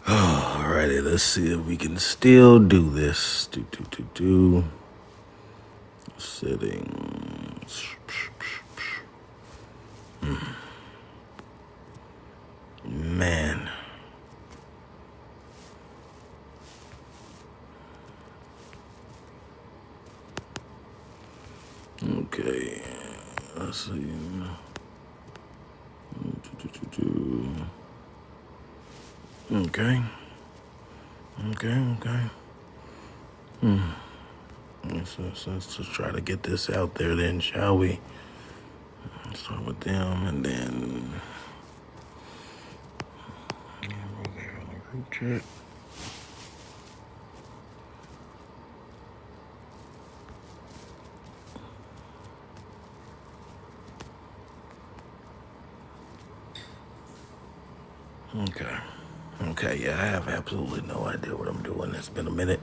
Alrighty, let's see if we can still do this. Settings. Man. Okay. Let's see. Okay. Let's just try to get this out there then, shall we? Start with them and then over there in the group chat. Okay, yeah, I have absolutely no idea what I'm doing. It's been a minute.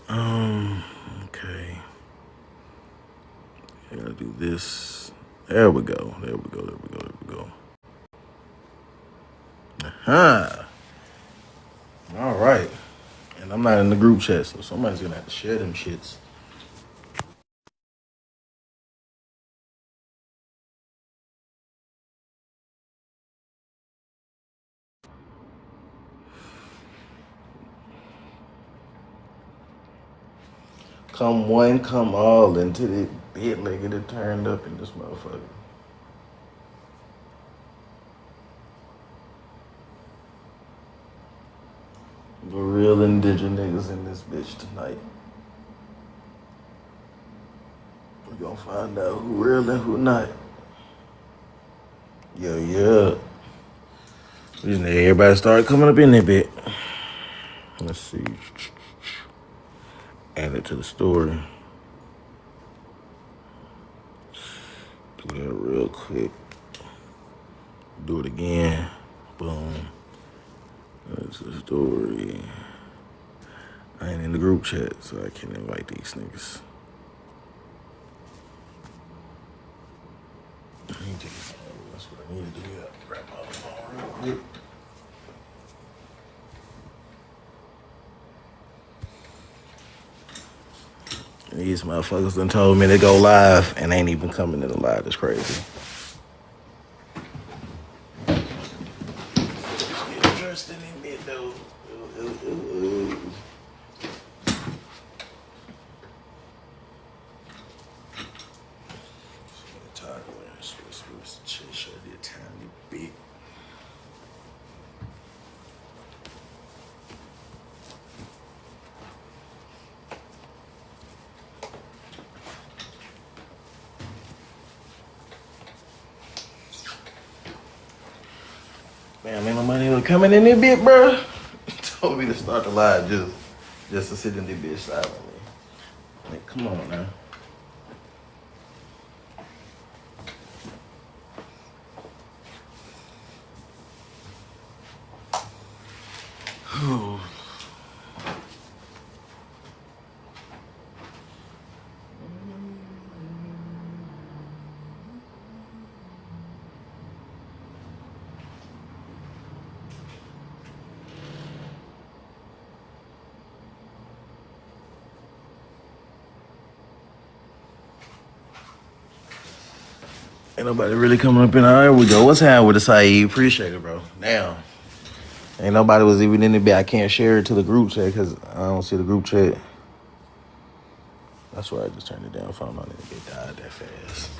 Okay. I gotta do this. There we go. Aha. All right. And I'm not in the group chat, so somebody's gonna have to share them shits. Come one, come all into the bit like it turned up in this motherfucker. The real indigenous niggas in this bitch tonight. We gonna find out who real and who not. Yeah. We just need everybody start coming up in that bit. Let's see. Add it to the story. Do that real quick. Do it again. Boom. That's the story. I ain't in the group chat, so I can't invite these niggas. That's what I need to do. Grab my phone real quick. These motherfuckers done told me to go live and ain't even coming to the live. That's crazy. Interesting in it though. Show the tiny bit. Man, ain't nobody even coming in this bit, bro. Told me to start the live just to sit in this bitch silently. Like, come on now. Ain't nobody really coming up in. There we go. What's happening with the Saeed? Appreciate it, bro. Now, ain't nobody was even in the bit. I can't share it to the group chat because I don't see the group chat. That's why I just turned it down. Found out it died that fast.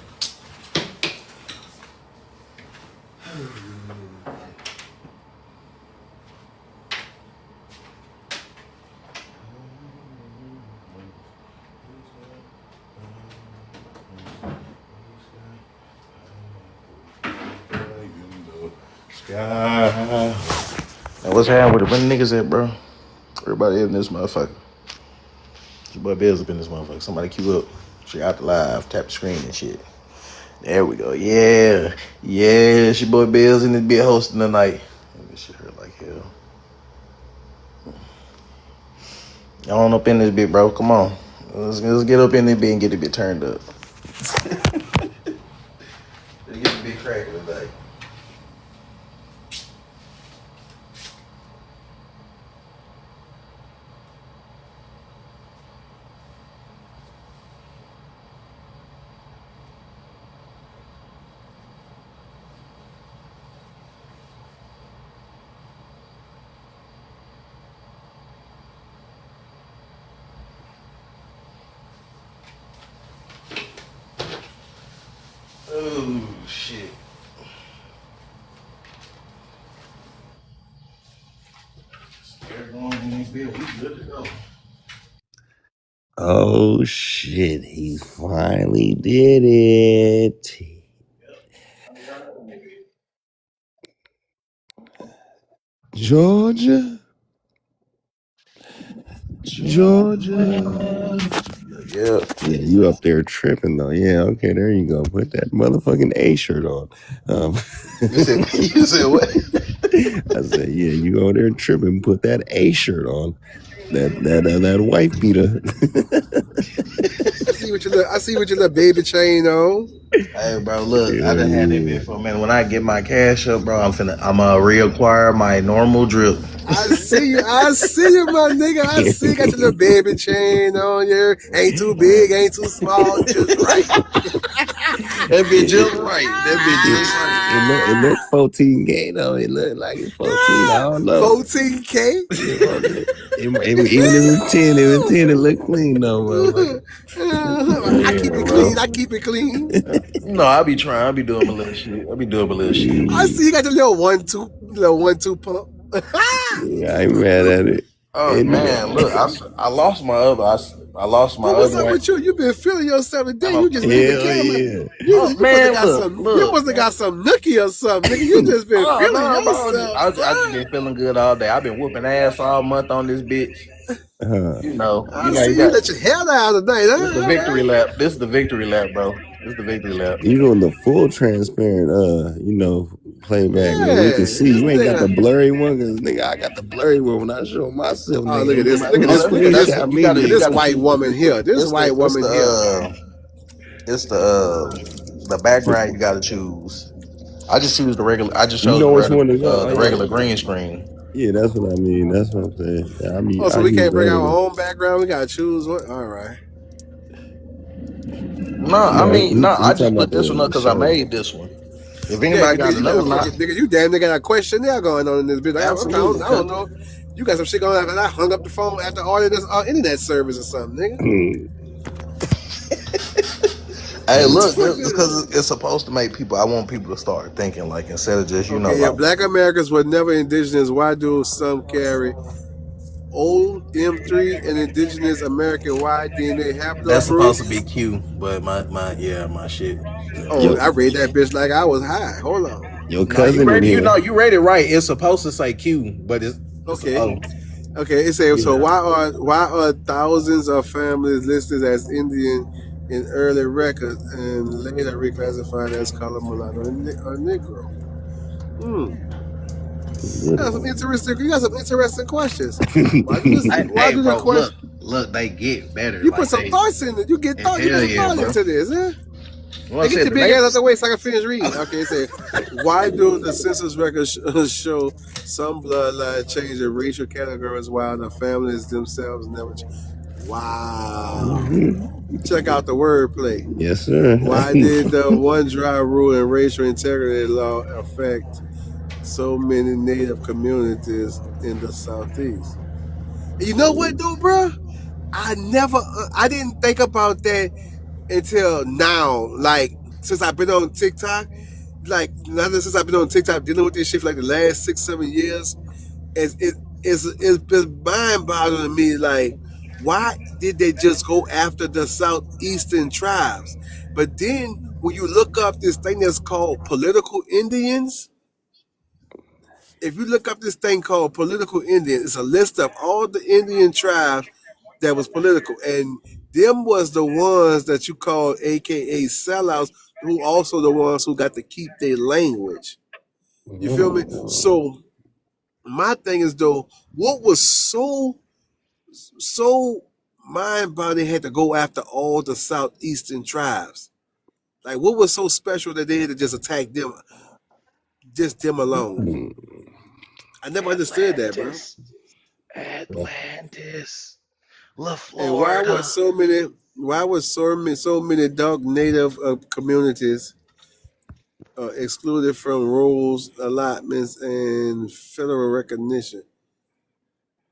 Now what's happening with it? Where the niggas at, bro? Everybody in this motherfucker. Your boy Bills up in this motherfucker. Somebody queue up. She out the live. Tap the screen and shit. There we go. Yeah. It's your boy Bills in this bit hosting tonight. This shit hurt like hell. Y'all on up in this bit, bro. Come on. Let's get up in this bit and get the bit turned up. Let's get the bit cracked. Oh shit. Everyone in this bill, we good to go. Oh shit, he finally did it. Georgia? Georgia. Yeah. Yeah, you up there tripping though. Yeah, okay, there you go. Put that motherfucking A shirt on. Um, You said you said what? I said, yeah, you go there tripping, put that A shirt on. That wife beater. I see what your little baby chain on. Hey, bro, look, I Hell done had that yeah. bit for a minute. When I get my cash up, bro, I'm reacquire my normal drip. I see you, my nigga. I see you got your little baby chain on here. Ain't too big, ain't too small, just right. That bitch just right. That bitch just It look 14K though. It look like it's 14. I don't know. 14K. Yeah, even if it's 10, it look clean though, motherfucker. I keep right. it Bro. clean. I keep it clean. No, I be trying. I be doing my little shit. I be doing my little shit. I see you got your little 1-2 pump. Yeah, I ain't mad at it. Oh Anyway. man, look, I lost my other. I lost my But what's other up one. with you? You been feeling yourself today. You just leave the Hell camera. yeah. Oh You must have man, got some. You look. must have got some nookie or something, nigga. You just been Oh feeling no, bro. yourself, I just son. been feeling good all day. I've been whooping ass all month on this bitch. Uh, I You see you got let your hair down tonight, this the huh? All victory right. lap. This is the victory lap, bro. This is the victory lap. you doing the full transparent, playback, nigga. We Yeah, can see this you ain't got the nigga. blurry one, cause nigga, I got the blurry one when I show myself, Oh, nigga. Ain't look nobody at want this, to look at this, screenshot You me, gotta look at you nigga. this gotta white choose. woman here. This It's the white it's woman here. it's the background you gotta choose. I just choose the regular. I just You chose know which one to go. Oh the yeah, regular green screen. yeah. That's what I mean. That's what I'm saying. Yeah, Oh, so I we use can't bring our regular. own background. We gotta choose one. All right. No, I No, mean no. he I just talking about put this one up the because I show. made this one. If Yeah, anybody got nigga, another one, nigga, you damn near got a questionnaire going on in this bitch. absolutely. I don't know. You got some shit going on. I hung up the phone after ordering this internet service or something, nigga. Hey, look, Fuck just this. because it's supposed to make people. I want people to start thinking like instead of just Okay, if like Black Americans were never indigenous, why do some carry old M3 and indigenous American Y DNA that's haplogroup? supposed to be Q, but my shit. Oh, Yo, I read that bitch like I was high. Hold on. your No, you cousin in read it. here. You read it right. It's supposed to say Q, but it's Okay. O. Okay, it says so. Yeah. Why are thousands of families listed as Indian in early records and later reclassified as color mulatto or Negro? Hmm. Good one. You got some interesting questions. Why do this? Why Hey, do the bro, question? look, they get better. You put Like some they, thoughts in it. You put hell some yeah, thought bro. into this, huh? Well, I Hey, get said your the big ass out latest. the way so I can finish reading. Okay, it says, why do the census records show some bloodline change in racial categories while the families themselves never change? Wow. Check out the wordplay. Yes, sir. Why did the one drive rule and racial integrity law affect so many Native communities in the Southeast? You know what, though, bro? I didn't think about that until now. Like, since I've been on TikTok, since I've been on TikTok dealing with this shit for like the last 6-7 years, it's been mind boggling to me. Like, why did they just go after the southeastern tribes? But then when you look up this thing that's called political Indians, if you look up this thing called political Indians, it's a list of all the Indian tribes that was political, and them was the ones that you call AKA sellouts, who also the ones who got to keep their language. You feel me? So my thing is though, what was so mind boggling had to go after all the southeastern tribes? Like, what was so special that they had to just attack them, just them alone? I never understood that, bro. Atlantis, Atlantis, La And why was Florida. so many dark native communities excluded from rules, allotments, and federal recognition?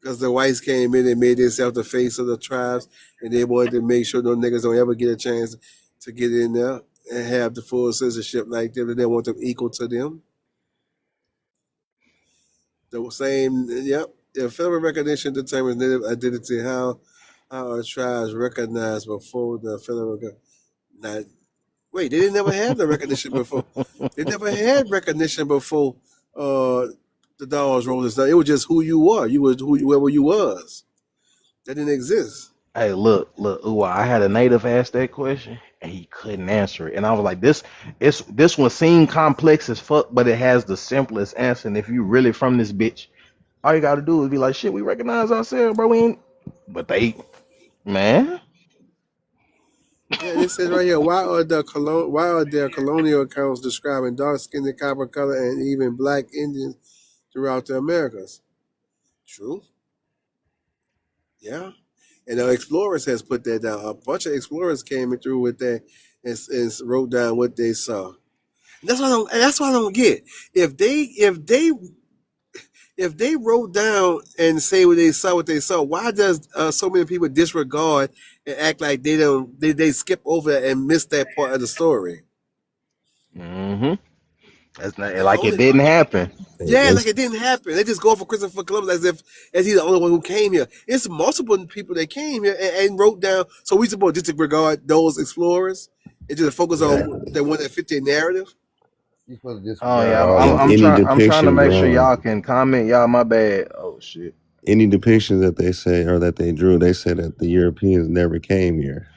Because the whites came in and made themselves the face of the tribes, and they wanted to make sure those niggas don't ever get a chance to get in there. and have the full citizenship like them, and they want them equal to them. The same, yep. If federal recognition determines native identity, how are tribes recognized before the federal? Now, wait, they didn't never have the recognition before. They never had recognition before the dogs rolled us down. It was just who you were. You was whoever you was. That didn't exist. Hey, look, I had a native ask that question and he couldn't answer it. And I was like, this one seemed complex as fuck, but it has the simplest answer. And if you really from this bitch, all you gotta do is be like, shit, we recognize ourselves, bro. We ain't but they man. Yeah, it says right here, why are there colonial accounts describing dark-skinned, copper color, and even black Indians throughout the Americas? True. Yeah. And explorers has put that down. A bunch of explorers came through with that and wrote down what they saw. And that's what I don't get. If they wrote down and say what they saw, why does so many people disregard and act like they skip over and miss that part of the story? Mm-hmm. That's not The like it only didn't happen. Yeah, like it didn't happen. They just go for Christopher Columbus as he's the only one who came here. It's multiple people that came here and wrote down. So we supposed to disregard those explorers and just focus on the one that fit their narrative. You supposed to Oh yeah, disregard Any I'm trying to depiction, make sure bro. y'all can comment. Y'all, my bad. Oh shit. Any depictions that they say or that they drew, they say that the Europeans never came here.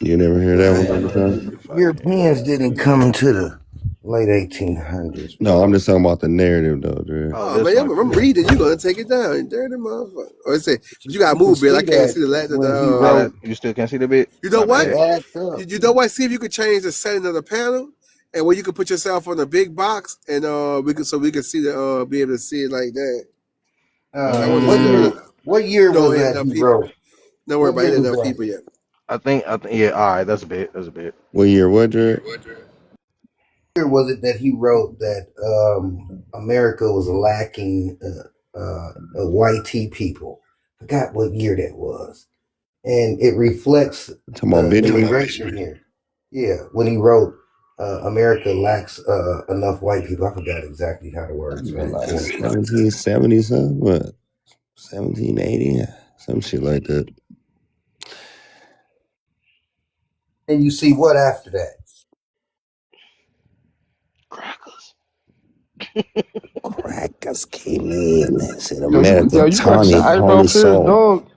You never hear that one, brother? Europeans didn't come into the late 1800s. No, I'm just talking about the narrative, though, Dre. Oh man, I'm reading. You gonna take it down, dirty motherfucker. Or it say, but you gotta move, Bill. I can't see the last. You still can't see the bit. You know what? Act up. You know what? See if you could change the setting of the panel, and where you could put yourself on a big box, and we could see the be able to see it like that. What year Don't was hit that enough you people. wrote? Don't worry What about it. year was Enough that? people yet. I think yeah, all right, that's a bit. What year? What, Dre? What year was it that he wrote that America was lacking white tea people? Forgot what year that was. And it reflects Talking about Benjamin. immigration here. Yeah, when he wrote America lacks enough white people. I forgot exactly how the words went. 1770 something? What? 1780? Some shit like that. And you see what after that? Crackers came in and said, Yo, America, you got Tawny, your eyebrow holy pierced, soul. dog.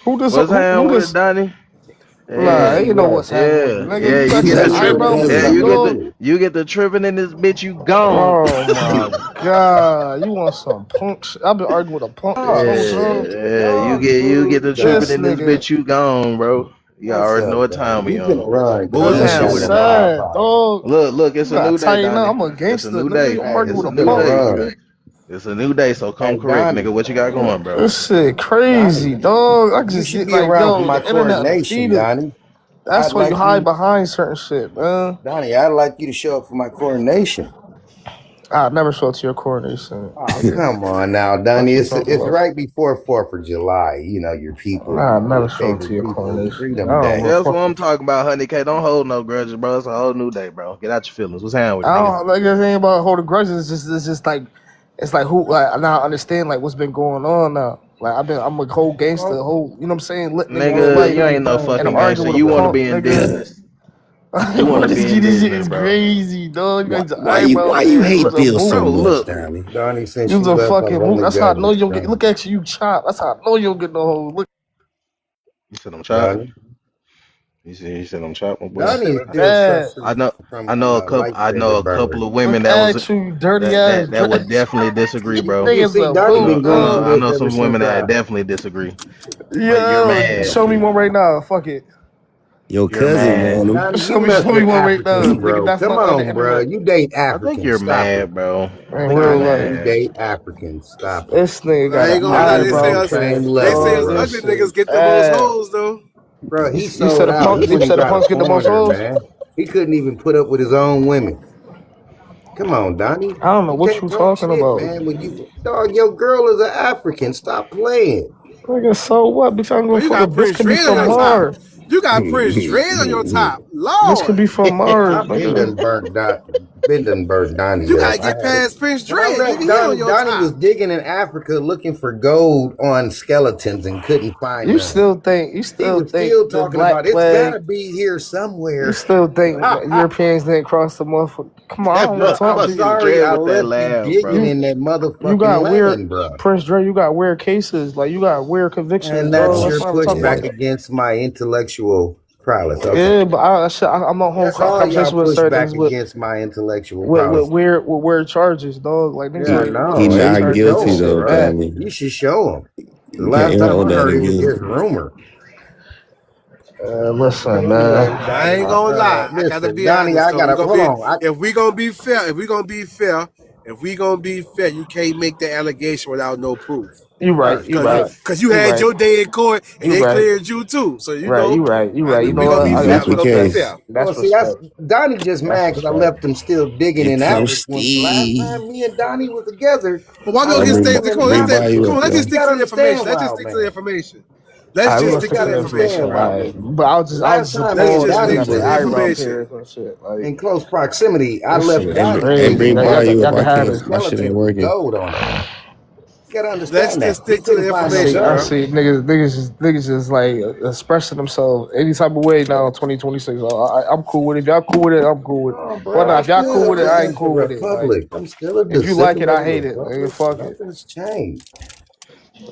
Who does What's happening who with does? it, Donnie? Nah, you know what's happening. Nigga, you got you get your the eyebrow tripping. pierced, Yeah, dog. you get the tripping in this bitch. You gone. Oh my god, you want some punk shit? I've been arguing with a punk this whole time. Yeah, you get the tripping in this bitch. You gone, bro. You already know what time we on. But what's happening with it, sad, dog? dog. Look, it's a new day, Donnie. I'm a gangster. It's a new Nigga, day. you arguing It's with a a new punk. day. It's a new day, so come correct, nigga. What you got going, bro? This shit crazy, dog. I You just should get be like, around yo, my the internet coronation, defeated. Donnie. That's I'd why you like hide you- behind certain shit, man. Donnie, I'd like you to show up for my coronation. I never show to your coronation. Oh, come on now, Donnie. It's right before 4th of July. You know, your people. Nah, never your show favorite to your people, coronation. Freedom I don't Day. know. That's what I'm talking about, honey. K, don't hold no grudges, bro. It's a whole new day, bro. Get out your feelings. What's happening with it, I nigga? don't like it ain't about holding grudges. It's just like it's like who like now I understand like what's been going on now. Like I'm a whole gangster, whole you know what I'm saying? Lit Nigga, like, you ain't no fucking I'm arguing gangster. with You a want to punk, be in nigga. business. You want to be in This shit business, is bro. crazy, dog. Why you hate Bill so Bro, much, look. Donnie? Donnie said You's she a left fucking her move. only That's how I know you don't judgment, get. Look at you, chop. That's how I know you don't get no hoes. Look, You said I'm chopped. Donnie. You said I'm chopped, my boy. Donnie is still Yeah. suffering I know a couple of women look that at was you, dirty ass. that would definitely disagree, bro. Niggas You see, a Donnie fool, been going dog. through I know this some ever women since, that definitely disagree. Yeah, mad. show me one right now. Fuck it. Your You're cousin mad. want him. Donnie, Show you me mess one with right now. Africans, Nigga, bro. that's Come not on the on, bro. internet. You date I Africans. think you're Stop mad, it. bro. In I think real you're life. You mad. date Africans. Stop it. This nigga got I ain't an gonna lie. They eyebrow say us pierced, dog. ugly niggas get the most hoes though. Bro, he You sold said a out. punk. He You went and said the got a punks get the most foreigner, hoes. man. He couldn't even put up with his own women. Come on, Donnie. I don't know what can't you talk talking shit, about. man. When your girl is an African. Stop playing. Nigga, so what? Bitch, I'm Bro, gonna you fuck a got bitch Prince could be Dread on from your Mars. top. You You got Prince Dread on your top. This could Lord. be from Mars, I've been done burnt Donnie You up. gotta get past Prince Dread. Remember Nigga, that he on your Donnie was top. digging in Africa looking for gold on skeletons and couldn't find You none. still think He was still the talking Black about it's Plague? gotta be here somewhere. You still think that Europeans didn't cross the motherfucker? Come on, I That don't want to talk I'm to you. sorry I with that left you laugh, digging bro. in that You motherfucking got land, weird, bro. Prince Dre. You got weird cases. Like you got weird convictions, And dog. that's Let's your not talk about pushback that. against my intellectual prowess. Okay. Yeah, but I'm on whole That's all y'all conversation with push certain back niggas with against my intellectual prowess. weird charges, dog. Like niggas Yeah, I like know. He And you not should guilty show 'em, though, bro. Danny. You should show him. The You last can't time hold I that heard it was against just him. rumor. listen, Anyway, man. I ain't gonna lie. I gotta listen, be Donnie, honest. I So gotta hold on. if we gonna be fair, you can't make the allegation without no proof. You right. You right. Cause you You had right. your day in court and You they right. cleared you too. So you Right. know, You right. You right. You know we gonna be what? fair. That's We the gonna be case. fair. That's See, that's respect. Donnie just mad because I respect. left him still digging Get in close, Africa. The last Steve. time me and Donnie was together, But why I don't Let get left me stick? him in Come on, bring Africa. you up, let's yo. just You stick gotta to the information. understand, Let's just Wild stick to the Man. information. I Let's just will stick stick to to the the information, information, bro. Right. right? But I was The just last time me Let's and appalled just that you Donnie stick got to the the was eyebrow information. pierced and shit. Like in close proximity, I this left shit Donnie is Hey, crazy. bring digging in Y'all Bayou Africa up. can I have for can't. this. My shit ain't skeletons with working. gold on it. You gotta Let's understand that. just He stick to the couldn't find no information, I bro. gold. see niggas just like expressing themselves any type of way now in 2026. I'm cool with it. If y'all cool with it, I'm cool with it. Oh, Well, bro, nah, I'm if y'all still cool a with it, I ain't citizen of cool the with it. Like, republic. I'm still a if you like it, citizen of I the hate it. Nigga, republic. fuck it. Nothing's changed.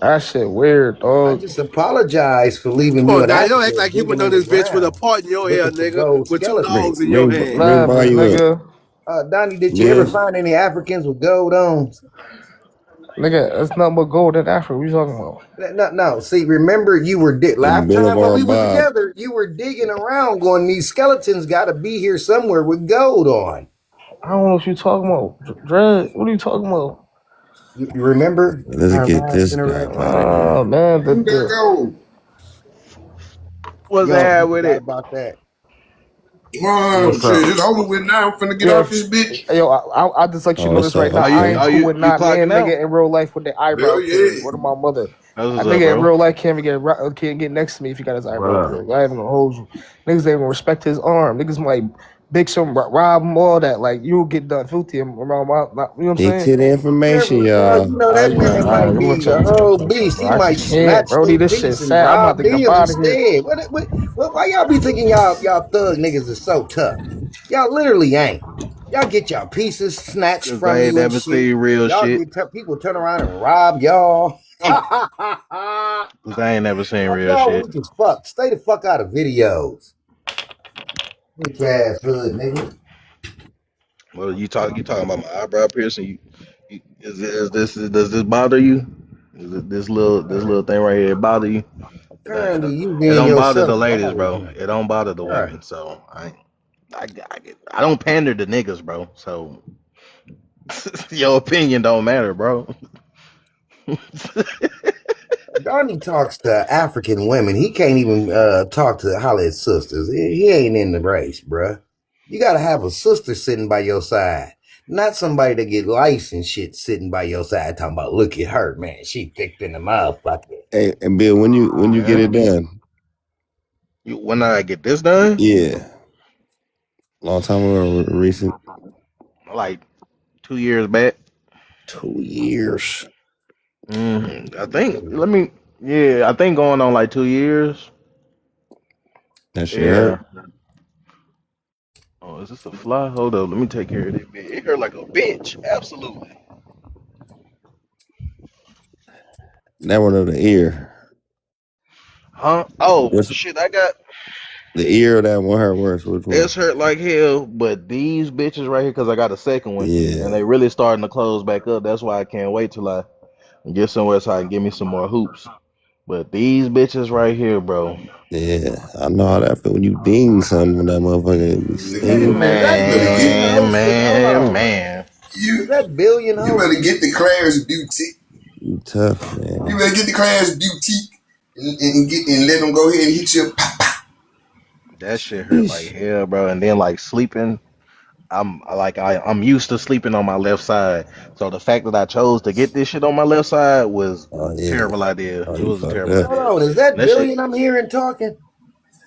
That shit weird, I dog. just apologize for leaving Come you on, in now you don't act Africa like you digging went on in the this bitch with a ground part in your hair, looking for nigga, gold with two skeletons. dogs in your hand. Bring Laughing, Bayou up. nigga. Donnie, did you ever Bill. find any Africans with gold on? Nigga, that's nothing but gold in Africa. What you talking about? No. See, remember you were And last time when we Boulevard were Bob. together, you were digging around going, these skeletons got to be here somewhere with gold on. I don't know what you talking about. Dread, what are you talking about? You remember Let's our get last this guy interaction? right Oh man, Who got gold? What's You that don't with forgot it? about that. Oh, what's up? shit, it's over with now. I'm finna get Yo, off this bitch. yo, I just let Oh, you know what's this right up? now. Are I you Okay. ain't cool with you not man clocking out? nigga in real life with the eyebrow Hell pierced. yeah. What about my mother? That's A what's up, nigga in bro. real life can't get next to me if he got his eyebrow pierced. I ain't gonna hold you. Niggas ain't gonna respect his arm. Niggas might big some rob him, all that. Like you'll get done filthy around my, you know what I'm Stick saying? to the information, Bro, y'all. you know that Bro, man might I'm gonna be a tell you whole something, beast. bro. He I might just can't, snatch Brody. their This shit piece and sad. I'm about rob to get up them out of here. instead. Why y'all be thinking y'all thug niggas is so tough? Y'all literally ain't. Y'all get y'all pieces snatched Cause from they ain't you and never shit. seen real Y'all shit. get people turn around and rob y'all. Cause they ain't never seen Like real y'all shit. weak as fuck. Stay the fuck out of videos. Bitch ass hood nigga. Well, you talking about my eyebrow piercing? Does this bother you? Is it this little thing right here bother you? Apparently you It being don't bother the yourself ladies, bothers bro. me. It don't bother the Right. women. So I don't pander to niggas, bro. So your opinion don't matter, bro. Donnie talks to African women. He can't even talk to holler at sisters. He ain't in the race, bruh. You gotta have a sister sitting by your side, not somebody that get lice and shit sitting by your side talking about look at her, man. She thick than the motherfucker. Hey, and Bill, when you get it done? When I get this done, Yeah. Long time ago, recent. like 2 years back. 2 years. I think. I think going on like 2 years. That shit Yeah. hurt. Oh, is this a fly? Hold up, let me take care of it. It hurt like a bitch. Absolutely. That one of the ear. Huh? Oh What's shit! I got the ear of that one hurt worse? Which one? it's hurt like hell, but these bitches right here, cause I got a second one, Yeah. and they really starting to close back up. That's why I can't wait till I get somewhere so I can give me some more hoops. But these bitches right here, bro. Yeah. I know how that feel when you ding something when that motherfucker be Hey stinging. man, that You better get billion hosted. Hold on. Man. Is you that billion you better hosted? get the Claire's boutique. You tough, You man. better get the Claire's boutique and let them go ahead and hit you. That shit hurt like Yeesh. hell, bro. And then like sleeping. I'm used to sleeping on my left side. So the fact that I chose to get this shit on my left side was Oh a yeah. terrible idea. Oh, It you was a fucked terrible up. Hold idea. on. Is And that that shit billion I'm hearing talking?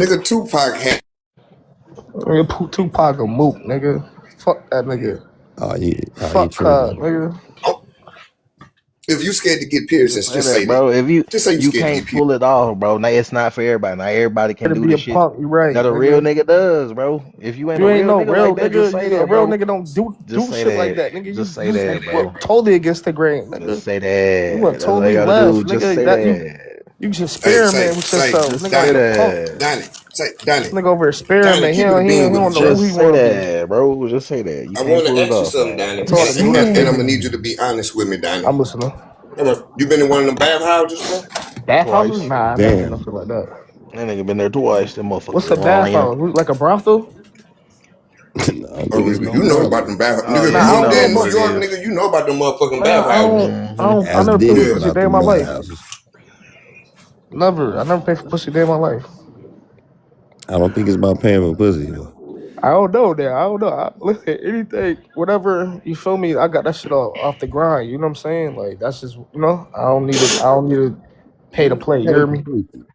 Nigga, Tupac had. Nigga, Tupac a mook, nigga. Fuck that nigga. You Fuck tripping. nigga. Oh, if you scared to get piercings, Say just that, say that. bro. If Just say you you scared to can't get pull it off, bro. Now it's not for everybody. Not everybody can To do be a this shit punk, you right, that a real nigga. nigga does, bro. If you ain't a You ain't real no nigga real like that, just say nigga. that, A real bro. nigga don't do Just say shit like that. that, nigga. Just say that, You bro. went totally against the grain, nigga. Just say You went that. That's all you totally gotta left, do. Just nigga. say That that. you just Hey, experiment with say, yourself, Just nigga. say Like a punk. that. Donnie, This nigga over Donnie, experiment. He keep it a don't, he bean don't, he with me, don't know who Donnie. he Just say want to be. that, bro. Just say that. You I can't want to pull it ask you off, something, man. Donnie, That's all the new and I'm nigga. gonna need you to be honest with me, Donnie. I'm listening. You been in one of them bathhouses, bro? Bathhouses? Twice. Nah, I never been Damn. nothing like that. That nigga been there twice. That What's motherfucker a lying. bathhouse? Like a brothel? I don't Oh, think it's no you know about brother. them bathhouses. Oh Nigga, if yeah, Nah, you he I up don't know there know in what New about. it York, is. nigga, you know about them motherfucking Nah, bathhouses. Mm-hmm. I Ask never paid Diddy for Yeah. pussy a about day in them my life. bathhouses. I never paid for pussy a day in my life. I don't think it's about paying for pussy though. I don't know that. I don't know. Listen, anything, whatever, you feel me? I got that shit off the grind. You know what I'm saying? Like that's just I don't need it. I don't need to pay to You play. You pay hear for me? coochie.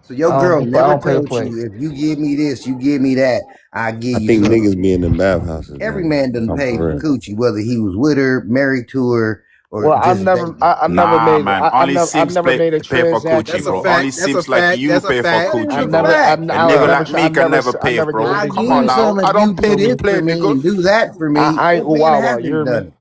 So your girl I never don't pay to told play. you if you give me this, you give me that, I give I you think some. niggas be in them bathhouses Every though. man If done I'm paid for for real. coochie, whether he was with her, married to her, or Well, just dating. I never Nah, made, man. Only I Sims never made a pay for coochie, That's a transaction. bro. Only fact. That's a seems like fact. you That's a pay for fact. What is I coochie, a bro. never, fact? A I nigga never, like me can never I pay, never did bro. I any Come on use now. some transaction. I if you don't pay do to this play, for me nigga. and do that for me. I ain't What man wow. You hasn't hear done me? it?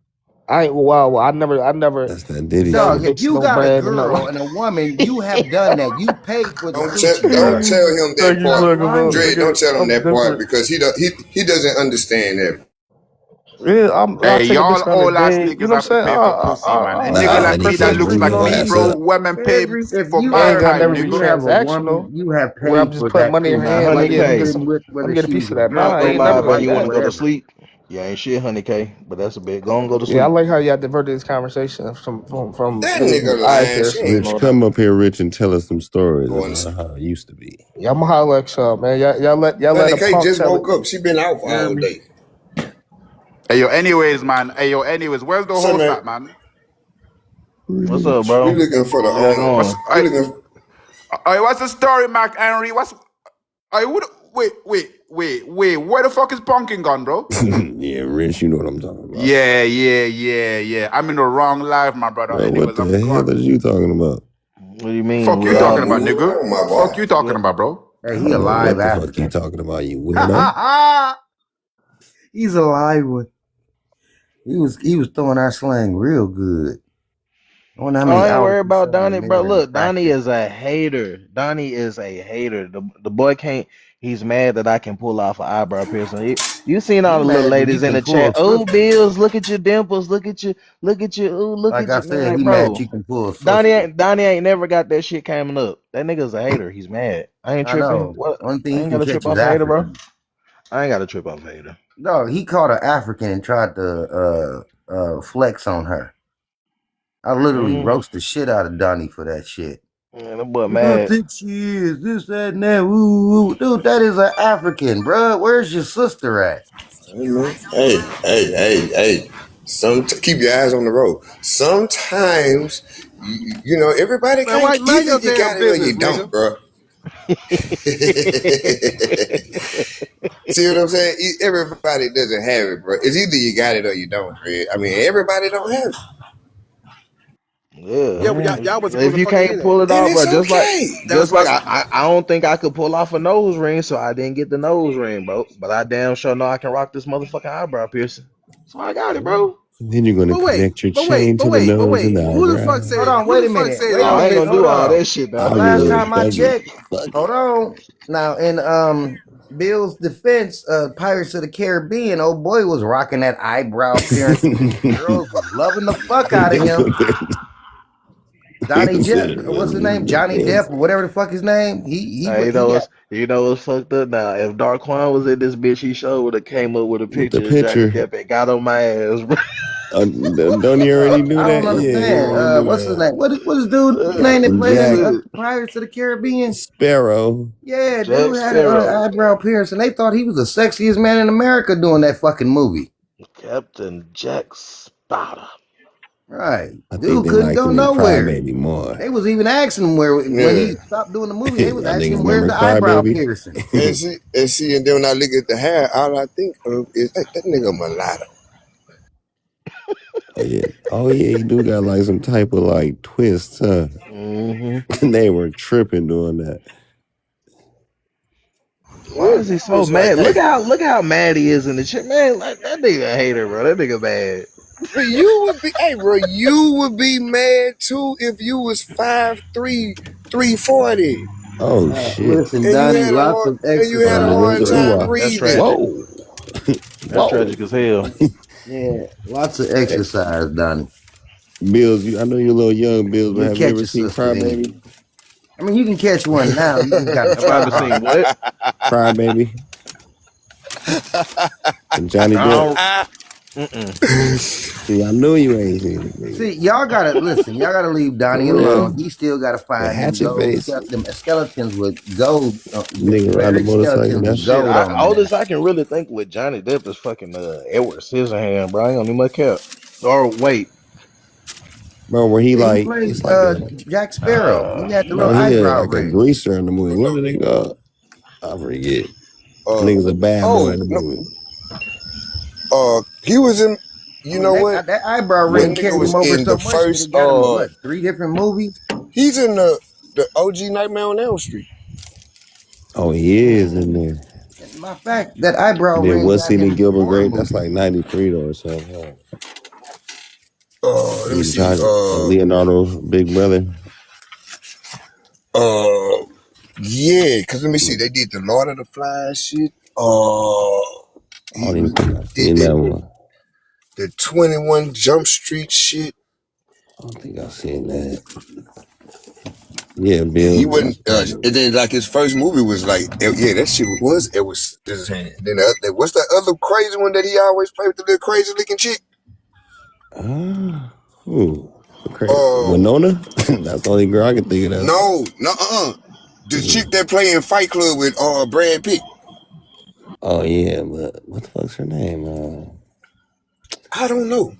I ain't wow. I never That's that Diddy sell the Dog, shit. if bitch you no got a bread or nothing girl like and a woman, you have done that. You paid for the coochie, Don't bruh. tell him Thank that you, part. Stop sucker, bro. lying. Dre, don't Nigga, tell him I'm that part different. because he doesn't understand that. Yeah, I Hey, take a y'all bitch on a old ass date. You niggas know what I'm have to saying? pay for pussy, man. A I nigga Nah, like and he me appreciate that can't looks bring bitches like your on me, ass bro. me. up. Women pay Cedric, if for you I my ain't are, gotta time, never if be you nigga. have a woman, transactional you have where I'm paid just for putting that money in her coochie, hand. Like, whether yeah, you've get 100K. been some. with, Let me whether get a she piece was of a that. drunk Nah, I Not or gonna ain't lie, never not, bro. like You like want to that. go to whatever. sleep? You ain't shit, 100K. But that's a bit. Go and go to Yeah, I sleep. like how y'all diverted this conversation from That niggas nigga with eye lying. She piercing. ain't Rich, gonna come up here, Rich, and tell us some stories go and about how it used to be. Yeah, I'm gonna holler at y'all, man. Y'all let Honey a K punk just tell it. woke up. She been out You hear all me? day. Hey, yo, anyways, man. Hey, yo, anyways, where's the So host man, at, man? What's up, Rich. we bro? looking for the What you got owner. What's going? We I? looking. What's the story, Mac Henry? I would wait. Where the fuck is Pumpkin gone, bro? Yeah, Rich, you know what I'm talking about. Yeah. I'm in the wrong life, my brother. Bro, what Anyways, the I'm hell gone. is you talking about? What do you mean? Fuck you Where I talking Oh, about, be? nigga? oh my Fuck boy. you talking What? about, bro? Hey, I he a don't know live what the fuck you African. talking about, you weirdo. He's a live one. He was throwing our slang real good. I wonder how Oh, many I ain't hours worried he about sat in Donnie, bro. there and Look, Donnie practiced. is a hater. Donnie is a hater. The boy can't. He's mad that I can pull off an eyebrow piercing. You seen all You the little mad that you ladies in can the pull chat? a Oh, sister. Bills, look at your dimples. Look at you. Ooh, look Like at I you, said, man, he mad bro. you can pull a Donnie sister. ain't Donnie ain't never got that shit coming up. That nigga's a hater. He's mad. I ain't I tripping. know. What? Only thing I he ain't can got to catch trip is off a hater, bro. Africans. I ain't got to trip off a hater. No, he caught an African and tried to flex on her. I literally Mm-hmm. roast the shit out of Donnie for that shit. Man, that boy Who do I mad. think she is? This, that, and that. Woo, woo. Dude, that is an African, bruh. Where's your sister at? Hey. Keep your eyes on the road. Sometimes, everybody Man, can't. why mind Either your you got damn it or business, you nigga? don't, bro. See what I'm saying? Everybody doesn't have it, bro. It's either you got it or you don't, Dre. I mean, everybody don't have it, Yeah. Yeah, but Yeah. y'all was supposed If to you fucking hear can't that. pull it and off, bro, it's okay. That was supposed to, I don't think I could pull off a nose ring, so I didn't get the nose ring, bro. But I damn sure know I can rock this motherfucking eyebrow piercing. So I got it, bro. Then you're gonna but wait, connect your but wait, chain but to the wait, but nose and wait. the Who the fuck eyebrow. Hold said on, who wait the a fuck minute. said Wait Oh, a all I ain't men minute. gonna should Hold do have all on. that shit I now. Last would. time I Fuck it. checked, Fuck it. hold on. Now in Bill's defense, Pirates of the Caribbean, old boy was rocking that eyebrow piercing and girls was loving the fuck out of him. Donnie Nigga said Jeff, it what's was his his name? Johnny defense. Depp or whatever the fuck his name. He Hey, he got you know what's fucked up now? If Darquan was in this bitch, he sure would have came up with a With the picture of Johnny picture. Depp and got on my ass, bro. Don't he already do I don't that? Yeah, he understand. already do What's his that. name? What is dude name that Captain played in Jack Shit. Pirates of the Caribbean? Sparrow. Yeah, Jack dude had an Sparrow. eyebrow piercing. They thought he was the sexiest man in America doing that fucking movie. Captain Jack Sparrow. Right, I think dude they couldn't liked go him in nowhere. Crybaby more. They was even asking him where when Yeah. he stopped doing the movie. They was Y'all asking niggas him where's remember the eyebrow Crybaby? piercing. And then when I look at the hair, all I think of is that nigga mulatto. Oh yeah, he do got like some type of like twist, huh? Mm-hmm. They were tripping doing that. Why Yeah, is he I so was like, mad? hey, Look how mad he is in the shit, man. Like that nigga a hater, bro. That nigga bad. you would be mad too if you was 5'3", 340, Oh shit. Listen, and Donnie, lots of you had a Whoa, hard exercise. time ooh, That's breathing. tragic. whoa, That's whoa. tragic as hell. Yeah, lots of Hey, exercise, Donnie. Bills, I know you're a little young, Bills, but You'll have you catch ever a seen sister Cry then. Baby? I mean, you can catch one now. You just got to Have I try ever seen hard. what? Cry Baby? And Johnny I Depp? don't. See, I knew you ain't seen it, nigga. See, y'all gotta listen. Y'all gotta leave Donnie For real? alone. He still gotta The find them hatchet gold face. skeletons with gold. Nigga ride a Buried motorcycle. skeletons with That's Shit, gold on them. all Now. this I can really think with Johnny Depp is fucking Edward Scissorhands, bro. I ain't gonna need my cap. Or wait, bro, where he Yeah, he like, played it's like a, Jack Sparrow. He had the no, little he had eyebrow like a ring. greaser in the movie. What did they call? I forget. Nigga's a bad boy Oh in the no, movie. he was in. I You mean, know what? that eyebrow Yeah. ring That nigga carried him was over in so the much that it first. got him in what 3 different movies. He's in the OG Nightmare on Elm Street. Oh, he is in there. And my fact, that eyebrow And then ring what's got he in him Gilbert more Grape? That's movies. like 93 though or something. Huh? Let me see. Leonardo, big brother. Yeah, cause let me see. They did the Lord of the Flies shit. I don't even think I've Did seen that one. the 21 Jump Street shit. I don't think I've seen that. Yeah, Bill. He wasn't. And then like his first movie was like, that shit was. It was his hand. Then what's that other crazy one that he always played with the little crazy looking chick? Who? Winona? That's the only girl I can think of. That. No. The chick that play in Fight Club with Brad Pitt. Oh yeah, but what the fuck's her name? I don't know,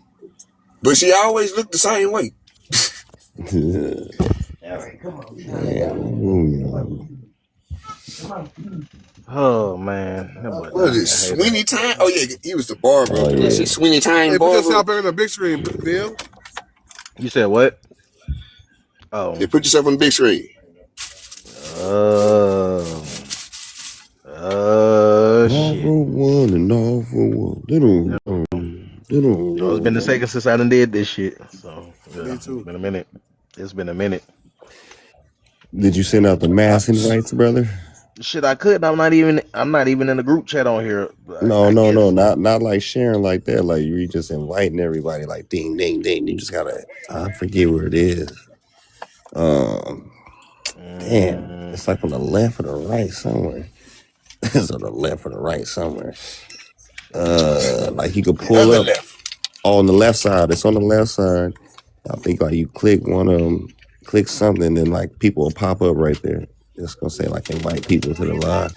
but she always looked the same way. All right, come on. oh man, that boy What is it? Sweeney Time? Oh yeah, he was the barber. Oh, yeah. Sweeney Time Hey, put barber. yourself back on the big screen, Bill. You said what? Oh, Yeah, put yourself on the big screen. Shit. All for one and all for one. It's been a second since I done did this shit. So yeah, Me too. It's been a minute. It's been a minute. Did you send out the mass invites, brother? Shit, I could. I'm not even in the group chat on here. No, not like sharing like that. Like you just inviting everybody. Like ding, ding, ding. You just gotta. I forget where it is. Damn, it's like on the left or the right somewhere. It's on the left or the right somewhere. Like you could pull up on the left side. It's on the left side. I think like you click one of them, click something, then like people will pop up right there. It's gonna say like invite people to the live.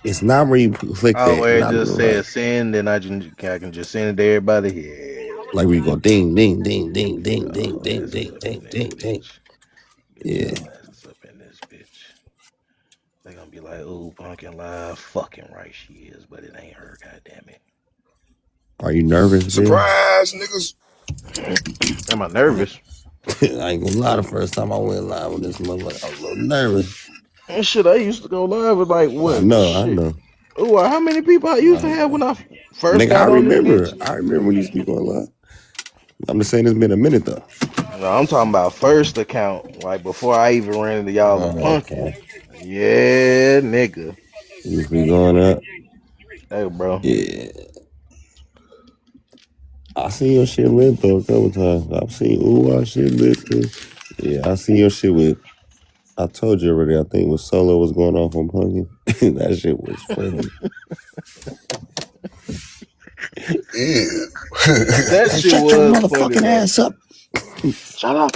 It's not where you click that. Where it just says send, and I can just send it to everybody. Yeah. Like we go ding, ding, ding, ding, ding, ding, ding, ding, ding, ding, ding. Yeah. Up in this bitch. They gonna be like, "Oh, Pumpkin Live, fucking right she is, but it ain't her. God damn it." Are you nervous? Surprise, niggas. Am I nervous? I ain't gonna lie. The first time I went live with this motherfucker, I was a little nervous. And shit, I used to go live with like what? I know. Oh, how many people I used to have when I first got on this bitch? I remember when you speak on live. I'm just saying it's been a minute though. No, I'm talking about first account, like before I even ran into y'all on Pumpkin. Okay. Yeah, nigga. You be going up. Hey, bro. Yeah. I seen your shit lit though a couple times. I've seen our shit lit too. Yeah, I seen your shit with. I told you already. I think when Solo was going off on Pumpkin, that shit was funny. That shit shut was your motherfucking funny, ass up. Shut up.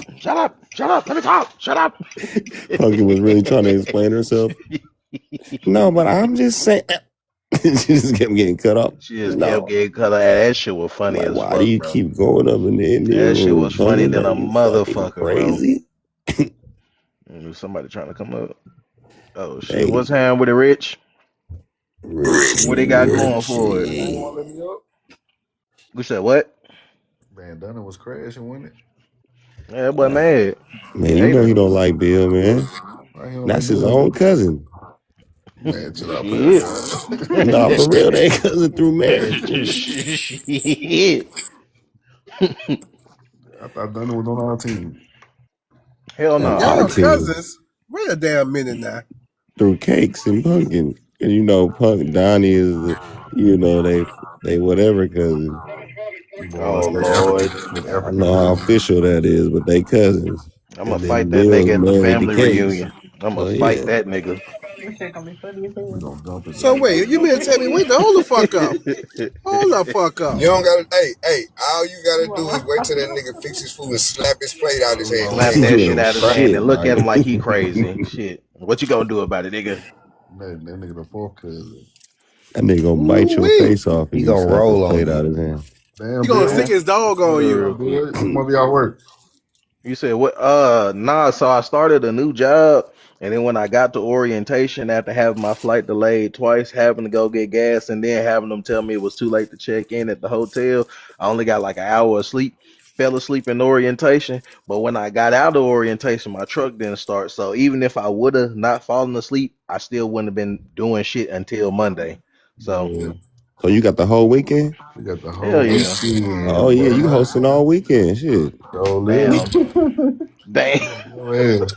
Let me talk. Shut up. Pumpkin was really trying to explain herself. No, but I'm just saying. She just kept getting cut off. She just kept getting cut off. That shit was funny as fuck. Why do you keep going up in the That shit was funny than a you motherfucker, crazy? Bro. Somebody trying to come up. Oh shit! Hey. What's happening with it, Rich? What they got going for it? You said what? Bandana was crashing, wasn't it? Yeah, that boy mad. Man, you know he don't like Bill, man. That's his own cousin. Man, chill out, Nah, for real, they cousin through marriage. Shit. I thought Dunn was on our team. Hell no. Y'all cousins? Wait a damn minute now. Through Cakes and Pumpkin. And you know, Donnie is, they whatever cousin. You boys Oh straight African, Lord, straight I know how African. official that is, but they cousins. I'm gonna And then fight that Bill's nigga at the married to family Case. reunion. I'm gonna So fight yeah. that nigga. We gonna dump his So ass. wait, you mean to tell me? Wait, hold the fuck up. Hold the fuck up. You don't gotta. Hey, all you gotta do is wait till that nigga fix his food and slap his plate out his hand. Slap Then that you shit Yeah, out his hand shit, and look at Mike. him like he crazy. Shit, what you gonna do about it, nigga? That nigga the fourth cousin. That nigga gonna bite Ooh your wee. face off if He you gonna slap his roll on plate out you. his hand. He Damn, gonna sick Bill. his dog Hold on on you. real Damn, quick. Bill. What month y'all work? You said what? Nah. So I started a new job, and then when I got to orientation, after having my flight delayed twice, having to go get gas, and then having them tell me it was too late to check in at the hotel, I only got like an hour of sleep. Fell asleep in orientation, but when I got out of orientation, my truck didn't start. So even if I would have not fallen asleep, I still wouldn't have been doing shit until Monday. So Yeah, So you got the whole weekend? we got the hell whole yeah, Oh weekend, yeah, you boy. hosting all weekend. Shit. Go live. damn, damn. Go ahead.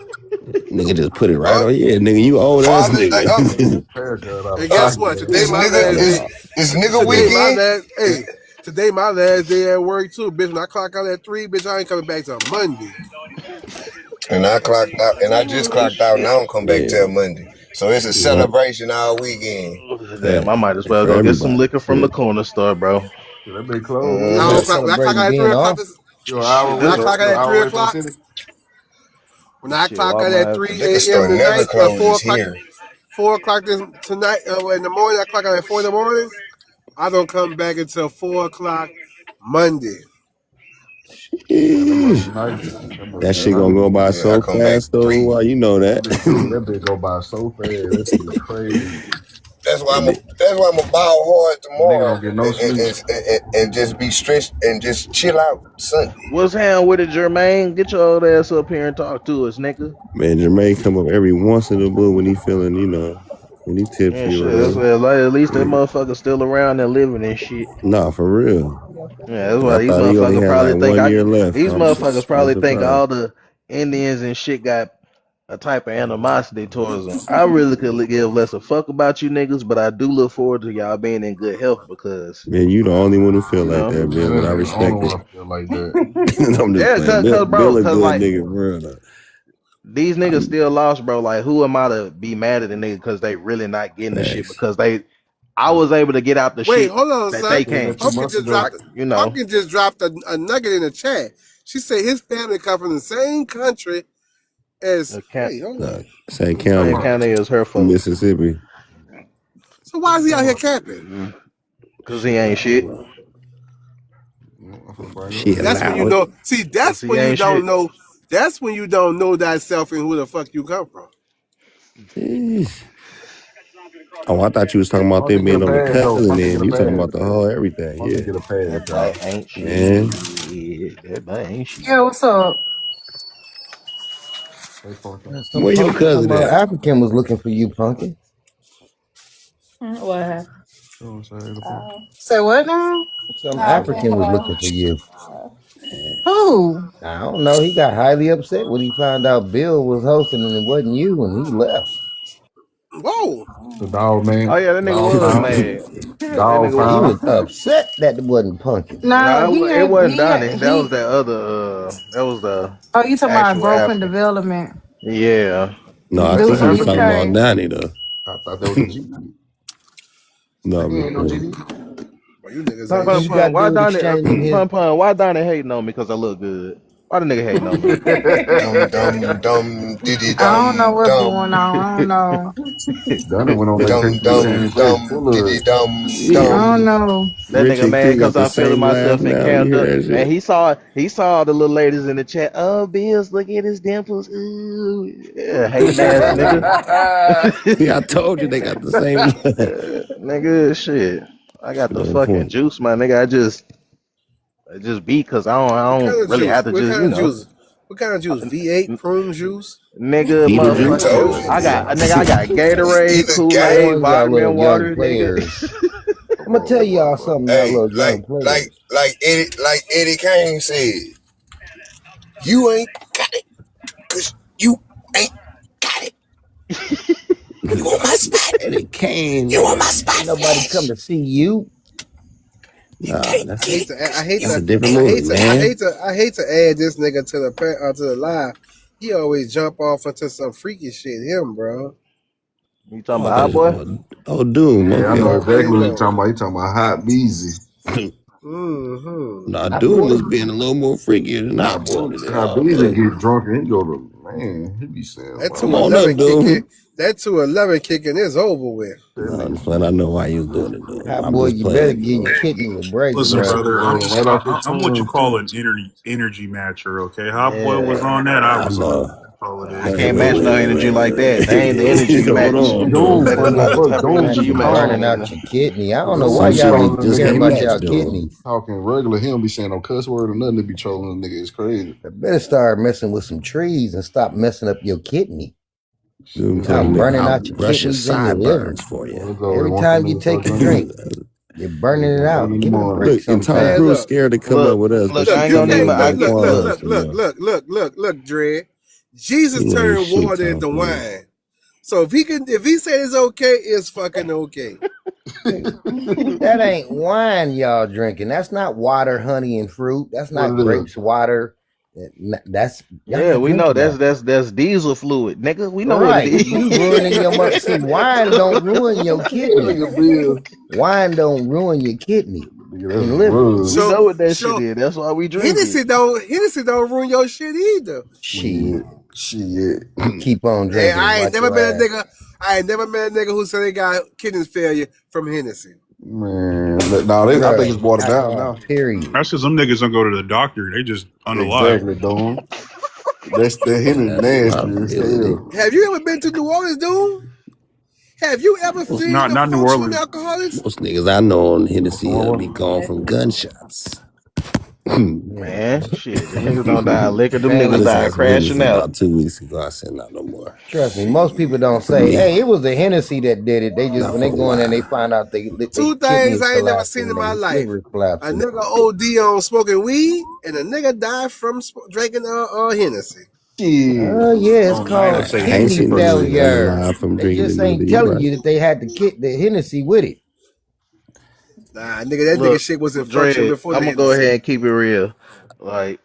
Nigga just put it right Fa- on. Yeah, nigga, you owe us, Father's Day. nigga. Paracut out And of guess pocket, what? man. Today It's my nigga. last day. It's nigga Today my weekend. last. Hey, today my last day at work too, bitch. When I clock out at 3, bitch, I ain't coming back till Monday. And I clocked out, and I just Oh clocked out, and I shit. don't come back Yeah. till Monday. So it's a Yep. celebration all weekend. Damn, I Fact. might as And well for go get some everybody. liquor from the Shit. corner store, bro. Shit, that big close, When I man. don't Not Mm-hmm. clock, when I clock celebrating out at being 3 o'clock, off. You an hour Shit, when I this away? clock out You an at hour 3 away from the o'clock, city? when I shit. clock out Walmart at have to. 3 Liquor a.m. store never tonight, 4 closes o'clock, here. 4 o'clock tonight in the morning, I clock out at 4 in the morning. I don't come back until 4 o'clock Monday. Yeah, that must Sheesh. be nice. That must That be shit gonna nice. go by Yeah, I so come back fast though. 3. Why you know That that? big true. That big go by so fast. That shit is crazy. That's why And it- I'm a ball hard Nigga tomorrow don't get no sleep. and just be stressed and just chill out Sunday. What's hand with it, Jermaine? Get your old ass up here and talk to us, nigga. Man, Jermaine come up every once in a blue when he feeling, when he Yeah, tipsy or shit. whatever. At least that motherfucker still around and living and shit. Nah, for real. Yeah, that's Cause I why thought he only had like 1 year left. these I'm motherfuckers kind of probably think surprised. all the Indians and shit got a type of animosity towards them. I really could give less a fuck about you niggas, but I do look forward to y'all being in good health because Man, you the only one who feel you like know, that, Man, Bill, that but I nigga the only respect it. one I feel like that. I'm just yeah, playing. Bill, bro, Bill a cause good like nigga for real. Though. these niggas still lost, bro. Like, who am I to be mad at the nigga because they really not getting the shit Thanks. because I was able to get out the Wait, shit hold on, that son. they Said that can't. 2 Pumpkin months just ago. Like, dropped. you know, Pumpkin just dropped a nugget in the chat. She said his family come from the same country as. the count, Wait, hold Nah, on. same What you talking same county, about? county as her folks. Mississippi. So why What is you he out talking here about? capping? Cause he ain't shit. I'm finna bring She up. That's when you allowed it. know. See, Cause that's he when you ain't don't shit. know. That's when you don't know thyself and who the fuck you come from. Jeez. Oh, I thought you was talking about them Pumpkin get a being on the pass though. cousin Pumpkin get end. a You talking pass. about the whole everything. Pumpkin Yeah. get a pass, That y'all. bite ain't Man. shit. That bite ain't shit. Yeah, what's up? Hey, Pumpkin. Some Where your Pumpkin cousin talking about at? African was looking for you, Pumpkin. What happened? You know what I'm saying? The Pumpkin. Say what now? Some Pumpkin. African was looking for you. Who? I don't know. He got highly upset when he found out Bill was hosting and it wasn't you, and he left. Whoa. The dog Oh man. yeah, that nigga Dog was pound. mad. That Dog nigga He was. was pound. upset that it wasn't Pumpkin. No, No, it wasn't Donnie. That was he. that other. That was the Oh, you talking about actual growth and African. development? Yeah. No, I That's Dude an think he from was African. talking about UK. Donnie though. I thought that was a GD. No, I'm He just ain't no playing. GD. Well, you niggas Punk, ain't Pun what you shit. got pun. to do Why with Donnie? exchanging his? Pun pun. Why Donnie hating on me? Cause I look good. Why the nigga hating on me? Dum diddy I don't know what's going on. dum I don't know. Donnie went on dum vacation to the same place. Full of I Shit. don't dum. know. That Rich nigga and mad Q got because the I'm feeling same laugh myself in now. You hear Canada, that and shit? he saw all the little ladies in the chat. Oh, Bills, look at his dimples. Ooh, yeah, hating ass nigga. See, I told you they got the same laugh. Nigga, shit. I got Shit the on fucking point. juice, my nigga. I just beat because I What kind don't of really juice? have to What just kind of juice? What kind of juice? V8 n- prune juice? nigga, Vita I juice? motherfucking. told Ocean? you, nigga. I got Gatorade, Either Kool No game. Aid, wonder y'all vitamin little young water, nigga. players. Come I'm gonna on, tell little y'all mama. something, y'all Hey, little young players. like Eddie Kane said, you ain't got it, cause you ain't got it. You want my spot? Eddie Kane, You want nigga. my spot, Ain't nobody come Flash? to see you. Nah, I that's hate to a different movie, man. I hate to add this nigga to the live. He always jump off into some freaky shit. Him, bro. You talking I about thought Hot you Boy? was talking about- Oh, Doom. Yeah, I know Okay. exactly what you're talking about. You're talking about Hot Beezy. Mm-hmm. Nah, Doom is being a little more freakier than Hot Boy. Hot Beezy get drunk and he go to, man, he be saying, That Come on up, 211 kicking. Doom. That 211 kicking is over with. I understand. I know why you was doing it, Doom. Hot I'm boy, just you playing better with give you. your kidney a break, Listen, bro. brother, I'm what you call an energy matcher, okay? Hot Boy was on that, I was on that. That's all it I is. can't match no energy like that. They ain't the energy you match. Hold on, That's Doom. not the type of energy you match. Burning out your kidney. I don't know Some why shit y'all just be caring can't about match, y'all Doom. kidneys. talking regular. He don't be saying no cuss word or nothing. To be trolling the nigga is crazy. I better start messing with some trees and stop messing up your kidney. Doom Stop telling me burning I'll out your brush your kidneys and your liver. sideburns for you. Every time you take a drink, you're burning it out. Give it a break Look, and Tom sometime. Cruise scared to come up with us, but Look, I ain't she gonna came even. up I with get Quan. Look, Dre. Jesus You ain't turned shit, water Tom into Cruise. wine. So if he said it's okay, it's fucking okay. That ain't wine y'all drinking. That's not water, honey, and fruit. That's not What it is? grapes water. That's y'all Yeah, not we know drinking that. that's diesel fluid, nigga. We know what Right. it is. You ruining your mother. See, wine don't ruin your kidney. Wine don't ruin your kidney and liver. We know what that shit is. That's why we drink Hennessy it. don't ruin your shit either. Shit. Shit. Keep on Hey, drinking. I ain't Watch never your met a ass. nigga. I ain't never met a nigga who said they got kidney failure from Hennessy. Man, no, I think it's watered down now. Period. That's because them niggas don't go to the doctor. They just unalive. Exactly, Dome. That's the Henry nasty as hell. Have you ever been to New Orleans, dude? Have you ever seen Not the New functional Orleans. alcoholics? Most niggas I know on Hennessy be gone from gunshots. Man, shit. The niggas don't die of liquor. Them I niggas just die had some crashing Hennessy out. about 2 weeks ago. I said, not no more. Trust me, most people don't say, "Hey, it was the Hennessy that did it." They just Not when they for a go in there, and they while. find out they Two kidney things is I ain't never seen collapsing in and my their life: liver is a collapsing. nigga OD on smoking weed, and a nigga died from drinking Hennessy. Oh yeah, it's called I ain't kidney seen no nigga failure. unalive from They drinking just it neither. ain't You telling right. you that they had the Hennessy with it. Nah, nigga, that nigga Look, shit wasn't functioning Dre, before the I'm gonna go Hennessy. ahead and keep it real. Like,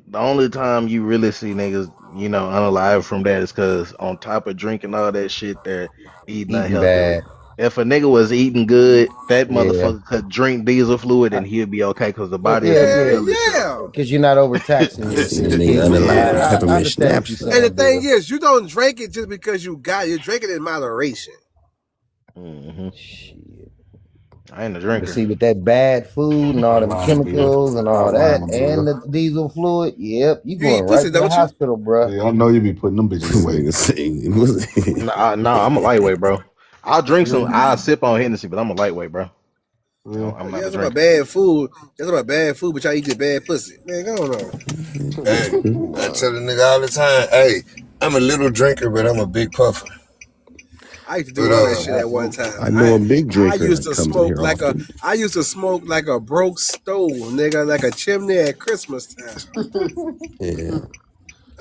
the only time you really see niggas, unalive from that is because on top of drinking all that shit, they're eating Eating unhealthily. bad. If a nigga was eating good, that Yeah. motherfucker could drink diesel fluid and he'll be okay because the body is Yeah. build itself. Because you're not overtaxing your See a nigga kidneys. unalive I peppermint understand what schnapps you're though. And the saying, thing Bill. is, you don't drink it just because you got it. You drink it in moderation. Shit. I ain't a But drinker. see, with that bad food and all them chemicals and all that, and the diesel fluid, yep, you You going eat right pussy, to the don't you? hospital, bro. Yeah, I know you be putting them bitches away. Nah, I'm a lightweight, bro. I'll drink some. I'll sip on Hennessy, but I'm a lightweight, bro. I'm not Yeah, a that's about drinker. bad food. That's about bad food, but y'all eat the bad pussy. Man, go on. Hey, I tell the nigga all the time, hey, I'm a little drinker, but I'm a big puffer. I used to But do all that shit at one time. I know a big I drinker used that to comes in smoke here like often. a broke stove, nigga, like a chimney at Christmas time. Yeah.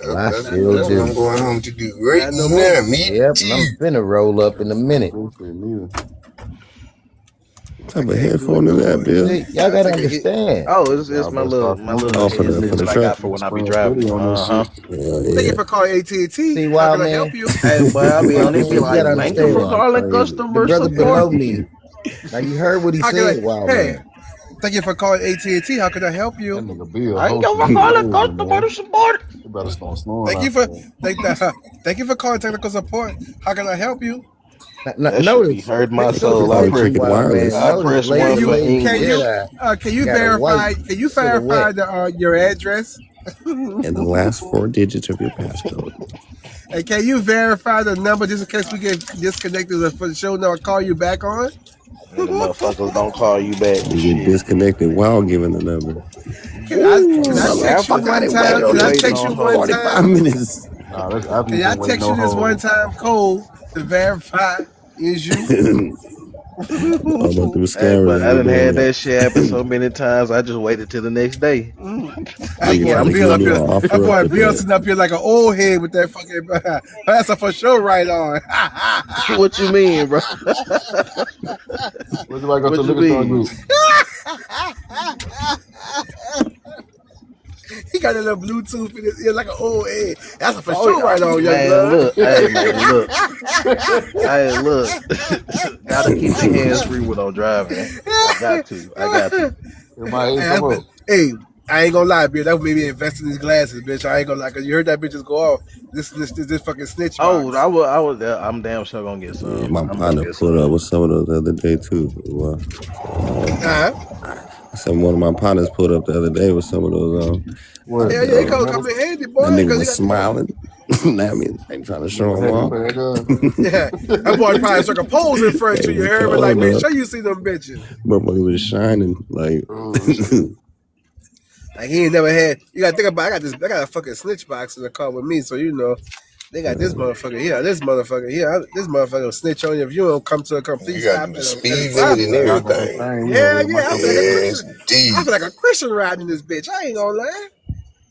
Well, I That's still what I'm do. going home to do right Not no more. now. Me Yep, and I'm too. finna roll up in a minute. What I type of can't do it headphone is no that, more. Bill? See, y'all I gotta take a hit. understand. Oh, it's my little Oh, for the headset that I got truck. for when I be driving. Yeah, Thank you yeah. for calling AT&T. See, How wild can I man. help you? Hey, boy, I'll be on Wild it. Be man, you like, gotta thank you for understand. calling The customer brother support. below me. Now you heard what he How can said, I? wild Hey, man. thank you for calling AT&T. How can I help you? Thank you for calling customer support. You better start snoring Thank you out for there. thank you for calling technical support. How can I help you? That should be Notice, hurt my They soul. probably trick it wild wireless. man. I Notice, press Can one Lady for you English. Jedi can you got a white verify silhouette. your address? And the last 4 digits of your passcode. And can you verify the number just in case we get disconnected for the show? Now I'll call you back on. And the motherfuckers don't call you back and You get shit. disconnected while giving the number. Can I Some text you one motherfucker time? waited on Can I this shit text Waiting you on for one hold. 45 time? minutes. Nah, that's after Can you I been waiting text you on this one hold. time code to verify is you? All about them Hey, scammers but I that be done doing had that. that shit happen so many times. I just waited till the next day. That Nigga boy try to Bill give up you here. an That offer up boy with Bill that. sitting up here like an old head with that fucking that's a for sure right on. What you mean, bro? Where's the right go to What the you liquor store mean? and get? He got a little Bluetooth in his ear like an old egg. That's a for Oh, sure right on, young man, blood. look. Hey, man, look. Hey, look. Gotta keep the hands free when I'm driving. I got to. Hey, I ain't gonna lie, bitch. That made me invest in these glasses, bitch. I ain't gonna lie, cause you heard that bitch just go off. This fucking snitch Oh, box. I'm damn sure gonna get some. Yeah, my I'm gonna partner get put up some. with some of those the other day too. Well, some one of my partners put up the other day with some of those. Yeah, it come in handy, boy. That nigga Cause was you got smiling. I mean, I ain't trying to show him off. yeah, that boy probably took a pose in front of you. You heard me? Like, make sure you see them bitches. Motherfucker was shining like. Like he ain't never had. You gotta think about. I got a fucking snitch box in the car with me, so you know. They got this motherfucker here. This motherfucker will snitch on you if you don't come to a complete stop. You got the speed limit and everything. Yeah. I feel like a Yes, Christian riding this bitch. I ain't gonna lie.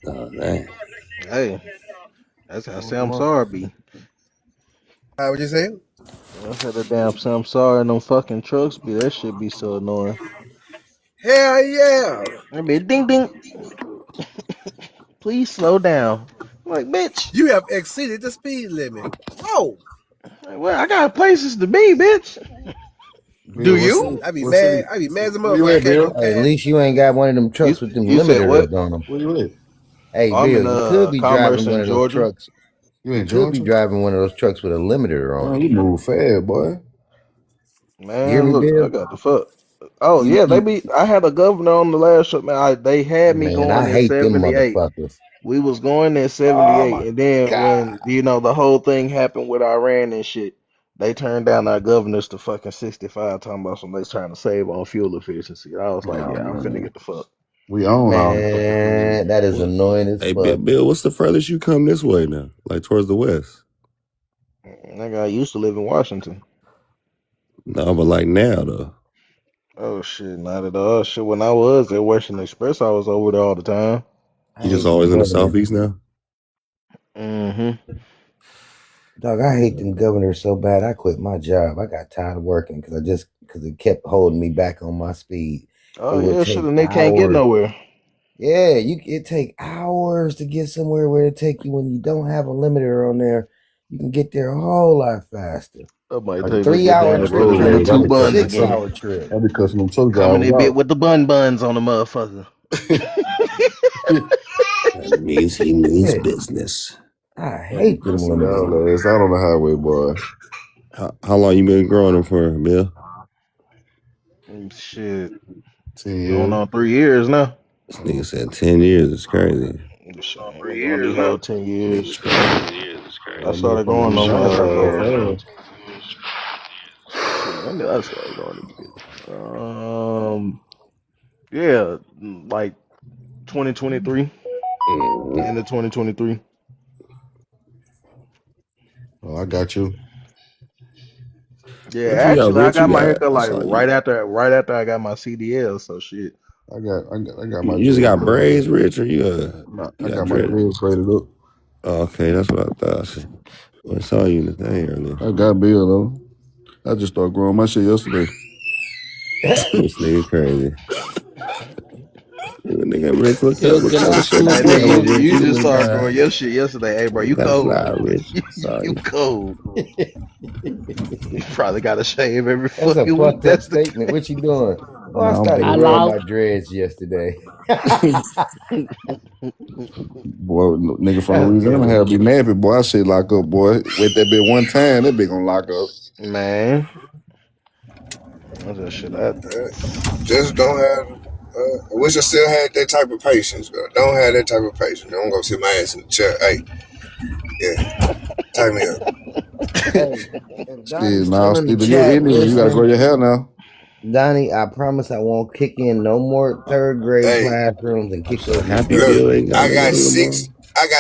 Oh, man. Hey, that's how Samsara be. What you say? I said the damn Samsara and them fucking trucks be. That shit be so annoying. Hell yeah. It be ding ding. Please slow down. I'm like, bitch. You have exceeded the speed limit. Oh. Well, I got places to be, bitch. Do you? I be mad. I be mad as a motherfucker. I can't go Hey, at past. least you ain't got one of them trucks with them You said what? limiters on them. Where you at? Hey, I'm Bill, in you could be Commerce driving one in of those Georgia. trucks. You in You could be Georgia? driving one of those trucks with a limiter on Man, it. you move fast, boy. You hear Man, me, look, I Bill? got the fuck. Oh You, yeah, they you, be. I had a governor on the last trip, man. They had me man, I going in hate them 78. motherfuckers. We was going in Oh 78, my and then when God. the whole thing happened with Iran and shit, they turned down our governors to fucking 65, talking about somebody's trying to save on fuel efficiency. I was like, Oh, yeah, I'm finna man. get the fuck. We own all the fucking things. Man, that is annoying as Hey, fuck. Bill, what's the furthest you come this way now? Like towards the west? Nigga, I used to live in Washington. No, but like now though. Oh shit, not at all. Shit, when I was at Western Express, I was over there all the time. I You just hate them always in the governors. southeast now? Mm-hmm. Dog, I hate them governors so bad. I quit my job. I got tired of working because it kept holding me back on my speed. Oh It would yeah, shit, take and they can't get hours. nowhere. Yeah, it take hours to get somewhere where it take you when you don't have a limiter on there. You can get there a whole lot faster. That might Like, take me 3 get hour down the trip road turned with I the two into be a buns cussing them 6 again. hour trip. I be cussing them truck Coming drivers in bit out. with the buns on the motherfucker. That means he means Yeah, business. I I be hate them cussing limiters. y'all ass out on the highway, boy. How long you been growing them for, Bill? Shit, 10 going years. on 3 years now. This nigga said 10 years. It's crazy. Shit, I'm gonna be here 10 years. I That started motherfucker going be on shot so fast. shit. When did I start going to get? Yeah, like 2023, end of 2023. Oh, I got you. Yeah, What you got, actually, I Rich? You got my got, haircut I like saw right after I got my CDL. So shit. I got my you just got dreads braided braids, up. Rich, or you I got got my dread? dreads braided up. Oh, okay, that's what I thought. I saw you in the thing earlier. I got Bill though. I just started growing my shit yesterday. This nigga crazy. Nigga, Rich, what Still kind getting of shirt school you Hey got nigga, on, bread. Rich? you You just look started growing your shit yesterday. Hey bro, you kind of cold. fly, Rich. You Sorry. cold. You probably gotta shave every That's a fucking week. fucked up That's the statement. What you doing? Oh, I Nah, I'm started I good. growing my lost. dreads yesterday. Boy, nigga from That's Louisiana funny. had to be nappy, boy. I shit lock up, boy. With that bit one time, that bit gonna lock up. man. That's that shit. just don't have. I wish I still had that type of patience, but I don't have that type of patience. I'm gonna sit my ass in the chair. Hey, yeah, tie me up. Hey, if Donnie's Shit, now still in the still to your chat Indian, you gotta grow listening, your hair now. Donnie, I promise I won't kick in no more third grade Hey, classrooms and I'm kick so your happy history look, Bill teacher ain't got I no got more Lamar.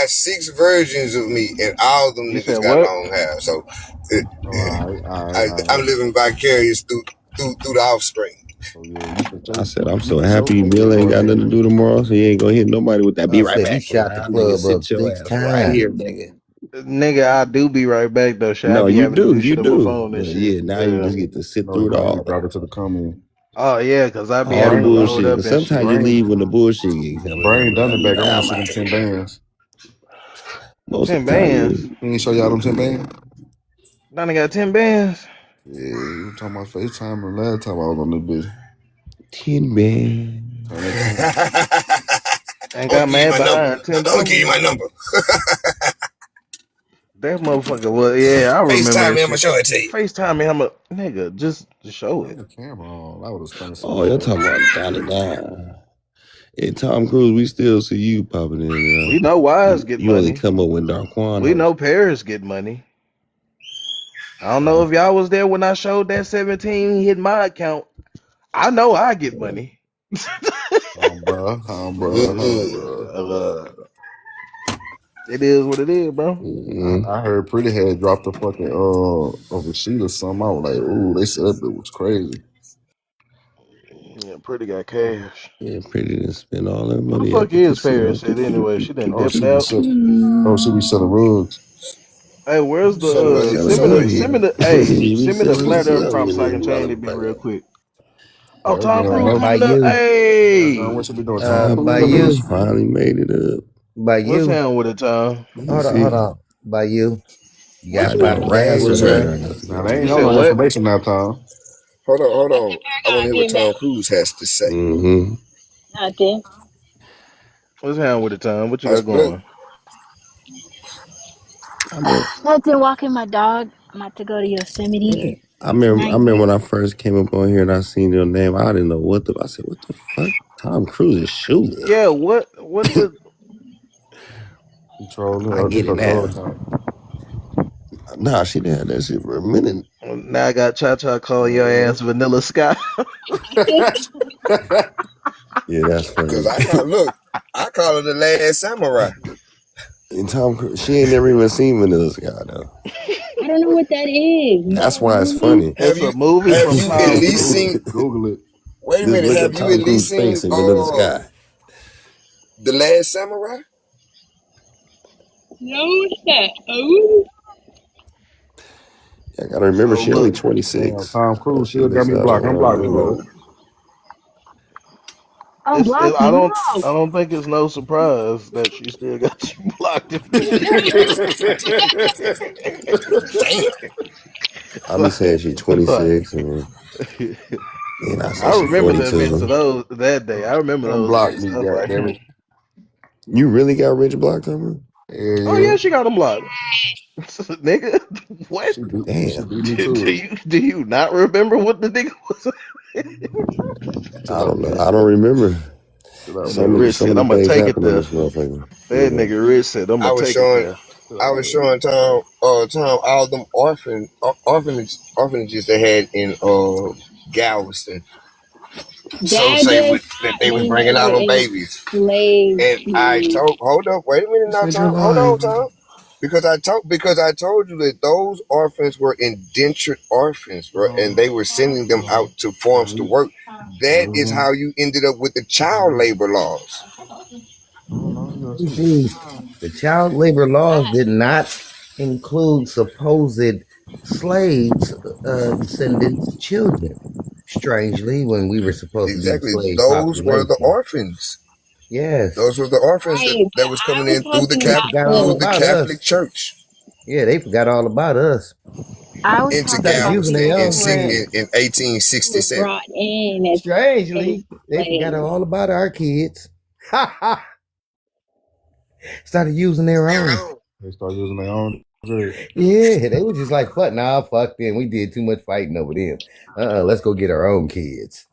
six versions of me, and all of them You niggas said got what? long hair. So it, Oh, all right. I'm living vicarious through the offspring. So yeah, you can I said, I'm you so can show happy Bill ain't grow got your nothing to hair. do tomorrow, so he ain't gonna hit nobody with that. Be I right said he back. shot the Nah, nigga, club up sit your 6 ass right times. here, nigga. Nigga, I do be right back though. Shit, I No, be you having to do, do shit on my phone and But shit. yeah, now you Yeah. just get to sit No, he through it don't. He all. got brought it to the comment. Oh yeah, cause I be All the having to Brain, load bullshit. up But and sometimes shit. you brain, leave when the bullshit get coming in. brain But done other it than back. I that, want to I'm see them out 10 here. bands. Most of 10 the time, bands. yeah. He ain't show y'all them 10 bands? Donnie got 10 bands. Yeah, you were talking about FaceTime or last time I was on this bitch. 10 bands. Turn that 10. And I'm gonna got give you mad my number. behind I'm gonna give you $10. my number. That motherfucker was, yeah, I remember FaceTime that me, I'm gonna shit. show it to you. FaceTime me, I'm a nigga, just show Turn it. the camera on. That would have spent some Oh, you're more. talking about Donnie now. Hey, Tom Cruise, we still see you popping in and We out. know Wise get You only money. come up when Darquan We know hosts. Paris get money. I don't know if y'all was there when I showed that 17 hit my account. I know I get money. Mm-mm. Uh, it is what it is, bro. Mm-hmm. I heard Pretty had dropped a fucking a receipt or something. I was like, ooh, they said that was crazy. Yeah, Pretty got cash. Yeah, Pretty didn't spend all that Who the money at fuck the is casino. Paris at anyway? She done Oh, dipped she be out. selling. Oh, she be selling rugs. Hey, where's the Selling what? Selling send me the some. What? send me the He be send me the selling flat earth something prop in so I this can change the beat real motherfucker. quick. Oh, Yeah, Tom damn, Cruise no. By coming up. you, What Hey, you be doing, Tom Cruise by up Cruise you, here? finally made it up. by what's you. happening with it, Tom? Let me Hold see. on. By you. You What got I you done about a bag harassed what's her in happening? better there. enough to Now go they to You ain't said on no jail. what? information now, Tom. Hold on. I wanna hear what Tom Cruise has to say. Mm-hmm. Nothing. What's happening with it, Tom? What you I, got look, going? I mean, Nothing. Walking my dog. I'm about to go to Yosemite yeah. I remember tonight. when I first came up on here and I seen your name. I didn't know what the. I said, "What the fuck?" Tom Cruise is shooting. Yeah, what the You trolling. I Oh, this get it your troll now. account. Nah, she done had that shit for a minute. now I got Cha Cha calling your Uh, ass Vanilla Sky. Yeah, that's cause funny. I call her the last samurai. And Tom Cruise, she ain't never even seen Vanilla Sky though. I don't know what that is. Is that That's a why it's movie? funny. Have It's you a movie have from you at Tom least Cruise. seen Google it. wait a Just minute, look have up you at Tom least Cruise seen face in Vanilla Sky. The Last Samurai? No, what's that? Oh, I gotta remember, So she only look, Damn, 26. Tom So Cruise she still got missed me out blocked. on a Unblocked me, lot. bro. it's unblock I you. don't I No. don't think it's no surprise that she still got you blocked. Damn. I'll be saying like, she's like 26 and then I say I she remember the events of 42. those that day. I remember those Unblocked events. me, I was like, goddammit. You really got Rich blocked on her? Yeah, oh yeah. yeah, she got him blocked. Nigga, what? She Damn. beat me Do, to do it. you do you not remember what the nigga was? Chill I out, don't know. man. I don't remember. Chill out, That So nigga man. many Rich so said, many "I'm gonna things take it happen on there." this motherfucker. That Yeah. nigga Rich said, "I'm I gonna was take it showing there." Chill I out, was man. showing Tom all them orphanages they had in Galveston. So That say does that not they was mean bringing they out were them babies. enslaved And I you. told, hold up, wait a minute You now, said you're Tom. Hold on, lying. Tom. Because I told you that those orphans were indentured orphans, bro, and they were sending them out to farms to work. That is Mm-hmm. how you ended up with the child labor laws. No, you You see. see, the child labor laws did not include supposed slaves descendants children. Strangely, when we were supposed to be the Exactly. slave Those were the population. orphans. Yes, Those were the orphans Right, that but was I coming was in talking they about forgot all through the. the about Catholic us. Church Yeah, they forgot all about us. I was into talking Started about using the Galveston their in own people kids. in who were 1867. brought in as Strangely, they forgot slaves. all about our kids. Ha ha! Started using their own. They start using their own drug. Yeah, they were just like, fuck, nah, fuck them. We did too much fighting over them. Let's go get our own kids.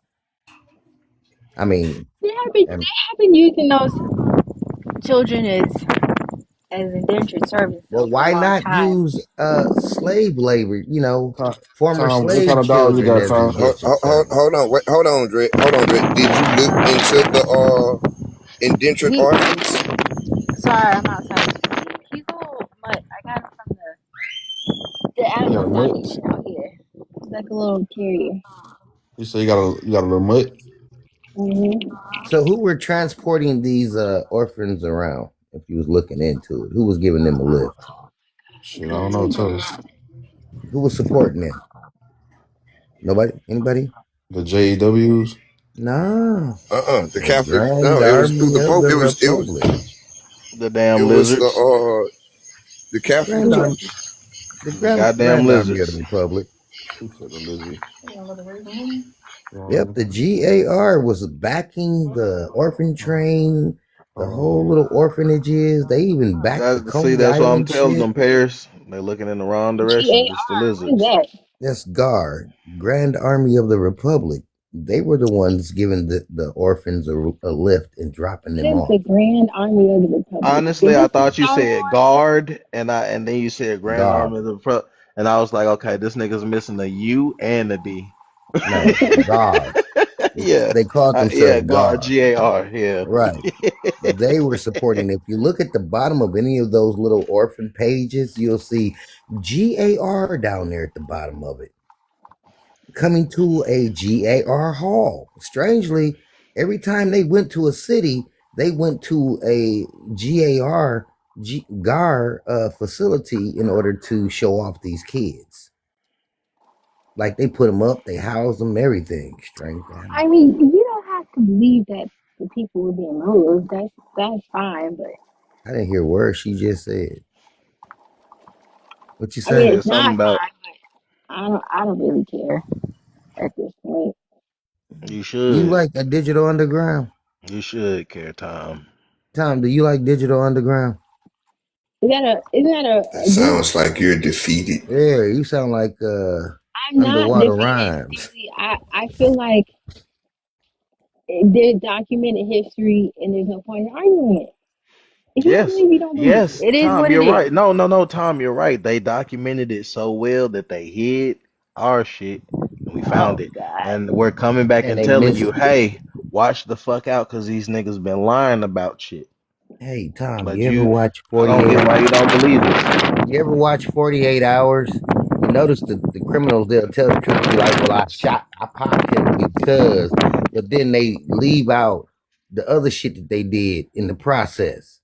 I mean, They have been using those children as indentured servants though well, for a why long not time. use slave labor, former Tom, what kind slave of dog you children got, as Tom? indentured servants? Hold on, Dre. Did you look into the indentured He orphans? sorry, I'm outside. He's a little mutt. I got him from the You got animal a mutt? salvation out here. He's like a little terrier. You say you got a little mutt? Hmm. So who were transporting these orphans around? If you was looking into it, who was giving them a lift? Shit, I don't know. Tell us. Who was supporting them? Nobody? Anybody? The JWs? No. The The Catholic. Grand No, it was through Army the of Pope. the It was Republic. The damn it was lizards. the Catholic Grand Army. Church. The The goddamn Grand Army of the lizards. Republic. Who said the lizard? Yep, the GAR was backing the orphan train, the whole little orphanages. They even backed the See, Coney that's what I'm Island telling shit. them, Paris. They're looking in the wrong direction. It's the GAR. What is lizards. that? That's GAR, Grand Army of the Republic. They were the ones giving the orphans a lift and dropping What them is off. the Grand Army of the Republic? Honestly, Is I this the thought you Star said Wars? guard, and then you said Grand GAR. Army of the Pro, and I was like, okay, this nigga's missing a U and a D. No, GAR. Yeah, They called yeah, themselves guard, GAR. GAR, yeah. Right. They were supporting. If you look at the bottom of any of those little orphan pages, you'll see GAR down there at the bottom of it. Coming to a GAR hall. Strangely, every time they went to a city, they went to a GAR facility in order to show off these kids. Like they put them up, they house them, everything. Strange. I mean, you don't have to believe that the people were being moved. That's fine, but I didn't hear a word she just said. What you I mean, say? it's not fine, but I don't really care at this point. You should. You like a Digital Underground? You should care, Tom. Tom, do you like Digital Underground? Isn't that a Sounds like you're defeated. Yeah, you sound like I'm not Underwater defeated. Rhymes. See, I feel like there's documented history and there's no point in arguing it. If you don't Yes, believe, you don't believe. yes, It is Tom, what you're it is. right. No, Tom, you're right. They documented it so well that they hid our shit, and we found Oh it, God. and we're coming back And and they telling missed you, it. hey, watch the fuck out, because these niggas been lying about shit. Hey, Tom, But you ever watch I don't 48 get why you don't believe us. You ever watch 48 Hours? You notice the criminals, they'll tell the truth, be like, well, I popped him because, but then they leave out the other shit that they did in the process.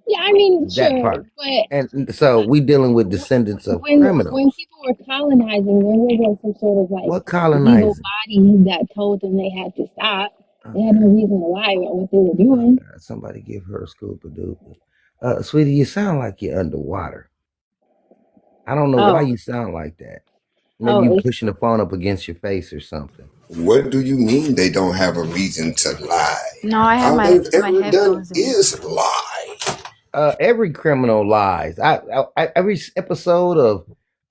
Yeah, I mean, That sure, part. but And so we dealing with descendants of when criminals. people were colonizing, there wasn't some sort of like What evil colonizing? body that told them they had to stop. They had no reason to lie about what they were doing. Somebody give her a scoop of doop. Sweetie, you sound like you're underwater. I don't know why you sound like that. Maybe you pushing the phone up against your face or something. What do you mean they don't have a reason to lie? No, I have All my they've ever done headphones in. is lie. Every criminal lies. Every episode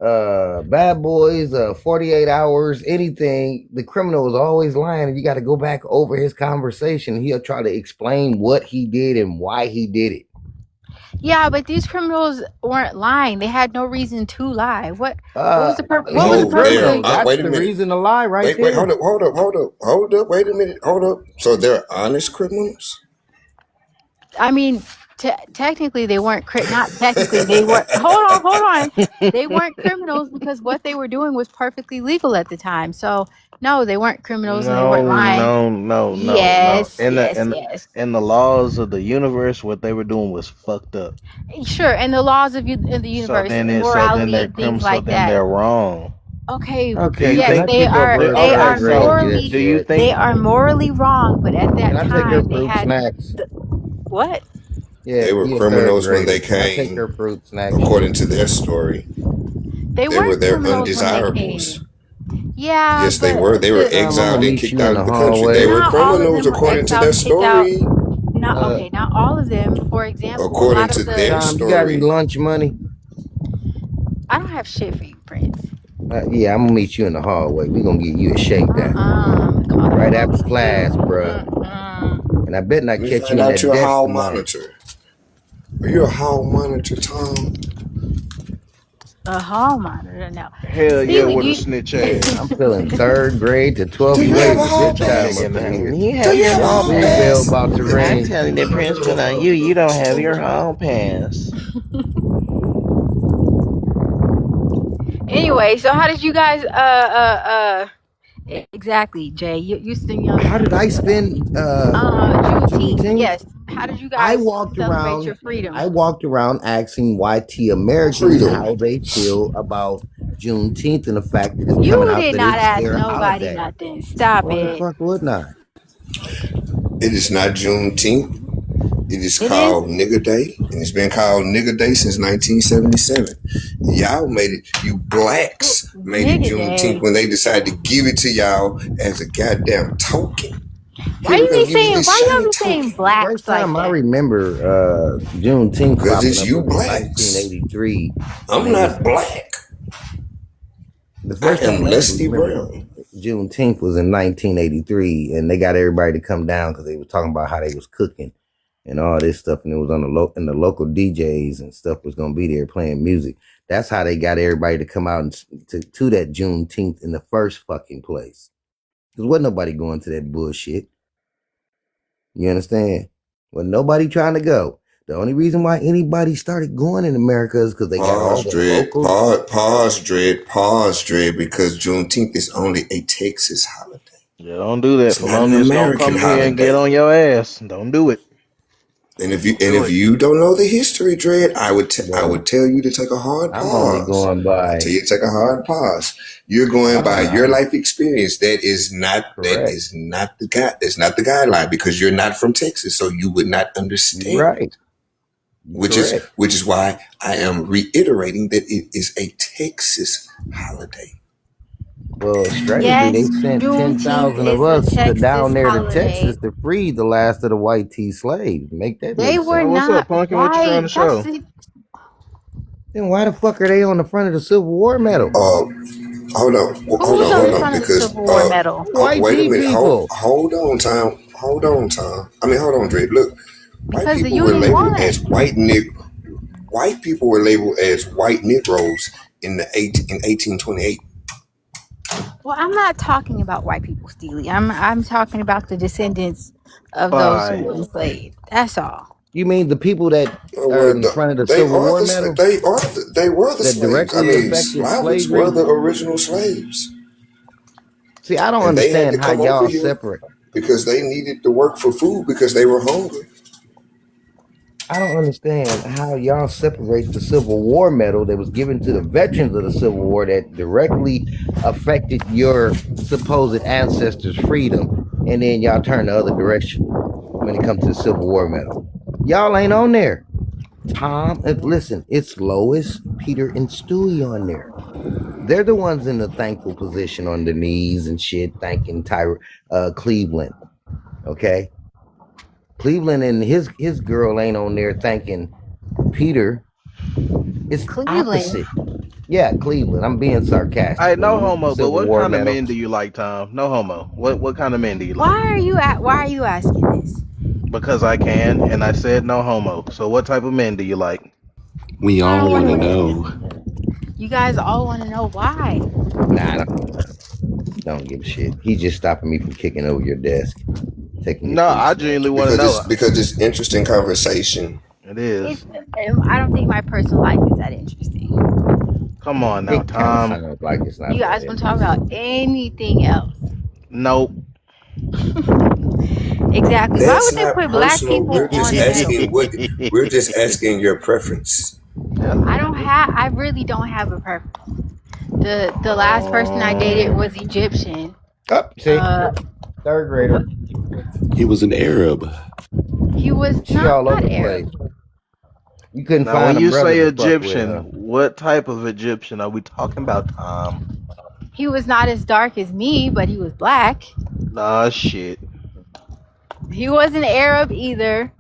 of Bad Boys, 48 Hours, anything, the criminal is always lying, and you got to go back over his conversation. He'll try to explain what he did and why he did it. Yeah, but these criminals weren't lying. They had no reason to lie. What was the purpose? What was the purpose? That's wait a the minute. reason to lie, right Wait, there. hold up. Wait a minute. Hold up. So they're honest criminals? I mean, technically they weren't. Not technically they were. Hold on. They weren't criminals because what they were doing was perfectly legal at the time. So no, they weren't criminals and they weren't lying. No. Yes. In the laws of the universe, what they were doing was fucked up. Sure, and the laws of the universe, morality, and things like that. They're wrong. Okay. Okay. Yes, they are. They are morally. Do you think they are morally wrong? But at that Can I take her time, they fruit had snacks? what? Yeah, They were you're criminals third when they grader. I take came, her fruit snacks. according to their story. They They were weren't their criminals when they undesirables. came. Yeah. Yes, they were. They were I'm gonna exiled and meet kicked you out in of the the country. hallway. They were Not all of criminals them were according to exiled their and kicked out. story. Not all of them. For example, a According lot to of the. their Tom, you got any story. lunch money? I don't have shit for you, Prince. Yeah, I'm gonna meet you in the hallway. We're gonna get you a shakedown. Right after class, bruh. And I bet not Let me catch you find in out that your desk hall tonight. monitor. Are you a hall monitor, Tom? A hall monitor now. Hell yeah, with a snitch ass. I'm feeling 3rd grade to 12th Do you grade have a at hall this pass? time up in here. You Do you have a hall School bell pass? about to ring. I'm telling the principal on you. You don't have your hall pass. Anyway, so how did you guys exactly, Jay? You still young. How did I spend Juneteenth? Juneteenth? Yes. How did you I guys walked celebrate your around. freedom? I walked around asking YT Americans Freedom. how they feel about Juneteenth and the fact that it's coming You out did that not it's ask their nobody holiday. nothing. Stop Why the it. fuck wouldn't I? It is not Juneteenth. It is It is. called Nigger Day, and it's been called Nigger Day since 1977. Y'all made it, you blacks made it Nigga Juneteenth day. when they decided to give it to y'all as a goddamn token. Why Here we you go, be give you saying? this Why y'all shiny be saying token. The blacks first like time I that? remember Juneteenth Because popping it's up you was in blacks. 1983. I'm And not black. the I first am time I ever Leslie remember Brown. Juneteenth was in 1983, and they got everybody to come down because they were talking about how they was cooking and all this stuff, and it was on the local DJs and stuff was gonna be there playing music. That's how they got everybody to come out and to that Juneteenth in the first fucking place. Because wasn't nobody going to that bullshit. You understand? Wasn't nobody trying to go. The only reason why anybody started going in America is because they got all Pause, the Dread. local. Pause, Dread, because Juneteenth is only a Texas holiday. Yeah, don't do that. It's not an Felonious gonna American come here and get holiday. on your ass. Don't do it. And if you don't know the history, Dread, I would Well, tell you to take a hard I'm only pause. going I by. tell you to take a hard pause. You're going by your I'm life experience. That is not correct. the guide. That's not the guideline because you're not from Texas, so you would not understand. Right. Which Correct. is why I am reiterating that it is a Texas holiday. Well, strangely, Yes, they sent Juneteenth 10,000 is of a us down Texas there to holiday. Texas to free the last of the white tea slaves. Make that They make were sense. Oh, what's not up, Pumpkin? What you trying white. to show? That's it. Then why the fuck are they on the front of the Civil War medal? Hold on, Who's on the front of the because Civil War medal? White wait a tea minute, people. hold on, Tom. Hold on, Dre. Look, white Because the people were Union labeled won. as white people were labeled as white Negroes in 1828. Well, I'm not talking about white people, Steely. I'm talking about the descendants of those who Bye. were enslaved. That's all. You mean the people that Oh, are well, in front of the they Civil are War the medal they were the that slaves. I directly mean, affected Slavics slavery? were the original slaves, See, I don't and they had to understand how come over y'all here separate. because they needed to work for food because they were hungry. I don't understand how y'all separate the Civil War medal that was given to the veterans of the Civil War that directly affected your supposed ancestors' freedom, and then y'all turn the other direction when it comes to the Civil War medal. Y'all ain't on there. Tom, listen, it's Lois, Peter, and Stewie on there. They're the ones in the thankful position on the knees and shit, thanking Cleveland. Okay? Cleveland and his girl ain't on there thanking Peter. It's Cleveland. opposite. Yeah, Cleveland. I'm being sarcastic. Hey, no When you homo, but Civil what War kind of medal, men do you like, Tom? No homo. What kind of men do you like? Why are you asking this? Because I can, and I said no homo. So what type of men do you like? We I all don't want to want to. know. You guys all want to know why. nah, don't give a shit. He's just stopping me from kicking over your desk, taking your No, food I stamps. genuinely want to know. Because it's interesting conversation. It is. I don't think my personal life is that interesting. Come on now, It kind of Tom. sounds like it's not You guys that want to talk about anything else? Nope. Exactly. Why That's would they not put black personal. people We're just on the medal? asking we're just asking your preference. I really don't have a preference. The last person I dated was Egyptian. Oh, see, third grader. He was an Arab. He was She all not over the Arab. place. You couldn't Now, find when a you brother say to fuck with, Egyptian, huh? what type of Egyptian are we talking about, Tom? He was not as dark as me, but he was black. Nah, shit. He wasn't Arab either.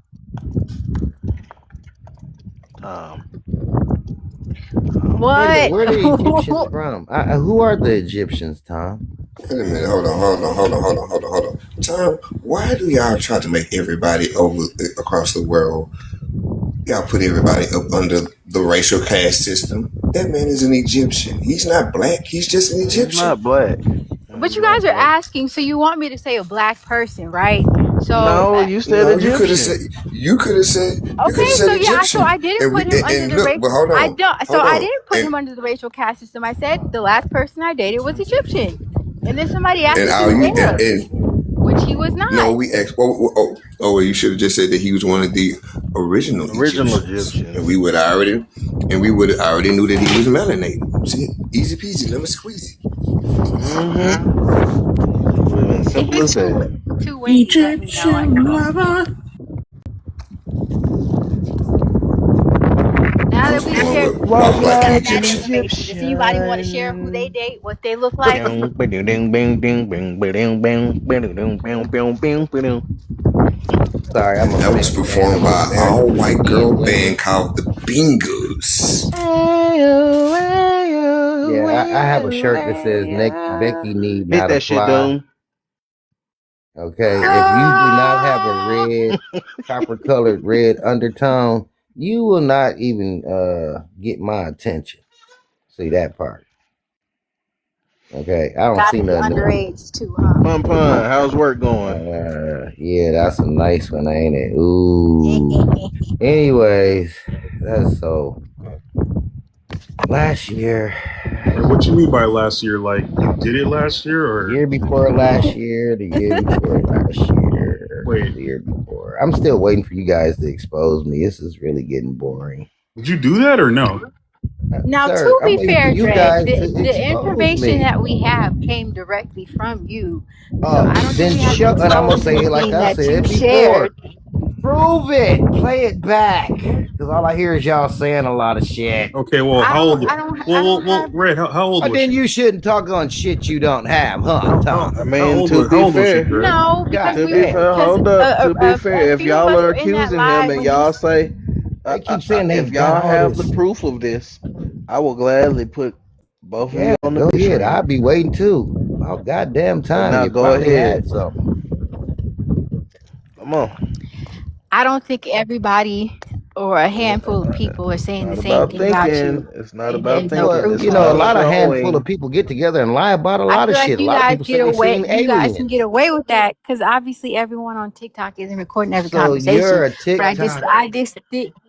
What? Wait a minute, where are the Egyptians from? Who are the Egyptians, Tom? Wait a minute, hold on. Tom, why do y'all try to make everybody across the world? Y'all put everybody up under the racial caste system. That man is an Egyptian. He's not black. He's just an Egyptian. He's not black. But you guys are asking, so you want me to say a black person, right? So no, you said Egyptian. You could have said. Okay, so yeah, Egyptian. so I didn't put him under the racial. I didn't put him under the racial caste system. I said the last person I dated was Egyptian, and then somebody asked me. which he was not. No, we asked. Oh, you should have just said that he was one of the original Egyptians. And we would already knew that he was melanated. See, easy peasy, lemon squeezy. Simple as that. Two ways, Egyptian lover. Now that we shared if anybody want to share who they date, what they look like. Sorry, that was performed by an all-white girl band called the Bingos. Yeah, I have a shirt that says Becky need not that apply. shit, dude. Okay, if you do not have a red, copper-colored red undertone, you will not even get my attention. See that part? Okay, I don't see nothing. Underage too, huh? Pun, how's work going? Yeah, that's a nice one, ain't it? Ooh. Anyways, that's so. Last year. What you mean by last year? Like you did it last year, or year before last year? The year before last year. Wait, the year before. I'm still waiting for you guys to expose me. This is really getting boring. Did you do that or no? Now, Sir, to I'm be waiting fair, for you Dre, guys to the expose information me. that we have came directly from you. So I don't Then think we have shut, to and I'm gonna expose say it like anything I that said you before. shared. Prove it. Play it back. Because all I hear is y'all saying a lot of shit. Okay, well, how old? Well, Red, how old But was then she? you shouldn't talk on shit you don't have, huh, Tom? I mean, to be fair, No, because to we be fair, hold up. To be fair, a if few of y'all us are were in that accusing live him and when y'all say, They keep saying they if got y'all all have this. the proof of this, I will gladly put both of you on the go big ahead. screen. I'll be waiting too. About goddamn time. now You go probably ahead. had something. Come on. I don't think everybody or a handful of people are saying the Not same about thing about you. thinking. It's not about And thinking. proof It's You know, a of lot of handful showing. of people get together and lie about a I lot of feel like shit. A you lot of guys people get say they away. seen You guys can aliens. get away with that because obviously everyone on TikTok isn't recording every So conversation. you're a But I TikTok. just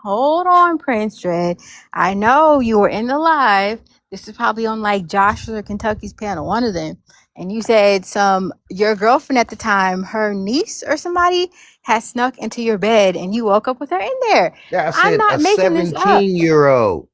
hold on, Prince Dread. I know you were in the live. This is probably on like Josh or Kentucky's panel, one of them. And you said your girlfriend at the time, her niece or somebody, had snuck into your bed and you woke up with her in there. Yeah, I I'm said not a making this up. 17-year-old.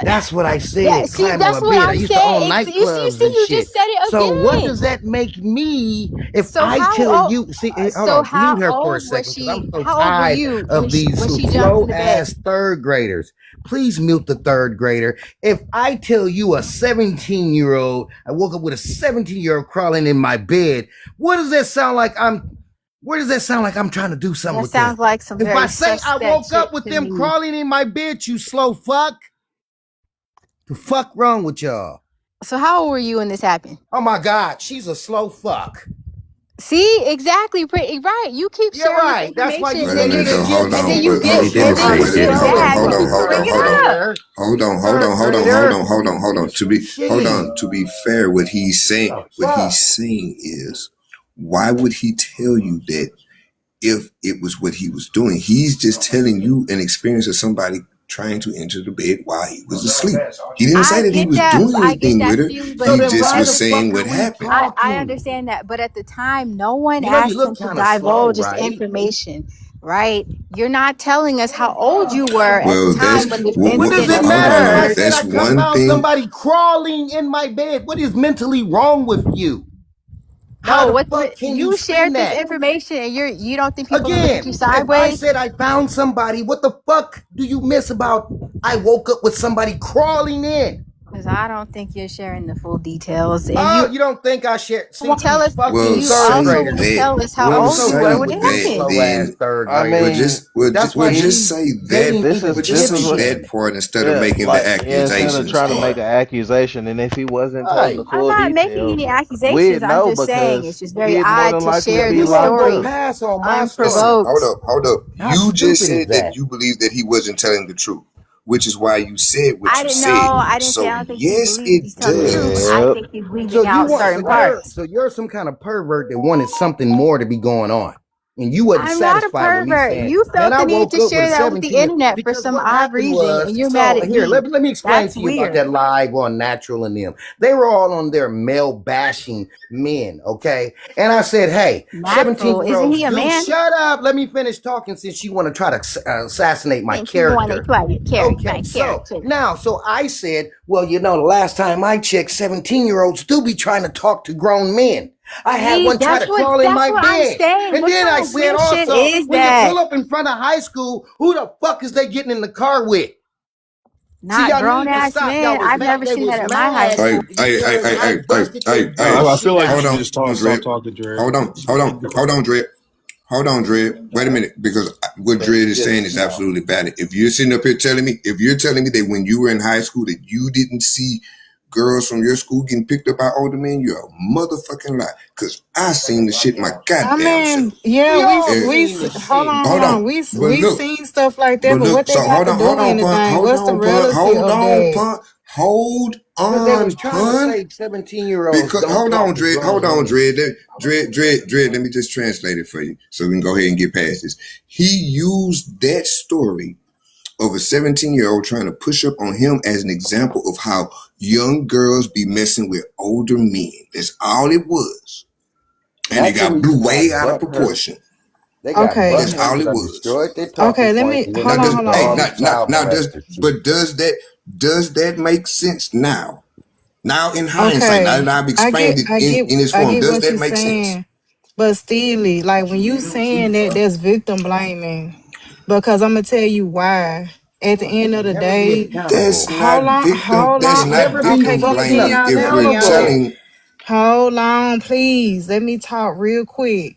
That's what I said. Yeah, see, Climb that's on a what bed. I I'm used to own saying. You nightclubs and shit. just said it again. So what does that make me if So I how tell old? you? See, hold So on, how mute her for a old second was because I'm she? so How old were tired you of these when she jumped slow in the bed? ass third graders. Please mute the third grader. If I tell you a 17-year-old, I woke up with a 17-year-old crawling in my bed. What does that sound like? Where does that sound like I'm trying to do something That with them? sounds like some If very I say I suspect woke up shit with to them me. crawling in my bed, you slow fuck. The fuck wrong with y'all? So how old were you when this happened? Oh my God, she's a slow fuck. See, exactly, pretty right. You keep Yeah, sharing right. this That's why you information, Wait a and then minute, though. Hold on. you Wait, get, hold and then you on. get Hold mad on. because you bring it up. Hold on. To be fair, what he's saying is, why would he tell you that if it was what he was doing? He's just telling you an experience of somebody trying to enter the bed while he was asleep. He didn't say that he was doing anything with her. He just was saying what happened. I understand that, but at the time, no one You know, you asked look him to kinda slow, divulge this right? information, right? You're not telling us how old you were at Well, the time when the What does incident it matter if I occurred. said I found somebody crawling in my bed? What is mentally wrong with you? How the fuck can you shared spin this that? information and you don't think people look Again, at you if I sideways? said I found somebody, what the fuck do you miss about I woke up with somebody crawling in? Because I don't think you're sharing the full details. And you don't think I share? See, tell us. fucking Well, You say also third want to graders. tell us how Well, old say you were when it that, happened. then third I grader. mean, That's why just she's say dating that. these But just say Egyptians. that part instead of making like, the instead accusations. of trying to make an accusation, and if he wasn't telling the I'm full not making details, any we'd accusations. I'm know just saying because it's just very he'd more odd than to likely share be You this won't locked go story up. pass on my Listen, story. hold up. How You just stupid is said that that? you believe that he wasn't telling the truth, which is why you said what I you didn't said. know. I didn't say So I don't think yes, he believes it he's telling the truth. does. I Yep. think he's leaving out certain parts. So you're some kind of pervert that wanted something more to be going on. And you wasn't I'm not a satisfied with me pervert. saying, You man, felt I the need woke to up with share a that with the 17 year internet for because some what odd happened reason, was, and you're mad so at here, me. let me explain That's to you about weird. that live on Natural and them. They were all on their male bashing men, okay? And I said, hey, Natural. Isn't 17-year-olds he a do man? shut up. Let me finish talking since you want to try to assassinate my Since you want to character. try to character Okay, my so character. now, so I said, well, you know, the last time I checked, 17-year-olds do be trying to talk to grown men. I had See, one try that's to crawl in my what I'm bed. saying. And What then I kind of said weird shit also, is when you that? pull up in front of high school, who the fuck is they getting in the car with? See, Not y'all grown need to ass stop. Y'all men. was I've mad. never They seen that was at my high mad Hey, school. hey, hey, because hey, I hey, hey, busted hey, their hey. I butt feel like you Hold should on, just Dred. stop talking, Dre. Hold on, Dred. Hold on, Dred. Wait a minute, because what Dred is saying is absolutely valid. If you're sitting up here telling me that when you were in high school that you didn't see girls from your school getting picked up by older men, you're a motherfucking lie. Cause I seen the shit my I goddamn mean, self. yeah, We all And seen the hold shit. on, hold hold on. on, but We look, seen stuff like that, but what so they got to do hold on, pun, anything? What's the relative of that? Because they was trying to pun. say 17-year-olds Because don't talk to hold grown on, men. Dred. Let me just translate it for you, so we can go ahead and get past this. He used that story of a 17-year-old trying to push up on him as an example of how young girls be messing with older men. That's all it was, and it got Actually, blew way got out of butt hurt. proportion. They got Okay, butt That's hurt all because it I was. destroyed their talking okay. Let points, me and then hold Now they on, does hold used hey all on. these child molesters. does that make sense now? Now in hindsight, now that Okay, I've explained it in its I form, get does what that you're make sense? saying. But still, like when you saying that, that's victim blaming. Because I'm gonna tell you why. At the end of the Never be day, That's accountable. not victim. hold That's on. not Never be Okay, victim go fully blaming. continue If telling we're me all that. accountable. telling, Hold on, please. Let me talk real quick.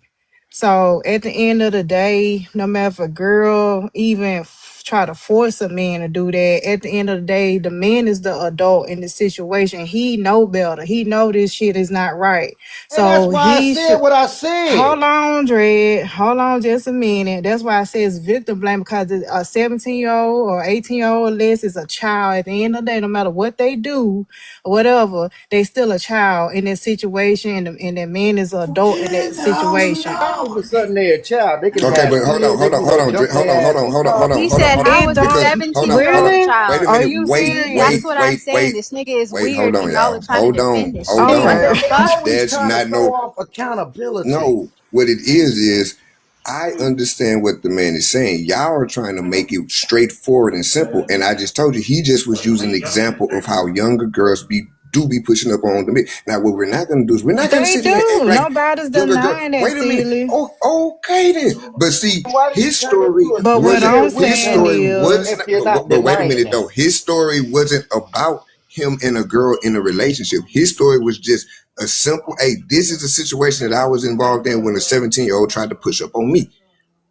So at the end of the day, no matter if a girl even try to force a man to do that, at the end of the day, the man is the adult in the situation. He know better. He know this shit is not right. And that's So why I he said should what I said. hold on, Dred. Hold on just a minute. That's why I say it's victim blame because a 17-year-old or 18-year-old or less is a child. At the end of the day, no matter what they do or whatever, they still a child in that situation, and the man is an adult in that situation. All of a sudden they're a child. They can okay, have but pills. They can hold go on, jump hold their on, ass in cars. He said, "How It is a because don't 17-year-old a really. wait a child?" Are minute, you See, that's serious? what I'm saying. This nigga is hold weird, on, and y'all are y'all, trying to defend this hold shit. What on. the Okay. They fuck? always That's trying to not throw no. off accountability. No, what it is I understand what the man is saying. Y'all are trying to make it straightforward and simple. And I just told you, he just was using an example of how younger girls do be pushing up on the men. Now, what we're not going to do is we're not going to They sit here and act do. like Nobody's younger girls. denying that, Wait a minute. Steely. Oh, okay then. But see, Why did you his turn story into a But what sincere I'm wasn't, saying witness is, if you're not but wait a denying minute it? though. His story wasn't about him and a girl in a relationship. His story was just a simple, hey, this is a situation that I was involved in when a 17-year-old tried to push up on me.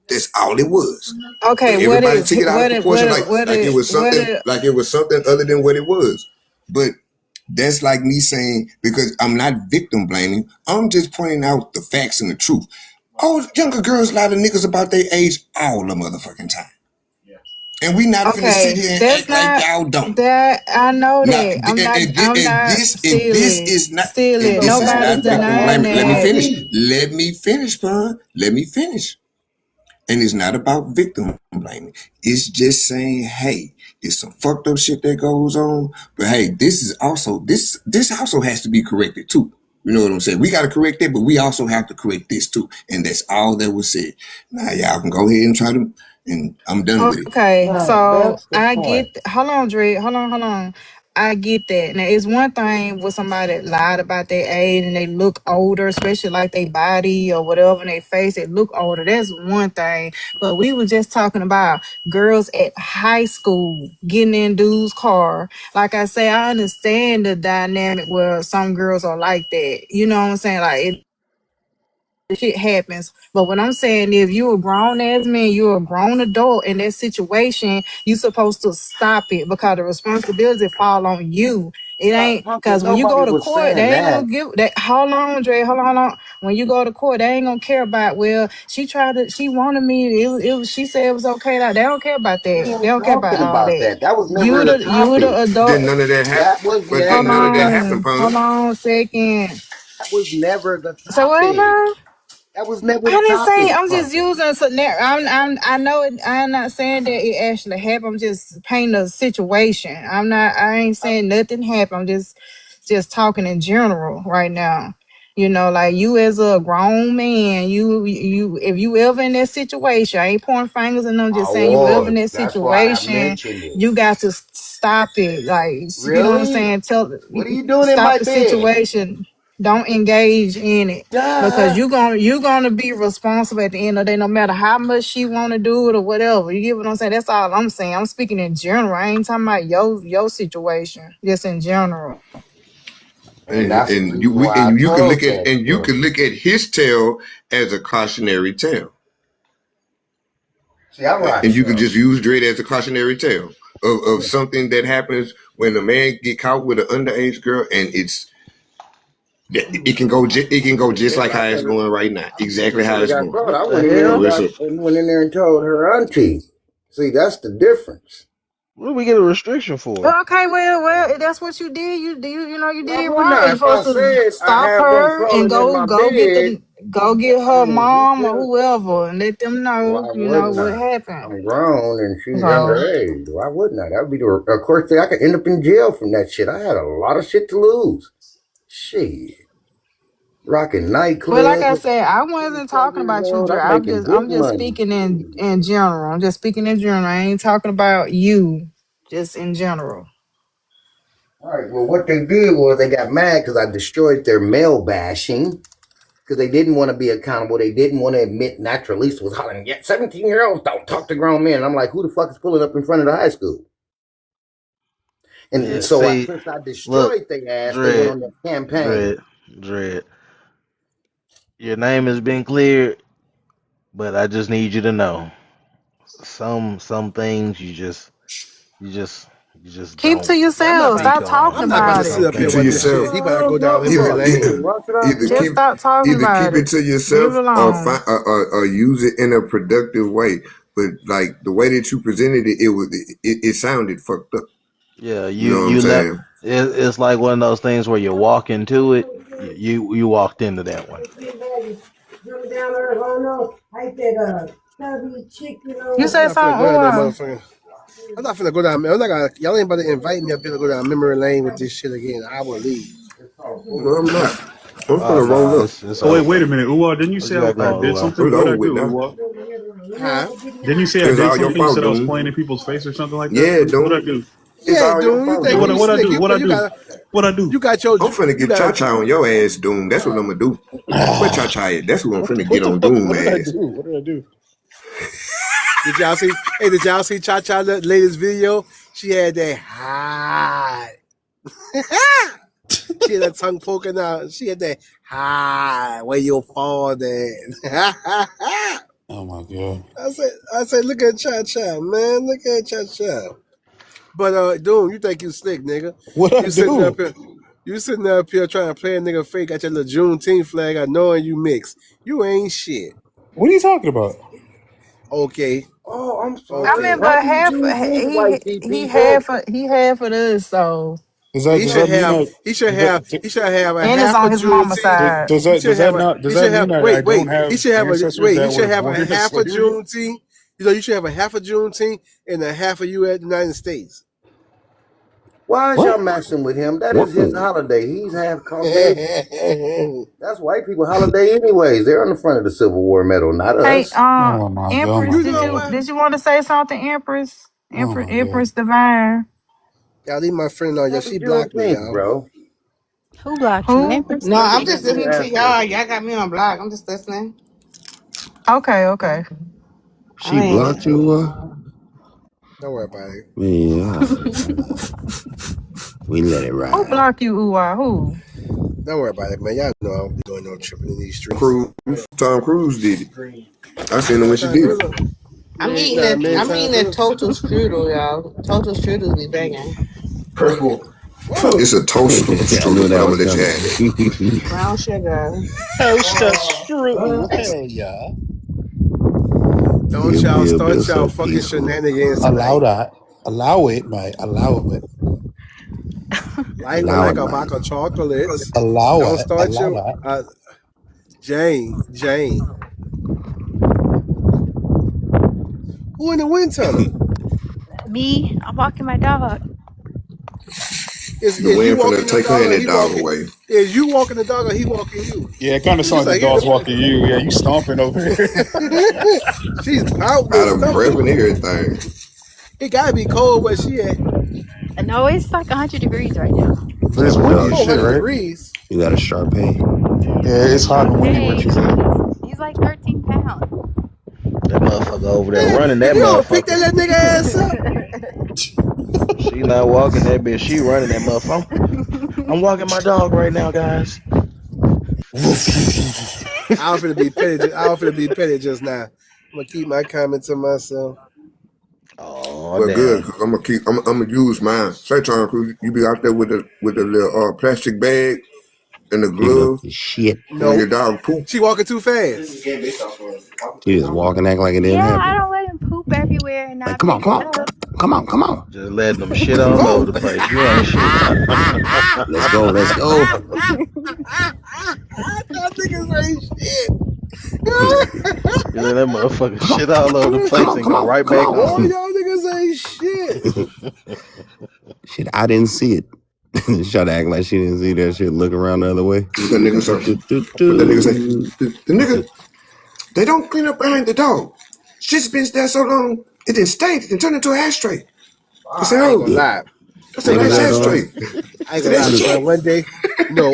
That's all it was. But okay, everybody took it out of proportion, like it was something other than what it was. But that's like me saying, because I'm not victim blaming, I'm just pointing out the facts and the truth. Oh, younger girls lie to niggas about their age all the motherfucking time. And we not finna sit okay, here and that's act like not y'all don't. that. I know Now, that. I'm not stealing. Stealing. So this is pass Nobody's not it back victim denying on blaming. to Let me that. finish. ID. Let me finish, Pun. Let me finish. And it's not about victim blaming. It's just saying, hey, it's some fucked up shit that goes on. But hey, this also has to be corrected too. You know what I'm saying? We got to correct it, but we also have to correct this too. And that's all that was said. Now y'all can go ahead and try to, and I'm done with it. Okay, so That's the I point. get. Hold on, Dre. Hold on. I get that. Now, it's one thing when somebody lied about their age and they look older, especially like their body or whatever in their face, they look older. That's one thing. But we were just talking about girls at high school getting in dudes' car. Like I say, I understand the dynamic where some girls are like that. You know what I'm saying? Like shit happens. But what I'm saying is, you a grown ass man, you're a grown adult in that situation. You supposed to stop it because the responsibility fall on you. It ain't Hunter, because when you nobody go to was court, saying they ain't that. gonna give that. Hold on, Dre. Hold on. When you go to court, they ain't gonna care about. Well, she wanted me. She said it was okay. They don't care about that. We They ain't don't care about talking all about that. that. That was never You the the topic. adult. Then none of that happened. That was But then Hold none never of that the happened, on. Pun. Hold on a second. that was never the So what topic. happened? That was never I the didn't say. topic. I'm just using a scenario. I know it. I'm not saying that it actually happened. I'm just painting a situation. I'm not. I ain't saying nothing happened. I'm just talking in general right now. You know, like you as a grown man, if you ever in that situation, I ain't pointing fingers, and I'm I just saying you ever in was. that That's why I situation, mentioned it. you got to stop it. Like, you know what I'm Really? saying? What are you doing in Stop my the bed? situation. Don't engage in it because Duh. you're gonna be responsible at the end of the day, no matter how much she want to do it or whatever. You get what I'm saying? That's all I'm saying. I'm speaking in general. I ain't talking about your situation, just in general. And that's the And reason why I you can look at protest. his tale as a cautionary tale, See, I rock and you can show. just use Drake as a cautionary tale of something that happens when a man get caught with an underage girl, and it can go just like how it's going right now, If she exactly how should have it's got going. caught, I The went in there hell? and went in there and told her auntie. See, that's the difference. What do we get a restriction for? Well, okay, well, if that's what you did. You Why did wouldn't right. I? You're If I supposed to said I stop have them her and crawling in my bed, go get I her mean, if you mom or feel, whoever and let them know, why you know, wouldn't what I? happened. I'm grown and she's So, underage. Why wouldn't I? That would be of course, I could end up in jail from that shit. I had a lot of shit to lose. Shit. Rocking well, like I nightclubs. said, I 27 wasn't talking years about you, old. Dre. I'm making good I'm just money. speaking Shit. in general. I'm just speaking in general. I ain't talking about you, just in general. All right. Well, what they did was they got mad because I destroyed their male bashing because they didn't want to be accountable. They didn't want to admit Naturalista was hollering, "Yeah, 17-year-olds don't talk to grown men." And I'm like, who the fuck is pulling up in front of the high school? And Yeah, so see, since I look, destroyed their ass, they went Dread, on their campaign. Dread, Dread. Your name has been cleared, but I just need you to know some things you just you just Keep to don't Man, I'm not yourself. about speak Stop on. talking I'm You not know, about to about sit it. some up Keep it here to with people. this shit. yourself. He about to go down his fucking Bro, lane. rock it out. Either Just keep stop talking either keep about it it. to Leave it yourself alone. or use it in a productive way. But like the way that you presented it, it sounded fucked up. Yeah, You you know what I'm you let saying? it's like one of those things where you walk into it. You walked into that one. You I'm said not finna something, go down that or motherfucker. I'm not finna go down. I'm not gonna. Y'all ain't about to invite me up here to go down memory lane with this shit again. I will leave. No, I'm not. I'm Oh finna no, roll up. it's Oh wait, over. wait a minute, Uwa. Didn't you What say you got I going, did Uwa? something? It's What over I with do, now. Uwa? Huh? Didn't you say I It's did all your something? You fault, said I was dude. playing in people's face or something like that? Yeah, What I dude. do? It's Yeah, all your dude. You fault, think What you what dude. I slick? do? You What I put. You do? got. What I do? You got your. I'm finna You get got. Cha-Cha on your ass, Doom. That's what I'm gonna do. Where Cha-Cha at? That's what I'm finna What get the on fuck? Doom What did I ass. do? What did I do? Did y'all see? Hey, did y'all see Cha Cha latest video? She had that high. She had that tongue poking out. She had that high. Where you fall then? Oh my god. I said, look at Cha Cha, man. Look at Cha Cha. But Doom, you think you slick, nigga? What I You sitting up do? here. You sitting up here trying to play a nigga fake, got your little Juneteenth flag out, knowing you mix. You ain't shit. What are you talking about? Okay, Oh, I'm I sorry. mean, okay. but Happy Juneteenth, whitey people. he half of this, so He Does should that mean have. that He should does have. that He should have a and it's half a on his mama's Juneteenth. side. He should have a. does He that should mean have. that I Wait, don't wait. have He should have a. ancestors Wait. He that should were have a born into half a slavery? Juneteenth. You know, you should have a half a Juneteenth and a half a United States. Why is y'all What? messing with him? That is his Whoa. holiday. He's half Caucasian. Hey, That's white people holiday anyways. They're on the front of the Civil War medal, not Hey, us. Oh my god. Oh Empress, my you did know you god. what? did you want to say something, Empress? Oh my god. Empress Divine. Y'all leave my friend on. Yeah, Happy she blocked me, Juneteenth, y'all. bro. Who blocked you? Who? Empress? No, I'm just Empress listening to Ashley. y'all. Y'all got me on block. I'm just listening. Okay. She I blocked ain't. you, Don't worry about it. Man, we let it Who ride. blocked you, Uwa? Who? Don't worry about it, man. Y'all know I don't be doing no tripping in these streets. Cruise. Tom Cruise did it. I seen her when she Tom did it. Cruise. I'm Man, eating nah, that. man, I'm Tom eating that Cruise. total strudel, y'all. Total strudels be banging. Whoa. It's a toaster I knew strudel, but that I'm was gonna let you coming. have it. Brown sugar. Toaster strudel. Hell yeah. Don't Give y'all me a start bit y'all so fucking peaceful. shenanigans Allow tonight. that. Allow it, mate. Allow it. Life is Allow like it, a man. box of chocolates. Allow Don't it. start Allow your that. Jane. Who in the wind tunnel? Me, I'm walking my dog. Is The you wind walking finna your take her dog and or that he dog walking? away. Is you walking the dog or he walking you? Yeah, it kind of sounds She's like like, the here dog's the fuck. walking you. Yeah, you stomping over here. She's pouting and Out of breath stumping. and everything. It gotta be cold where she at. No, it's like 100 degrees right now. But it's Tell the windy dog as Oh, shit, 100 right? degrees. you got a Sharpei. Yeah, it's hot and windy where Hey, she's at. he's like 13 pounds. That motherfucker over there Man, running if that you don't pick motherfucker. that nigga ass up. She not walking that bitch. She running that motherfucker. I'm walking my dog right now, guys. I don't finna be petty just now. I'm gonna keep my comment to myself. Oh Well, good, damn. cause I'm gonna use mine. Sometimes you be out there with the little plastic bag and the He look glove the shit. when your Nope. dog poop. She walking too fast. He just walk and act like it didn't Yeah, I happen. don't let him poop everywhere and Like, not come on, pick come it on, up. come on, come on. Just letting them shit all Oh! over the place. You ain't shit. Let's go, let's go. Y'all niggas ain't shit. You let that motherfucker shit all over the Come place on, and come go on, right come back on. All home. y'all niggas ain't shit. Shit, I didn't see it. She tried to act like she didn't see that shit, look around the other way. What that nigga say? What that nigga say? The nigga, they don't clean up behind the dog. Shit's been there so long, it didn't stay and turned into an ashtray. I said, I ain't gonna oh, lie. that's a I ain't What gonna is nice lie, that, son. ashtray. Steve? I ain't So gonna lie, that's son. shit. One day,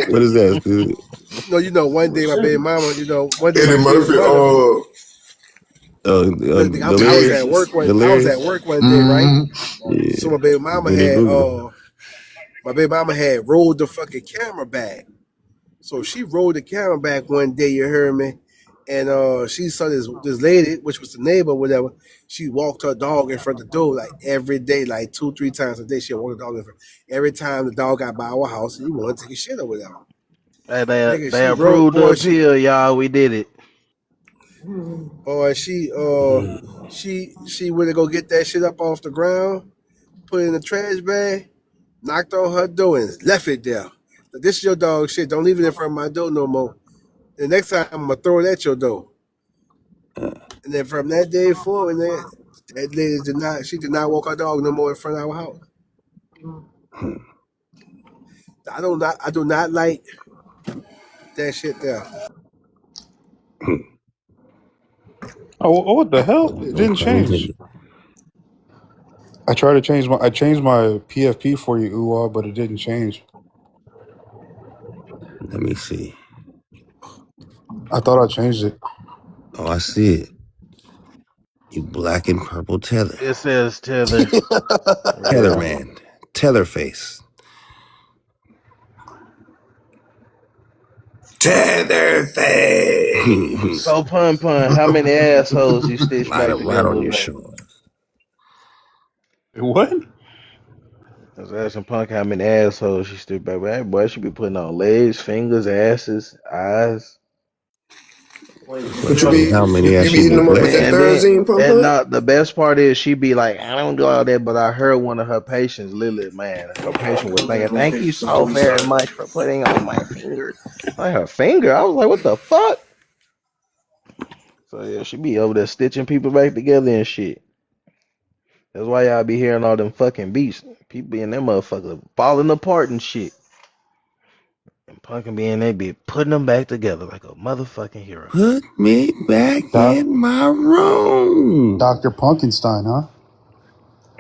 What is that, Steve? one day my baby mama, one day my Eddie baby Murphy, mother. Look, I was at Delirious? work one. I was at Delirious? work one day, right? Yeah. So my baby mama Benny Boogie. had rolled the fucking camera back. So she rolled the camera back one day. You heard me? And she saw this lady, which was the neighbor, whatever. She walked her dog in front of the door like every day, like 2-3 times a day. She walked the dog in front. Every time the dog got by our house, you want to take a shit or whatever. Hey, Nigga, they she wrote, approved the appeal, y'all. We did it. she went to go get that shit up off the ground, put it in the trash bag, knocked on her door and left it there. This is your dog shit. Don't leave it in front of my door no more. The next time I'm gonna throw it at your door. And then from that day forward, that lady did not walk her dog no more in front of our house. I do not like that shit there. Oh, what the hell? It No didn't pun change. intended. I changed my PFP for you, Uwa, but it didn't change. Let me see. I thought I changed it. Oh, I see it. You black and purple tether. It says tether. Tether Yeah. man. Tether face. Tetherface. So pun, how many assholes you stitched Light back up right together on with your me? shoulder. What? I was asking Punk how many assholes she stitched back with. Hey, boy, she be putting on legs, fingers, asses, eyes. What you And be? how many You has be she hitting been them up with that blessing? Thursday, pump And up? not the best part is she be like, I don't do all that, but I heard one of her patients, Lily, man, her patient was thinking, thank you so very much for putting on my finger. Like her finger? I was like, what the fuck? So yeah, she be over there stitching people back together and shit. That's why y'all be hearing all them fucking beats. People be in them motherfuckers falling apart and shit. And Punk and being they be putting them back together like a motherfucking hero. Put me back Doc, in my room. Dr. Punkenstein, huh?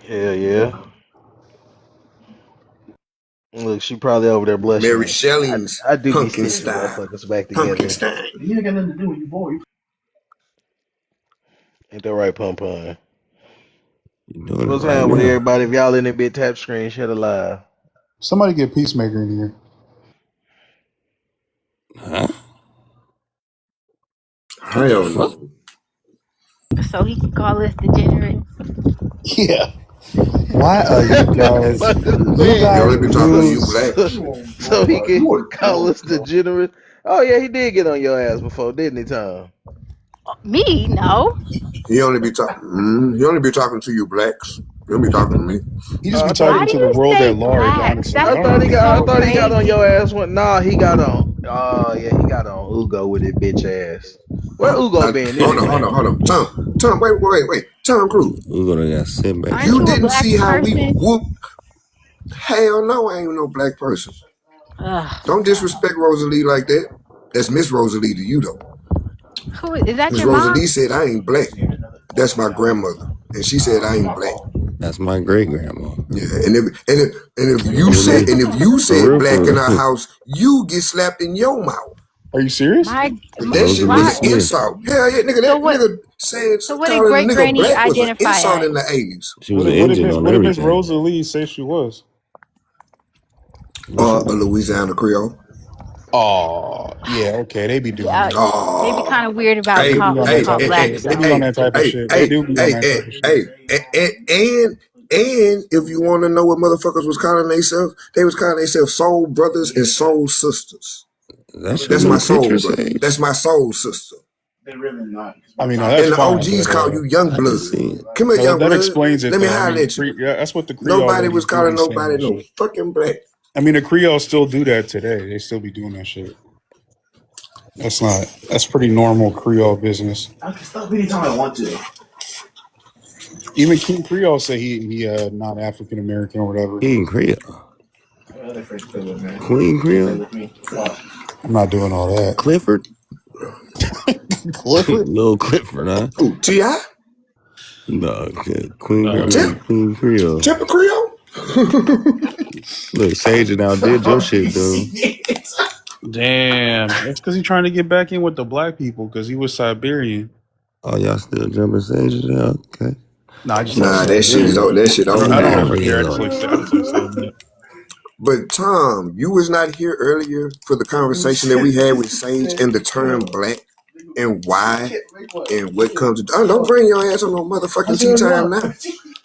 Hell yeah. Look, she probably over there blushing Mary and shit. Shelley's I do be Pumpkin stitching Style. motherfuckers back Pumpkin together. Style. Ain't that right, Pum Pum? You're doing it What's right happening with now. everybody? If y'all in that bit tap screen, shut alive. Somebody get Peacemaker in here. Huh? What the Hell fuck? no. So he can call us degenerate. Yeah. Why are you guys? Fuck this You He man. guys only be talking to you use. blacks. So he can call us degenerate. Oh yeah, he did get on your ass before, didn't he, Tom? Me? No. He only be talking. He only be talking to you blacks. He don't be talking to me. He just be I thought Why talking do to the you world say at large. blacks? Honestly, I That don't I know. sounds thought so he got on crazy. your ass when he got on. Oh yeah, he got on Ugo with his bitch ass. Where Ugo been Hold anyway? on. Tom, wait. Tom Cruise. We're gonna got sent back. Aren't You you a didn't black see how we person? whooped. Hell no, I ain't no black person. Ugh. Don't disrespect Rosalie like that. That's Miss Rosalie to you though. Who is that? Miss Your mom? Rosalie said I ain't black. That's my grandmother, and she said I ain't black. That's my great grandma. Yeah, and if you said black in our house, you get slapped in your mouth. Are you serious? That shit was an insult. Hell yeah, nigga. Nigga saying what did calling a great nigga granny black was an identify insult as? in the 80s. She was What an did engine on Miss everything. Rosalie say she was? A Louisiana Creole. Oh, yeah, okay. They be doing that. They be kind of weird about They be on that call type of black shit. stuff. They be on that type of shit. They do be on that type of shit. And if you want to know what motherfuckers was calling themselves, they was calling themselves soul brothers and soul sisters. That's my soul brother. That's my soul sister. They're really not. I mean, no, that's and the fine, OGs but, call you young blood. Come here, young that blood. explains it. Let me though. holler at you. Yeah, that's what the Creole. Nobody was calling ladies do be nobody saying no that shit. fucking black. I mean, the Creoles still do that today. They still be doing that shit. That's pretty normal Creole business. I can stop anytime I want to. Even King Creole say he not African American or whatever. King Creole. Queen Creole. I'm not doing all that. Clifford. Clifford. Little Clifford, huh? Ooh, T.I.? No, Queen Creole. Temper Creole? Look, Sage and outdid your shit, dude. Damn, that's because he's trying to get back in with the black people because he was Siberian. Oh, y'all still jumping Sage? Yeah, okay. Nah, that shit over. I don't ever care. I just like saying it. But Tom, you was not here earlier for the conversation that we had with Sage and the term black and why and what comes to. Oh, don't bring your ass on no motherfucking tea time now.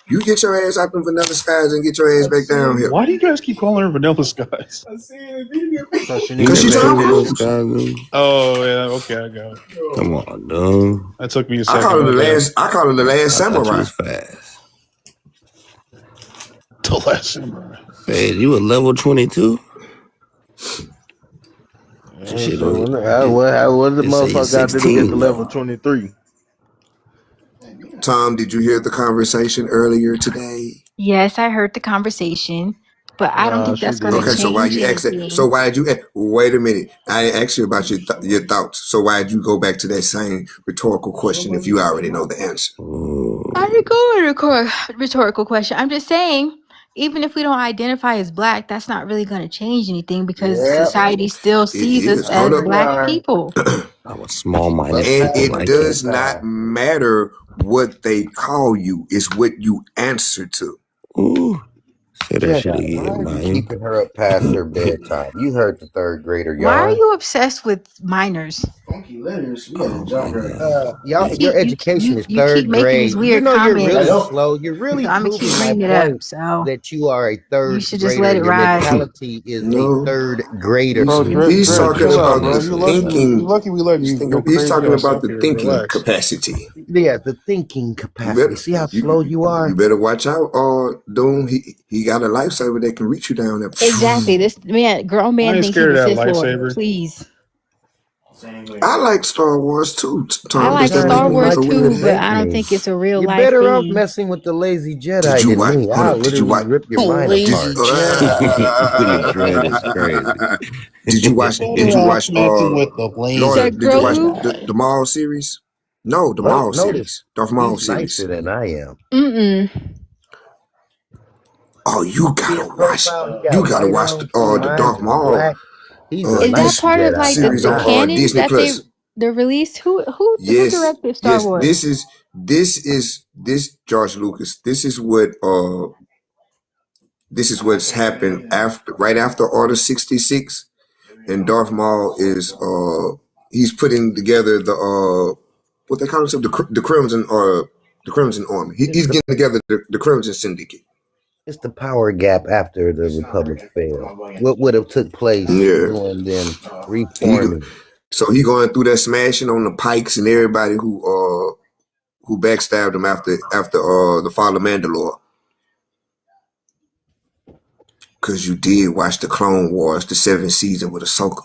You get your ass out them Vanilla Skies and get your ass back down here. Why do you guys keep calling her Vanilla Skies? Because she's Tom Cruise. Oh yeah, okay, I got it. Come on, dude. That took me a second. I call her the last samurai. Fast. The last samurai. Hey, you a level 22? What the motherfucker got to do to get to level 23? Tom, did you hear the conversation earlier today? Yes, I heard the conversation, but I don't think that's going to change so why you ask that? So why did you? Wait a minute. I asked you about your thoughts. So why did you go back to that same rhetorical question if you already know the answer? I didn't go with a rhetorical question. I'm just saying, even if we don't identify as black, that's not really going to change anything because society still sees us as black people. I was small-minded. And it does not matter what they call you. It's what you answer to. Ooh. Say that shit again, why are you keeping her up past her bedtime? You heard the third grader, y'all. Why are you obsessed with minors? Funky letters. Your education is you third keep making grade. these weird You're comments. really slow. You're really I'm gonna proving keep my bringing it up. point So that you are a third you should just grader. let it Your ride. mentality is a third grader. He's talking about the thinking. You're lucky we let you. He's talking about the thinking capacity. Yeah, the thinking capacity. See how slow you are? You better watch out, Doom. He got a lifesaver that can reach you down there. Exactly. This man, grown man, thinks he's a Sith Lord. Please. I like Star Wars too. Tom, I like Star Wars too, but I don't think it's a real life. You're better off thing. messing with the lazy Jedi than me. I'll literally rip your mind apart. Did you watch the Maul series? No, the Maul series. Darth Maul series. Nicer than I am. Oh, you gotta watch. You gotta watch the Darth Maul. Is that part of like the canon Disney that they're released? Who directed Star Wars? This George Lucas. This is what's happened right after Order 66, and Darth Maul is he's putting together the what they call themselves, the Crimson Army. He's getting together the Crimson Syndicate. It's the power gap after the Republic failed. What would have took place during them reforming? So he going through that smashing on the Pikes and everybody who backstabbed him after the fall of Mandalore. Cause you did watch the Clone Wars, the 7th season with Ahsoka.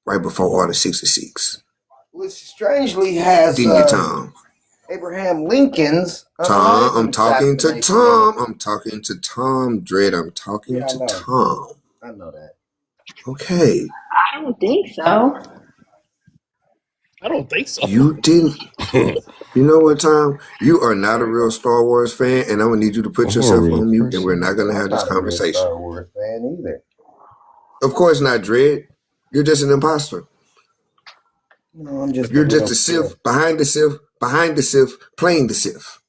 right before Order 66. Which strangely has Didn't you, Tom? Abraham Lincoln's. Tom, I'm talking to Tom. I'm talking to Tom, Dredd. I'm talking to Tom. I know that. Okay. I don't think so. I don't think so. You didn't. You know what, Tom? You are not a real Star Wars fan, and I'm gonna need you to put yourself on mute, and we're not gonna have this conversation. Star Wars fan either. Of course not, Dredd. You're just an imposter. No, I'm just. You're just a Sith, behind the Sith, playing the Sith.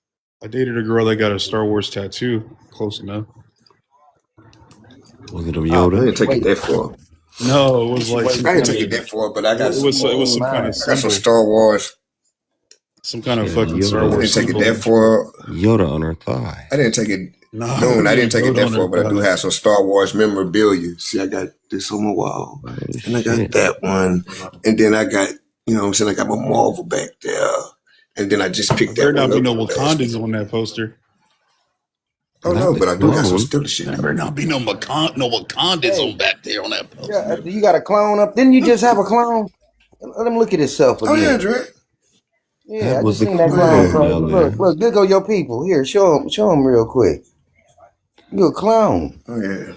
I dated a girl that got a Star Wars tattoo. Close enough. Was it a Yoda? I didn't take it that far. No, it was like I didn't take it that far, but I got it was some kind of I got some Star Wars. Some kind of fucking Star Wars. I didn't take it that far. Yoda on her thigh. I didn't take it. No, I didn't take it that far, but I do have some Star Wars memorabilia. See, I got this on my wall, and I got that one, and then I got, you know what I'm saying, I got my Marvel back there, and then I just picked that one up. There not be no Wakandans on that poster. Oh no, but I do have some stupid shit. There better not be no Wakandans on back there on that poster. Yeah, you got a clone up. Didn't you just have a clone? Let him look at himself again. Oh yeah, Dredd. Yeah, I just seen that clone. Look, there go your people. Here, show them real quick. You a clone. Oh yeah.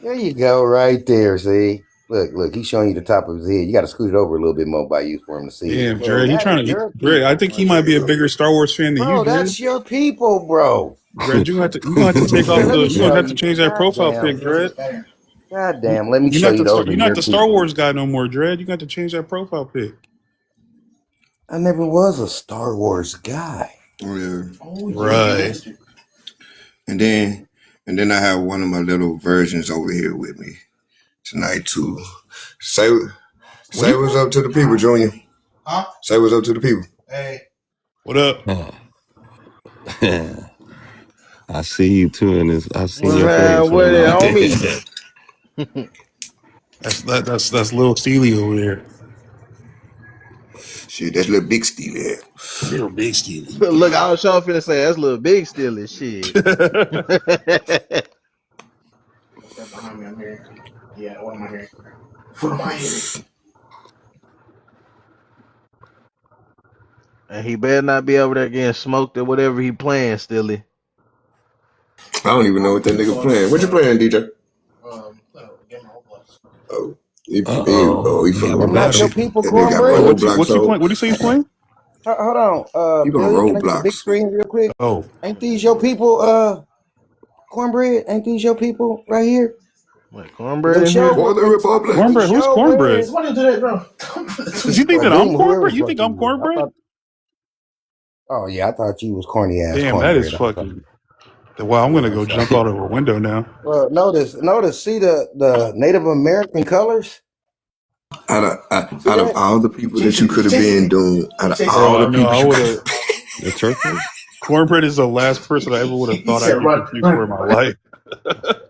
There you go, right there. See, look, he's showing you the top of his head. You got to scoot it over a little bit more by you for him to see. Damn, Dredd, he trying to. Dredd, I think he might be a bigger Star Wars fan than you. Bro, that's your people, bro. Dredd, you gonna have to take off the. You gonna have to change that profile pic, Dredd. God damn, let me show you those. You're not the Star Wars guy no more, Dredd. You got to change that profile pic. I never was a Star Wars guy. Oh yeah. Right. And then I have one of my little versions over here with me tonight too. Say what's up to the people, Junior. Huh? Say what's up to the people. Hey. What up? I see you too in this. I see What's your around face. with it, homie? That's little Steely over there. Shit, that's little big Steely. Little big Steely. Look, I was sure finna say that's little big Steely shit. Behind me, I'm here. Yeah, what am I hearing? And he better not be over there getting smoked or whatever he playing, Steely. I don't even know what that nigga playing. What you playing, DJ? Oh, he fucking not your people, What do you say he's playing? Hold on. You gonna Billy, can I get the Roblox. big screen real quick? Oh. Ain't these your people, Cornbread? Ain't these your people right here? What, Cornbread in here? Cornbread? Who's Cornbread? What is it, bro? Did you think that I'm Cornbread? You think I'm Cornbread? Oh yeah, I thought you was corny ass. Damn, that is fucking. Wow, I'm gonna go jump out of a window now. Well, notice. See the Native American colors. Out of all the people that you could have been doing, out of all the people, I would have. The turkey. Cornbread is the last person I ever would have thought I would confuse for in my life.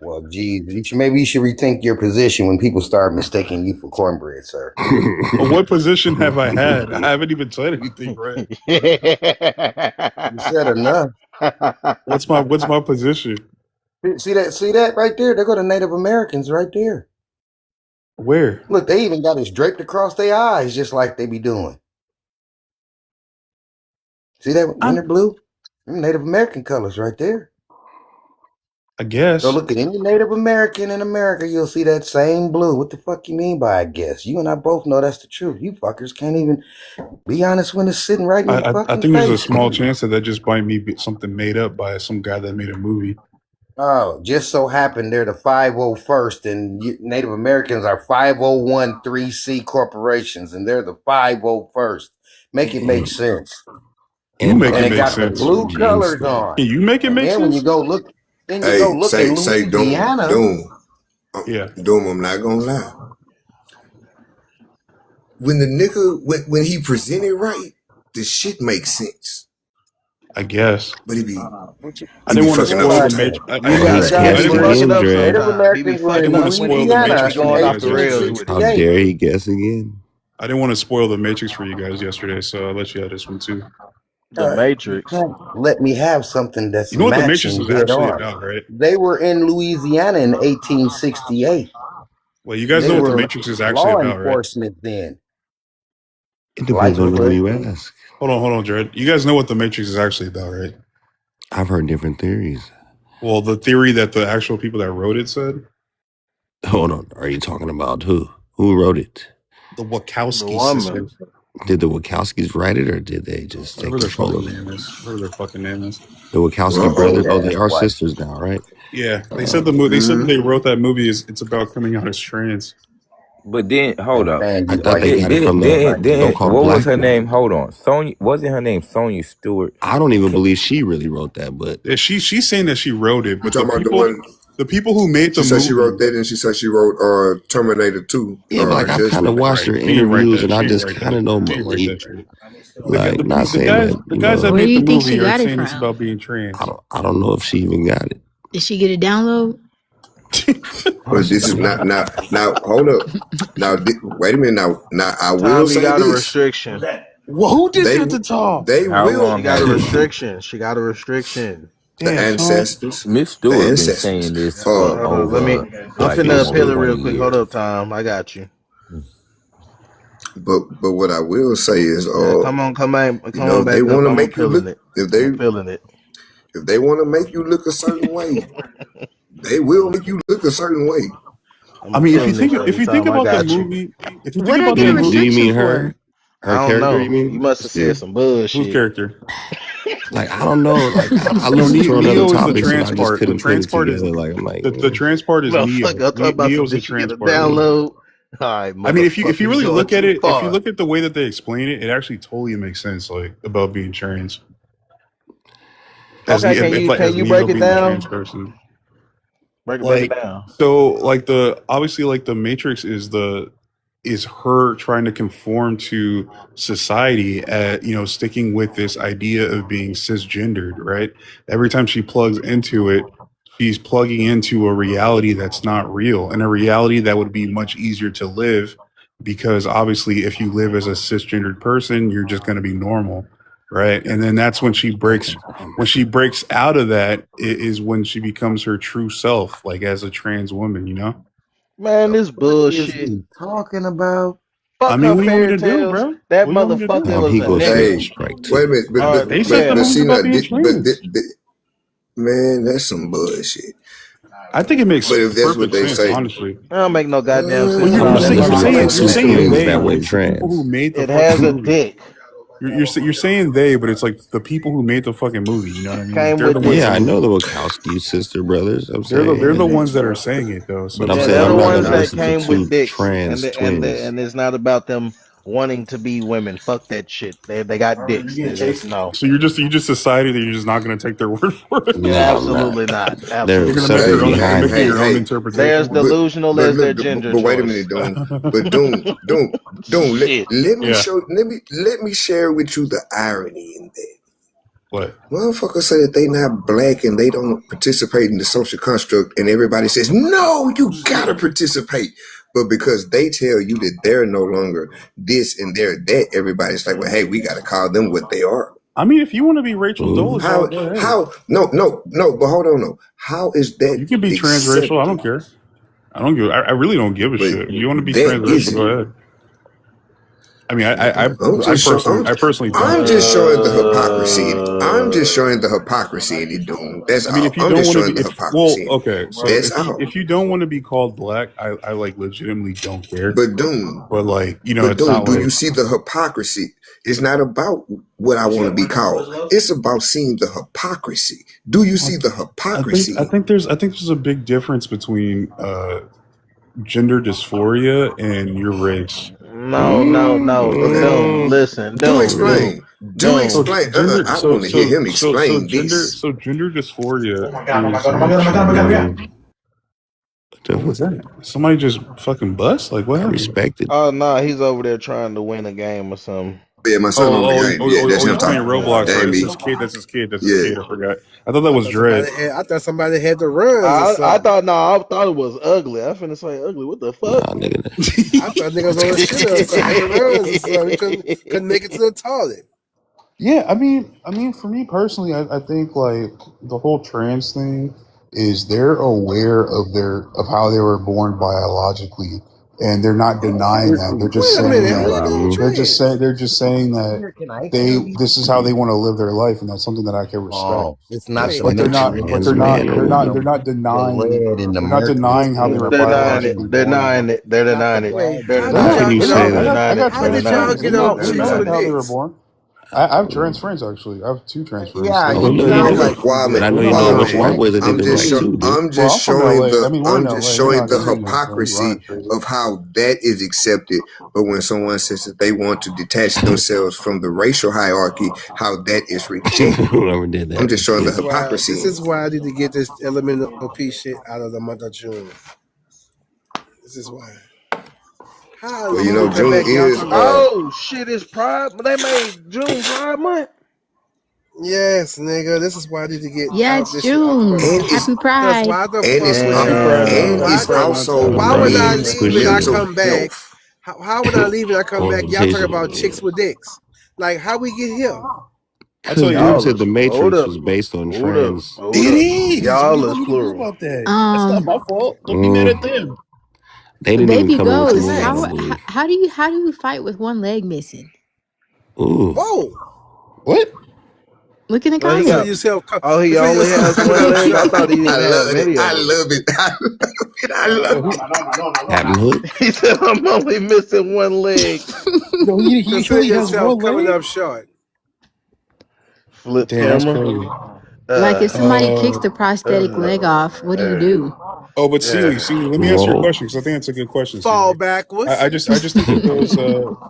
Well, geez, maybe you should rethink your position when people start mistaking you for Cornbread, sir. Well, what position have I had? I haven't even said anything, right? You said enough. What's my position? See that right there? There go the Native Americans right there. Where? Look, they even got us draped across their eyes, just like they be doing. See that winter blue? Native American colors right there. I guess. So look at any Native American in America, you'll see that same blue. What the fuck you mean by I guess? You and I both know that's the truth. You fuckers can't even be honest when it's sitting right in your fucking I think face. there's a small chance that just might be something made up by some guy that made a movie. Oh, just so happened they're the 501st, and Native Americans are 501(c) corporations, and they're the 501st. Make it make sense. You make and it they make got sense. the blue colors on. Can you make it make sense? When you go look, then you go look say in Louisiana. Doom. Yeah. Doom, I'm not gonna lie. When the nigga when he presented right, the shit makes sense. I guess. But he be I didn't want to spoil the Matrix. I didn't want to spoil the Matrix for you guys yesterday. How dare he guess again? I didn't want to spoil the Matrix for you guys yesterday, so I'll let you have this one too. The Matrix. Let me have something that's you know what the Matrix matching is actually on. about, right? They were in Louisiana in 1868. Well, you guys They know what the were Matrix is actually law about, right? enforcement then. It depends on who Like you ask. Hold on, Jared. You guys know what the Matrix is actually about, right? I've heard different theories. Well, the theory that the actual people that wrote it said. Hold on. Are you talking about who? Who wrote it? The Wachowski The woman. sisters. Did the Wachowskis write it, or did they just take Whatever their control fucking of it? name is. Whatever their fucking name is. The Wachowski brothers. Oh, they are sisters now, right? Yeah, they said the movie. They said that they wrote that movie. It's about coming out as trans. But then, hold up. I thought they got it from the Then so-called what was black her woman. name? Hold on. Sonya, wasn't her name Sonya Stewart? I don't even believe she really wrote that, but Yeah, she's saying that she wrote it, You but talking the about the people, one? the people who made She the said movie. she wrote that, and she said she wrote Terminator 2. yeah, but like I kind of watched her She ain't write interviews, that. and I She ain't just write kind of that. know She ain't write Malik. that shit. Like, not saying that. The guys that Where do made you the think she movie are got it saying it's from? about being trans. I don't know if she even got it. Did she get a download? But this is not now. Hold up. Now wait a minute. Now I will Tommy say got a this. restriction. Well, who did They that to Tom? they How will. long She got has a it? restriction. She got a restriction. The Damn, Tom. ancestors. Miss The Stewart been ancestors. saying this Hold for on, let me. over I'm like finna almost appeal it 20 real quick. years. Hold up, Tom. I got you. But what I will say is, Yeah, come on they back up. want to I'm make you appealing look. it. If I'm appealing it. they want to make you look a certain way, they will make you look a certain way. I'm I mean, if you appealing it for you, think Tom. I about the got you. movie, if you think What I about get the a Do you restriction mean for? her? Her I don't character? know. You mean? You must have said some whose bullshit. character? Like, I don't know. Like, I No, listened to another Neo is the topics and trans I just part. The couldn't put trans it part is together. Like, I'm like, the trans part is Neo. Motherfucker, I'm talking about Neo's some the did you get trans a part. download? All right, I mean, if you motherfucker, really going look at too it, if you far. look at the way that they explain it, it actually totally makes sense. Like about being trans, as Okay, can you Neo break it being the trans down? person. Break it Like down. so, like obviously like the Matrix is her trying to conform to society at, sticking with this idea of being cisgendered, right? Every time she plugs into it, she's plugging into a reality that's not real, and a reality that would be much easier to live, because obviously if you live as a cisgendered person, you're just going to be normal, right? And then that's when she breaks out of that is when she becomes her true self, like as a trans woman. Man, this What is bullshit. he talking about? I Fuck mean, her what do you want me fairy to do, tales. bro? That What do you want me to do? motherfucker was he a goes nigga. Hey, strike wait two. a minute. All right, They said the But movie's see about now, being trans. man, that's some bullshit. I think it makes But if that's what perfect they sense, say, honestly. That don't make no goddamn Well, sense you're, at you're all. That saying Usually you're it saying motherfucker makes you're sense was a to saying me nigga. they, that but way it's the people who trans. made the It fucking has a movie. dick. You're saying they, but it's like the people who made the fucking movie. You know what I mean? Like Came they're the with ones dick. Yeah, I who know the Wachowski sister brothers. I'm they're the saying, ones that are saying it though. So but it's I'm Yeah, like saying they're why the I'm would not you ones gonna not? that listen to came with two dicks, trans twins. and it's not about them wanting to be women. Fuck that shit. They got dicks. They just no. So you just decided that you're just not going to take their word for it. Nah, I'm not. Absolutely not. There's You're Absolutely going to make not. something your own. You're behind making that. your own They're as interpretation. delusional but as their look, gender but wait a minute, choice. Doom. But Doom. Shit. Let me Yeah. let me share with you the irony in that. What? Motherfuckers say that they not black and they don't participate in the social construct, and everybody says, no, you gotta participate. But because they tell you that they're no longer this and they're that, everybody's like, well, hey, we gotta call them what they are. I mean, if you want to be Rachel Dolezal, go ahead. No, but hold on, no. How is that You can be transracial. I don't care. I really don't give a shit. If you want to be that transracial, isn't. go ahead. I mean, I personally don't. I'm just showing the hypocrisy. I'm just showing the hypocrisy in it, Doom. That's I mean, all. if you I'm don't just want to showing be, the hypocrisy. okay. So That's all. if you don't want to be called black, I like legitimately don't care. But Doom, But like, it's not do like. you see the hypocrisy? It's not about what I want to be called. It's about seeing the hypocrisy. Do you see the hypocrisy? I think there's a big difference between gender dysphoria and your race. No. Don't listen. Do explain. Do explain. I want to hear him explain this. So gender dysphoria. What was that? Somebody just fucking bust? Like what? I respect it. Oh no, he's over there trying to win a game or something. Yeah, my son on the game. Yeah, that's him he's playing talking. Roblox. That Right? ain't me. That's his kid. Yeah. I forgot. I thought that was Dread. I thought somebody had the runs or I something. thought it was ugly. I finna say ugly. What the fuck? Nah, nigga. I thought niggas on the shit or something. Had the runs or something. Couldn't make it to the toilet. Yeah, I mean, for me personally, I think like the whole trans thing is they're aware of how they were born biologically, and they're not denying that. They're just Wait a saying minute, how that they gonna trans? they're just saying that this is how they want to live their life, and that's something that I can respect. Oh, it's not Wait, But they're not Trans man or woman. they're not denying in the they're not denying how they were biologically They're born. denying it. They're denying it. wait, They're how They're did not. denying y'all Can you get say on? I that? got How trans did y'all friends. get They on know They're chicks denying with it. how they were dicks? born. I have trans friends actually. I have 2 trans friends. Yeah, They Oh, you no, they you know sound don't. like exactly you how But I do. know they you how know they in were a smart born. way that they I'm did just right show, too, dude. I'm Well, just I'm from showing LA. the I mean, we're in I'm LA. just You're showing not the gonna get no trans. hypocrisy of how that is accepted. But when someone says that they want to detach themselves from the racial hierarchy, how that is rejected. Whoever did I'm that just was showing the stupid. hypocrisy This in is it. why I need to get this elemental P shit out of the month of June. This is why. How Well, the you hell we know, come June back? Y'all is talking about Oh shit! It's Pride. They made June Pride Month. yes, nigga. This is why I need to get Yeah, out it's this shit out the June. and month. it's Happy Cause Pride. why the and fuck it's would Happy I? Pride, and man. Happy Why? it's Pride Month to also Why everybody. would I Ladies leave and I pushing mental come back? health. How would I leave and I come back? Y'all talking orientation. about chicks with dicks? Like how we get here? I tell Because you Doom Y'all this. said is the hold Matrix up, was based on hold up, trans. hold It up. is. What do Y'all you is want me to do plural. about that? That's not Um, my fault. Don't be mad at Mm, them. they didn't even Baby come up with the Ghost, movie, I don't Relax. believe. how do you fight with one leg missing? Ooh. Whoa. What? Look in the Oh, he Consider got. comments. yourself. Oh, he Consider only yourself has coming one up leg. I short. thought he I didn't have love it. many I of them. love it. I love it. I love it. Captain Hook. He said, "I'm only missing one leg." Yo, he Consider only has yourself one coming leg? up short. Flip Damn, that's camera. crazy. Like if somebody picks Uh, the prosthetic leg Uh, off, what do you uh, do? oh, but Celie, let me answer your Roll. question because I think it's a good question, Fall Celie. backwards. I just think that those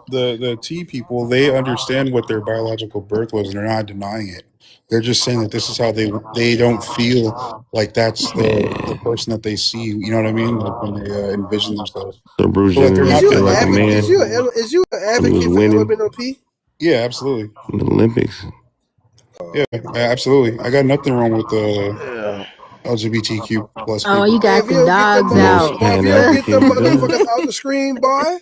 the T people, they understand what their biological birth was and they're not denying it. They're just saying that this is how they don't feel like that's the Man. person that they see. You know what I mean? Like when they envision themselves. So Bruce But like Jenner they're Is didn't not you feel an like a denying advocate? it. man Is you an when he was advocate for winning LMNOP? Yeah, absolutely. in the Olympics. Yeah, absolutely. I got nothing wrong with the yeah. LGBTQ plus Oh, you people. Boy, got if you them don't get them dogs Most out. boy, if Pan you don't get them Africans motherfuckers don't. out the screen, boy.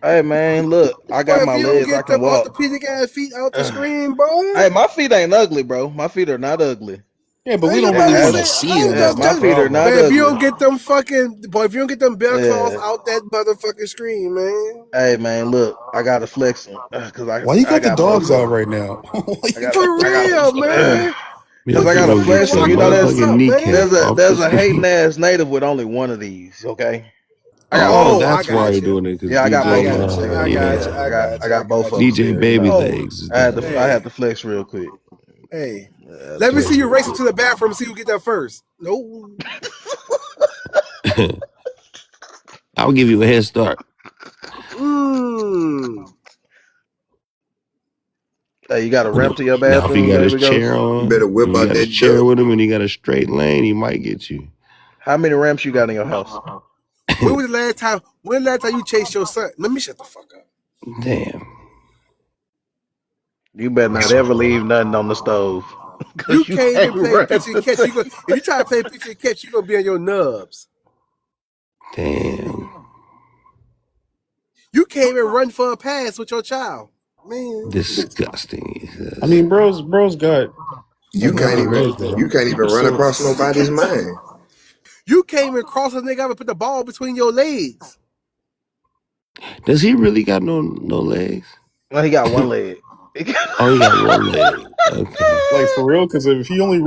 Hey man, look, I Boy, got if my you don't legs. I get can them walk. orthopedic ass feet out the screen, boy. Hey, my feet ain't ugly, bro. My feet are not ugly. Yeah, but we Ain't don't Yeah, really nobody want have, to say see I it. ain't yeah, That's just the my tell feet are problem. not but if you don't ugly. get them fucking boy, if you don't get them bear claws Yeah. out that motherfucking screen, man. Hey man, look, I gotta flex them because Why you I got the got dogs out muscle. right now? Why I you got got For the I got real, dogs out? man. because Man, I you gotta gonna Man, flex get your them. why You know, what's motherfucking up, kneecap man? off the there's a hating screen. ass native with only one of these. Okay, I got Oh, both Oh, of I that's them. why got you're you. doing it, because Yeah, I got I both DJ, of them got you. still. I got Yeah, you. yeah, I got I you. I got both got of them you. DJ still. You Baby know, Oh, Legs is down. I hey, had to flex real quick. hey. I had to Let me see flex you real race it quick. to the bathroom and see who get there first. No. I'll give you a head start. Mmm. Hey, you got a ramp to your Now, if he bathroom, got his baby chair ghost? You better on, whip if he out got his that chair duck. with him and he got a straight lane, he might get you. How many ramps you got in your house? When was the last time you chased your son? Let me shut the fuck up. Damn. You better not ever leave nothing on the stove, You cause you can't can't even play run pitch and the catch. thing. If you try to play pitch and catch, you're gonna be on your nubs. Damn. You can't even run for a pass with your child. Man. Disgusting, he I says. mean, bro's got You can't healthy even legs though. you can't even run So across nobody's mind. You can't even cross a nigga up and put the ball between your legs. Does he really got no legs? Well, he got one leg. Oh, he got one leg. Okay. like for real, because if he only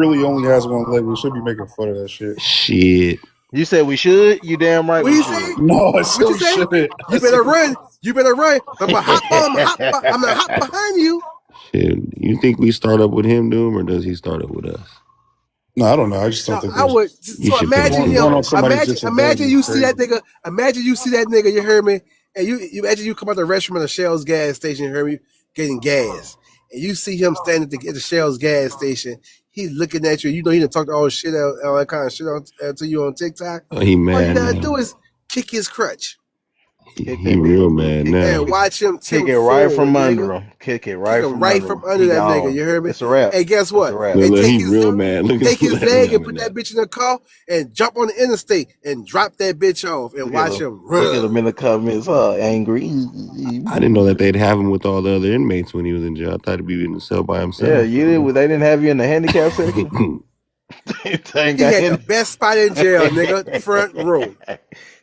has one leg, we should be making fun of that shit. Shit. You said we should? You damn right What we you should. say? No, I What said you we say? shouldn't. I You said better run. You better run. I'm gonna I'm gonna hop behind you. Shit. You think we start up with him, Doom, or does he start up with us? no, I don't know. I just don't No, think I there's would. You So should put us imagine in him. going on both. somebody's Imagine disability is you see that crazy. nigga. Imagine you see that nigga. You hear me? And you imagine you come out the restroom at a Shell's gas station. You hear me? Getting gas, and you see him standing at the Shell's gas station. He's looking at you. You know he done talked all shit out, all that kind of shit to you on TikTok. Oh, he All you mad gotta now. do is kick his crutch kick He that real mad kick and now. watch him kick tilt it right forward, from under nigga. him. Kick it Kick right him from right under from him. under He that nigga. gone. You hear me? It's a wrap. Hey, guess It's a what? wrap. Look, Hey, look, take he his real mad. Look take at his look at him leg and coming put now. that bitch in the car and jump on the interstate and drop that bitch off and Look at watch him. him Look at him run. in the comments. Angry. I didn't know that they'd have him with all the other inmates when he was in jail. I thought he'd be in the cell by Yeah, himself. you did. They didn't have you in the handicap section. They ain't He got had the best spot in jail, nigga. Front row.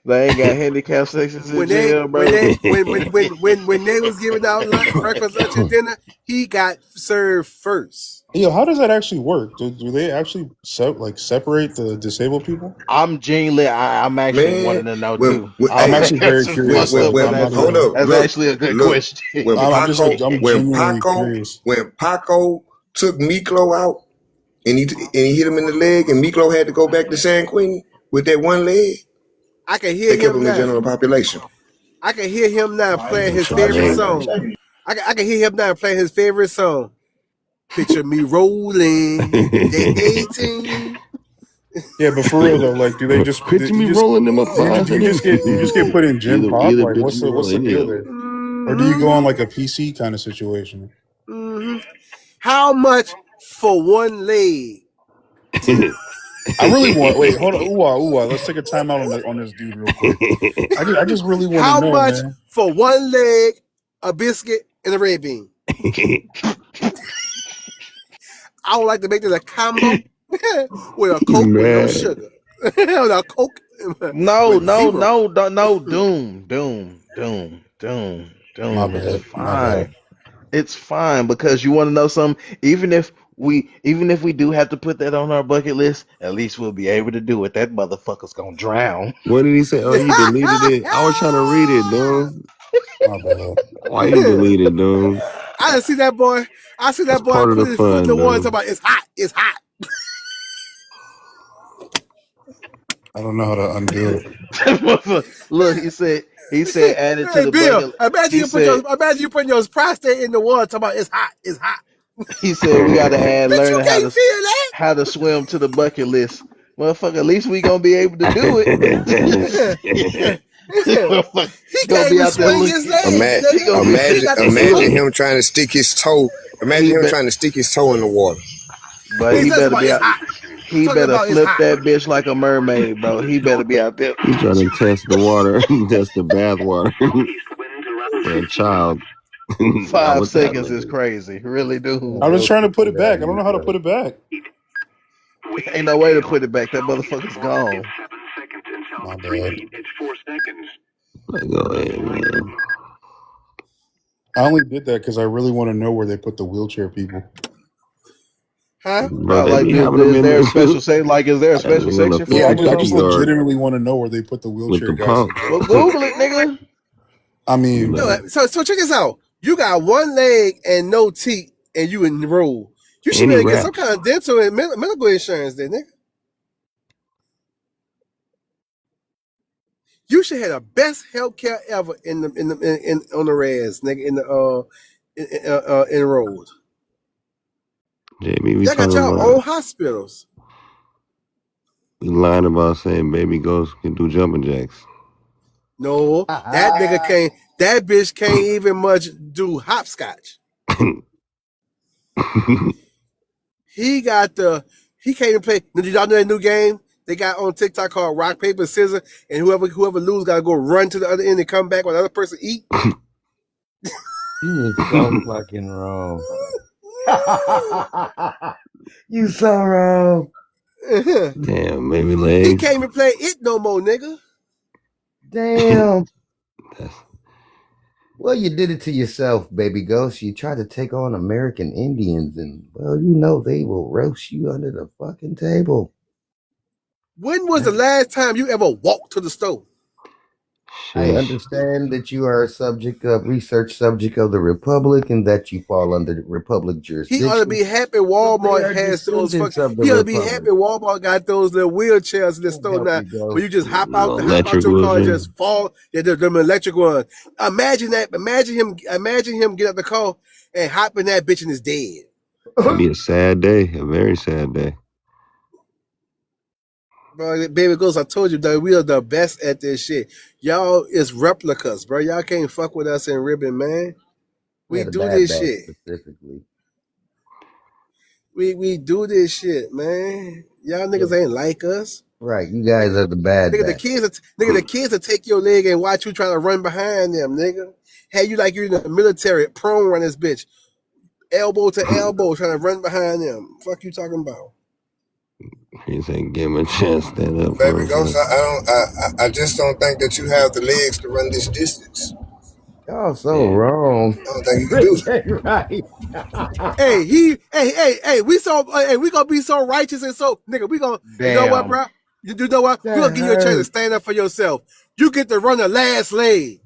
they ain't got handicap sections in When they jail, bro. when they was giving out breakfast, lunch, and dinner, he got served first. Yo, how does that actually work? Do they actually separate the disabled people? I'm genuinely, I'm actually wanting Man, to know when, too. when I'm hey, actually very That's curious fucked up, though. but when I'm not hold even. up, that's look, actually a good look, question. when I'm genuinely Paco curious. when Paco took Miklo out and he hit him in the leg and Miklo had to go back to San Quentin with that one leg, I can hear they kept him him in now. general population. I can hear him now playing his Try favorite me. song. I can hear him now playing his favorite song. Picture me rolling the 18. Yeah, but for real though, like, do they just Picture me rolling in my you just get put in gym pop? either Like, picture me what's the rolling any deal of there? them. Or do you go on like a PC kind of situation? How much for one leg? I really want. Wait, hold on. Ooh, let's take a timeout on this dude real quick. I just really want to How know, much man. for one leg, a biscuit, and a red bean? I would like to make this a combo with a Coke with no Man. sugar. With a Coke No, with no, zero. no, no, Doom. My It's bad. My bad. fine. It's fine because you want to know something. Even if we do have to put that on our bucket list, at least we'll be able to do it. That motherfucker's gonna drown. What did he say? Oh, he deleted it. I was trying to read it, dude. My bad. Why you delete it, dude? I didn't see that boy. I see That's that boy part of put the his foot in fun, the water and dude. talk about it's hot. It's hot. I don't know how to undo it. Look, he said add it to Hey the Bill, bucket. imagine He you said putting your prostate in the water talking about it's hot. It's hot. he said we gotta add Bitch, you learning can't feel that. how to swim to the bucket list. Motherfucker, at least we gonna be able to do it. Motherfucker, He gonna can't be even out there swing look. his legs, He nigga. gonna be He got the Imagine flu. him trying to stick his toe. he Imagine him bet trying to stick his toe in the water. but He he talks better about be it's out. hot. He Talking better about it's flip hot. that bitch like a mermaid, bro. He better be out there. He trying to test the water, test the bath water for a child. Not 5 with that seconds is nigga. crazy, really do. I was trying to put it Get out back. of I don't here, know how to bro. put it back. Ain't no way to put it back. That motherfucker's gone. My bad. Like, go ahead, man. I only did that because I really want to know where they put the wheelchair people. Huh? Bro, No, they like be having them is in there there a special too. section? Like, is there a And special we on the section for Yeah, people I though? 50-50 just yard legitimately want to know where they put the with wheelchair the guys pump. in jail. Well, Google it, nigga. I mean, Bro, So check this out. You got one leg and no teeth, and you enroll. You should and be he able to get some raps. kind of dental and medical insurance, then, nigga. You should have the best healthcare ever on the res, nigga. Enrolled. JB, we Y'all got talking your about own hospitals. we lying about saying baby ghosts can do jumping jacks. No, that nigga can't. That bitch can't even much do hopscotch. He got the. He can't even play. Did y'all know that new game they got on TikTok called Rock Paper Scissors? And whoever loses got to go run to the other end and come back while the other person eat. You is so fucking wrong. You so wrong. Damn, baby He legs. can't even play it no more, nigga. Damn. Well, you did it to yourself, baby ghost. You tried to take on American Indians, and well, you know they will roast you under the fucking table. When was the last time you ever walked to the store? I understand that you are a research subject of the Republic, and that you fall under the Republic He ought to jurisdiction. be happy But they Walmart are has those descendants of the He ought to be Republic. happy Walmart got those little wheelchairs in the Can't store help now, you, Ghost. where you just hop out Electric your car and wheelchair. just fall. Yeah, them electric ones. Imagine that. Imagine him get out the car and hop in that bitch and is dead. It'd be a sad day, a very sad day. Bro, baby Ghost, I told you that we are the best at this shit. Y'all is replicas, bro. Y'all can't fuck with us in ribbon, man. We Yeah, the do Bad this Batch shit. specifically. We do this shit, man. Y'all niggas ain't like us. Right, you guys are the Bad Nigga, Batch. the kids will take your leg and watch you try to run behind them, nigga. Hey, you like you're in the military, prone run this bitch, elbow to elbow, trying to run behind them. Fuck you talking about? He said, "Give him a chance, stand up Baby for Ghost, us." I just don't think that you have the legs to run this distance. Y'all so Yeah. wrong. I don't think you can do it. Right. We gonna be so righteous and so nigga. We gonna, you know what, Damn. bro? You know what? We That gonna give you a chance to hurt. stand up for yourself. You get to run the last leg.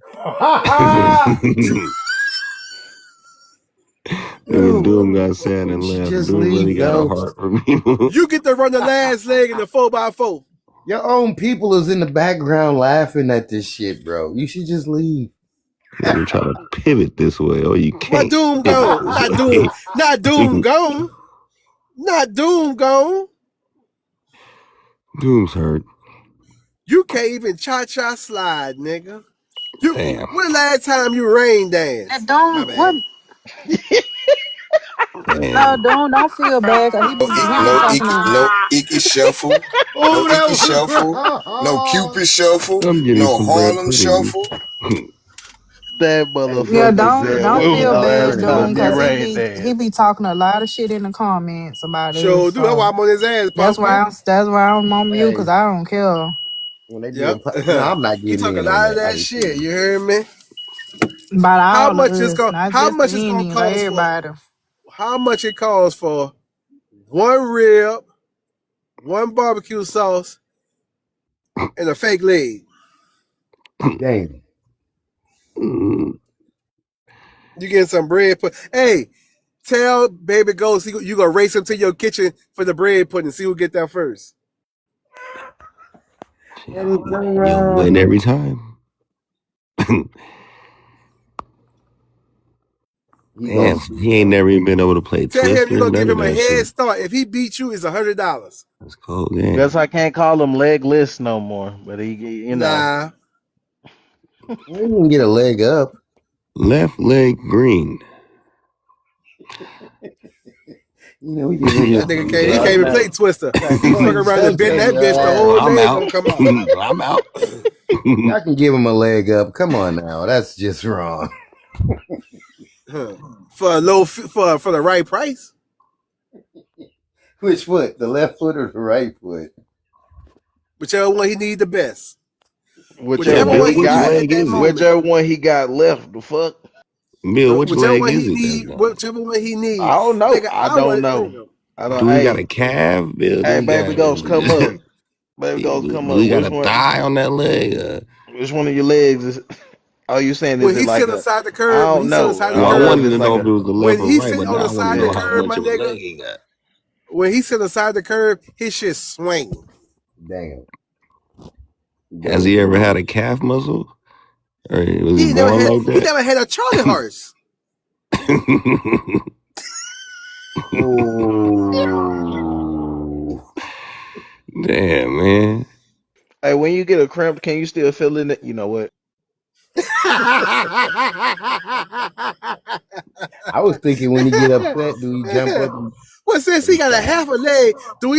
Nigga Doom Dude, got sad we and should left. just Doom really leave got a Ghost. heart for people. You get to run the last leg in the 4x4. Your own people is in the background laughing at this shit, bro. You should just leave. Nigga try to pivot this way. Oh, you My can't Doom pivot gone. this Not way. Doom. Not Doom gone. Not Doom gone. Doom's hurt. You can't even cha-cha slide, nigga. You. Damn. When the last time you rain danced? That My don't bad. what? No, Damn. don't feel bad because he be talking to. No icky shuffle. Oh, No that icky was shuffle. No wrong. Cupid shuffle. I'm getting No some bread Harlem pudding. shuffle. That Yeah, motherfucker don't said, don't when was feel the bad, last Doom, time you because rain he dance? be talking a lot of shit in the comments about Sure us. do. That's why So I'm on his ass, that's Poppy. why I'm on mute because Hey, I don't care. when they Yep. do no, I'm not He getting talk a in on lot of that. I that ain't shit. feeling You heard me? About How all of much is us, going? not How just the much is gonna Indians, cost for? everybody. How much it costs for one rib, one barbecue sauce, and a fake leg? it. Damn. Mm. You getting some bread put? Hey, tell Baby Ghost you gonna race him to your kitchen for the bread pudding. See who get that first. That is so You'll win wrong. every time. He Damn, lost. he ain't never even been able to play Tell him you Twister, gonna give none of him a that head shit. start. If he beat you, it's $100. That's cold game. Guess I can't call him legless no more. But he, you know. Nah. We didn't get a leg up. Left leg green. You know, we give him That nigga can't. He can't even play Twister. got He fucking around and bend that bitch. The whole I'm leg out. gonna come out. I'm out. I can give him a leg up. Come on now, that's just wrong. Huh. For a low, for the right price. Which foot? The left foot or the right foot? Whichever one he need the best. Whichever Whichever one one he he which need got, at leg that is it? moment. whichever one he got left, the fuck. Bill, which Whichever leg one is he it need. then? Whichever one he need. I don't know. Nigga, I I don't would. know. I don't. Do we got a Hey, calf, Bill? Do hey, we baby got ghost, come up. Baby ghost, do come up. we got a thigh on that leg? Which one of your legs is? Oh, you saying is When it he like sit a? aside the I curb, when don't he sit know. aside I the No, I don't know if curb, wanted to it's know like if a. it was the left when or he right, sit but on now the I want to side of know the how curb, much my of a nigga, leg he got. when he sit aside the curb, his shit swing. Damn. Has he ever had a calf muscle? Or was he He never born had. like He that? never had a Charlie horse. Oh. Damn, man. Hey, when you get a cramp, can you still feel it? You know what? I was thinking when he get upset, do he jump up and Well, since he got a half a leg, do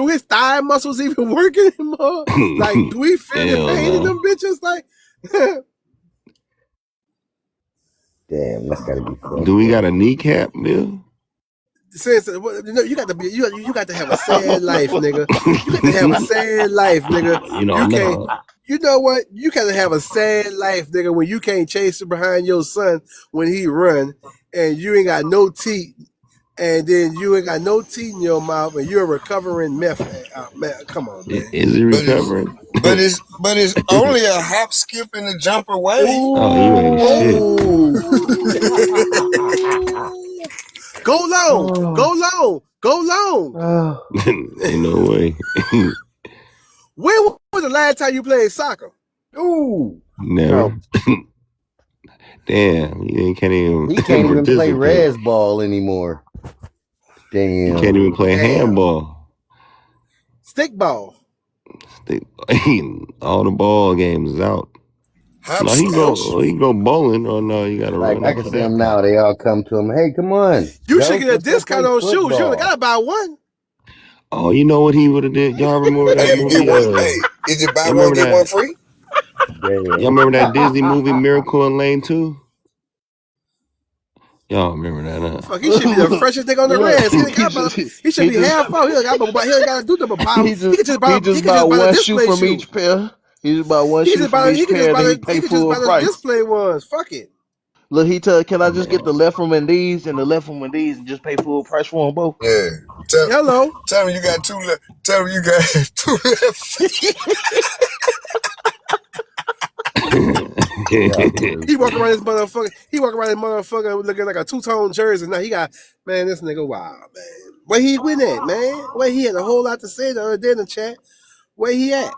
his thigh muscles even work anymore? Like, do we feel the Hell pain in no. them bitches? Like, damn, that's gotta be fucked Do we up. got a kneecap, Bill? since you got to be you got to have a I sad don't life, know. nigga. You got to have a sad life, nigga. You You don't can't. know. You know what? You gotta have a sad life, nigga, when you can't chase behind your son when he run, and you ain't got no teeth, and then you ain't got no teeth in your mouth, and you're a recovering meth. Man, come on, man. Is he recovering? But it's only a hop, skip, and a jump away. Oh, you ain't shit. Go long, go Oh. long, go long. Oh. Ain't no way. When was the last time you played soccer? Ooh. Never. Damn, he can't even He can't even play participate. res ball anymore. He Damn. can't even play Damn. handball. Stickball. All the ball games is out. No, he go bowling. Or no, you gotta Like run. I can see him now. They all come to him. Hey, come on. You Joe, should get a let's go discount play on shoes. You only football. gotta buy one. Oh, you know what he would have did? Y'all remember that Hey, you movie? get one. Hey, is it buy y'all one remember get that? one free? Y'all remember that Disney movie Miracle in Lane 2? Y'all remember that, huh? Fuck, he should be the freshest nigga on the Look, Reds. He should he be just half out. He ain't got to do nothing but buy. he just he He just could just bought buy the one shoe display from shoe. each pair. He just bought one He shoe just buy. from He each could just pair, buy then he the. He pay could just full buy the price. display ones. Fuck it. Look, he tell, can I just get Man, the left from Wendy's and the left from Wendy's and just pay full price for them both? Yeah. Hello. Tell him you got two left. Tell him you got two left. Yeah, crazy. He walk around this motherfucker. He walk around this motherfucker looking like a two-tone jersey. Now he got, man, this nigga wild, man. Where he win at, man? Where he had a whole lot to say the other day in the chat. Where he at?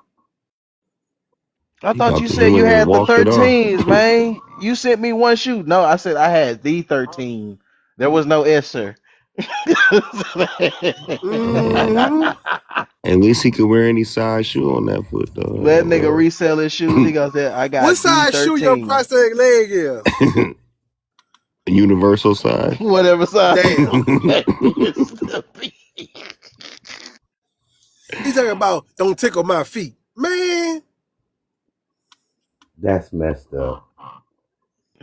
I he thought bought you the said joint you and had the walked it off. 13s, man. You sent me one shoe. No, I said I had the 13. There was no S, sir. Mm-hmm. At least he could wear any size shoe on that foot, though. That nigga resell his shoes. He goes there. I What got size shoe your D13. prosthetic leg is? A universal size. Whatever size. Damn. He's talking about don't tickle my feet, man. That's messed up.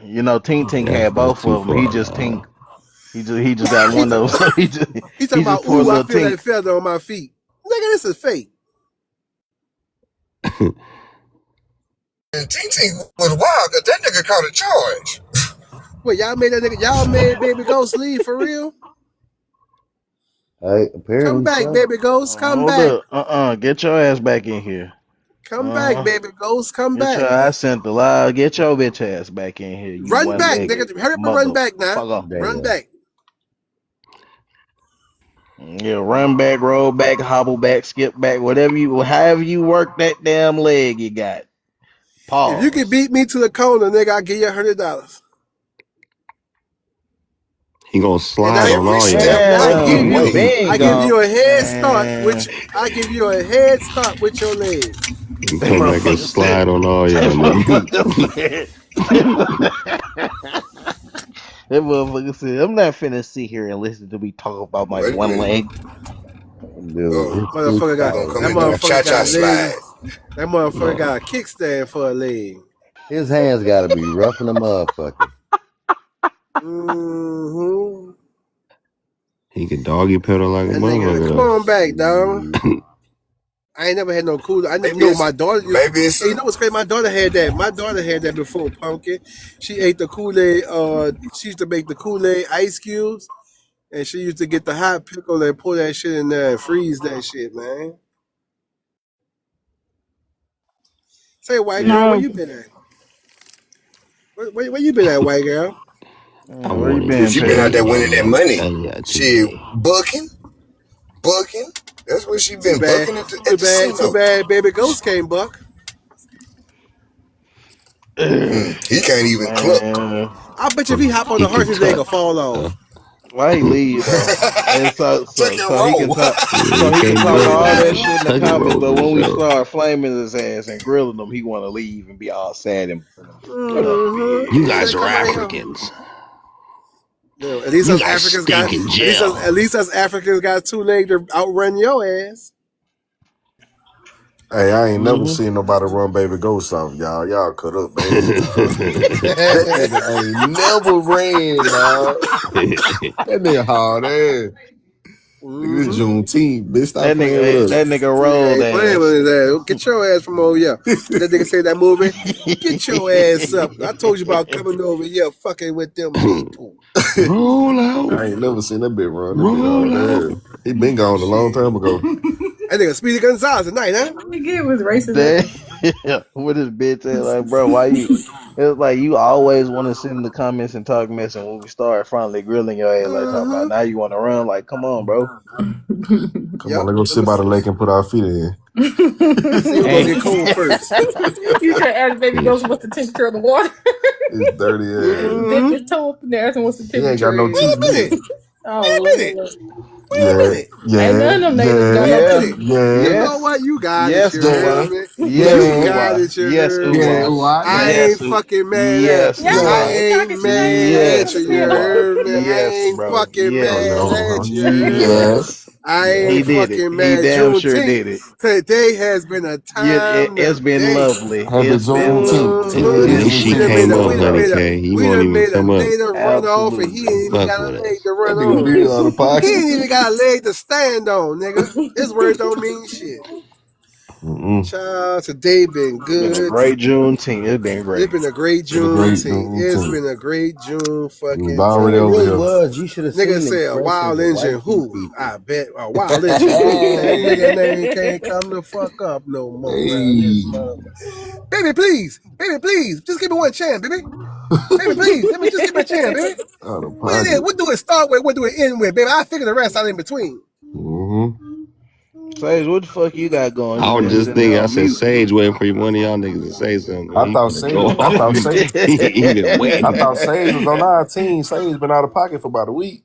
You know, Tink Tink That's had both too of them. He far, just dog. Tink. He just got one of those. he talking just about poured a ooh, I little feel Tink. that feather on my feet. Nigga, this is fake. And T was wild because that nigga caught a charge. Wait, y'all made that nigga? Y'all made Baby Ghost leave for real? Hey, Come apparently back, so. Baby Ghost. Come Hold back. up. Get your ass back in here. Come back, Baby Ghost. Come Get your back. I sent the live. Get your bitch ass back in here. You Run back, one-legged nigga. Hurry up and run back now. motherfucker. Run back. Yeah, run back, roll back, hobble back, skip back, however you work that damn leg you got. If you can Pause. beat me to the corner, nigga, I'll give you $100. He gonna slide on all step y'all. I of give the you, way. been I give you a head start, man. I give you a head start with your leg. He That come back and motherfucker said. slide on all That y'all, nigga. motherfucker said. That motherfucker said, "I'm not finna sit here and listen to me talk about my Wait a one minute. leg." Dude, Motherfucker got Gonna come that in doing motherfucker cha-cha got legs. slide. That motherfucker No. got a kickstand for a leg. his hands got to be rough in the motherfucker. Mm-hmm. He can doggy pedal like a That nigga, come motherfucker. on back, dog. I ain't never had no cool. I never Maybe know it's my daughter. maybe it's Hey, you know what's crazy? My daughter had that. My daughter had that before Pumpkin. She ate the Kool-Aid. She used to make the Kool-Aid ice cubes, and she used to get the hot pickle and pour that shit in there and freeze that shit, man. Say, white girl, where No. you been at? Where you been at, white girl? I Where you wanted to been, she been out say, there Paris? winning that money. She today. booking. That's what she Too been bad. booking at the Too bad. Too casino. bad. Baby Ghost came, Buck. He can't even cluck. Man, I bet you if he hop on He the horse, can his leg tuck. will fall off. why he leave though? And Tuck and so he can roll. talk. Yeah, So he he can can't talk do it, all that man. shit in the Tuck and comments, roll but for when we sure. start flaming his ass and grilling him, he want to leave and be all sad and put up big. You Say, guys are come on here. Africans. Yeah, at least You us guys Africans stink got. in jail. At least us Africans got 2 legs to outrun your ass. Hey, I ain't never Mm-hmm. seen nobody run Baby Ghost off, y'all. Y'all cut up, man. That nigga ain't never ran, dog. That nigga hard ass. Nigga, this Juneteenth, bitch. Stop playing with us. That nigga Yeah, rolled he playing ass. with his ass. Get your ass from over here. That nigga say that movie. Get your ass up. I told you about coming over here fucking with them people. Roll out. I ain't never seen that bitch run. That bitch Roll hard out. ass. He been gone a long Shit. time ago. That nigga Speedy Gonzalez tonight, huh? With his bitch ass, like, bro, why you? It's like you always want to sit in the comments and talk mess, and when we start finally grilling your ass, like talking about now you want to run, like, come on, bro. Come on, let's go sit by the lake and put our feet in. See who's gonna get cold first. You can ask Baby Ghost what's the temperature of the water. It's dirty ass. Dip his toe up in there, asking what's the He ain't temperature got no is. Wait a teeth. minute. Oh, Wait a minute. Lord. Wait a minute. Ain't none of them natives got no Wait a teeth. minute. You know Yes, what? You got it. yes, You heard Uwa, me. yes, You got Uwa, it. You yes, heard me. Uwa, I yes, ain't fucking mad at. yes, Yeah, I I Uwa, ain't ain't talking shit. I ain't mad saying at yes, you. nothing You bad. Uwa, heard me. I yes, ain't bro, fucking yes, mad Oh, at you. You heard me. yes. yes, I He ain't did it. fucking He mad. damn sure Juneteenth did it. today has been a Yeah, time it's been today. lovely. Happy It's been Juneteenth. lovely. At Mm-hmm. least It's she We done been made came a up, we done honey made a lovely. K. He we won't done even made a come up native run off, and he Absolutely. ain't even fuck got a with leg to us. run That nigga on. real out of He pocket. ain't even got a leg to stand on, nigga. His word don't mean shit. Mm-mm. Child, today been Been a good. great Juneteenth. It's been It's great. been a great Been a great Juneteenth. It's Juneteenth. been a great June He was fucking already It over really Tink. here. was. You should have Nigga seen the said expressions Wild of Engine white who? people. I bet Wild Engine who? That nigga name can't come the fuck up no more around this Hey. motherfucker. Baby, please, just give me one chance, baby. Baby, please, just give me a chance, baby. Out of What, pocket. what do it start with? What do it end with, baby? I figure the rest out in between. Mm-hmm. Sage, what the fuck you got going? I You was been just sitting there thinking, I on said, mute. Sage waiting for one of y'all niggas to say something. I He thought finna go Sage. I off. thought Sage. He been waiting. Sage was on our team. Sage been out of pocket for about a week.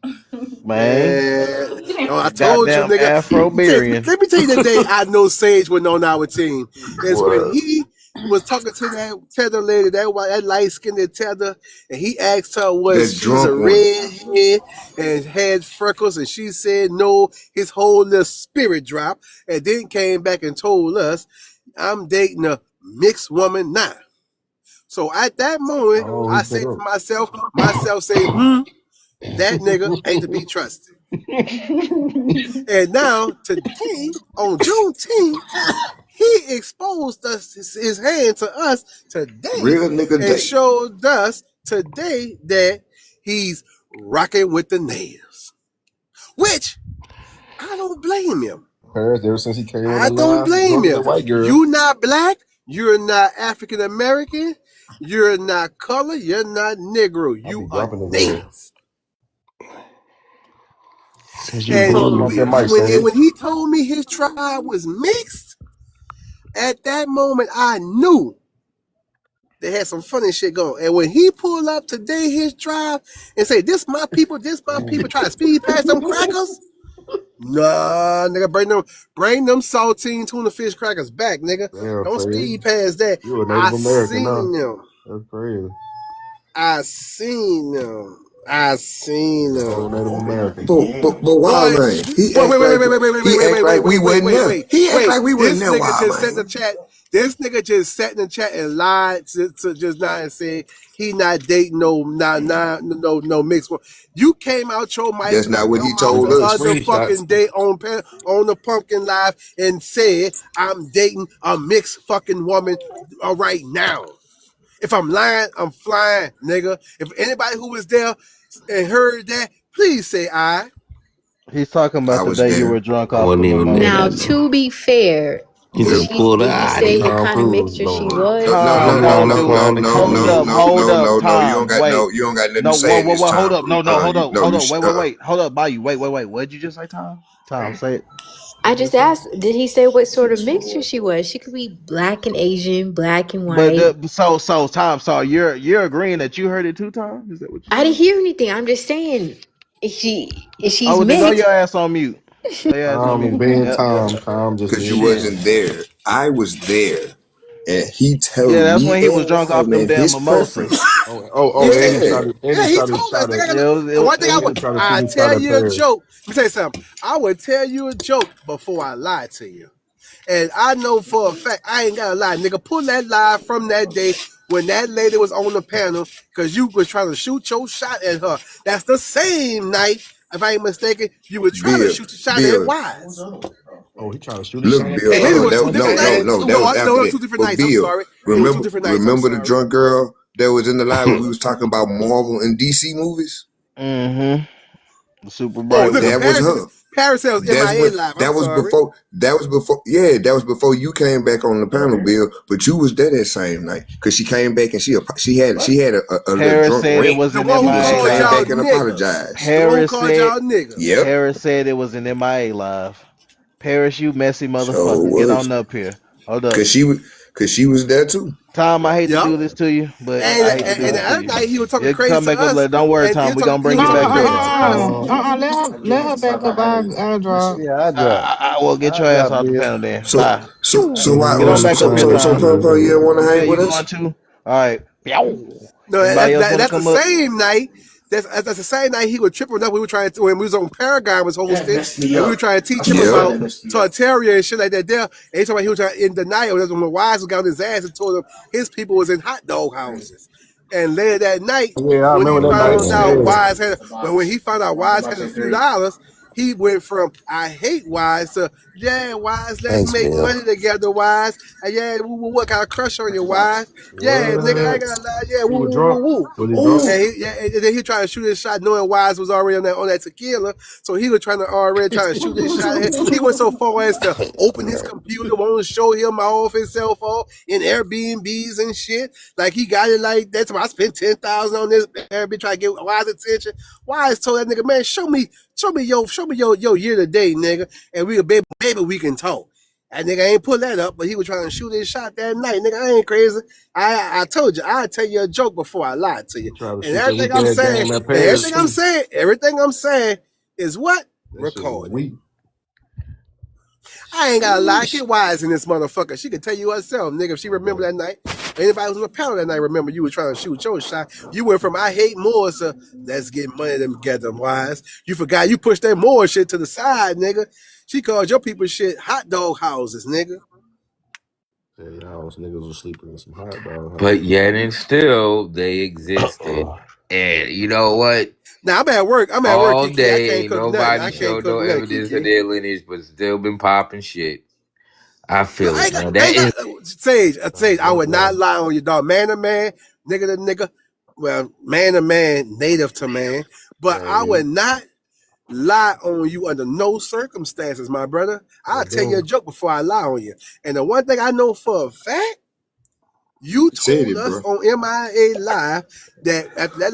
Man, Man, oh, I told you, goddamn nigga. Afro-Barian. Let me tell you the day I know Sage wasn't on our team. Is when What? he was talking to that tether lady, that light skinned tether, and he asked her was That she was a drunk one. redhead and had freckles, and she said no. His whole little spirit dropped, and then came back and told us, "I'm dating a mixed woman now." So at that moment, Oh, he I set say to up. myself, say, that nigga ain't to be trusted. And now today on Juneteenth, he exposed us his hand to us today Real nigga and day. showed us today that he's rocking with the natives. Which I don't blame him. Paris, ever since he came on I the don't line, blame drunk as a him. white girl. You're not black, you're not African American, you're not color, you're not Negro, I be you are dropping his native. ass. Says you And Come off bully. that mic, Sage. when he told me his tribe was mixed, at that moment I knew they had some funny shit going. And when he pulled up today his tribe and say, this my people, try to speed past them crackers. Nah, nigga, bring them saltine tuna fish crackers back, nigga. Damn, Don't Sage. speed past that. You a I Native American now. seen them. That's crazy. I seen them. I seen Whole them. Native American. But Boy, Wild Man, wait. we wasn't there. He act like we wasn't This there, nigga Wild just sat in the Man. chat. This nigga just sat in the chat and lied to just now and said he not dating no mixed one. You came out your That's not what he mouth Send told the us the us. other screenshots. fucking day on the Pumpkin Live and said I'm dating a mixed fucking woman right now. If I'm lying, I'm flying, nigga. If anybody who was there and heard that, please say I. He's talking I about the was day you there. were drunk I off the wasn't even there Now, that mimosas. day. to be fair, He did Yep. said, she pull the did he say ID. what Tom kind of Cruise, mixture she Lord. was? No, Tom, no, don't no, do it. no, Clown the no, Hold no, up, Cruise. no, hold no, up, no, no. Tom. Wait. You don't got nothing to No, say in this hold time. up. No, You hold you up. Wait. Hold up, by you. Wait. What did you just say, Tom? Tom, say it. I just asked, did he say what sort of mixture she was? She could be black and Asian, black and But white. Tom, so you're agreeing that you heard it too, Tom? Is that what you're I didn't saying? hear anything. I'm just saying, if she's Oh, well, then go mixed. your ass on mute. Go your ass on Tom is mute. being Yep. Tom. Tom just because you being Shit. Tom. wasn't there. I was there, and he Yeah, told that's me when he was and drunk off Wild them Man damn his mimosas. preference. And he Yeah, tried to. And he Yeah, he tried to told try us. to. It, One thing And it, he tried to see I me tell Tyler you a Perry. joke. Let me tell you something. I would tell you a joke before I lie to you. And I know for a fact, I ain't got to lie. Nigga, pull that lie from that day when that lady was on the panel because you was trying to shoot your shot at her. That's the same night, if I ain't mistaken, you were trying to Bill, shoot your shot at Bill. Wise. Oh, he trying to shoot his Look, shot at Bill. Maybe it Paris. was two different nights. That was after No, that. two different But nights. I'm Bill, sorry. It was two different nights. I'm remember the sorry. drunk girl that was in the live when we was talking about Marvel and DC movies? mm-hmm. The super Oh, bright look, one. That was Paris her. was That's MIA when live. I'm sorry. that was before you came back on the panel, Bill. But you was there that same night because she came back and she had a little Paris drunk said it rant, was The an one who and then she called MIA came y'all live. back and niggas. apologized. The one who Paris called said y'all niggas. Yep. Paris said it was an MIA live. Paris, you messy So it motherfucker. Get was on up here. Hold up. because she was there too. Tom, I hate to Yep. do this to you, but And, I hate to do and this the to other you. night he was talking You can crazy come to back up us, later. Don't worry, and Tom. We're gonna bring you back up. Let her back up. I'll drop. Yeah, I drop. I will get I your ass drop off the Bill. panel then. So Bye. Get on back up here, Tom. Papa, you wanna Bill, hang you with us? going too? All right. no, Anybody else want to that's the come up? same night That's the same night he was tripping up. We were trying to when we was on Paragon was hosting, and we were trying to teach him about Tartaria and shit like that. There, and he told me he was trying in denial. That's when Wise was got on his ass and told him his people was in hot dog houses. And later that night, Yeah, I when he remember that found night. out Yeah. Wise had, when he found out Wise had a few dollars, he went from I hate Wise to yeah, Wise, let's Thanks, make Bill. money together, Wise. And yeah, what kind of crush on you, Wise? Yeah, nigga, I ain't gonna lie. Yeah, He woo, was woo, woo, drunk. woo. Was he drunk? And then he tried to shoot his shot, knowing Wise was already on that tequila. So he was trying to shoot his shot. He went so far as to open his computer, want to show him off his cell phone in Airbnbs and shit. Like he got it like that's why I spent $10,000 on this Airbnb trying to get Wise attention. Wise told that nigga, man, show me your year to date, nigga, and maybe we can talk. That nigga ain't put that up, but he was trying to shoot his shot that night. Nigga, I ain't crazy. I told you, I'd tell you a joke before I lied to you. Try to And shoot everything I'm saying is what? Recorded. I ain't gotta lie, get Wise in this motherfucker. She could tell you herself, nigga, if she remember that night. Anybody who's on the panel that night remember you were trying to shoot your shot. You went from I hate Moors to let's get money together, Wise. You forgot you pushed that Moore shit to the side, nigga. She called your people shit hot dog houses, nigga. Yeah, y'all niggas was sleeping in some hot dog. But yet and still, they existed. And you know what? Now I'm at work. All Kiki. day, I can't ain't cook nothing. nobody showed no evidence Kiki. of their lineage, but still been popping shit. I feel it, man. Sage, I would not lie on you, dog. Man to man, nigga to nigga. Well, man to man, native to man. But I would not lie on you under no circumstances, my brother. I'll tell you a joke before I lie on you. And the one thing I know for a fact, you told us on MIA Live that after that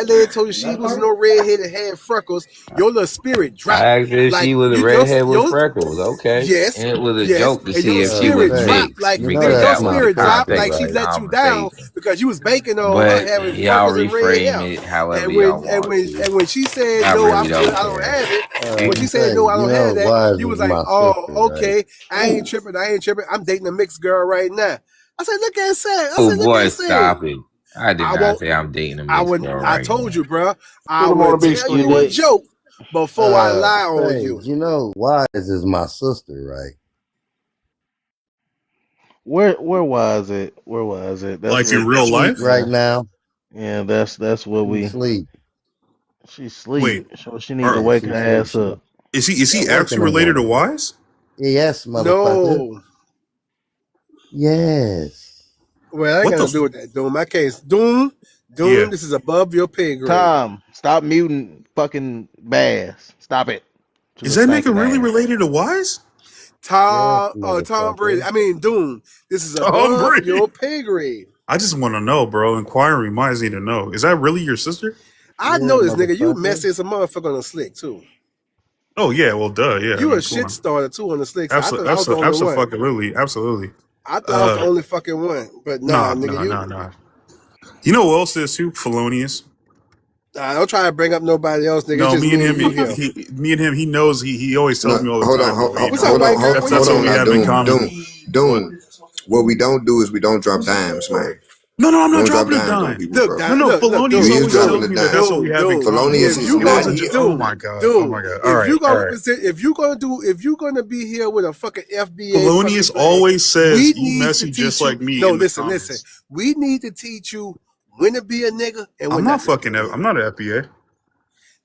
lady told you she was no redhead and had freckles, your little spirit dropped. I asked her if she was a redhead with freckles. Okay. Yes. And it was a Yes. joke to And see your if she was spirit dropped mixed. like Because your that was the spirit dropped context like of she the let you down conversation. because you was banking on her But having y'all freckles and red hair. reframe it however And y'all want to. when she said I no, really I don't don't have it. When she Hey, said no, I you don't know have that, Wise you was is like, my oh, sister, okay, right? I ain't tripping. I'm dating a mixed girl right now. I said, look at Sage. Oh boy, stop it. I did not say I'm dating a mixed girl I right told now. you, bro. I Put him on would the big tell you a screen. joke before I lie on Sage, you. you know Wise is my sister, right? Where was it? Where was it? That's Like in where real life? Right now, yeah, that's where she sleep. she sleep. Wait, So she need to are, wake She her sleep. ass up. is She he at work in actually the related to morning. Wise? Yes, motherfucker. No. Yes. Well, I ain't What got the? to do with that, Doom. My case, Doom, Yeah. this is above your pay grade. Tom, stop muting fucking Bass. Stop it. Is that nigga really related to Wise? Tom motherfucker. Brady. I mean, Doom, this is Tom above Brady. your pay grade. I just want to know, bro. Inquiring minds need to know. Is that really your sister? I Yeah, know this nigga. You motherfucker. messy as a motherfucker on the slick, too. Oh yeah, well, duh, yeah. You I mean, a shit starter, too, on the slick. I thought Absolutely, I was the only one. absolutely. I thought I was the only fucking one. But nah, nigga, Nah. You know who else is too? Felonious. Don't try to bring up nobody else, nigga. No, It's just me and him. you here. Me and him. He knows. He always tells me all the Hold time. on, What's up, white girl? That's what we have in common. Doom. What we don't do is we don't drop dimes, man. No, I'm not Don't drop dropping a dimes on dime. people, Look, bro. No, Felonious You always is dropping tells the me that that's what we have in common. Felonious is not here. Oh my god. If you're gonna be here with a fucking FBA, Felonious always says you messy just like me. No, listen. We need to teach you when to be a nigga and when I'm not fucking. I'm not an FBA.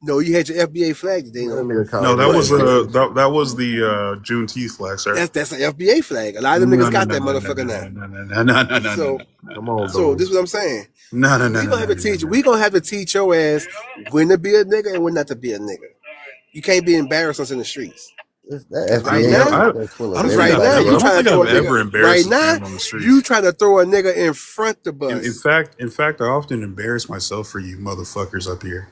No, you had your FBA flag today. No, that was that was the Juneteenth flag, sir. That's an FBA flag. A lot of them niggas got that motherfucker now. Come on, so this is what I'm saying. No. We gonna have to teach your ass when to be a nigga and when not to be a nigga. You can't be embarrassed us in the streets. Right now, you trying to throw a nigga. Right now, you trying to throw a nigga in front the bus. In fact, I often embarrass myself for you motherfuckers up here.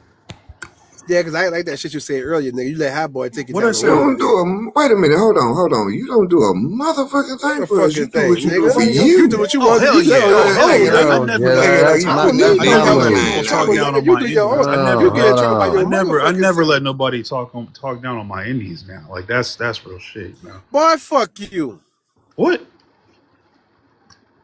Yeah, because I ain't like that shit you said earlier, nigga. You let Hot Boy take you What down I said? Wait a minute. Hold on. You don't do a motherfucking thing for us. You do what you do for you. You do what you want. Hell yeah. I never let nobody talk down on my Indies now. Like that's real shit, man. Boy, fuck you. What?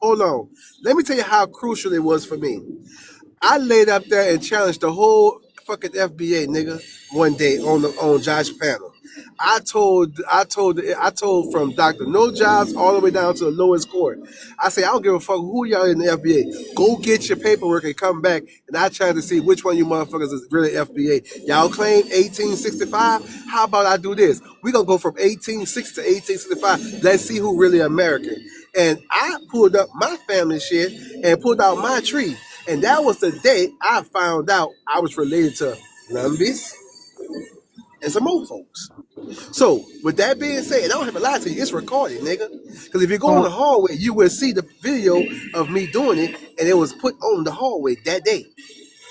hold on. Let me tell you how crucial it was for me. I laid up there and challenged the whole motherfucking FBA, nigga, one day on Josh's panel. I told from Dr. No Jobs all the way down to the lowest court. I say, I don't give a fuck who y'all in the FBA. Go get your paperwork and come back, and I try to see which one of you motherfuckers is really FBA. Y'all claim 1865? How about I do this? We gonna go from 1860 to 1865. Let's see who really American. And I pulled up my family shit and pulled out my tree. And that was the day I found out I was related to Lumbus and some old folks. So, with that being said, and I don't have to lie to you, it's recorded, nigga. Because if you go in the hallway, you will see the video of me doing it, and it was put on the hallway that day.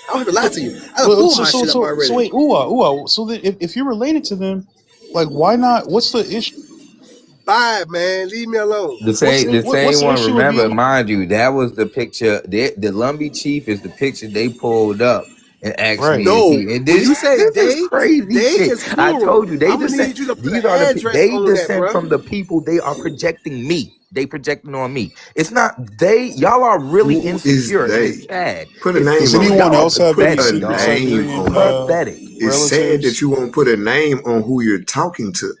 I don't have to lie to you. I done pulled my shit up already. So wait, ooh. So if you're related to them, like, why not? What's the issue? Bye, man. Leave me alone. The same one. Remember, mind you, that was the picture. The Lumbee chief is the picture they pulled up and asked me. No, and this, you say this they is crazy shit. is I told you they descend. These are the descend from the people. They are projecting me. They projecting on me. It's not they. Y'all are really insecure. It's sad. Put a name. Does anyone else have any pathetic? It's sad that you won't put a name on who you're talking to.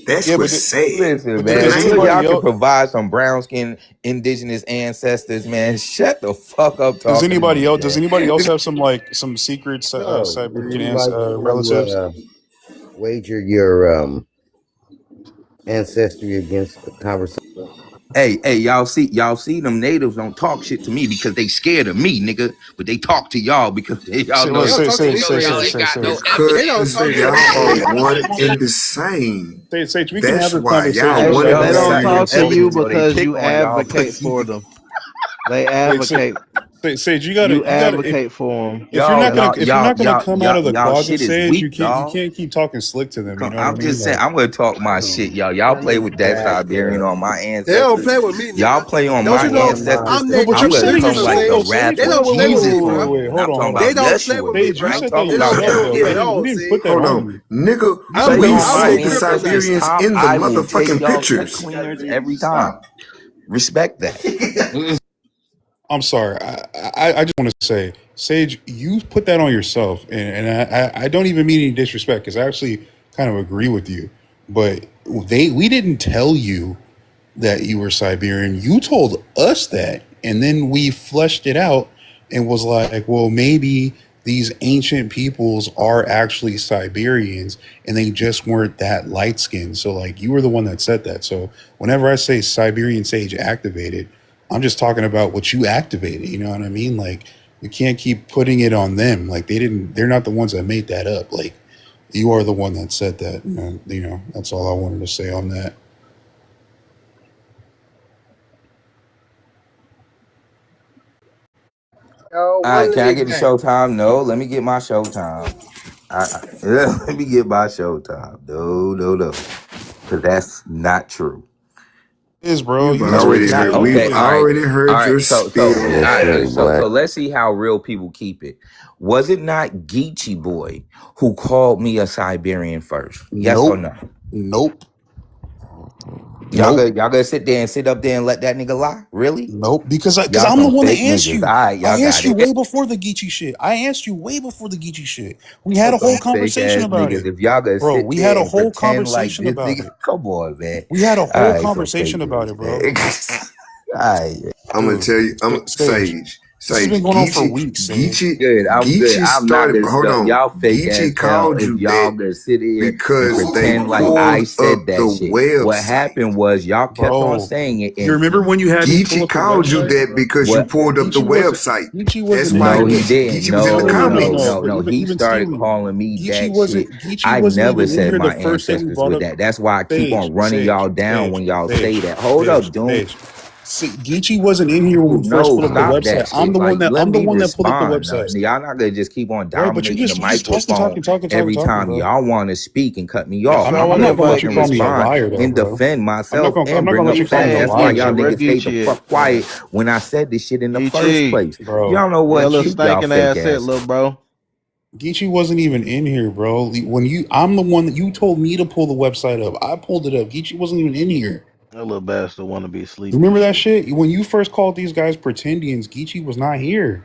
That's what's sad. Listen, man. Y'all can provide some brown skin indigenous ancestors, man. Shut the fuck up. Does anybody else? Does anybody else have some secret Siberian relatives? Wager your ancestry against the conversation. Hey, y'all see them natives don't talk shit to me because they scared of me, nigga. But they talk to y'all because y'all know y'all are one in the same. Sage, we can have a conversation. They don't talk to you because you advocate for them. They advocate. Sage, you gotta advocate for them. If you're not gonna come out of the closet, Sage, you can't keep talking slick to them. You know I'm just saying, I'm gonna talk my shit, y'all. Y'all play with that Siberian on my ancestors. They don't play with me. Y'all play on my ancestors. I'm gonna come like the rap. They don't play with me, bro. Hold on. They don't play with me, bro. They don't play at all. Hold on, nigga. We see the Siberians in the motherfucking pictures cleaners every time. Respect that. I'm sorry. I just want to say, Sage, you put that on yourself, and I don't even mean any disrespect because I actually kind of agree with you. But we didn't tell you that you were Siberian. You told us that, and then we fleshed it out and was like, well, maybe these ancient peoples are actually Siberians, and they just weren't that light skinned. So, like, you were the one that said that. So, whenever I say Siberian Sage activated, I'm just talking about what you activated. You know what I mean? Like, you can't keep putting it on them. Like, they're not the ones that made that up. Like, you are the one that said that. You know, that's all I wanted to say on that. All right, can I get the showtime? No, let me get my showtime. Let me get my showtime. No. Because that's not true. Is bro? We've already heard your spiel. So let's see how real people keep it. Was it not Geechee Boy who called me a Siberian first? Yes or no? Nope. Y'all gonna sit up there and let that nigga lie? Really? Nope. Because I'm the one that asked you. I asked you way before the Geechee shit. We had a whole conversation about it. If y'all gonna bro, we had a whole conversation about it. Come on, man. We had a whole conversation about it, bro. I'm gonna tell you. Sage. This has been going on for weeks. Geechee started. Hold on. Y'all fake Geechee called you y'all gonna sit here because and pretend like I said that shit. Website. What happened was y'all kept on saying it. You remember when you had Geechee called you that because you pulled up the website. That's why he didn't. Geechee was in the comments. No. He started calling me that shit. I never said my ancestors were that. That's why I keep on running y'all down when y'all say that. Hold up, dude. Geechee wasn't in here when we first put up the website. I'm the one that put up the website. Y'all not gonna just keep on dominating the microphone every time y'all want to speak and cut me off. I'm not gonna let you call me a liar and defend myself and bring up facts. That's why y'all niggas stayed the fuck quiet when I said this shit in the first place. Y'all know what? Little stinking ass shit, little bro. Geechee wasn't even in here, bro. I'm the one that you told me to pull the website up. I pulled it up. Geechee wasn't even in here. That little bastard want to be asleep. Remember that shit? When you first called these guys pretendians, Geechee was not here.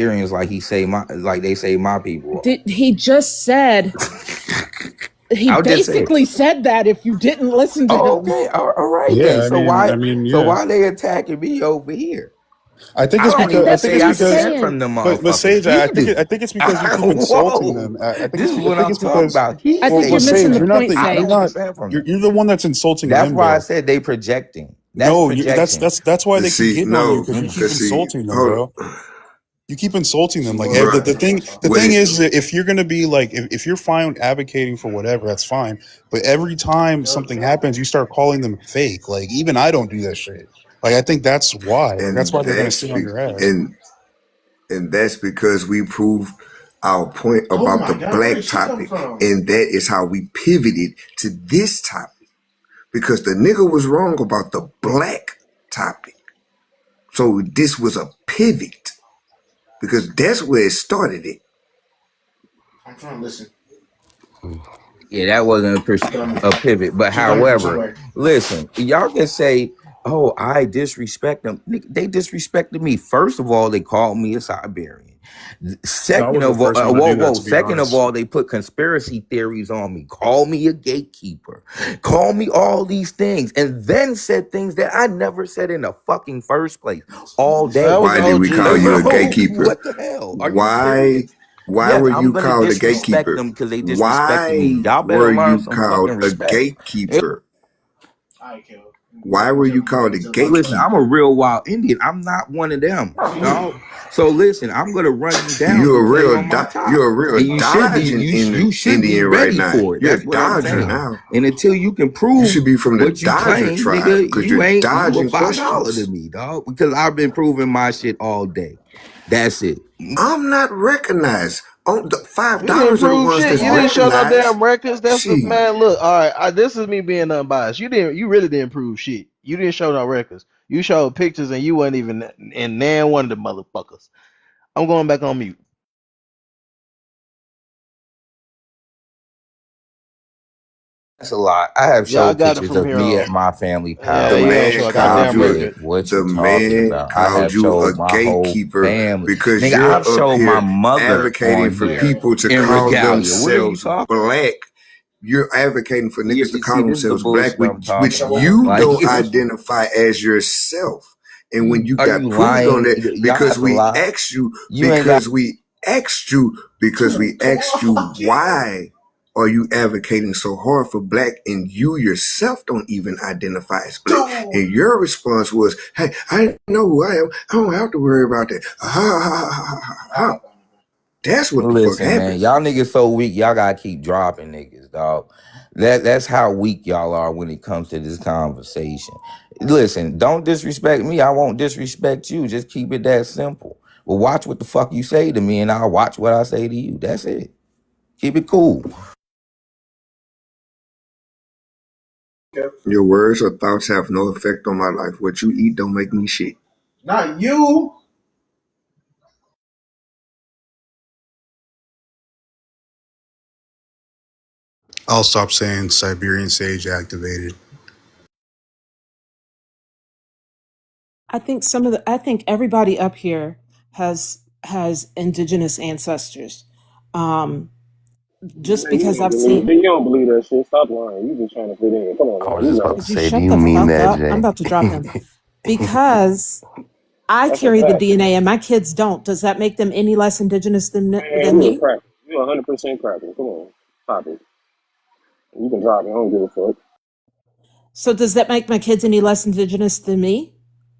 Liberians like they say my people. He just said he basically said that if you didn't listen to him. Okay, all right Yeah, then. So I mean, yeah. why they attacking me over here? I think it's because from the but Sage, I think it's because you keep insulting them. This is what I'm talking about. I think you're missing the point, Sage. You're the one that's insulting them. That's why I said they projecting. That's why they keep getting on you because you keep insulting them, bro. You keep insulting them. Like the thing is that if you're gonna be like if you're fine advocating for whatever, that's fine. But every time something happens, you start calling them fake. Like even I don't do that shit. Like I think that's why. That's why they're gonna sit on your ass. And that's because we proved our point about the black topic, and that is how we pivoted to this topic. Because the nigga was wrong about the black topic. So this was a pivot. Because that's where it started it. I'm trying to listen. Yeah, that wasn't a pivot. But however, listen, y'all can say, "Oh, I disrespect them." They disrespected me. First of all, they called me a Siberian. Second of all, Second of all, they put conspiracy theories on me. Call me a gatekeeper. Call me all these things, and then said things that I never said in the fucking first place. All day. Why did we call you a gatekeeper? What the hell? Why were you called a gatekeeper? Because they disrespected me. Y'all better Were learn you some called fucking a respect. gatekeeper? Why were you called a gatekeeper? Listen, I'm a real wild Indian. I'm not one of them, dog. So listen, I'm gonna run you down. You're a real dodging Indian right now. For it. You're That's a what I'm dodger saying. now. And until you can prove You should be from the what you Dodger claim, tribe nigga, because you you're ain't dodging $5 questions. to me, dog. Because I've been proving my shit all day. That's it. I'm not recognized. On the $5 You didn't are the prove ones shit. that's You didn't show no recognized. damn records. That's the Shit. man. Look, all right. This is me being unbiased. You really didn't prove shit. You didn't show no records. You showed pictures, and you weren't even in nan one of the motherfuckers. I'm going back on mute. That's a lot. I have Yeah, I showed got it pictures from of here me on. at my family Yeah, palace. you ain't show a goddamn record. What The you talking man about? I called have you a showed my whole gatekeeper family. because Nigga, you're I've up showed my here mother advocating on for here people to in call regalia. What are you themselves talking? black. You're advocating for Yeah, niggas to you call see, this is the themselves black, bullshit I'm talking which about. you Like, don't identify as yourself. And when you are got you proved on lying? that, Y'all because have to we lie. asked you, You ain't got. because we asked you why are you advocating so hard for black and you yourself don't even identify as black? And your response was, hey, I know who I am. I don't have to worry about that. That's what the fuck Listen, man, happened. y'all niggas so weak. Y'all gotta keep dropping niggas, dog. That's how weak y'all are when it comes to this conversation. Listen, don't disrespect me. I won't disrespect you. Just keep it that simple. Well, watch what the fuck you say to me, and I'll watch what I say to you. That's it. Keep it cool. Your words or thoughts have no effect on my life. What you eat don't make me shit. Not you. I'll stop saying Siberian sage activated. I think everybody up here has indigenous ancestors. Just Man, because I've you don't believe that shit. Stop lying. You just trying to fit in. Come on, I was man. You just about know. to Could you say, do shut you the mean fuck that, up? I'm about to drop him. Jay? Because I That's a carry the fact. DNA and my kids don't. Does that make them any less indigenous Man, than you a me? cracker. You 100% cracker. Come on. Stop it. You can drop it. I don't give a fuck. So does that make my kids any less indigenous than me?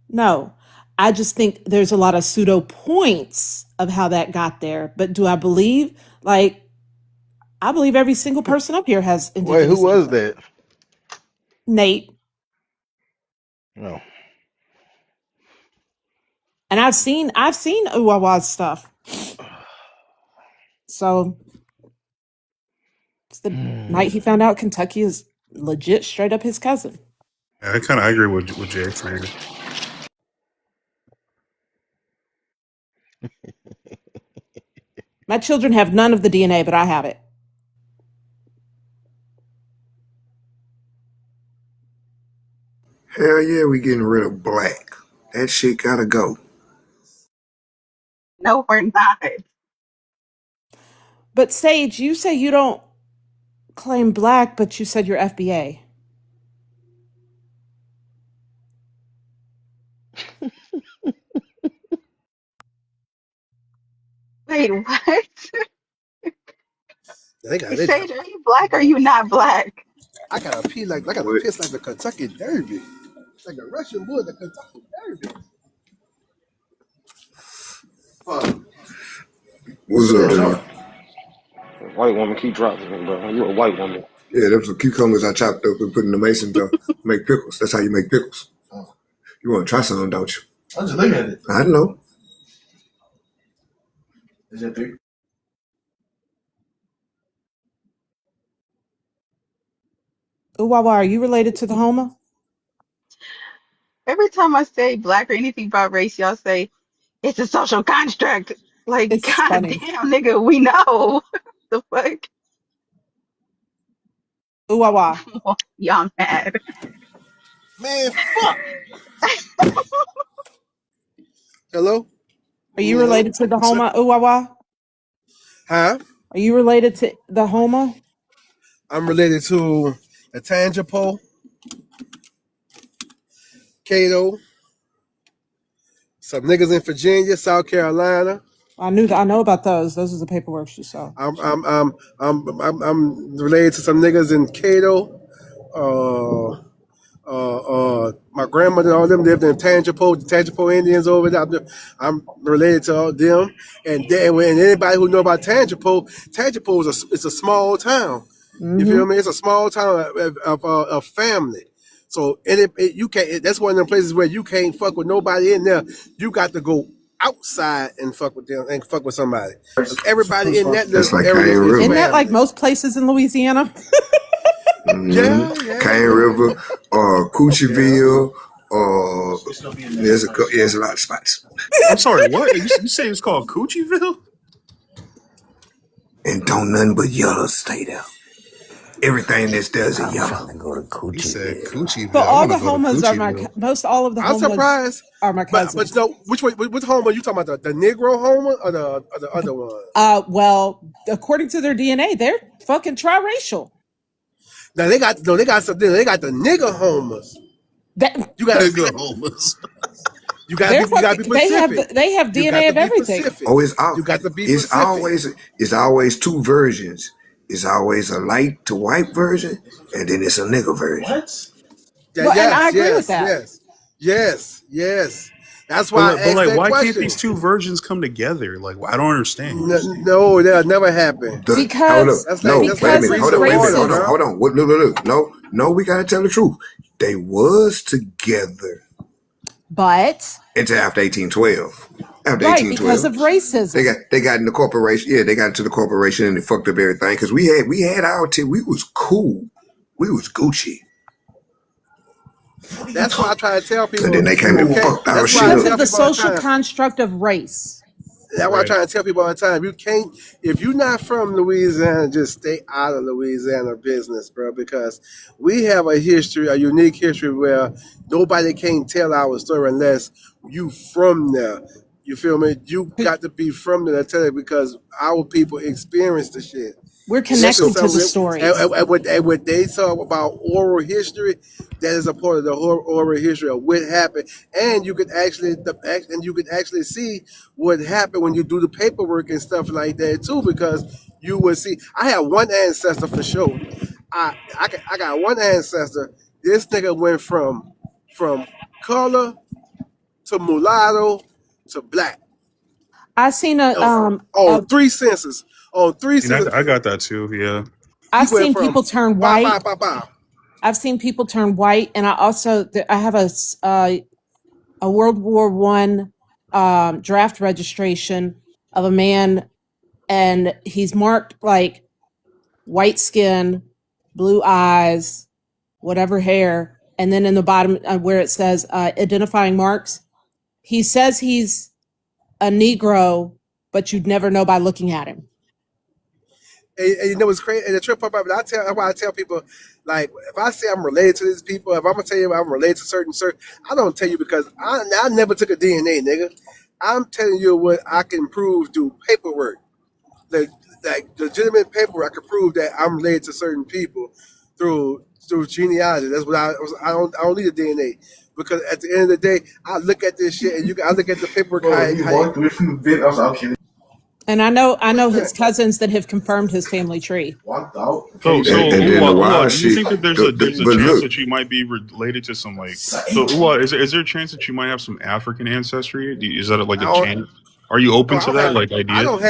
No. I just think there's a lot of pseudo points of how that got there. But do I believe? Like, I believe every single person up here has Wait, who indigenous was ancestors. that? Nate. No. And I've seen Uwawa's stuff. So it's the night he found out Kentucky is legit straight up his cousin. Yeah, I agree with Jay for you. My children have none of the DNA, but I have it. Hell yeah, we getting rid of black. That shit gotta go. No, we're not. But Sage, you say you don't claim black, but you said you're FBA. Wait, what? They got it. Sage, are you black or are you not black? I gotta pee like I gotta What? piss like the Kentucky Derby, like a Russian bull, the Kentucky Derby. What's up, Jimmy? White woman keep dropping me, bro. You a white woman. Yeah, them some cucumbers I chopped up and put in the mason jar. Make pickles. That's how you make pickles. You want to try something, don't you? I'm just looking at it. I know. Is that big? Uwawa, are you related to the Homa? Every time I say black or anything about race, y'all say it's a social construct. Like, It's funny. goddamn, nigga, we know. The fuck? Uwawa? Y'all mad. Man, fuck. Hello? Are you related to the Homa Uwawa? Huh? Are you related to the Homa? I'm related to the Tangipo, Cato, some niggas in Virginia, South Carolina. I know about those. Those are the paperwork she saw. I'm related to some niggas in Cato. My grandmother, all them lived in Tangipo, the Tangipo Indians over there. I'm related to all them. And anybody who know about Tangipo is it's a small town. You feel me? It's a small town of family. So you can't. That's one of them places where you can't fuck with nobody in there. You got to go outside and fuck with them and fuck with somebody. Everybody in that little area is Isn't that like most places in Louisiana? Yeah. Cane River, Coocheville, there's a lot of spots. I'm sorry, what? You say it's called Coocheville? And don't nothing but yellow stay there. Everything that's there is a yellow. Go to Coochie. He said Coochie. But all the Homas are all of the I'm Homas surprised. are my cousins. But no, which Homa are you talking about? The Negro Homa or the other one? Well, according to their DNA, they're fucking triracial. Now they got the nigger Homas. You got nigger Homas. You got to be specific. They have DNA of everything. Oh, you got to be specific. It's always two versions. It's always a light to white version, and then it's a nigger version. What? And I agree with that. Yes. That's why. But why can't these two versions come together? Like, I don't understand. No, that'll never happen. Because wait a minute. Hold on. Look. No, we gotta tell the truth. They was together, but until after 1812. Right, because of racism. They got in the corporation. Yeah, they got into the corporation and they fucked up everything. Because we had our team. We was cool. We was Gucci. That's why I try to tell people. And then they came and fucked our shit because up. of the social construct of race. That's why I try to tell people all the time. You can't, if you're not from Louisiana, just stay out of Louisiana business, bro. Because we have a unique history where nobody can tell our story unless you from there. You feel me? You got to be from there to tell it because our people experienced the shit. We're connected to the story. And what they talk about oral history, that is a part of the oral history of what happened. And you could actually see what happened when you do the paperwork and stuff like that too, because you would see. I have one ancestor for sure. I got one ancestor. This nigga went from color to mulatto to black. I seen three census. On three census. I got that too. Yeah. I've seen people turn white. I've seen people turn white, and I have a World War I draft registration of a man, and he's marked like white skin, blue eyes, whatever hair, and then in the bottom where it says identifying marks, he says he's a Negro, but you'd never know by looking at him. And you know what's crazy? And the trip up, but I tell people, like, if I say I'm related to these people, if I'm gonna tell you I'm related to certain, I don't tell you because I never took a DNA, nigga. I'm telling you what I can prove through paperwork, like legitimate paperwork. I can prove that I'm related to certain people through genealogy. That's what I don't need a DNA because at the end of the day, I look at this shit and I look at the paperwork. And I know his cousins that have confirmed his family tree. Do you think that there's a chance that you might be related to some like? So, is there a chance that you might have some African ancestry? Is that like a chance? Are you open to that idea? I don't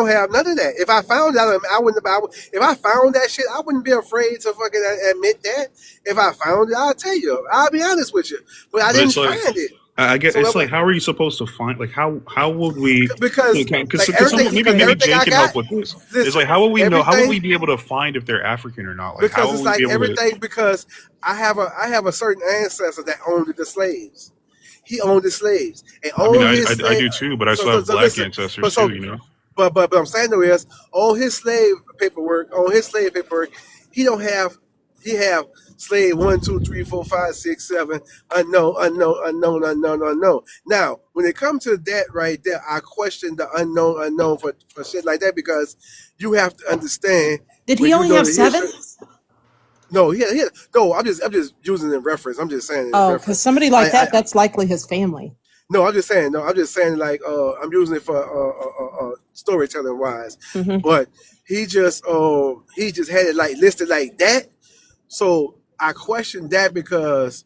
have none of that. If I found out, I wouldn't. If I found that shit, I wouldn't be afraid to fucking admit that. If I found it, I'll tell you. I'll be honest with you. But I didn't find it. I get it's like, how are you supposed to find, like, how would we, because maybe Jay can help with this. It's like, how will we know, how will we be able to find if they're African or not? Like, because how it's like everything, because I have a certain ancestor that owned the slaves. He owned the slaves. And I do too, but I still have black ancestors too, you know? But I'm saying though is, on his slave paperwork, he don't have he have slave 1, 2, 3, 4, 5, 6, 7, unknown. Now, when it comes to that right there, I question the unknown for shit like that because you have to understand Did when he you only know have the 7? history. No, no. I'm just using it in reference. I'm just saying it in Oh, because reference. somebody like that's likely his family. No, I'm just saying. No, I'm just saying. Like, I'm using it for storytelling wise. Hmm. But he just had it like listed like that. So I question that because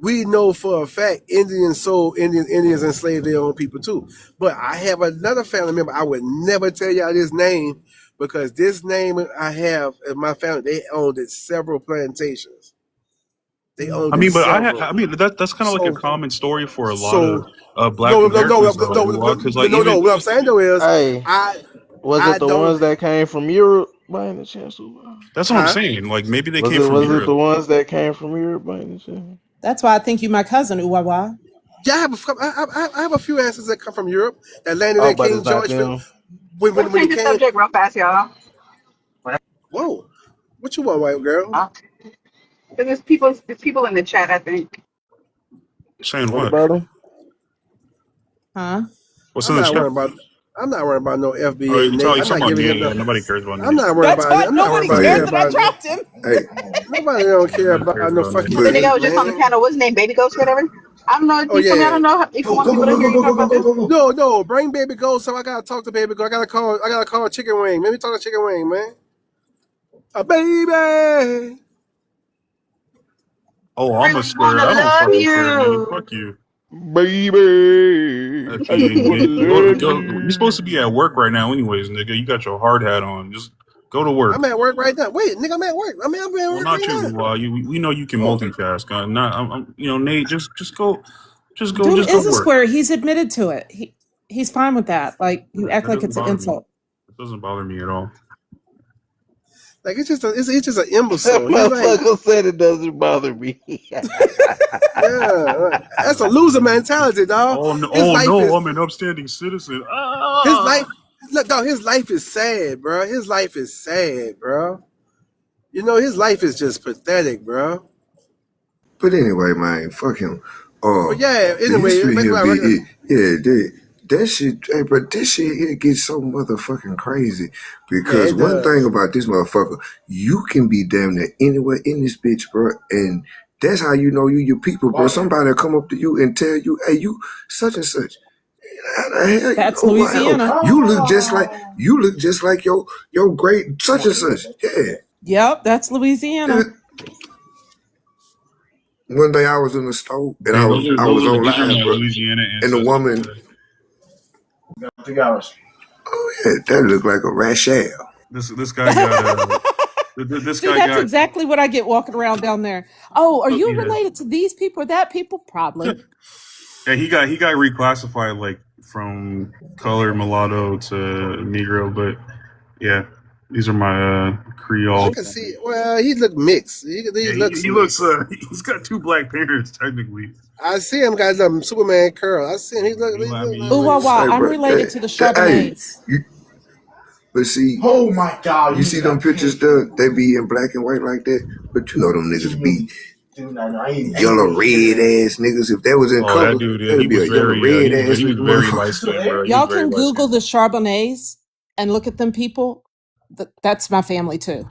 we know for a fact Indians enslaved their own people too. But I have another family member. I would never tell y'all this name because this name I have in my family. They owned several plantations. They owned I mean, but several. I mean that's kind of like a So common story for a lot so of Black no, Americans, though, because like no. even What I'm saying though is Hey, was I it the don't. ones that came from Europe by any chance? that's what I'm Huh? saying. Like maybe they Was came it from was it Europe. the ones that came from Europe by any chance? That's why I think you my cousin, Uwawa. Yeah, I have a few ancestors that come from Europe that landed Oh, in but King it's not George them. when Let's he change the came. subject real fast, y'all. Whoa, what you want, white girl? There's people in the chat, I think. Saying What what? about them? Huh? What's I'm in the not chat? worried about. I'm not worried about no Oh, FBA you Nate. talking I'm not about giving Nate? him Yeah, the. nobody cares about I'm Nate. not worried That's about. why I'm not worried nobody Oh about cared yeah. that I everybody. dropped him. Hey, Nobody don't care Nobody about cares no about fucking Nate. And then the but guy Nate, was just on the man. panel. What's his name? Baby Ghost, whatever. I don't know. Oh I mean, I yeah. don't know if you want people to hear you talk about this. No. Bring baby Ghost. So I gotta talk to baby Ghost. I gotta call Chicken Wing. Let me talk to Chicken Wing, man. A baby. Oh, I'm a Really square. wanna I don't love fucking care, Nate. you. Fuck you. Baby, I Okay, just wanna Nate. love Go. You're supposed to you. be at work right now, anyways, nigga. You got your hard hat on. Just go to work. I'm at work right now. Wait, nigga, I'm at work. I'm at Well, work not right you. now. We know you can oh, multitask. Not. You know, Nate. Just go. Doom Just go is to a work. square. He's admitted to it. He's fine with that. Like you act That like doesn't it's an bother me. insult. It doesn't bother me at all. Like it's just an That imbecile. He's like, motherfucker said it doesn't bother me. yeah, like, that's a loser mentality, dog. Oh no! His Oh life no! is I'm an upstanding citizen. his Ah! life. Look, dog, his life is sad, bro. His life is sad, bro. You know, his life is just pathetic, bro. but anyway, man, fuck him. But yeah, The anyway, history back to here my be record. that shit. Hey, but this shit here gets so motherfucking crazy Yeah, because it one thing does. about this motherfucker, you can be damn near anywhere in this bitch, bro, and that's how you know you your people, bro. Somebody will come up to you and tell you, hey, you such and such. How the hell you That's know who I Louisiana. am? You look just like your great such and such. Yeah. Yep, that's Louisiana. One day I was in the store and Hey, I was on those are live, my bro. Louisiana And the ancestors. woman, oh yeah, that looked like a Rachel. This guy got this See, guy that's got exactly what I get walking around down there. Oh, are you yeah. related to these people or that people? Probably. Yeah, he got reclassified like from color mulatto to Negro, but yeah, these are my I Creole. can see. Well, he look mixed. Yeah, He looks he looks mixed. he's got two black parents technically. I see him got some Superman curl. I see him. He look. I mean, Like Ooh, wah, wah. Hey, I'm bro, related to the hey, Charbonnets. but see, Oh my God! you see them pictures there, they be in black and white like that, but you know them niggas be yellow red ass niggas. If that was in oh, that color, dude, yeah, that'd be a yellow red ass he was looking very light motherfucker. skinned, bro. He was Y'all very can light Google skinned. the Charbonnets and look at them people. That's my family too.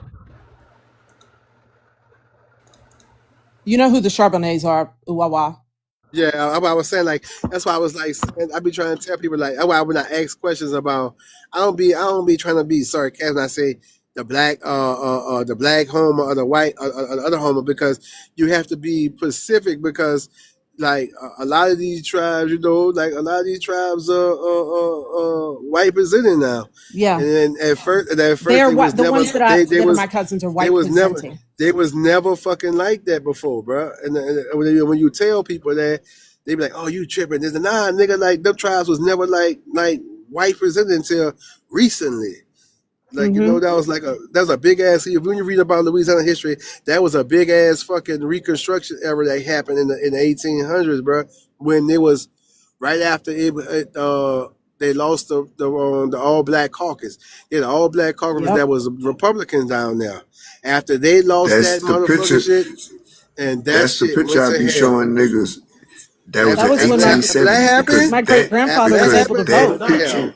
You know who the Charbonnets are, ooh, wah, wah. Yeah, I was saying like that's why I was like I be trying to tell people like that's why when I ask questions about I don't be trying to be sarcastic when I say the black homo or the white or the other homo because you have to be specific because like a lot of these tribes like a lot of these tribes are white presenting now and Yeah. then at first They're they was what the never ones that are my was cousins are they white was never presenting. they was never fucking like that before, bro. And when you tell people that, they be like, "Oh, you tripping?" There's nah, nigga. Like them tribes was never like white presented until recently. Like Mm-hmm. that was a big ass. When you read about Louisiana history, that was a big ass fucking Reconstruction era that happened in the 1800s, bro. When it was right after They lost the all black caucus. The all black caucus Yep. that was Republicans down there. After they lost That's that the picture. motherfucking shit, and that That's the shit picture went I to be hell. showing niggas. That was That in was when after that 1870 happened, my great grandfather was able to that vote. picture,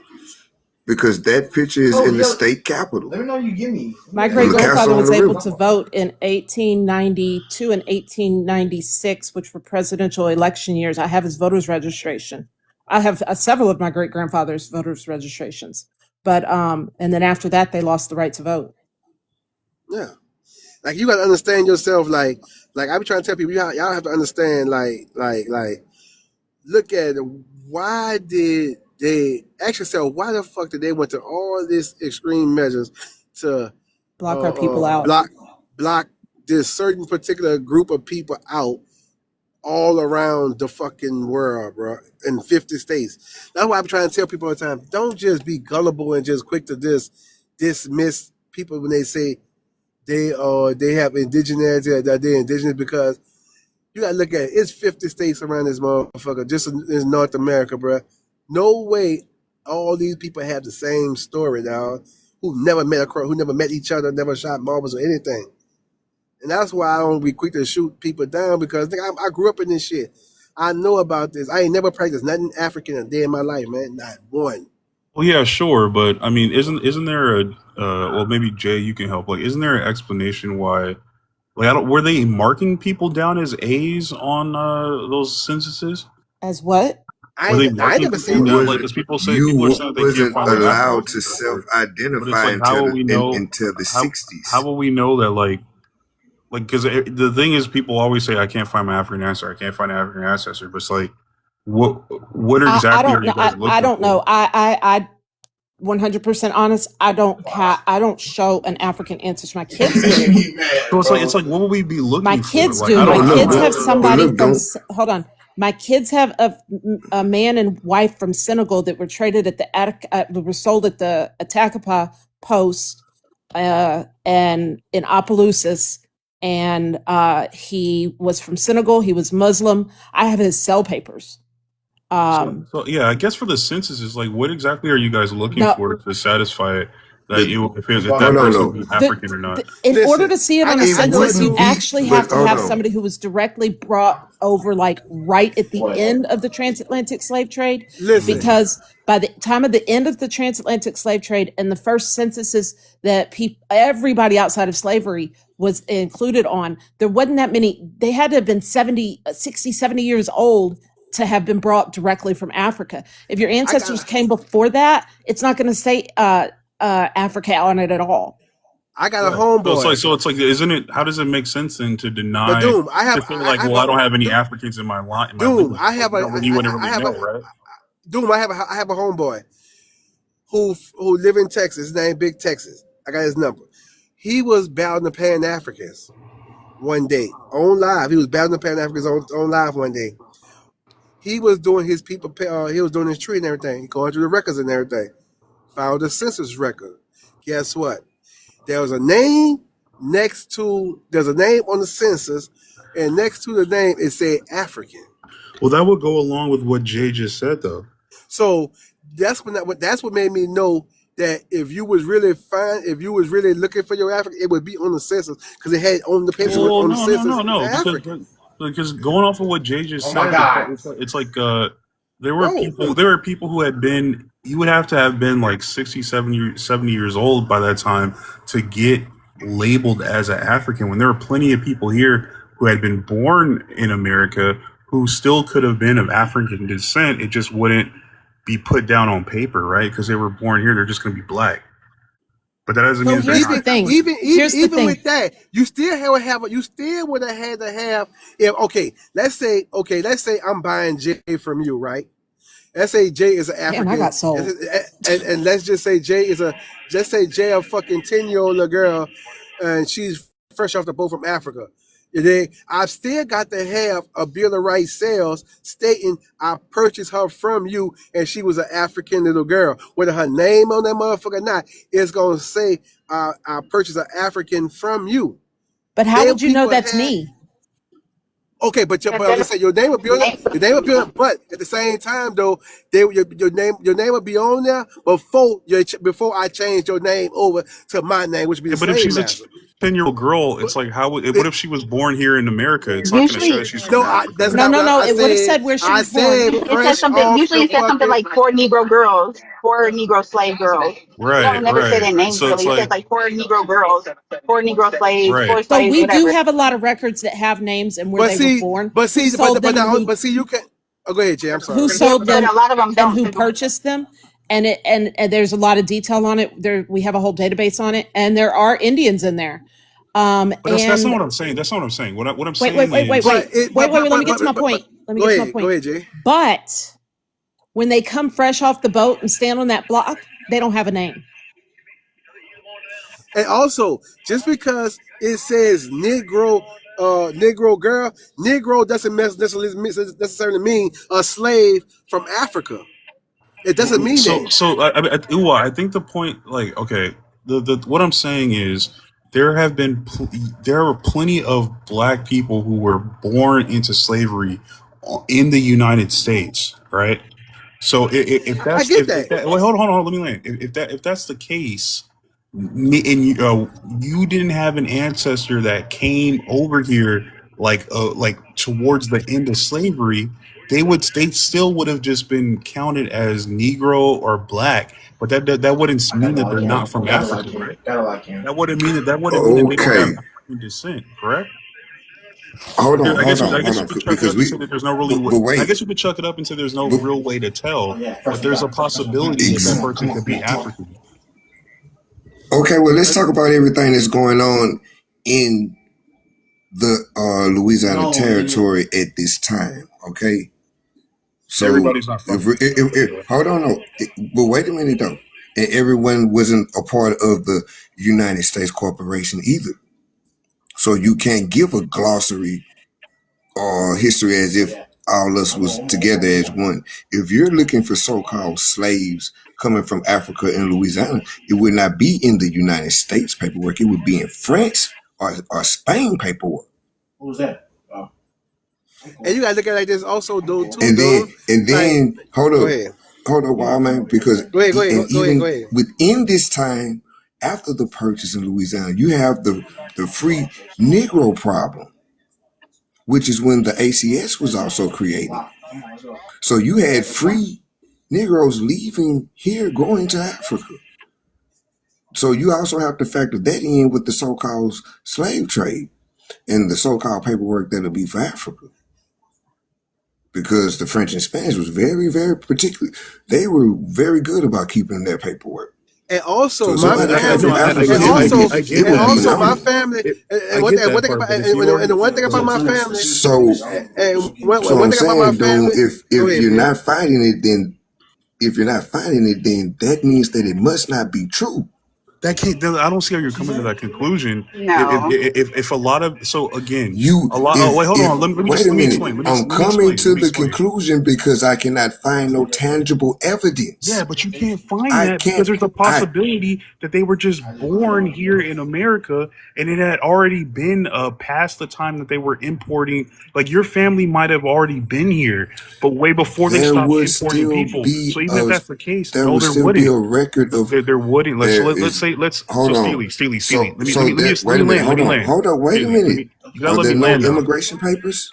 because that picture is in the state capitol Let me know you give me. My on great the grandfather castle on was the able river. to vote in 1892 and 1896, which were presidential election years. I have his voter's registration. I have several of my great grandfather's voter's registrations. But and then after that, they lost the right to vote. yeah. Like you gotta understand yourself. Like I be trying to tell people, y'all have to understand. Like, look at it. Why did they ask yourself? Why the fuck did they went to all these extreme measures to Block our people out. block this certain particular group of people out all around the fucking world, bro, in 50 states. That's why I'm trying to tell people all the time, don't just be gullible and just quick to dismiss people when they say they have indigeneity, that they're indigenous, because you gotta look at it. It's 50 states around this motherfucker, just in North America, bro. No way all these people have the same story, dog. Who never met each other, never shot marbles or anything. And that's why I don't be quick to shoot people down, because I grew up in this shit. I know about this. I ain't never practiced nothing African a day in my life, man. Not one. Well, yeah, sure, but I mean, isn't there a well, maybe Jay, you can help. Like, isn't there an explanation why? Like, were they marking people down as A's on those censuses? As what? Were they I marking never people seen down? that. Like, because people are saying You they can't wasn't find their allowed Africans to anymore. But it's self-identify like, how will we know? until the How 60s. will we know that? Like, because the thing is, people always say, "I can't find my African ancestor. I can't find an African ancestor." But it's like, what exactly are you guys looking I don't for? know. I 100% honest. I don't show an African ancestor. My kids do. So it's like, what would we be looking My for? kids Like, do. I My don't kids know. have somebody look, from. don't- Hold on. My kids have a man and wife from Senegal that were traded at the were sold at the Atakapa post, and in Opelousas, and he was from Senegal. He was Muslim. I have his cell papers. So yeah, I guess for the census is like, what exactly are you guys looking No. for to satisfy it that if that No, no, person no. be African or not? In Listen, order to see it on the I census, wouldn't you be- actually but have to hold have on. somebody who was directly brought over, like right at the end of the transatlantic slave trade. Listen. Because by the time of the end of the transatlantic slave trade and the first censuses that everybody outside of slavery was included on, there wasn't that many. They had to have been 60, 70 years old to have been brought directly from Africa. If your ancestors came before that, it's not going to say Africa on it at all. I got a homeboy. So it's like, isn't it? How does it make sense then to deny? But Doom, I don't have any Africans in my line. Doom, I have a you wouldn't really know, right? Doom, I have a homeboy who live in Texas. His name Big Texas. I got his number. He was battling the Pan Africans one day on live. He was battling the Pan Africans on live one day. He was doing his he was doing his tree and everything. He going through the records and everything. Found the census record. Guess what? There was a name there's a name on the census, and next to the name it said African. Well, that would go along with what Jay just said, though. So that's what made me know that if you was really looking for your African, it would be on the census, because it had on the paper on the census. Because going off of what Jay just said, it's like there were people who had been. You would have to have been like 60, 70 years old by that time to get labeled as an African, when there were plenty of people here who had been born in America who still could have been of African descent. It just wouldn't be put down on paper, right? Because they were born here, they're just going to be black. But that doesn't mean here's the thing. Even with that, you still would have had to have. Let's say I'm buying Jay from you, right? Let's say Jay is an African. Damn, I got sold. And let's just say Jay a fucking 10-year-old girl, and she's fresh off the boat from Africa. I've still got to have a bill of rights sales stating I purchased her from you and she was an African little girl. Whether her name on that motherfucker or not, it's going to say I purchased an African from you. But how would you know that's me? Okay, but And I'm then just saying your name would be on there. Your name would be on, but at the same time though, your name would be on there before I changed your name over to my name, which would be Yeah, the but if slave she's a master. 10-year-old girl, it's like how would what if she was born here in America? It's not going to show that she's from Africa. That's No, not no, what no. I It would have said. said where she I was born. said it says fresh something. off Usually, the it says something fucking. like 4 Negro slave girls. It don't never say Right. their names So it's really. It says like like 4 Negro girls, 4 Negro slaves, right. 4 So slaves, we do whatever. have a lot of records that have names and where they were born, who sold them, and who You can. Oh, go ahead, Jay. I'm who sorry. sold But them a lot of them and don't. who purchased them. And there's a lot of detail on it. There we have a whole database on it, and there are Indians in there. But that's not And what I'm saying. That's not what I'm saying. What I'm wait. saying Let me is get to my point. Go ahead, Jay. But when they come fresh off the boat and stand on that block, they don't have a name. And also, just because it says Negro girl, Negro doesn't necessarily mean a slave from Africa. It doesn't mean that. I think the point, like, okay, the what I'm saying is there are plenty of black people who were born into slavery in the United States, right? So if I that's get if that. that wait, hold on, let me land. If that's the case, and you didn't have an ancestor that came over here like towards the end of slavery, they still would have just been counted as Negro or black, but that wouldn't mean that they're not from Africa, right? That wouldn't mean that they don't have Okay, African descent, correct? hold on, I guess hold on, hold you on, could chuck it because up and say that there's no really. but I wait, guess you could chuck it up and say there's no but, real way to tell, but there's a possibility that that person could be African. okay, well, let's talk about everything that's going on in the Louisiana territory at this time. Okay, so Everybody's not from. hold on, no, but wait a minute though, and everyone wasn't a part of the United States Corporation either. So you can't give a glossary or history as if all us was together as one. If you're looking for so-called slaves coming from Africa and Louisiana, it would not be in the United States paperwork. It would be in France or Spain paperwork. What was that? And you gotta look at it like this also, though, too, And then like, hold go up, ahead. Wild man, because Go ahead. within this time after the purchase in Louisiana, you have the free Negro problem, which is when the ACS was also created. So you had free Negroes leaving here, going to Africa. So you also have to factor that in with the so-called slave trade and the so-called paperwork that'll be for Africa. Because the French and Spanish was very, very particular. They were very good about keeping their paperwork. And also, So my family. And the one thing about my family. So I'm saying, though, if you're not finding it, then that means that it must not be true. That can't. I don't see how you're coming to that conclusion. No. If a lot of again, wait, hold on. Let me explain. I'm coming to the conclusion because I cannot find no tangible evidence. Yeah, but you can't find that because there's a possibility that they were just born here in America and it had already been past the time that they were importing. Like your family might have already been here, but way before they stopped importing people. So even if that's the case, there would still be a record of. There wouldn't. Let's say. Hold on. Steely. Wait a minute. Hold on. Wait a minute. Are there no immigration papers?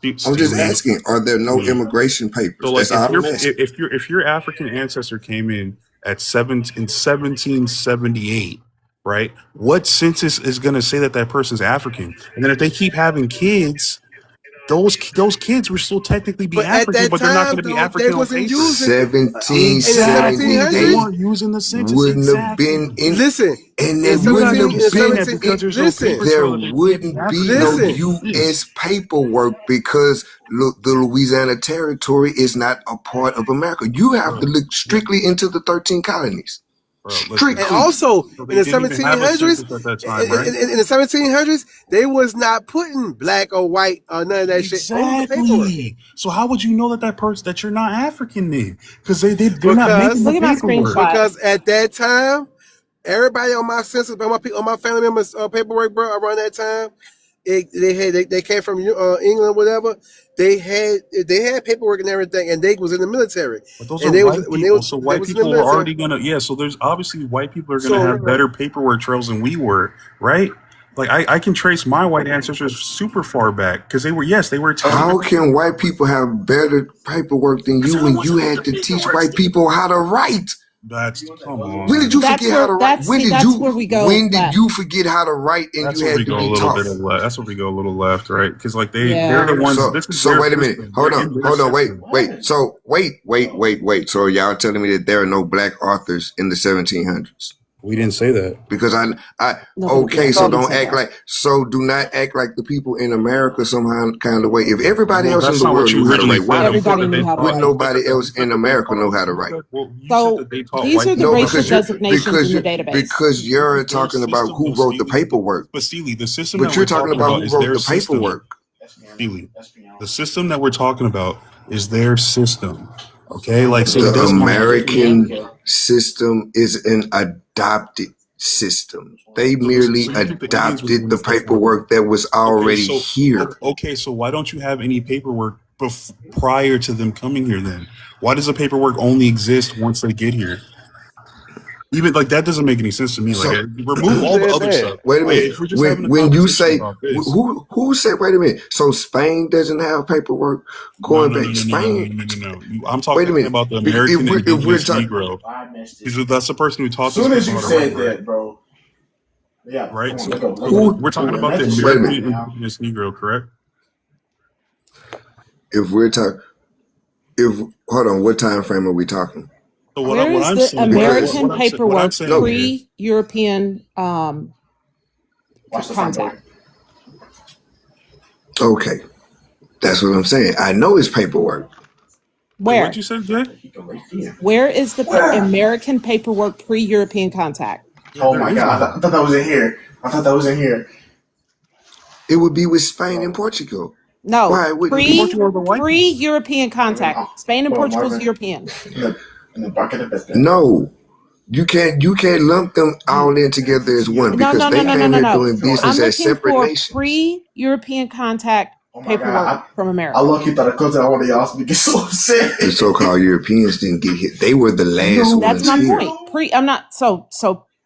I'm just asking. Are there no immigration papers? So, like, if your African ancestor came in in 1778, right? What census is going to say that person's African? And then if they keep having kids, those kids will still technically be African, but they're not going to be African. They wasn't using 1778. They weren't using the census. Wouldn't have been in. Listen, and there wouldn't have been. There wouldn't be no U.S. paperwork because look, the Louisiana Territory is not a part of America. You have to look strictly into the 13 colonies. And also in the 1700s, in the 1700s, they was not putting black or white or none of that shit on the paperwork. So how would you know that you're not African then? Because they're not making the paperwork. Because at that time, everybody on my census, on my family members' paperwork, bro, around that time, they came from England, whatever. They had paperwork and everything, and they was in the military. But those And are they was white when they people, was so they white was in the people are military. already gonna So there's obviously white people are gonna So have better paperwork trails than we were, right? Like I can trace my white ancestors super far back because they were How can white people have better paperwork than you when you had to teach white people how to write? Come on. When did you forget how to write? When did you forget how to write and That's you where we had to go a be little taught? bit of left. That's where we go a little left, right? Because like they're Yeah. the ones. So wait a minute. Hold on. Wait. So wait. So y'all telling me that there are no black authors in the 1700s? We didn't say that. Because Nobody so don't said act that. like, so do not act like the people in America somehow kind of way. If everybody else in that's the not world what you knew how to originally write, why said. the fuck Everybody knew how to would write. nobody else in America know how to write? So these are the racial designations in the database. Because you're talking about who wrote the paperwork. But Steely, the system But that you're we're talking talking about about who is wrote their the system. paperwork. Steely, the system that we're talking about is their system. Okay, like so The American system is an adopted system. They merely adopted the paperwork that was already here. Okay, so why don't you have any paperwork prior to them coming here then? Why does the paperwork only exist once they get here? Even like that doesn't make any sense to me. Like remove all the other stuff. Wait a minute. If we're just having a When you say conversation about this, who said? Wait a minute. So Spain doesn't have paperwork going back. Spain. No. I'm talking about the American indigenous Negro. Because that's the person who taught us. As soon as you said that, bro. Yeah. Right. So we're talking about the American indigenous Negro, correct? If we're talking, hold on, what time frame are we talking? So Where is the American paperwork pre-European contact? Okay, that's what I'm saying. I know it's paperwork. Where? What'd you say, Jay? Where is the American paperwork pre-European contact? Oh my God! I thought that was in here. It would be with Spain and Portugal. No, Why wouldn't it be? pre-European contact. Spain and Portugal is European. No, you can't lump them all in together as one because they came here doing business as separate nations. Pre-European contact paperwork from America. I lucky thought I closed out one of y'all speaking so upset. The so-called Europeans didn't get hit. They were the last ones That's my here. point.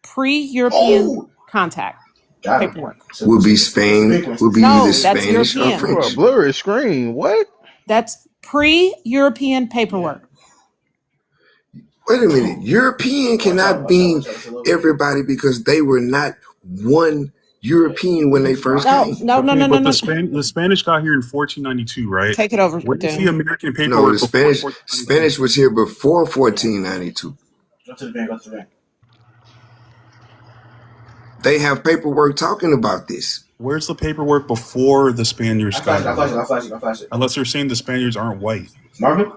Pre-European contact paperwork would be Spain. Would be either Spanish or French. Blurry screen. What? That's pre-European paperwork. Wait a minute. European cannot mean everybody because they were not one European when they first came. No. But the Spanish got here in 1492, right? Take it over. Where did the American paperwork? No, the Spanish was here before 1492. Go to the bank. They have paperwork talking about this. Where's the paperwork before the Spaniards got here? I flash it. Unless you're saying the Spaniards aren't white. Marvin?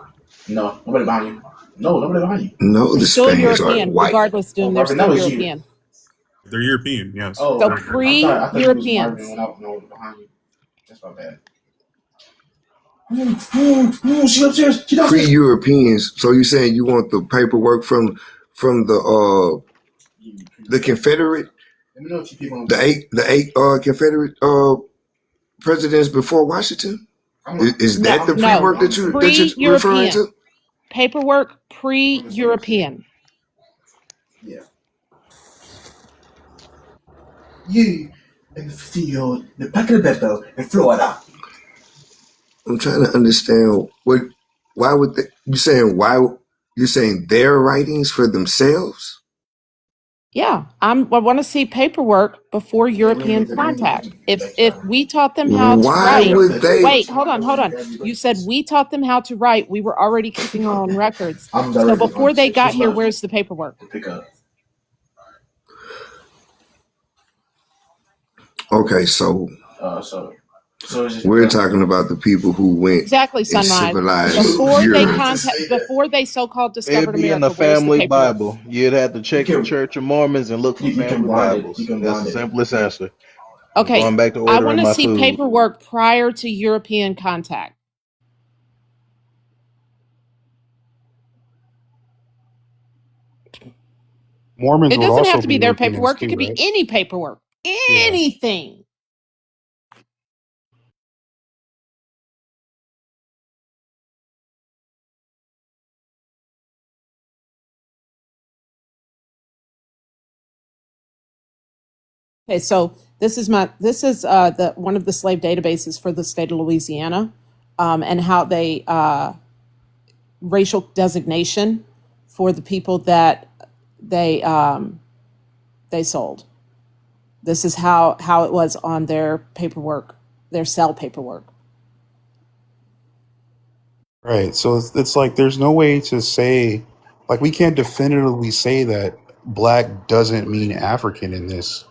No, nobody behind you. No, the Spaniards are white. Regardless, they're still European. They're European, yes. So pre-Europeans. That's my bad. She upstairs. Pre-Europeans. So you're saying you want the paperwork from the Confederate, the eight Confederate presidents before Washington? Is that the pre-work that you're referring to? Paperwork pre-European. Yeah. You in the field, the Pacalbeto in Florida. I'm trying to understand why would you're saying their writings for themselves? Yeah, I want to see paperwork before European contact. If we taught them how to write, wait, hold on. You said we taught them how to write. We were already keeping our own records. So before they got here, where's the paperwork? Okay, so we're talking about the people who went exactly Sunrise before they so-called discovered It'd be America. in the family Bible. You'd have to check the Church of Mormons and look for family Bibles. That's the simplest answer. Okay, going back to I want to my see food. paperwork prior to European contact. Mormons. It doesn't have to be their paperwork. It could be any paperwork, anything. Okay, so this is the one of the slave databases for the state of Louisiana, and how they racial designation for the people that they sold. This is how it was on their paperwork, their sell paperwork. Right. So it's like there's no way to say, like, we can't definitively say that black doesn't mean African in this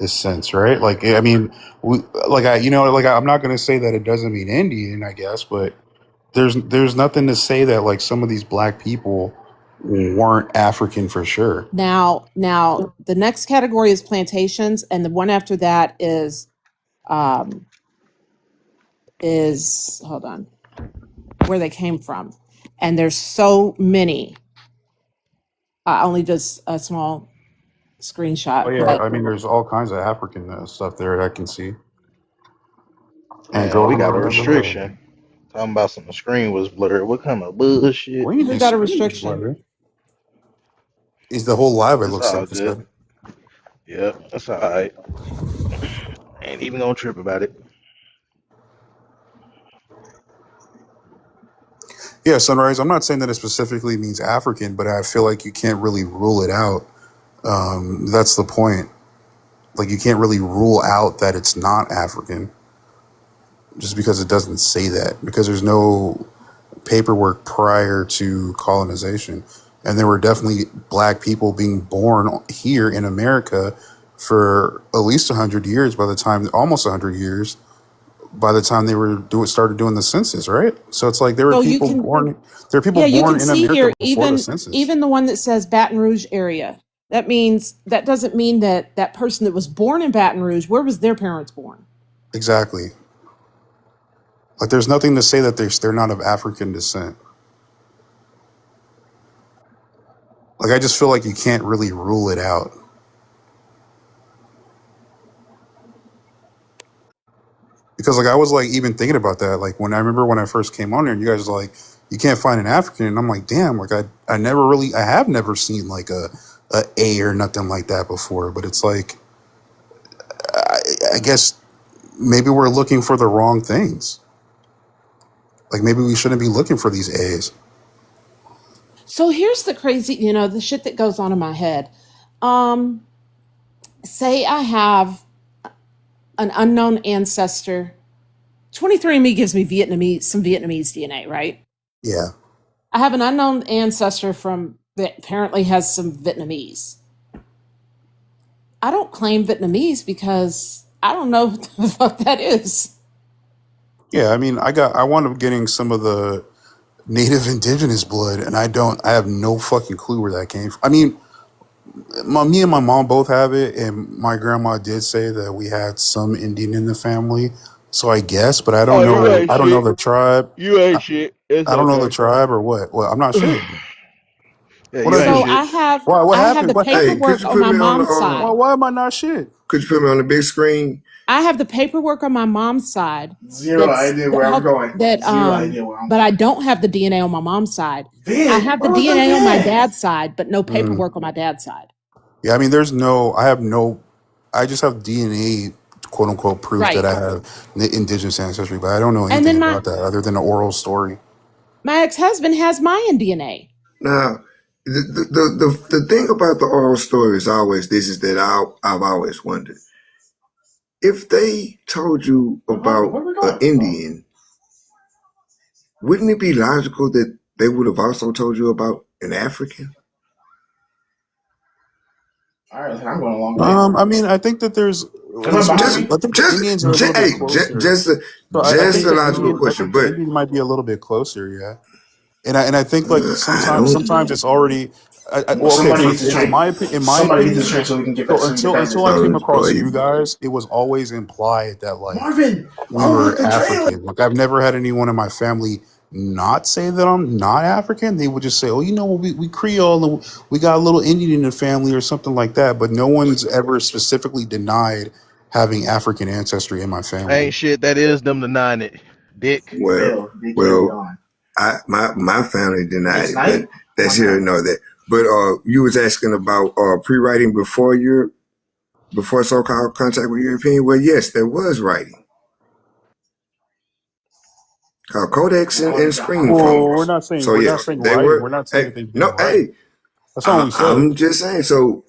sense, right? Like, I mean, I'm not going to say that it doesn't mean Indian, I guess, but there's nothing to say that like some of these black people weren't African for sure. Now the next category is plantations, and the one after that is hold on, where they came from. And there's so many. Only just a small screenshot. Oh yeah, I mean, there's all kinds of African stuff there that I can see. And Man, we got a restriction. Talking about some, the screen was blurred. What kind of bullshit? We got a restriction. Is the whole live? It looks all like good. Yeah, that's all right. Ain't even gonna trip about it. Yeah, Sunrise. I'm not saying that it specifically means African, but I feel like you can't really rule it out. That's the point. Like, you can't really rule out that it's not African just because it doesn't say that, because there's no paperwork prior to colonization. And there were definitely black people being born here in America for at least 100 years almost 100 years, by the time they were started doing the census, right? So it's like there were people born. There are people born in America before the census. Even the one that says Baton Rouge area. That doesn't mean that person that was born in Baton Rouge, where was their parents born? Exactly. Like, there's nothing to say that they're not of African descent. Like, I just feel like you can't really rule it out. Because, like, I was, like, even thinking about that. Like, when I first came on here, and you guys were like, you can't find an African. And I'm like, damn, like, I have never seen, like, a or nothing like that before. But it's like, I guess maybe we're looking for the wrong things. Like, maybe we shouldn't be looking for these A's. So here's the crazy, the shit that goes on in my head. Say I have an unknown ancestor. 23andMe gives me some Vietnamese DNA, right? Yeah. I have an unknown ancestor that apparently has some Vietnamese. I don't claim Vietnamese because I don't know what the fuck that is. Yeah, I mean, I wound up getting some of the native indigenous blood, and I have no fucking clue where that came from. I mean, me and my mom both have it, and my grandma did say that we had some Indian in the family. So I guess, but I don't know. I don't know the tribe. You ain't shit. I don't know the tribe or what. Well, I'm not sure. I have the paperwork on my mom's side. Why am I not shit? Could you put me on the big screen? I have the paperwork on my mom's side. Zero idea where I'm going. Zero idea where I'm going. But I don't have the DNA on my mom's side. I have the DNA on my dad's side, but no paperwork on my dad's side. Yeah, I mean, I just have DNA, quote unquote, proof that I have the indigenous ancestry, but I don't know anything about that other than an oral story. My ex-husband has Mayan DNA. Now, the thing about the oral story is always this, is that I've always wondered. If they told you about an Indian, wouldn't it be logical that they would have also told you about an African? All right, I'm going along. I mean, I think that there's just a logical question, but it might be a little bit closer, yeah. And I think like sometimes it's already. In my opinion, until I came across you guys, it was always implied that like we were African. Like, I've never had anyone in my family not say that I'm not African. They would just say, "Oh, we Creole and we got a little Indian in the family" or something like that. But no one's ever specifically denied having African ancestry in my family. Ain't shit. That is them denying it, Dick. Well, my family denied it. But that's here to know that. But you was asking about pre-writing before your before so-called contact with European? Well, yes, there was writing called codex and screen Well, phones. we're not saying So yes, they writing. were. We're not saying Hey, that they didn't no, write. hey, That's not what we said. I'm just saying. So.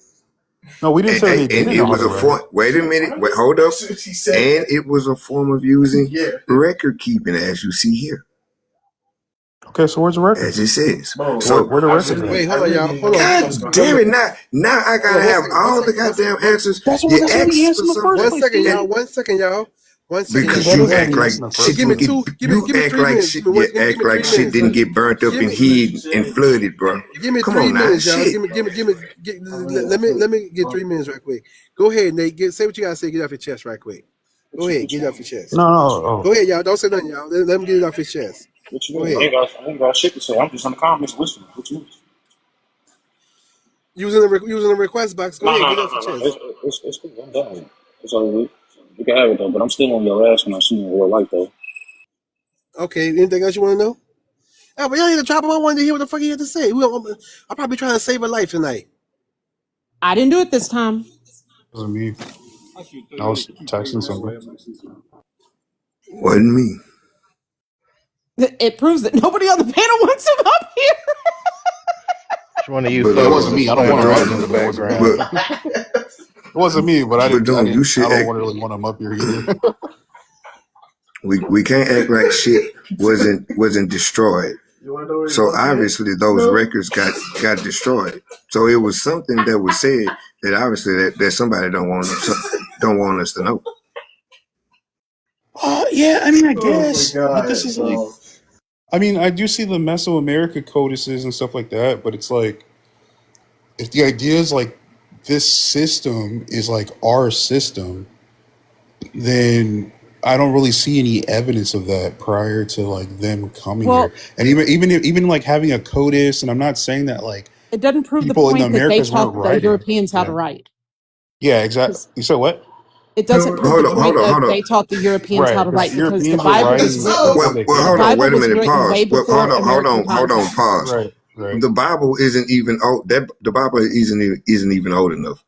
No, we didn't say they And didn't it know how was to a write. form. Wait a minute. Wait, hold up. And it was a form of using record keeping, as you see here. Okay, so where's the record? As it says. So where the record? Wait, hold on, y'all. Hold on. God damn it! Now I gotta have all the goddamn answers. That's You what he asked asked for in the something. first One second, place. y'all. 1 second, y'all. 1 second. Because That you is what act he like asked in the shit first Give me didn't two. get. Give me You 3 act like minutes. shit. Give You me act 3 like shit minutes. didn't get burnt up and hid and flooded, bro. Give me Come 3 on now, minutes, y'all. shit. Let me get 3 minutes right quick. Go ahead, Nate. Say what you gotta say. Get it off your chest right quick. Go ahead, get it off your chest. No. Go ahead, y'all. Don't say nothing, y'all. Let him get it off his chest. What you Go mean? ahead. I ain't got shit to say. I'm just in the comments listening. What you mean? Using the request box. Go ahead, get it off your chest. It's cool. I'm done with it. It's over with. You can have it though, but I'm still on your ass when I see you in real life though. Okay. Anything else you want to know? Oh, but y'all need to drop him. I wanted to hear what the fuck he had to say. I'm probably trying to save a life tonight. I didn't do it this time. It wasn't me. I was texting somebody. Wasn't me. It proves that nobody on the panel wants him up here. Which one of you But It fuckers wasn't me. is I don't playing want to drums argue in the with him. It wasn't me. background? It wasn't me, but I But didn't. you should I don't act. really want him up here either. We can't act like shit wasn't destroyed. So obviously those records got destroyed. So it was something that was said that obviously that somebody don't want us to know. Yeah, I mean, I guess. But this is like, I mean, I do see the Mesoamerica codices and stuff like that, but it's like, if the idea is like this system is like our system, then I don't really see any evidence of that prior to like them coming Well, here. And even like having a codis, and I'm not saying that like it doesn't prove the people in the point that they Americas weren't taught the writing. Europeans how to write. Yeah, exactly. You said what? It doesn't prove the point that they taught the Europeans how Right, to because write because the Europeans were Bible writing was written. before they Well, came. hold The on, Bible wait a was minute, written way pause. Well, before hold American on, context. pause. Right. The Bible isn't even old. The Bible isn't even old enough.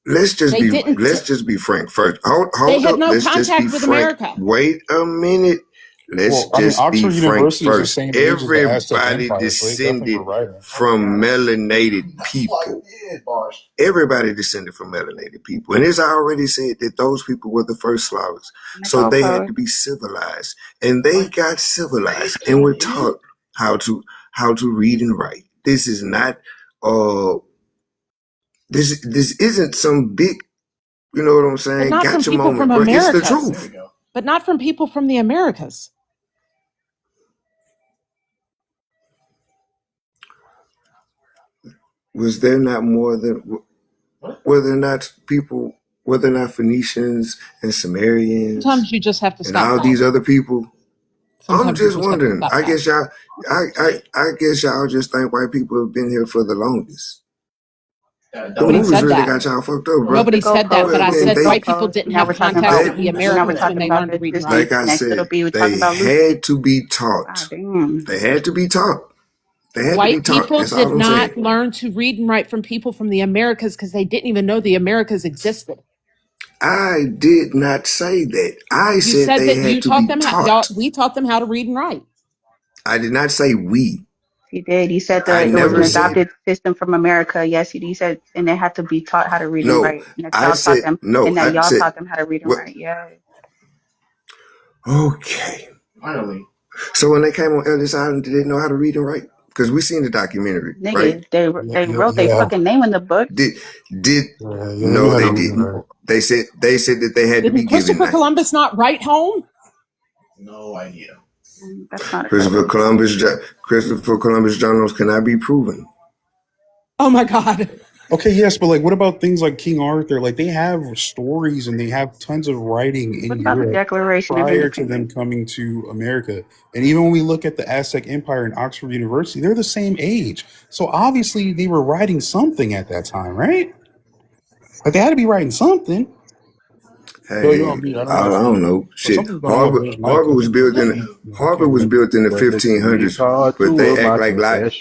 Let's just be frank first. Hold They had up. no Let's just be contact with frank. America. Wait a minute. Let's just be Oxford frank University is the first. same age as the Aztec Everybody Empire, so they definitely descended were writing. from melanated people. Everybody descended from melanated people. And it's already said that those people were the first Slavs. So they had to be civilized. And they got civilized and were taught how to read and write. This is not this isn't some big, you know what I'm But saying? not from Gotcha people from moment, bro. It's the Americas. truth. But not from people from the Americas. Was there not more than, were there not Phoenicians and Sumerians Sometimes you just have to and stop all talking. these other people? I'm Sometimes you just just have to wondering. stop I talking. guess y'all just think white people have been here for the longest. The Nobody movies said really that. got y'all fucked up, bro. Nobody said that, but I Well, said then white people didn't have contact with the Americans when they learned to read and like write. I said, they had to be taught. They had to be taught. They had to be White taught. people That's all did I'm not saying. learn to read and write from people from the Americas because they didn't even know the Americas existed. I did not say that. I You said said they that you had to taught be them taught. we taught them how to read and write. I did not say we. He did. He said I that it was an never said adopted system from America. Yes, he said, and they had to be taught how to read and no. write. And that I y'all taught said them, no. and that I y'all said taught them how to read and what? write. Yeah. Okay. Finally. So when they came on Ellis Island, did they know how to read and write? Because we seen the documentary, right? Nigga, they wrote their fucking name in the book. Did they knew no? how to They read and didn't. write. They said that they had to be Didn't given Christopher names. Columbus not write home? No idea. That's not a Christopher fact. Columbus journals cannot be proven. Oh my God. Okay, yes, but like, what about things like King Arthur? Like, they have stories and they have tons of writing What in about the Europe Declaration of prior to them Independence? coming to America. And even when we look at the Aztec Empire and Oxford University, they're the same age. So obviously, they were writing something at that time, right? Like, they had to be writing something. Hey, I don't know. Shit, Harvard was built in the 1500s, Call but two of my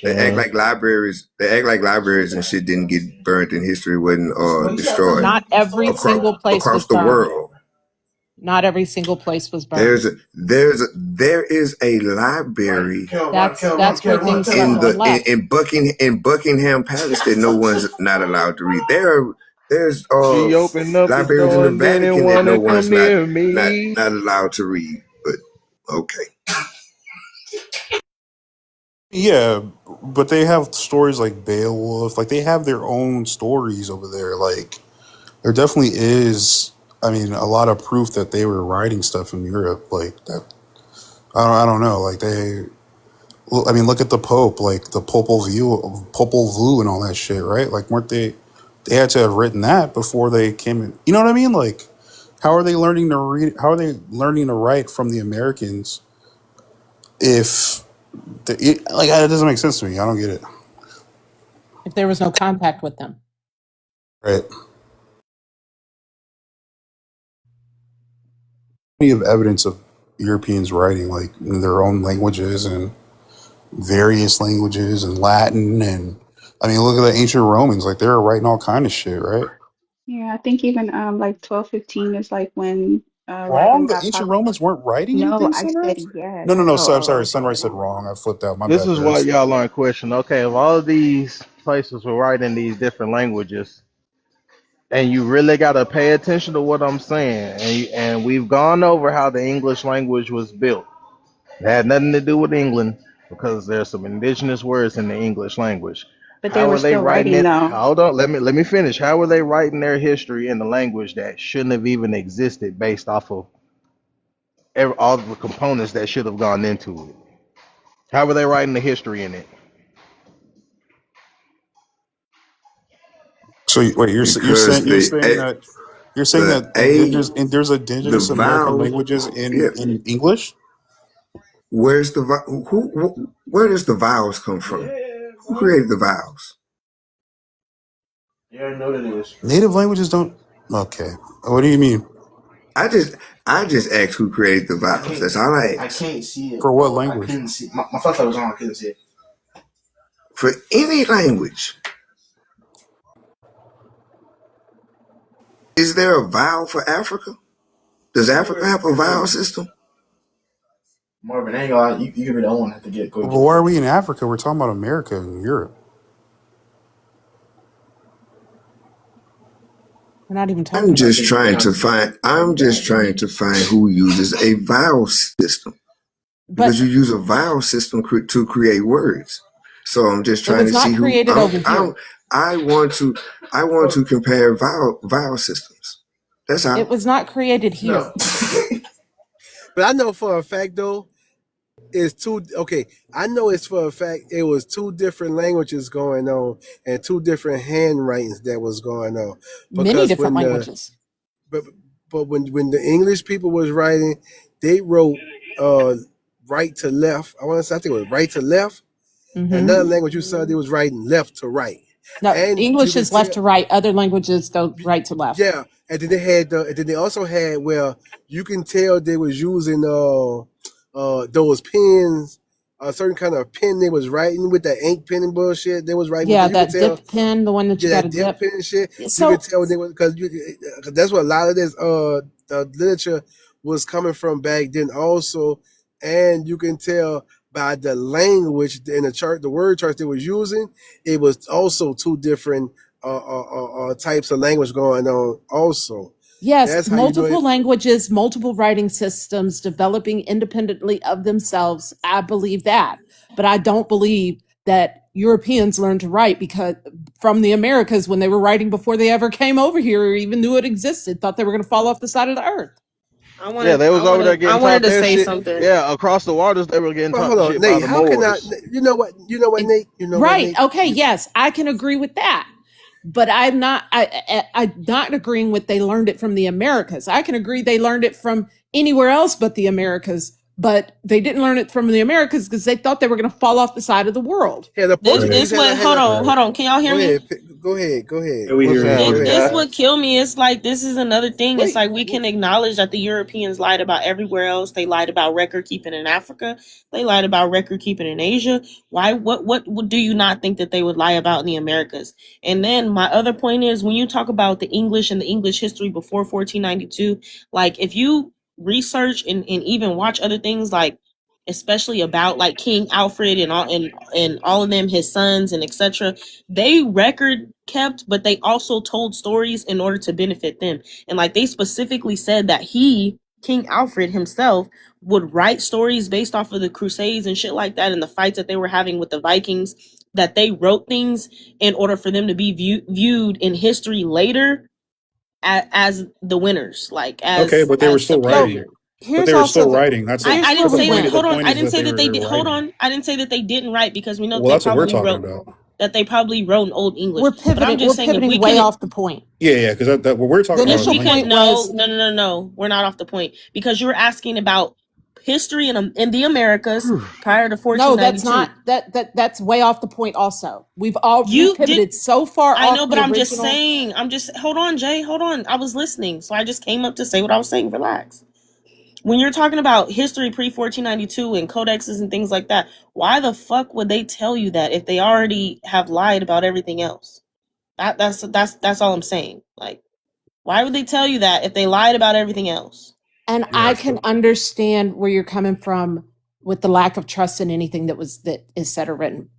they act concessions. like libraries. They act like libraries and shit didn't get burnt and history wasn't destroyed Not every single place was across the burned. world. Not every single place was burned. There is a library That's where things start going left. in Buckingham Palace that no one's not allowed to read. There's She opened up the libraries in door the and didn't Vatican that want no to one's come near me. not allowed to read. But okay. Yeah, but they have stories like Beowulf. Like they have their own stories over there. Like there definitely is. I mean, a lot of proof that they were writing stuff in Europe. Like that. I don't know. Like they. I mean, look at the Pope. Like the Popol Vuh, and all that shit. Right? Like weren't they? They had to have written that before they came in. You know what I mean? Like, how are they learning to read? How are they learning to write from the Americans? If it doesn't make sense to me. I don't get it. If there was no contact with them. Right. Plenty of evidence of Europeans writing like in their own languages and various languages and Latin and I mean look at the ancient Romans, like they were writing all kind of shit, right? Yeah, I think even like 1215 is like when writing Wrong? The got ancient popular. Romans weren't writing No, anything, I said Sunrise? yes. No. Oh, So I'm sorry, oh, Sunrise said oh. wrong. I flipped out. My This bad, is why guys. y'all aren't question. Okay, if all of these places were writing these different languages, and you really got to pay attention to what I'm saying, and we've gone over how the English language was built. It had nothing to do with England because there's some indigenous words in the English language. But they How were are they still writing writing it? though. Hold on, let me finish. How are they writing their history in a language that shouldn't have even existed based off of all the components that should have gone into it? How are they writing the history in it? So wait, you're Because saying that there's the indigenous American vowels, languages yeah. in English? Where's the where does the vowels come from? Who created the vowels? You already know what it is. Native languages don't. Okay, what do you mean? I just asked who created the vowels. That's all I asked. I can't see it. For what I language? couldn't see. My flashlight was on. I couldn't see it. For any language, is there a vowel for Africa? Does Africa have a vowel system? Marvin, I ain't gonna lie, you give me the one. Have to go Well, get why it. are we in Africa? We're talking about America and Europe. We're not even talking I'm about just trying to find who uses a vowel system. Because but you use a vowel system to create words. So I'm just it trying was to see not who created over here. I want to compare vowel systems. That's all. It was not created here. But I know for a fact though, it's two. Okay, I know it's for a fact it was two different languages going on and two different handwritings that was going on. Many Because different languages. but when the English people was writing, they wrote right to left. I think it was right to left. Mm-hmm. Another language you saw they was writing left to right. No, And English is left to right. Other languages go right to left. Yeah, and then they had and then they also had where you can tell they was using those pens, a certain kind of pen they was writing with that ink pen and bullshit. They was writing Yeah, with. You that could tell, dip pen, the one that you got to that dip dip. pen and shit. So you could tell they was because that's what a lot of this literature was coming from back then also, and you can tell by the language in the chart, the word charts they was using, it was also two different types of language going on also. yes, That's how you know multiple it. languages, multiple writing systems developing independently of themselves. I believe that. But I don't believe that Europeans learned to write because from the Americas when they were writing before they ever came over here or even knew it existed, thought they were going to fall off the side of the earth. Yeah, they was over there I getting wanted taught to their say shit. something. Yeah, across the waters they were getting Well, taught hold on, shit by Nate. the How can I? Moors. You know what, Nate? You know Right. what, Nate? Okay. Yes, I can agree with that. But I'm not. I'm not agreeing with they learned it from the Americas. I can agree they learned it from anywhere else but the Americas. but they didn't learn it from the Americans because they thought they were going to fall off the side of the world. Yeah, the Portuguese. Hold on. Can y'all hear me? Go ahead. Yeah, we hear you. This would kill me. It's like, this is another thing. It's like, we can acknowledge that the Europeans lied about everywhere else. They lied about record keeping in Africa. They lied about record keeping in Asia. Why? What do you not think that they would lie about in the Americas? And then my other point is, when you talk about the English and the English history before 1492, like, if you research and even watch other things, like especially about like King Alfred and all of them, his sons and etc., they record kept, but they also told stories in order to benefit them. And like, they specifically said that King Alfred himself, would write stories based off of the Crusades and shit like that, and the fights that they were having with the Vikings, that they wrote things in order for them to be viewed in history later as the winners. Like, as okay, but they were still writing. But they were still writing. That's I didn't say that. Hold on. I didn't say that they did. Hold on. I didn't say that they didn't write, because we know that's what we're talking about. That they probably wrote in Old English. We're pivoting way off the point. Yeah, because what we're talking about. The initial point was no. We're not off the point, because you were asking about history in the Americas prior to 1492. No, that's not. That's way off the point. Also, we've all pivoted so far. I know, but I'm just saying. Hold on, Jay. Hold on. I was listening, so I just came up to say what I was saying. Relax. When you're talking about history pre-1492 and codexes and things like that, why the fuck would they tell you that if they already have lied about everything else? That's all I'm saying. Like, why would they tell you that if they lied about everything else? And I can understand where you're coming from with the lack of trust in anything that is said or written.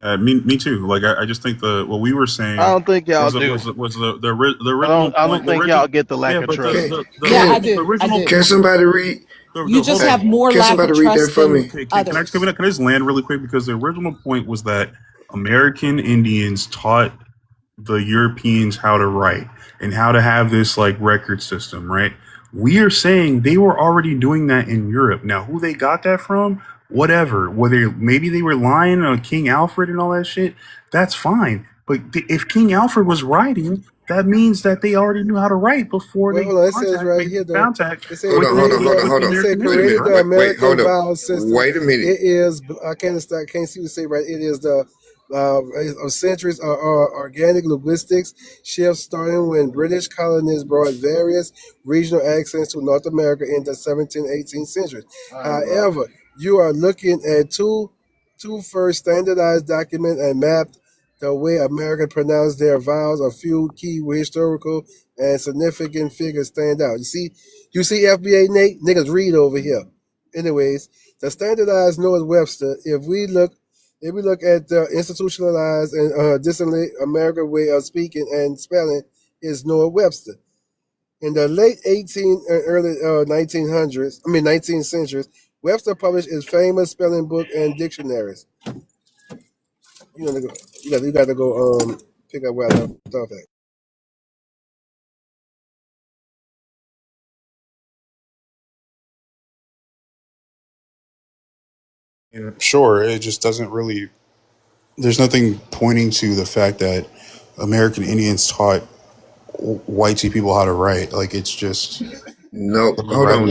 Me too. Like, I just think what we were saying. I don't think y'all do. Was the original? I don't think y'all get the lack of trust. I do. Can somebody read? You just have more lack of trust than others. Can I just land really quick? Because the original point was that American Indians taught the Europeans how to write and how to have this like record system, right? We are saying they were already doing that in Europe. Now, who they got that from? Whatever, maybe they were lying on King Alfred and all that shit, that's fine. But if King Alfred was writing, that means that they already knew how to write before they says right here, contact. Hold on. Wait a minute. It is, I can't see what you say right. It is the of centuries of organic linguistics shifts starting when British colonists brought various regional accents to North America in the 17th, 18th centuries. However, you are looking at two first standardized documents and mapped the way Americans pronounce their vowels. A few key historical and significant figures stand out. You see FBA Nate? Niggas read over here. Anyways, the standardized Noah Webster, if we look at the institutionalized and distantly American way of speaking and spelling, is Noah Webster. In the late 18th and early 19th centuries, Webster published his famous spelling book and dictionaries. You got to go pick up where I left off at. Yeah, sure, it just doesn't really. There's nothing pointing to the fact that American Indians taught white people how to write. Like, it's just. No, hold on.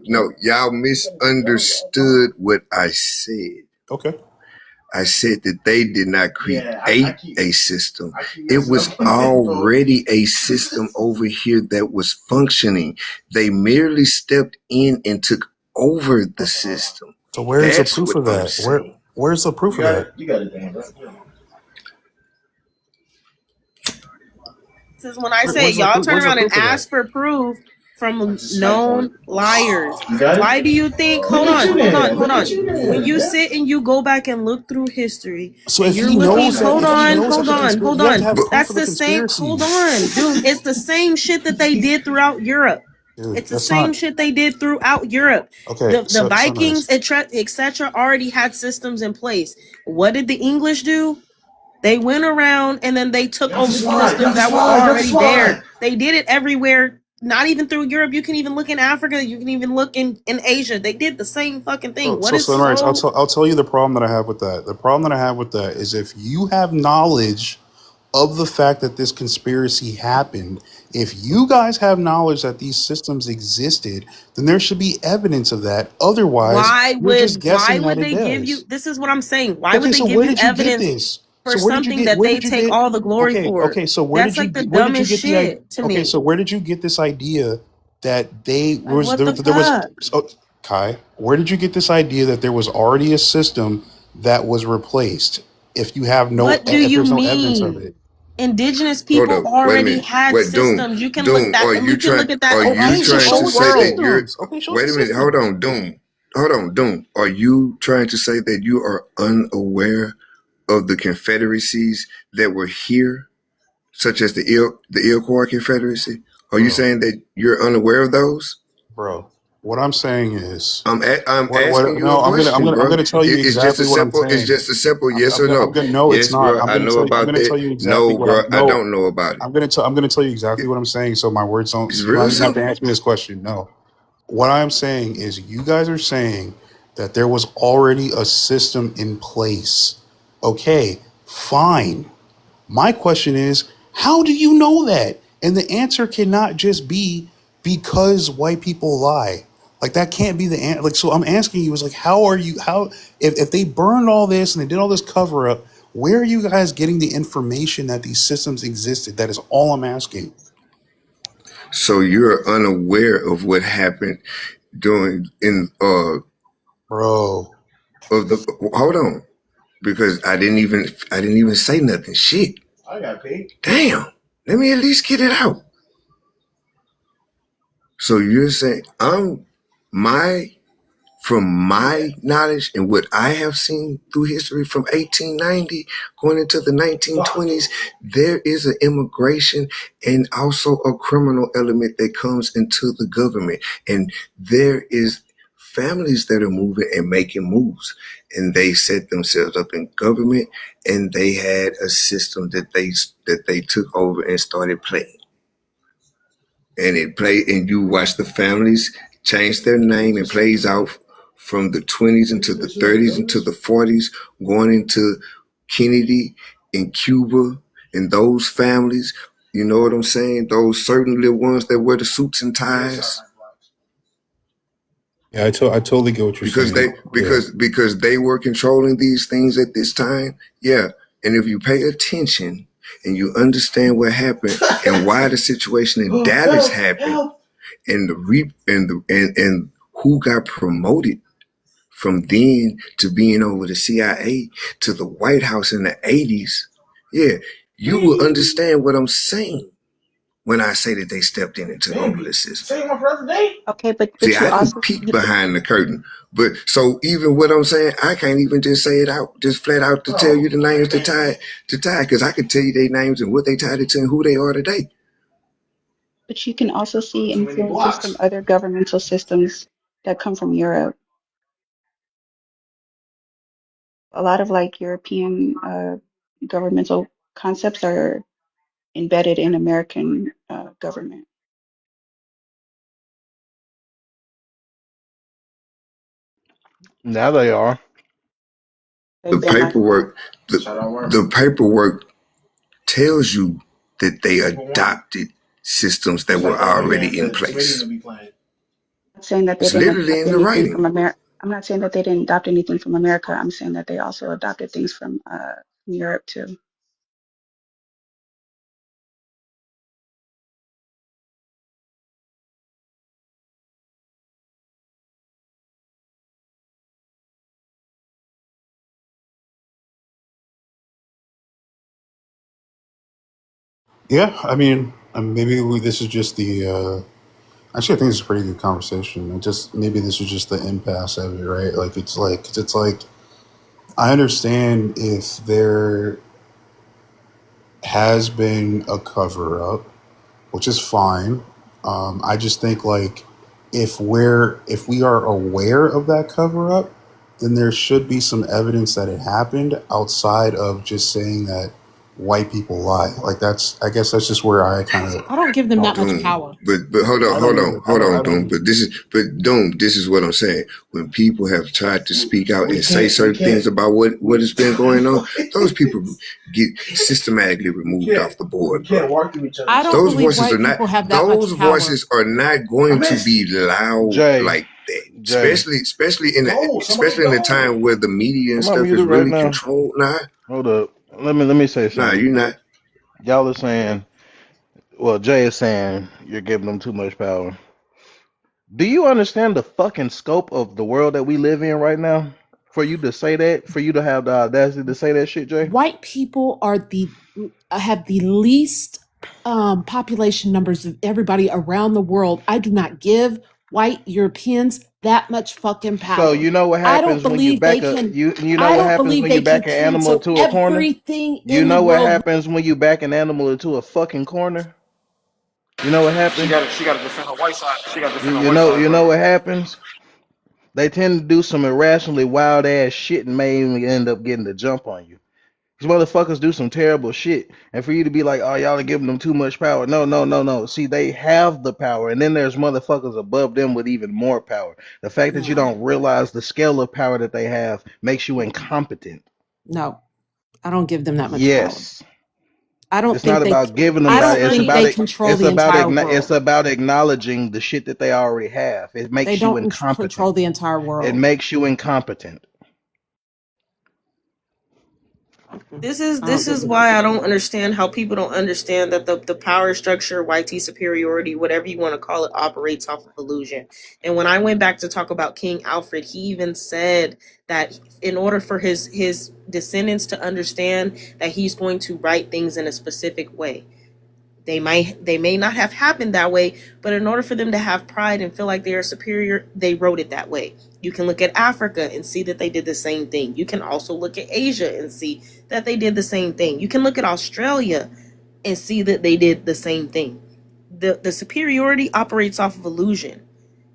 No, y'all misunderstood what I said. Okay. I said that they did not create a system. It was already a system over here that was functioning. They merely stepped in and took over the system. So where's the proof of that? Where's the proof of that? You got it, Dan. This is when I say y'all turn around and ask for proof from known liars. Why do you think? Hold on. When you sit and you go back and look through history, so if you're looking. Hold on. That's the same. Hold on, dude. It's the same shit that they did throughout Europe. Dude, it's the same shit they did throughout Europe. Okay, the Vikings, etc., already had systems in place. What did the English do? They went around and then they took over systems that were already there. They did it everywhere. Not even through Europe. You can even look in Africa. You can even look in Asia. They did the same fucking thing. I'll tell you the problem that I have with that. The problem that I have with that is if you have knowledge of the fact that this conspiracy happened. If you guys have knowledge that these systems existed, then there should be evidence of that. Otherwise, you're just guessing that it they give you? does. This is what I'm saying. Why Okay, would they so give where you did you get evidence this? for So where did you something get? that Where they did you take get? all the glory Okay, for? okay. So where That's did you like the where did you dumbest get the idea? shit to Okay, me. so where did you get this idea that they Like, was what there? the There was fuck? oh, Kai. Where did you get this idea that there was already a system that was replaced? If you have no, What do if you there's no evidence of mean? it. Indigenous Hold people up, wait a already minute. had What systems. You can look Doom, that. We can look at that are over you Okay, so trying show to ancient us the say that world. you're systems. Okay, show us wait the a minute, hold systems. on, Doom. Hold on, Doom. Are you trying to say that you are unaware of the confederacies that were here, such as the Iroquois Confederacy? Are you Bro, saying that you're unaware of those? bro. What I'm saying is, I'm what? asking you a No, question, I'm bro. gonna tell you It's just a exactly what I'm simple. It's saying. just a simple yes or I'm no. gonna. No, it's Yes, not. bro. I know I'm about gonna that. tell you exactly No, what I'm. bro. I No, don't know about it. I'm gonna tell you exactly what I'm saying. So my words don't. It's You don't real even have to simple. ask me this question. No. What I'm saying is, you guys are saying that there was already a system in place. Okay, fine. My question is, how do you know that? And the answer cannot just be because white people lie. Like that can't be the answer. Like, so I'm asking you is like, how are you, how, if they burned all this and they did all this cover up, where are you guys getting the information that these systems existed? That is all I'm asking. So you're unaware of what happened during Bro. of the hold on, because I didn't even say nothing. Shit. I got paid. Damn. Let me at least get it out. So you're saying from my knowledge and what I have seen through history from 1890 going into the 1920s, there is an immigration and also a criminal element that comes into the government. And there is families that are moving and making moves. And they set themselves up in government, and they had a system that they took over and started playing. And it played, and you watch the families change their name. It plays out from the 20s into the 30s into the 40s, going into Kennedy in Cuba and those families. You know what I'm saying? Those certain little ones that wear the suits and ties. Yeah, I totally get what you're saying. Because they were controlling these things at this time. Yeah. And if you pay attention and you understand what happened and why the situation in Dallas happened and and who got promoted from then to being over the CIA to the White House in the 80s, yeah, you will understand what I'm saying when I say that they stepped into the system. Okay, but See, you I also didn't peek behind the curtain. But so even what I'm saying, I can't even just say it out, just flat out to tell you the names to tie, because I could tell you their names and what they tied it to and who they are today. but you can also see influences from other governmental systems that come from Europe. A lot of like European governmental concepts are embedded in American government. Now they are. The They've been like that. the paperwork tells you that they adopted systems that were already in place. I'm not saying that they It's didn't literally adopt in the anything from writing. America. I'm not saying that they didn't adopt anything from America. I'm saying that they also adopted things from Europe too. Yeah, I mean, this is just the. Actually, I think it's a pretty good conversation. Maybe this is just the impasse of it, right? Like it's like I understand if there has been a cover up, which is fine. I just think like if we are aware of that cover up, then there should be some evidence that it happened outside of just saying that white people lie. Like I guess that's just where I kind of I don't give them that much Doom. power. But hold on, Doom. But Doom, this is what I'm saying. When people have tried to speak out and say certain things about what has been going on, those people get systematically removed off the board. I don't Those believe voices white are not people have that those much power. voices are not going to be loud Jay, like that. Jay. Especially in the time where the media and I'm stuff is muted right really now. controlled. Nah, Hold up. Let me say something. nah, you're not. Y'all are saying, well, Jay is saying you're giving them too much power. Do you understand the fucking scope of the world that we live in right now? For you to say that, for you to have the audacity to say that shit, Jay? White people have the least population numbers of everybody around the world. I do not give white Europeans that much fucking power. So you know what I don't happens when you believe they back a can. you know I what don't happens believe when they you back can an animal cancel into a corner? everything You in know the what world. happens when you back an animal into a fucking corner? You know what happens? She got to defend her white side. She got to defend her You white know side first. what happens? They tend to do some irrationally wild ass shit and may even end up getting the jump on you. These motherfuckers do some terrible shit, and for you to be like, "Oh, y'all are giving them too much power." No. See, they have the power, and then there's motherfuckers above them with even more power. The fact that you don't realize the scale of power that they have makes you incompetent. No, I don't give them that much power. Yes. I don't It's think not they. about giving them I that. don't It's think about they control the entire world. It's about acknowledging the shit that they already have. It makes They you don't incompetent. control the entire It world. makes you incompetent. This is why I don't understand how people don't understand that the power structure, YT superiority, whatever you want to call it, operates off of illusion. And when I went back to talk about King Alfred, he even said that in order for his descendants to understand that he's going to write things in a specific way. They may not have happened that way, but in order for them to have pride and feel like they are superior, they wrote it that way. You can look at Africa and see that they did the same thing. You can also look at Asia and see that they did the same thing. You can look at Australia and see that they did the same thing. The superiority operates off of illusion.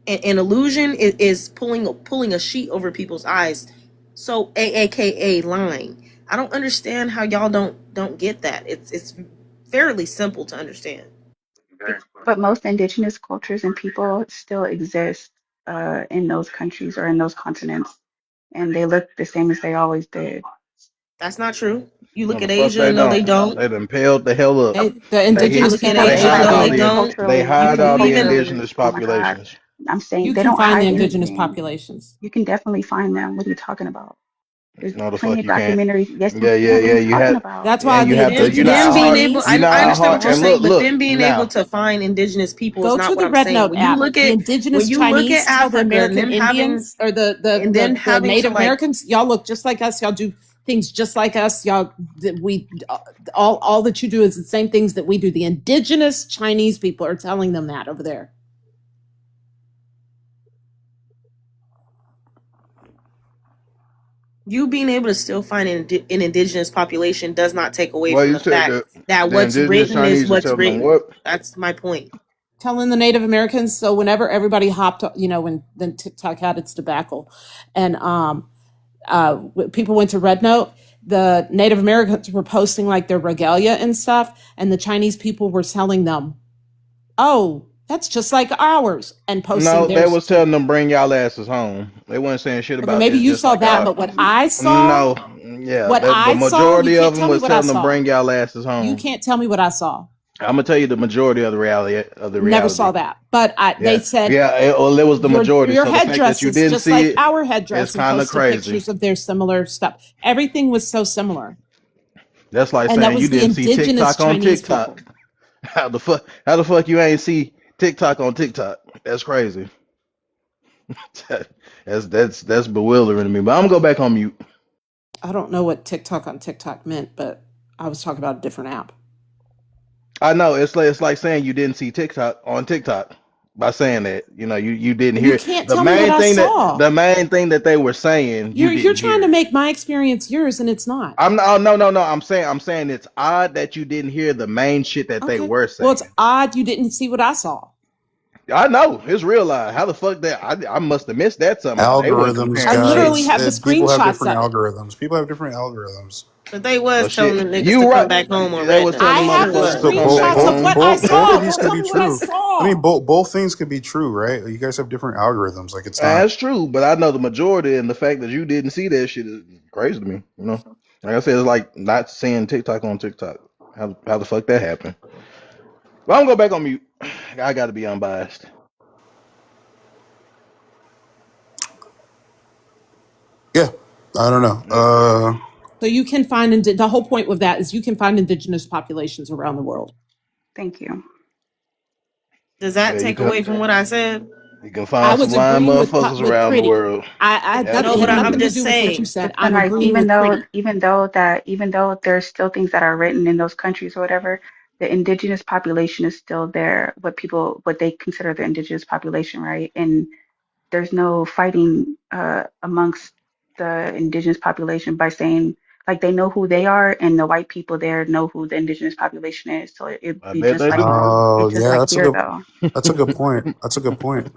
And illusion is pulling a sheet over people's eyes. So AKA lying. I don't understand how y'all don't get that. It's fairly simple to understand. But most indigenous cultures and people still exist in those countries or in those continents, and they look the same as they always did. That's not true. You look No, at the fuck Asia, no, they don't. They done paled the hell up. The indigenous Look at people. Asia, no, they don't. They hide all the Even indigenous Oh my God. populations. I'm saying You they can don't find the hide indigenous anything. populations. You can definitely find them. What are you talking about? There's No, the plenty fuck of you can't. documentaries. Yes, Yeah. what are you You talking had. about? That's why And you the have to. You know indigenous how them being hard. able, You know I how understand hard. what you're And saying, but look them being now. able to find indigenous people Go is to not what the I'm Red saying. Note When you app. look The at indigenous Africa Chinese tell the and American them having Indians or the having to Native like Americans, y'all look just like us. Y'all do things just like us. Y'all all that you do is the same things that we do. The indigenous Chinese people are telling them that over there. you being able to still find an indigenous population does not take away Well, from you the said fact that the what's indigenous written is Chinese are what's telling them written. what? That's my point. Telling the Native Americans. So whenever everybody hopped, when then TikTok had its debacle, and people went to Red Note, the Native Americans were posting like their regalia and stuff, and the Chinese people were telling them, "Oh, that's just like ours," and posting No, they theirs was too. telling them bring y'all asses home. They weren't saying shit Okay, about maybe this. you Just saw like that, ours. but what I saw, No, yeah, what the I saw, you majority of can't them tell me was what I telling them saw. bring y'all asses home. You can't tell me what I saw. I'm gonna tell you the majority of the reality of the Never reality. saw that, but they said, it was the majority. Your So the fact that you headdresses, didn't just see like it, our it's headdress, and kind of posted crazy. pictures of their similar stuff. Everything was so similar. That's like And that saying you was the didn't see indigenous TikTok on Chinese TikTok. people. How the fuck you ain't see TikTok on TikTok? That's crazy. that's bewildering to me. But I'm gonna go back on mute. I don't know what TikTok on TikTok meant, but I was talking about a different app. I know it's like saying you didn't see TikTok on TikTok by saying that. You didn't hear You it. can't tell me what I saw. The main thing that they were saying You're trying to make my experience yours, and it's not. No. I'm saying it's odd that you didn't hear the main shit that they were saying. Well, it's odd you didn't see what I saw. I know it's real odd. How the fuck that I must have missed that somehow. They weren't Algorithms, comparing I literally shit. have the people have screenshots different of it. algorithms. People have different algorithms. But they Well, was telling shit, them niggas to you come right. back home They already was now. I telling have the Shut motherfuckers up. to come back screenshots of what home. I Both saw. of these Don't could tell be me what I true. I saw. mean, both things could be true, right? You guys have different algorithms. Like it's not. That's true, but I know the majority, and the fact that you didn't see that shit is crazy to me. You know, like I said, it's like not seeing TikTok on TikTok. How the fuck that happened? But I'm gonna go back on mute. I got to be unbiased. Yeah, I don't know. Yeah. So you can find the whole point with that is you can find indigenous populations around the world. Thank you. Does that Yeah, take away from what I said? you can I find some was lying agreeing motherfuckers with around the Pretty. world. No, It but had Absolutely. I'm nothing to just do with what you saying. said. But I'm like agreeing with Pretty. even though there's still things that are written in those countries or whatever, the indigenous population is still there. What they consider the indigenous population, right? And there's no fighting amongst the indigenous population by saying like they know who they are, and the white people there know who the indigenous population is. So it'd I be bet just they like do. Oh, it's just yeah, like that's a here good. though. That's a good point. That's a good point.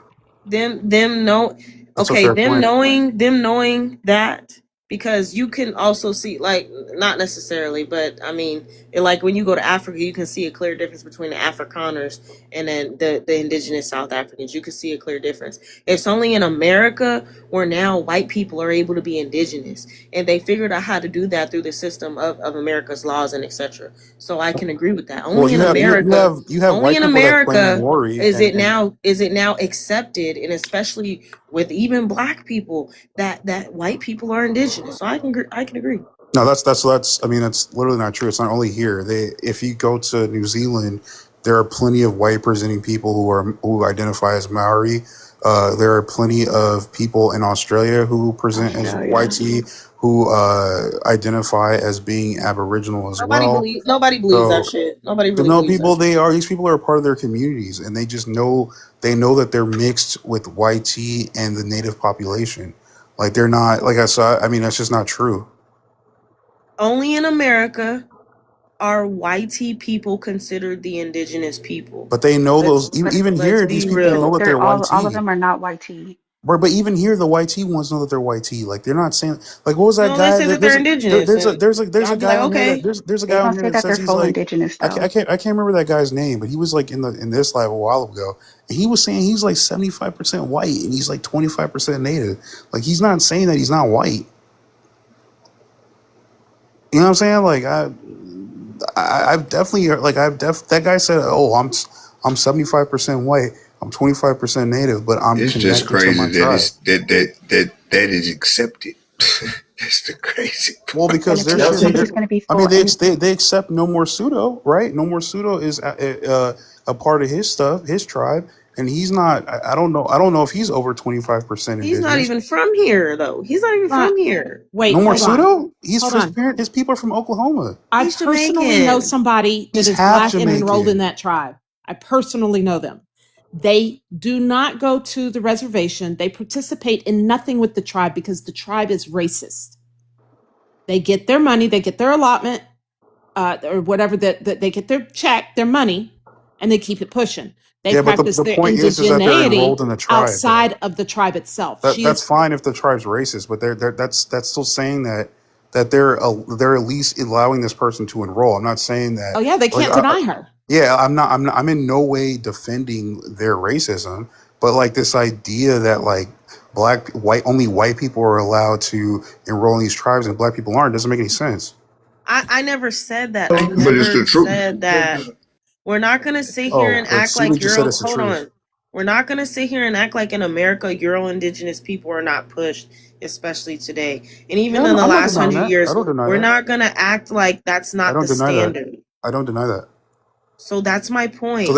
them know That's a okay, fair point. them knowing that, because you can also see, like, not necessarily, but I mean, like when you go to Africa, you can see a clear difference between the Afrikaners and then the indigenous South Africans. You can see a clear difference. It's only in America where now white people are able to be indigenous, and they figured out how to do that through the system of America's laws and etc. So I can agree with that. Well, Only in America, you have only white in people that claim America Maori is it and now accepted, and especially with even black people, that white people are indigenous. So I can agree. no, that's. I mean, that's literally not true. It's not only here. If you go to New Zealand, there are plenty of white presenting people who identify as Maori. There are plenty of people in Australia who present as Australia. whitey, who identify as being Aboriginal as well. Nobody believes that So, shit. Nobody so really no, believes that people shit. these people are a part of their communities, and they just know that they're mixed with white tea and the native population. Like they're not like I saw. I mean, that's just not true. Only in America are whitey people considered the indigenous people. But they know Let's those. Even let's here, these be people know real. that they're white All of tea. them are not white tea. But even here, the white tea ones know that they're white tea. Like they're not saying like what was that No, they guy? say that they're indigenous, and There's a I'll be guy like, on here okay. there's a They guy on don't here say that that they're says he's full like indigenous though. I can't remember that guy's name, but he was like in this live a while ago. And he was saying he's like 75% white and he's like 25% native. Like he's not saying that he's not white. You know what I'm saying? Like I've definitely like that guy said, "Oh, I'm 75% white. I'm 25% native, but I'm It's just connected to my crazy that tribe." it's that is accepted. That's the crazy Well, part. because their shit. He's gonna be I full mean, and they accept No More Pseudo, right? No More Pseudo is a part of his stuff, his tribe, and he's not. I don't know. I don't know if he's over 25% He's not indigenous. even from here, though. He's not even from here. Wait, No More hold on. Pseudo. He's Hold his on. parent. His people are from Oklahoma. I He's personally know Jamaican. somebody that He's is half black and enrolled in Jamaican. that tribe. I personally know them. They do not go to the reservation. They participate in nothing with the tribe because the tribe is racist. They get their money, they get their allotment, or whatever that they get their check, their money, and they keep it pushing. They Yeah, but practice the their point is that they're enrolled indigeneity in the tribe. outside of the tribe itself. That's fine if the tribe's racist, but that's still saying that they're at least allowing this person to enroll. I'm not saying that. Oh yeah, they can't deny her. Yeah, I'm in no way defending their racism, but like this idea that like only white people are allowed to enroll in these tribes and black people aren't doesn't make any sense. I never said that. But it's the truth. Said that. We're not gonna sit here and act like you're. Hold on. We're not gonna sit here and act like in America Euro indigenous people are not pushed, especially today, and even in the last 100 years. We're not gonna act like that's not the standard. I don't deny that. So that's my point. So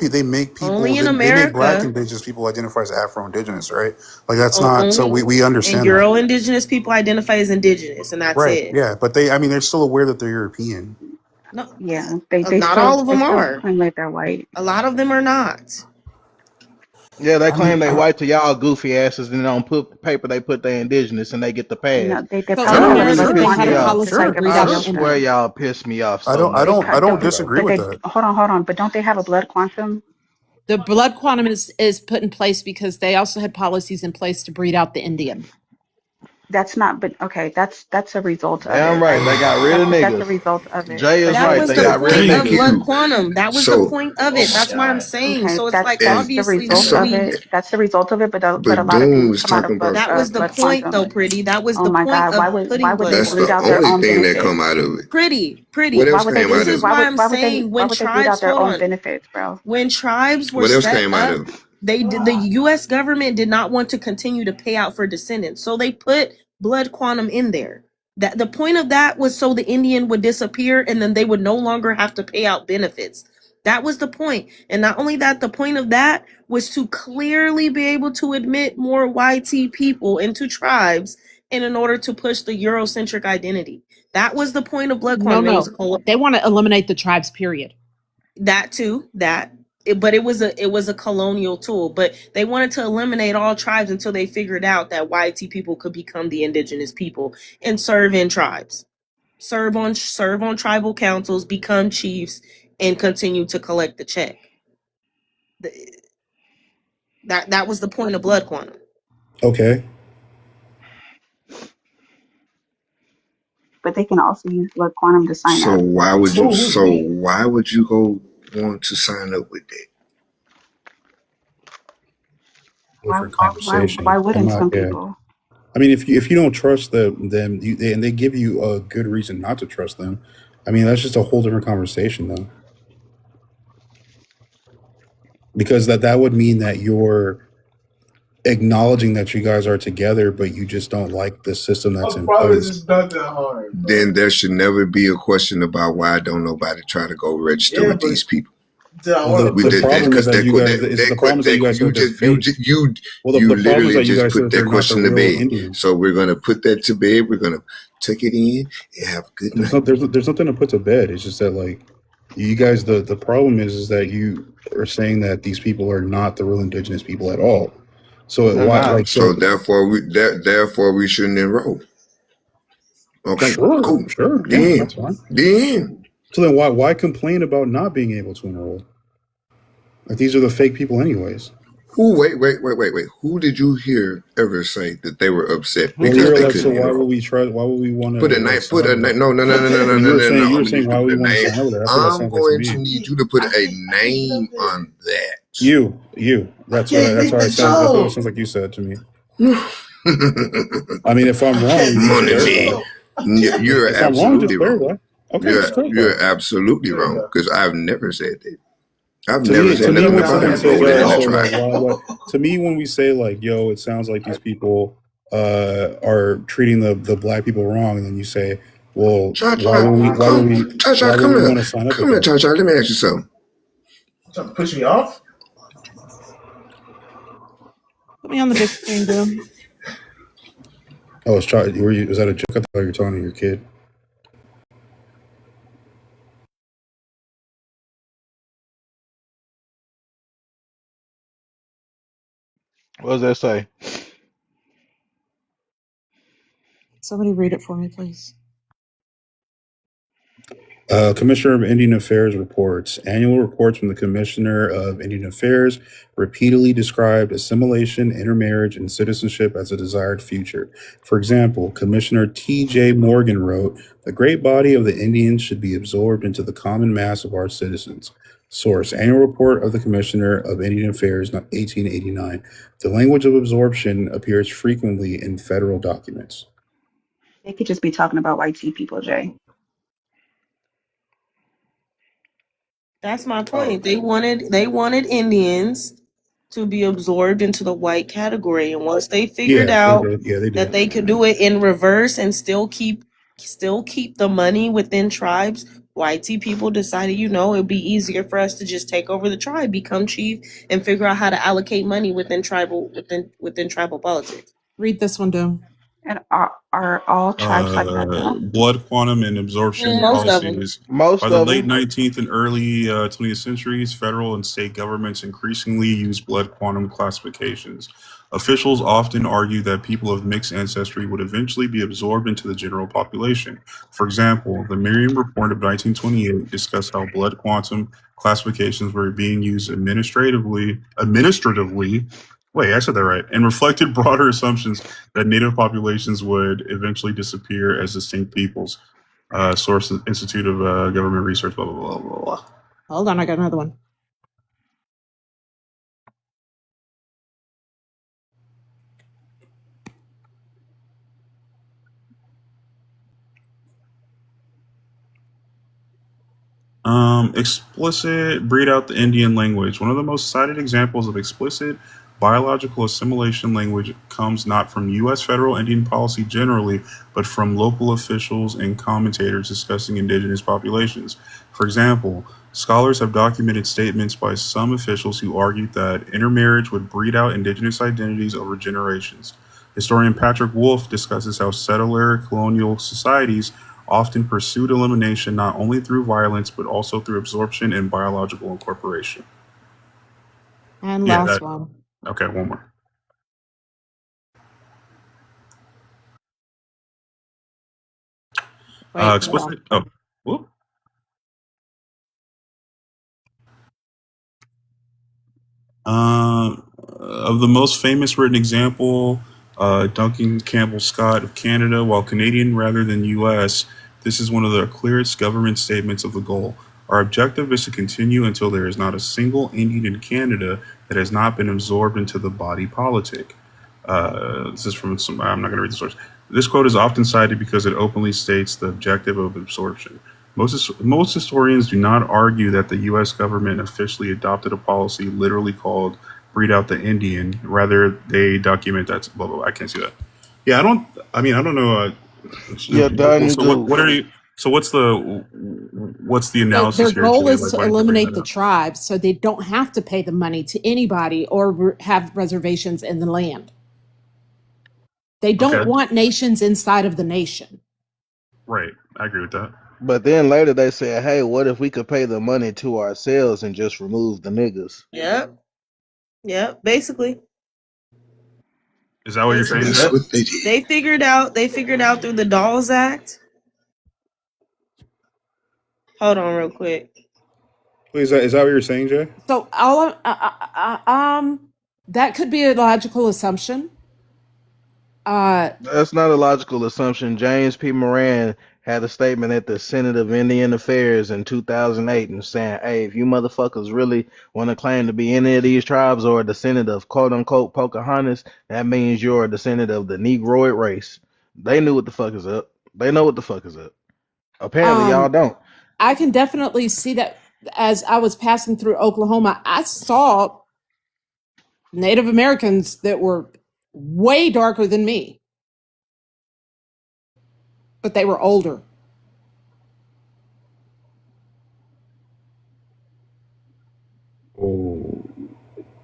they make people only in they America. make black indigenous people identify as Afro-indigenous, right? Like that's not. So we understand. And Euro indigenous people identify as indigenous, and that's right. it. Yeah, but they're still aware that they're European. No, yeah, they not still, all of them they still are. claim like they're white. A lot of them are not. Yeah, they claim they white to y'all goofy asses, and on paper they put they indigenous and they get the pass. No, they So probably in have America, a they had a blood policy quantum, to breed just out like I the everybody swear else. y'all piss me off. I don't disagree with that. Hold on, but don't they have a blood quantum? The blood quantum is put in place because they also had policies in place to breed out the Indian. That's not, but okay, that's a result of Damn it, right, right? they got rid of That's a niggas. result of it. Jay is But That right, was they the got rid of point of Thank niggas. blood you. quantum. That was the So point of it. That's why I'm saying. okay, So it's like and that's the result obviously of so, it. That's the result of it. But a but lot of Doom things was come out talking of blood about that was the blood point, though, quantum. Pretty. That was Oh the my point God, of why putting would blood they that's bleed the quantum. out their only own thing that come benefits? out of it. Pretty. What Why else would they came bleed? out This of is it? why I'm saying Why when would they bleed out tribes, their hold own on, benefits, bro? when tribes were What else set came out up, of it? the U.S. government did not want to continue to pay out for descendants, so they put blood quantum in there. That the point of that was so the Indian would disappear, and then they would no longer have to pay out benefits. That was the point. And not only that, the point of that was to clearly be able to admit more YT people into tribes, and in order to push the Eurocentric identity. That was the point of blood quantum. It was They want to eliminate the tribes, period. that too, but it was a colonial tool. But they wanted to eliminate all tribes until they figured out that YT people could become the indigenous people and serve in tribes, serve on tribal councils, become chiefs, and continue to collect the check. That was the point of blood quantum. Okay. But they can also use blood quantum to sign So up. why would you? So why would you go want to sign up with that? Different conversation. Why I'm wouldn't not. some Yeah. people? I mean, if you don't trust them, and they give you a good reason not to trust them, I mean, that's just a whole different conversation, though. Because that would mean that you're acknowledging that you guys are together, but you just don't like the system that's in place. Not that hard. Then there should never be a question about why don't nobody try to go register with these people. The problem is that you guys. The problem is that you guys said they're fake. Well, the problem is that you guys said they're not the real Indians. So we're gonna put that to bed. We're gonna take it in and have a good night. There's nothing to put to bed. It's just that, like, you guys. The problem is that you are saying that these people are not the real indigenous people at all. So therefore we shouldn't enroll. Okay, sure, cool. Sure, yeah, that's fine. So then why complain about not being able to enroll? Like, these are the fake people anyways. Wait. Who did you hear ever say that they were upset because they couldn't? So why would we try? Why would we want to put a name? No. You were saying why would we want to sign up with that? I'm going to need you to put a name on that. You. That's what it sounds like you said to me. I mean, if I'm wrong, you're absolutely wrong. Okay, you're absolutely wrong, because I've never said that. I've never said nothing about it. To me, when we say, like, yo, it sounds like these people are treating the black people wrong, and then you say, well, why would we want to sign up? Come here, Cha-Cha, let me ask you something. Trying to push me off? Put me on the big screen, Bill. Oh, was that a joke? I thought you were talking to your kid. What does that say? Somebody read it for me, please. Commissioner of Indian Affairs reports. Annual reports from the Commissioner of Indian Affairs repeatedly described assimilation, intermarriage, and citizenship as a desired future. For example, Commissioner T.J. Morgan wrote, "The great body of the Indians should be absorbed into the common mass of our citizens." Source, Annual Report of the Commissioner of Indian Affairs, 1889. The language of absorption appears frequently in federal documents. They could just be talking about YT people, Jay. That's my point. They wanted Indians to be absorbed into the white category, and once they figured out that they could do it in reverse and still keep the money within tribes, YT people decided, it'd be easier for us to just take over the tribe, become chief, and figure out how to allocate money within tribal politics. Read this one, Doom. And are all tribes like that though? Blood quantum and absorption policies. By the late 19th and early 20th centuries, federal and state governments increasingly used blood quantum classifications. Officials often argue that people of mixed ancestry would eventually be absorbed into the general population. For example, the Merriam Report of 1928 discussed how blood quantum classifications were being used administratively Wait, I said that right. And reflected broader assumptions that native populations would eventually disappear as distinct peoples. Source Institute of Government Research, blah, blah, blah, blah, blah. Hold on, I got another one. Explicit breed out the Indian language. One of the most cited examples of explicit biological assimilation language comes not from U.S. federal Indian policy generally, but from local officials and commentators discussing indigenous populations. For example, scholars have documented statements by some officials who argued that intermarriage would breed out indigenous identities over generations. Historian Patrick Wolf discusses how settler colonial societies often pursued elimination not only through violence, but also through absorption and biological incorporation. And last one. Okay, one more. Wait, explicit. Oh, whoop. Of the most famous written example, Duncan Campbell Scott of Canada, while Canadian rather than U.S., this is one of the clearest government statements of the goal. Our objective is to continue until there is not a single Indian in Canada that has not been absorbed into the body politic. This is from some, I'm not going to read the source. This quote is often cited because it openly states the objective of absorption. Most historians do not argue that the U.S. government officially adopted a policy literally called breed out the Indian. Rather, they document that, blah, blah, blah. I can't see that. Yeah, I don't know. Yeah, so what's the analysis their here? goal is to eliminate the tribes so they don't have to pay the money to anybody or have reservations in the land. They don't want nations inside of the nation. Right. I agree with that. But then later they said, hey, what if we could pay the money to ourselves and just remove the niggas? Yep. Yep, basically. Is that what you're saying? That's what they did. They figured out through the Dawes Act. Hold on real quick. Wait, is that what you're saying, Jay? So that could be a logical assumption. That's not a logical assumption. James P. Moran had a statement at the Senate of Indian Affairs in 2008 and saying, hey, if you motherfuckers really want to claim to be any of these tribes or a descendant of quote-unquote Pocahontas, that means you're a descendant of the Negroid race. They knew what the fuck is up. They know what the fuck is up. Apparently, y'all don't. I can definitely see that. As I was passing through Oklahoma, I saw Native Americans that were way darker than me, but they were older. Oh,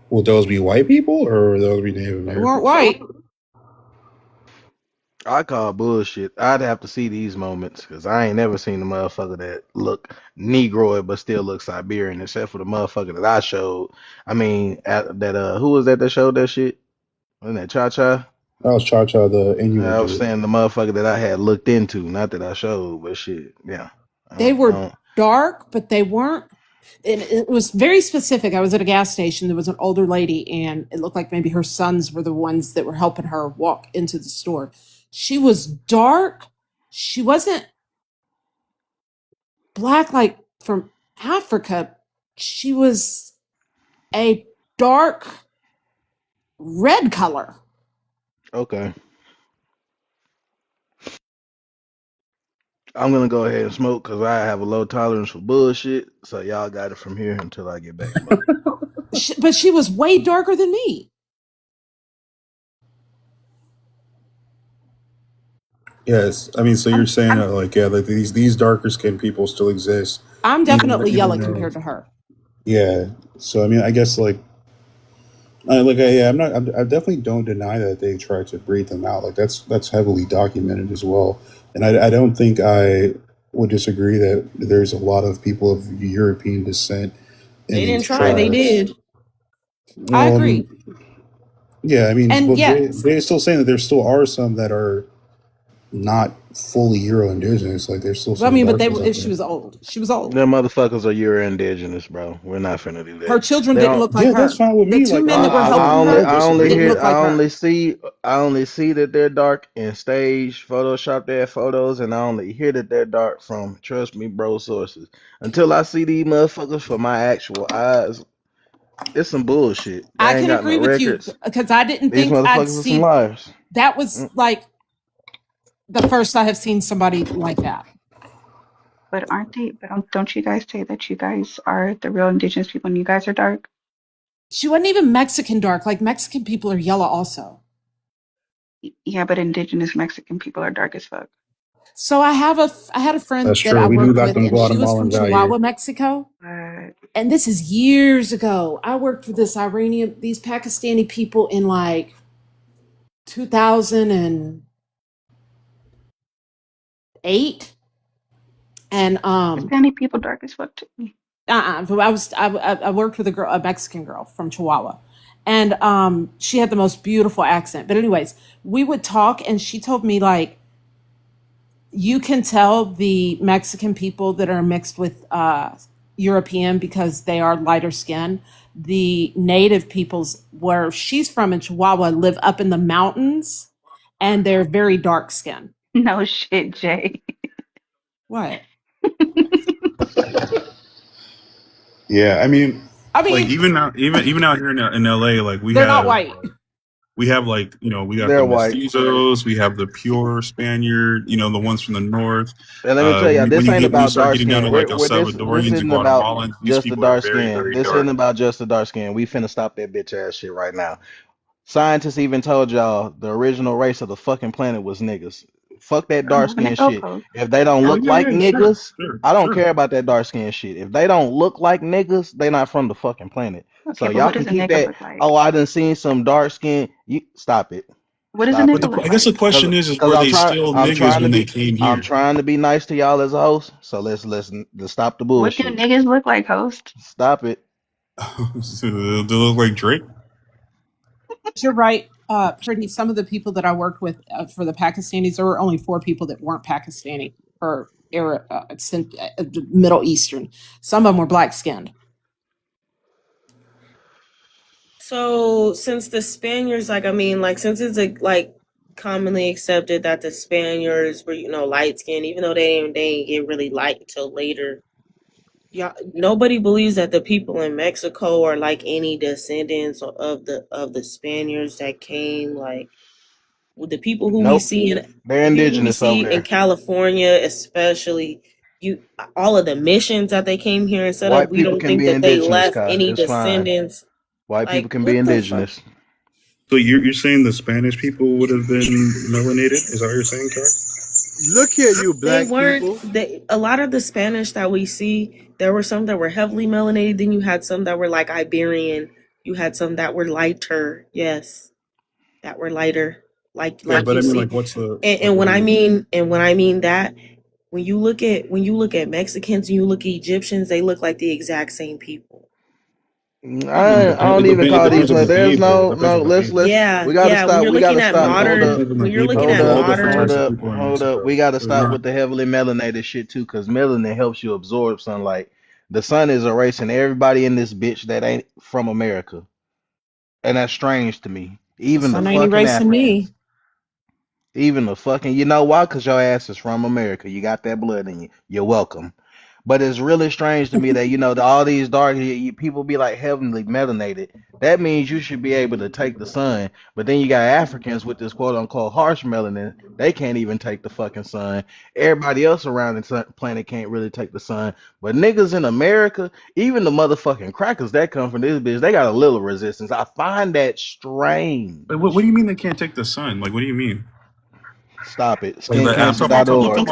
will those be white people or will those be Native Americans? They weren't white. I call bullshit. I'd have to see these moments because I ain't never seen a motherfucker that look Negroid but still look Siberian, except for the motherfucker that I showed. I mean, who was that showed that shit? Wasn't that Cha Cha? That was Cha Cha, the Inuit. I was saying the motherfucker that I had looked into, not that I showed, but shit, yeah. They were dark, but they weren't. It was very specific. I was at a gas station. There was an older lady, and it looked like maybe her sons were the ones that were helping her walk into the store. She was dark. She wasn't black like from Africa. She was a dark red color. Okay. I'm gonna go ahead and smoke because I have a low tolerance for bullshit. So y'all got it from here until I get back. But she was way darker than me. Yes, I mean, so you're saying like these darker skinned people still exist. I'm definitely yellow compared to her. Yeah, so I mean, I guess I definitely don't deny that they tried to breed them out. Like that's heavily documented as well, and I don't think I would disagree that there's a lot of people of European descent. They didn't try. They did. I agree. Yeah, I mean, they're still saying that there still are some that are not fully Euro indigenous. Like they're still. Well, I mean, but if she was old, she was old. Them motherfuckers are Euro indigenous, bro. We're not finna do that. Her children didn't look like her. That's fine with me. The two men that were helping her didn't look like her. I only see that they're dark in stage Photoshop their photos, and I only hear that they're dark from trust me, bro sources. Until I see these motherfuckers for my actual eyes, it's some bullshit. They I ain't can got agree no with records. you because I didn't These think motherfuckers I'd are some see. liars. That was like the first I have seen somebody like that. But aren't they? But don't you guys say that you guys are the real indigenous people and you guys are dark? She wasn't even Mexican dark. Like Mexican people are yellow also. Yeah, but indigenous Mexican people are dark as fuck. So I had a friend That's that true. I We do worked got with, them and she was from Guatemalans out Chihuahua, here. Mexico. And this is years ago. I worked with these Pakistani people in like 2008, and Pakistani people dark as fuck too. I worked with a Mexican girl from Chihuahua, and she had the most beautiful accent. But anyways, we would talk, and she told me like, you can tell the Mexican people that are mixed with European because they are lighter skin. The native peoples where she's from in Chihuahua live up in the mountains, and they're very dark skin. No shit, Jay. What? Yeah, I mean, like even out here in LA, like they're not white. We have like, we got They're the white. mestizos, we have the pure Spaniard, the ones from the north. And let me tell you, this ain't about dark skin. Down to like This Salvadorians isn't and about Guatemalans. just the dark skin. This isn't about just the dark skin. We finna stop that bitch ass shit right now. Scientists even told y'all the original race of the fucking planet was niggas. Fuck that dark skin shit. If they don't look like niggas, I don't care about that dark skin shit. If they don't look like niggas, they not from the fucking planet. Okay, so y'all can keep that. Oh, I done seen some dark skin. You stop it. What does a nigga look like? I guess the question is were they still niggas when they came here? I'm trying to be nice to y'all as a host, so let's stop the bullshit. What do niggas look like, host? Stop it. They look like Drake. You're right, Brittany. Some of the people that I worked with for the Pakistanis, there were only 4 people that weren't Pakistani or Middle Eastern. Some of them were black skinned. So since the Spaniards, since it's like commonly accepted that the Spaniards were, light skinned, even though they didn't get really light until later. Yeah, nobody believes that the people in Mexico are like any descendants of the Spaniards that came, like with the people who we see they're indigenous over there in California, especially. All of the missions that they came here and set up, we don't think that they left any descendants. White people can be indigenous. So you're saying the Spanish people would have been melanated? Is that what you're saying, Car? Look here, you black people. A lot of the Spanish that we see, there were some that were heavily melanated. Then you had some that were like Iberian. You had some that were lighter. Yes, that were lighter. But I mean, like, what's the? And when I mean that, when you look at Mexicans and you look at Egyptians, they look like the exact same people. I don't even call these. There's no. Let's. Yeah, we gotta stop. When you're looking at modern. Hold up. We gotta stop with the heavily melanated shit too, because melanin helps you absorb sunlight. The sun is erasing everybody in this bitch that ain't from America, and that's strange to me. Even the fucking Africans. Even the fucking. You know why? Because your ass is from America. You got that blood in you. You're welcome. But it's really strange to me that, all these dark people be like heavily melanated. That means you should be able to take the sun. But then you got Africans with this quote unquote harsh melanin. They can't even take the fucking sun. Everybody else around the planet can't really take the sun. But niggas in America, even the motherfucking crackers that come from this bitch, they got a little resistance. I find that strange. What do you mean they can't take the sun? Like, what do you mean? Stop it. Skincancer.org.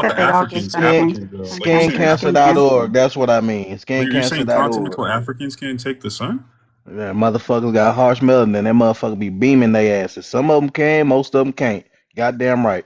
Skincancer.org. That's what I mean. Skincancer.org. Continental Africans can't take the sun? Yeah, motherfuckers got harsh melanin. That motherfucker be beaming their asses. Some of them can, most of them can't. Goddamn right.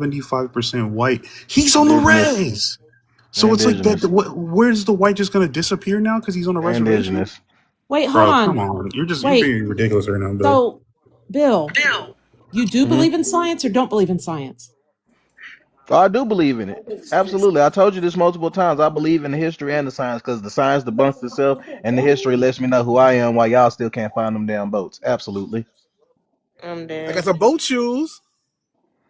75% white. He's on the Indigenous. res. So it's like that. Where's the white just gonna disappear now because he's on a reservation? Indigenous. Wait, hold Bro, on. come on. You're Wait. being ridiculous right now, bro. So, Bill, you do believe in science or don't believe in science? Oh, I do believe in it. Absolutely. I told you this multiple times. I believe in the history and the science because the science debunks itself and the history lets me know who I am while y'all still can't find them damn boats. Absolutely. I'm I dead. got some boat shoes.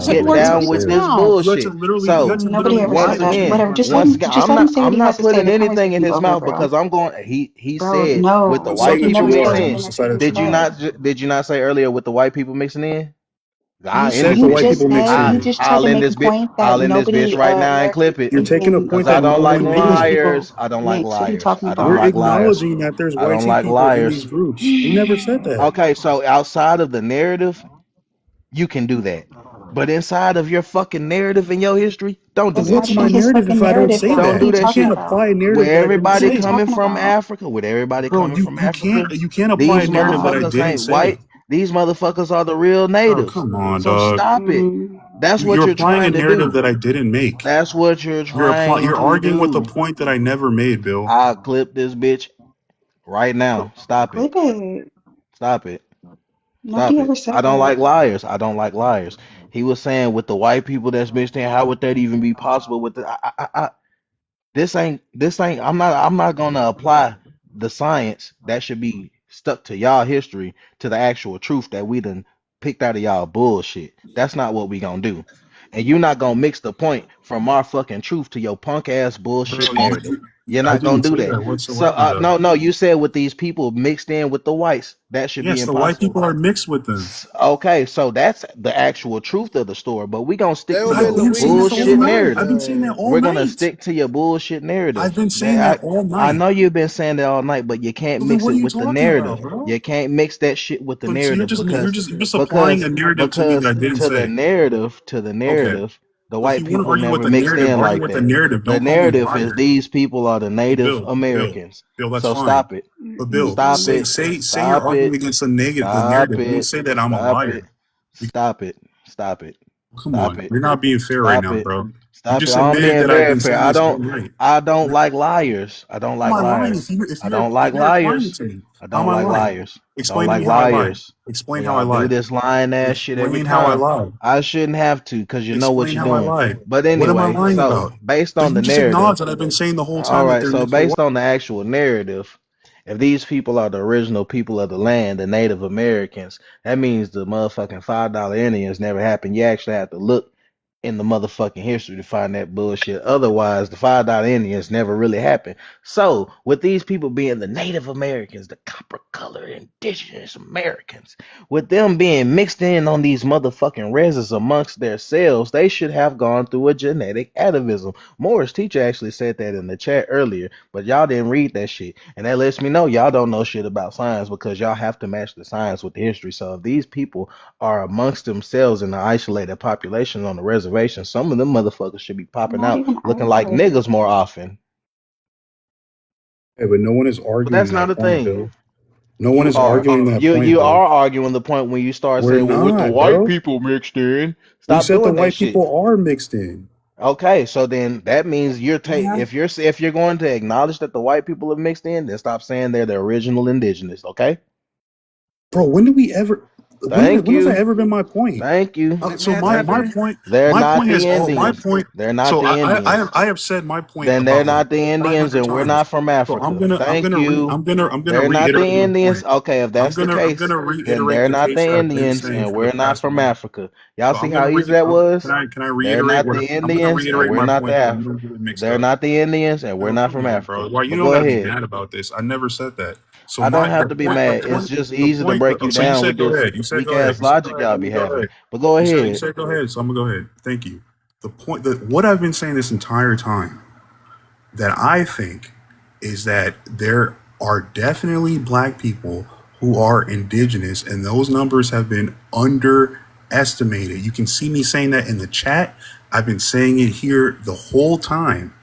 can't put get words in down with people's this mouth. You had to bullshit. literally, you So had to Nobody literally ever said lie once that that. you again, Whatever. didn't Just do let once him. it. again, Just let him say what I'm he has not to say. putting The anything in conversation be his over, mouth bro. because I'm going. He Bro, said with the no. Well, white You suck it, people never you said are. mixing You anything in. that just you decided just to Did you lie. said. not? Did you not say earlier with the white people mixing in? You I'll end said this the You white bitch. just people said mixing I you in. just tried I'll to end make this the bit. point that I'll end this bitch nobody right now and American clip it. You're taking a in point Cause I that don't no like one English made. people liars. I don't like mix. What are you liars. talking I don't We're about? like liars. acknowledging that there's I don't YT like people in these liars. groups. You never said that. Okay, so outside of the narrative, you can do that. But inside of your fucking narrative and your history, don't do But that what's shit. my Actually, his narrative fucking if I don't narrative, say though. Don't What are that? do you that You talking can't shit. apply about? a With narrative that I didn't What are everybody you say. coming talking from about? Africa, with everybody Bro, coming you from you Africa, can't apply a narrative that I didn't ain't say. white. These motherfuckers are the real Bro, natives. come on, So dog. stop it. Mm, That's what You're you're applying a trying to narrative do. that I didn't make. That's what you're trying You're to arguing with a do. point that I never made, Bill. I'll clip this bitch right now. Stop it. clip it. Stop it. Nobody Stop it. ever I said don't that. like liars. I don't like liars. He was saying with the white people that's mixed in, how would that even be possible with the this ain't I'm not gonna apply the science that should be stuck to y'all history to the actual truth that we done picked out of y'all bullshit. That's not what we gonna do. And you're not gonna mix the point from our fucking truth to your punk ass bullshit Bro, narrative. You're I not gonna didn't do say that. that So whatsoever, though. no, you said with these people mixed in with the whites, that should be Yes, the white impossible. people are mixed with them. Okay, so that's the actual truth of the story, but we gonna They stick to don't I've been your been saying that all bullshit night. I've narrative. been saying that Louisiana. all We're gonna night. stick to your bullshit I've narrative. been saying that all I night. know you've been saying that all night, but you can't So then mix what are it you with the talking about, narrative. bro? You can't mix that shit with the So narrative you're just applying a narrative to me that I didn't say. to the Okay. narrative, the So if white you want to people argue with never the mixed narrative, in argue like with the that. narrative. The Don't call me a narrative is liar. these people are the Native Bill, Americans. That's So fine. stop it. But Bill, Stop say it. say say you're Stop arguing it. against the Stop narrative. Don't it. say that I'm a Stop it. liar. Stop it. Stop it. Come Stop on, it. you're not being fair right Stop now, it. bro. You Stop it. just I'm admitted being that I've very been fair. saying this all night. I don't like liars. I don't How am like I lying liars. if I don't like you're applying it liars. to me? I How am don't I like lying? liars. I don't Explain to like me how I lied. liars. Explain And how I y'all do lied. this lying ass shit every Explain how I time. lied. I shouldn't have to because you know what Explain you're how I doing. lied. But What am I anyway, lying so about? based So on the you just narrative, acknowledge that I've been saying the whole all time that right, they're so mixed with white. based on the actual narrative, if these people are the original people of the land, the Native Americans, that means the motherfucking $5 Indians never happened. You actually have to look in the motherfucking history to find that bullshit. Otherwise, the $5 Indians never really happened. So, with these people being the Native Americans, the copper colored indigenous Americans, with them being mixed in on these motherfucking reses amongst themselves, they should have gone through a genetic atavism. Morris teacher actually said that in the chat earlier, but y'all didn't read that shit. And that lets me know y'all don't know shit about science because y'all have to match the science with the history. So if these people are amongst themselves in an isolated population on the reservation, some of them motherfuckers should be I'm popping not out even looking like isolated. niggas more often. Hey, but no one is But arguing that's not that a point, thing. Bill. No one You is are. arguing that point, You bro. are arguing the point when you start We're saying, well, with the not, white bro. people mixed in. We Stop said the doing that white shit. people are mixed in. Okay, so then that means Yeah. if you're going to acknowledge that the white people are mixed in, then stop saying they're the original indigenous, okay? Bro, when did we ever Thank when has that you. ever been my point? Thank you. So Thank you. They're my not point the has all my Indians. point. They're not So the Indians. I have said my point Then they're about like not the Indians 500 and we're times. not from So Africa. Thank you. I'm gonna They're not the reiterate my Indians. point. Okay, if that's the I'm case, gonna then reiterate they're the not case the that I've been Indians saying and for the we're not past from month. Africa. Y'all So see how easy that was? can I They're reiterate not what the I'm gonna Indians and reiterate we're my not the point so you Af- don't get it mixed They're up. not the Indians and we're No, not come from on, bro. Africa. Why you But don't go gotta be ahead. mad about this? I never said that. So I don't my have to be mad. It's just easy to break you so you down with said go this ahead. You said weak go ahead. ass You said go logic ahead. y'all Let me be go having. ahead. But go You ahead. said go ahead. So I'm gonna go ahead. Thank you. The point that what I've been saying this entire time that I think is that there are definitely black people who are indigenous, and those numbers have been underestimated. You can see me saying that in the chat. I've been saying it here the whole time.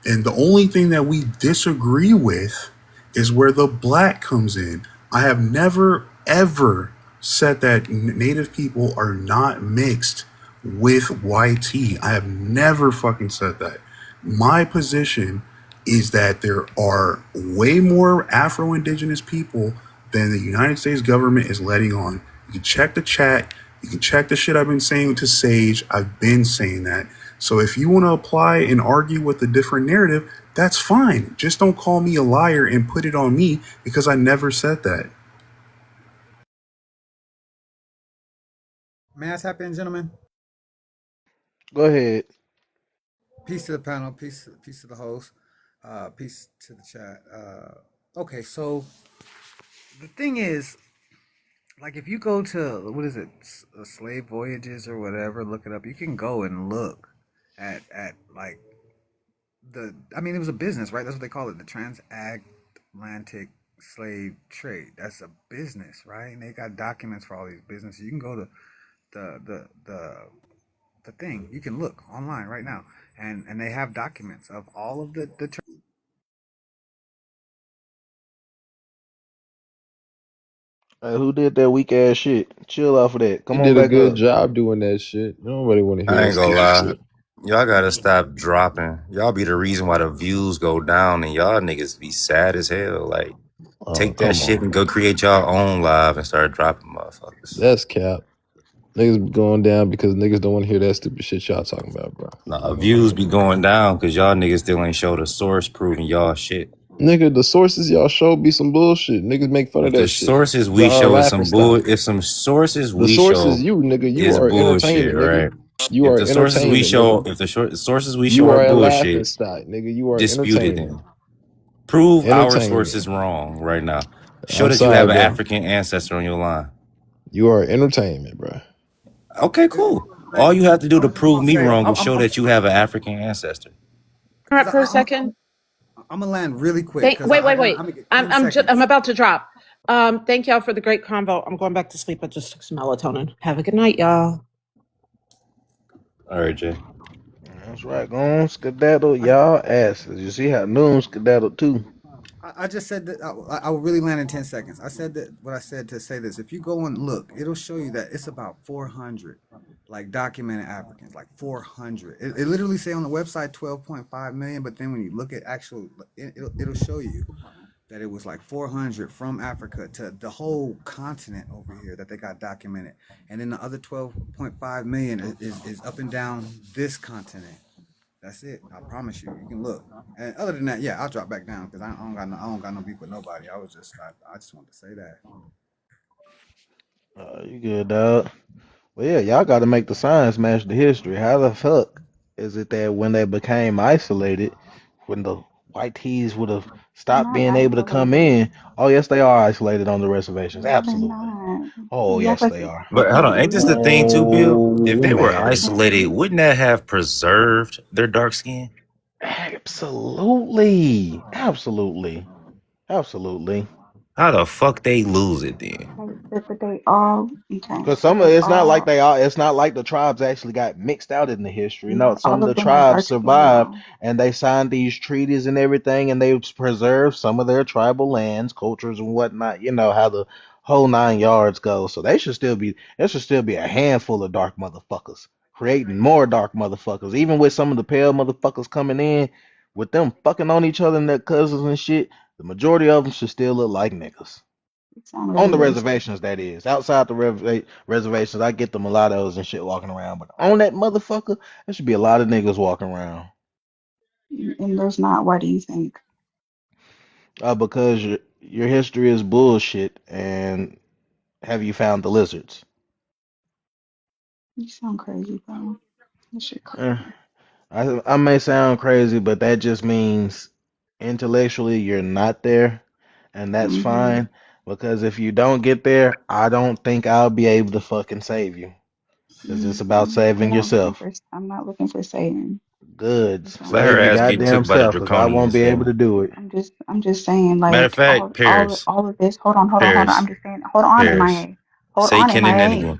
And the only thing that we disagree with is where the black comes in. I have never, ever said that Native people are not mixed with YT. I have never fucking said that. My position is that there are way more Afro Indigenous people than the United States government is letting on. You can check the chat. You can check the shit I've been saying to Sage. I've been saying that. So if you want to apply and argue with a different narrative, that's fine. Just don't call me a liar and put it on me because I never said that. May I tap in, gentlemen? Go ahead. Peace to the panel, peace to the host, peace to the chat. Okay, so the thing is, like, if you go to what is it, slave voyages or whatever, look it up. You can go and look at like I mean, it was a business, right? That's what they call it, the transatlantic slave trade. That's a business, right? And they got documents for all these businesses. You can go to the the thing. You can look online right now, and they have documents of all of the Who did that weak ass shit? Chill off of that. He Come on did a back good up. job doing that shit. Nobody want to hear I that ain't gonna stupid lie. shit. Y'all gotta stop dropping. Y'all be the reason why the views go down and y'all niggas be sad as hell. Like, Oh, take that come shit on. and go create y'all own live and start dropping motherfuckers. That's cap. Niggas be going down because niggas don't want to hear that stupid shit y'all talking about, bro. Nah, views be going down because y'all niggas still ain't show the source proving y'all shit. Nigga, the sources y'all show be some bullshit. Niggas make fun of If the that shit. sources The we show is laughing some bull, stock. if some sources The we source is show you, nigga. You is are bullshit, entertainment, nigga. right? You If are the sources we entertainment, show, nigga. if the sources we show You are are a laughing bullshit, stock, nigga. You are dispute it entertainment. then. Prove our Entertainment. sources wrong right now. Show I'm that you have sorry, an bro. African ancestor on your line. You are entertainment, bro. Okay, cool. All you have to do I to was just prove gonna me say, wrong is show that you have an African ancestor. because Per second. I'm gonna land really quick because Wait. I'm gonna get I'm 30 I'm just, I'm seconds. about to drop. Thank y'all for the great convo. I'm going back to sleep. I just took some melatonin. Have a good night, y'all. All right, Jay. That's right. Go on, skedaddle y'all asses. You see how Noon skedaddle too. I just said that I will really land in 10 seconds. I said that what I said to say this. If you go and look, it'll show you that it's about 400 like documented Africans, like 400. It literally say on the website 12.5 million, but then when you look at actual, it'll show you that it was like 400 from Africa to the whole continent over here that they got documented, and then the other 12.5 million is up and down this continent. That's it. I promise you. You can look. And other than that, yeah, I'll drop back down because I don't got no beef with nobody. I just wanted to say that. You good, dog? Well, yeah, y'all got to make the science match the history. How the fuck is it that when they became isolated, when the white tees would have They're stopped not being able to come isolated. in? Oh, yes, they are isolated on the reservations. No, they're Absolutely. not. Oh, You act yes, like they are. But hold on, ain't this the thing too, Bill? If Oh, they were man. isolated, wouldn't that have preserved their dark skin? Absolutely. Absolutely. Absolutely. How the fuck they lose it then? but they all okay. Because But some of they it's not like all they are. It's not like the tribes actually got mixed out in the history. No, not some all of the of them are tribes dark skinned survived, though. and they signed these treaties and everything, and they preserved some of their tribal lands, cultures, and whatnot. You know how the whole 9 yards go. So they should still be. There should still be a handful of dark motherfuckers creating more dark motherfuckers. Even with some of the pale motherfuckers coming in, with them fucking on each other and their cousins and shit, the majority of them should still look like niggas. You sound On really the racist. reservations, that is. Outside the reservations, I get the mulattoes and shit walking around. But on that motherfucker, there should be a lot of niggas walking around. And there's not. Why do you think? Because your history is bullshit. And have you found the lizards? You sound crazy, bro. This shit Eh, crazy. I may sound crazy, but that just means intellectually you're not there. And that's Mm-hmm. fine. Because if you don't get there, I don't think I'll be able to fucking save you. Because it's about Mm-hmm. saving yourself. I'm not looking for Satan. Good. That's not Let what her Save I'm your ass get saying. goddamn took by the self, because I won't draconians be able then. to do it. I'm just saying, Matter of like fact, Paris, all of this. Hold on. Paris, I'm just saying, hold on, Paris. MIA. Hold Say on, Ken and MIA. Nennigan.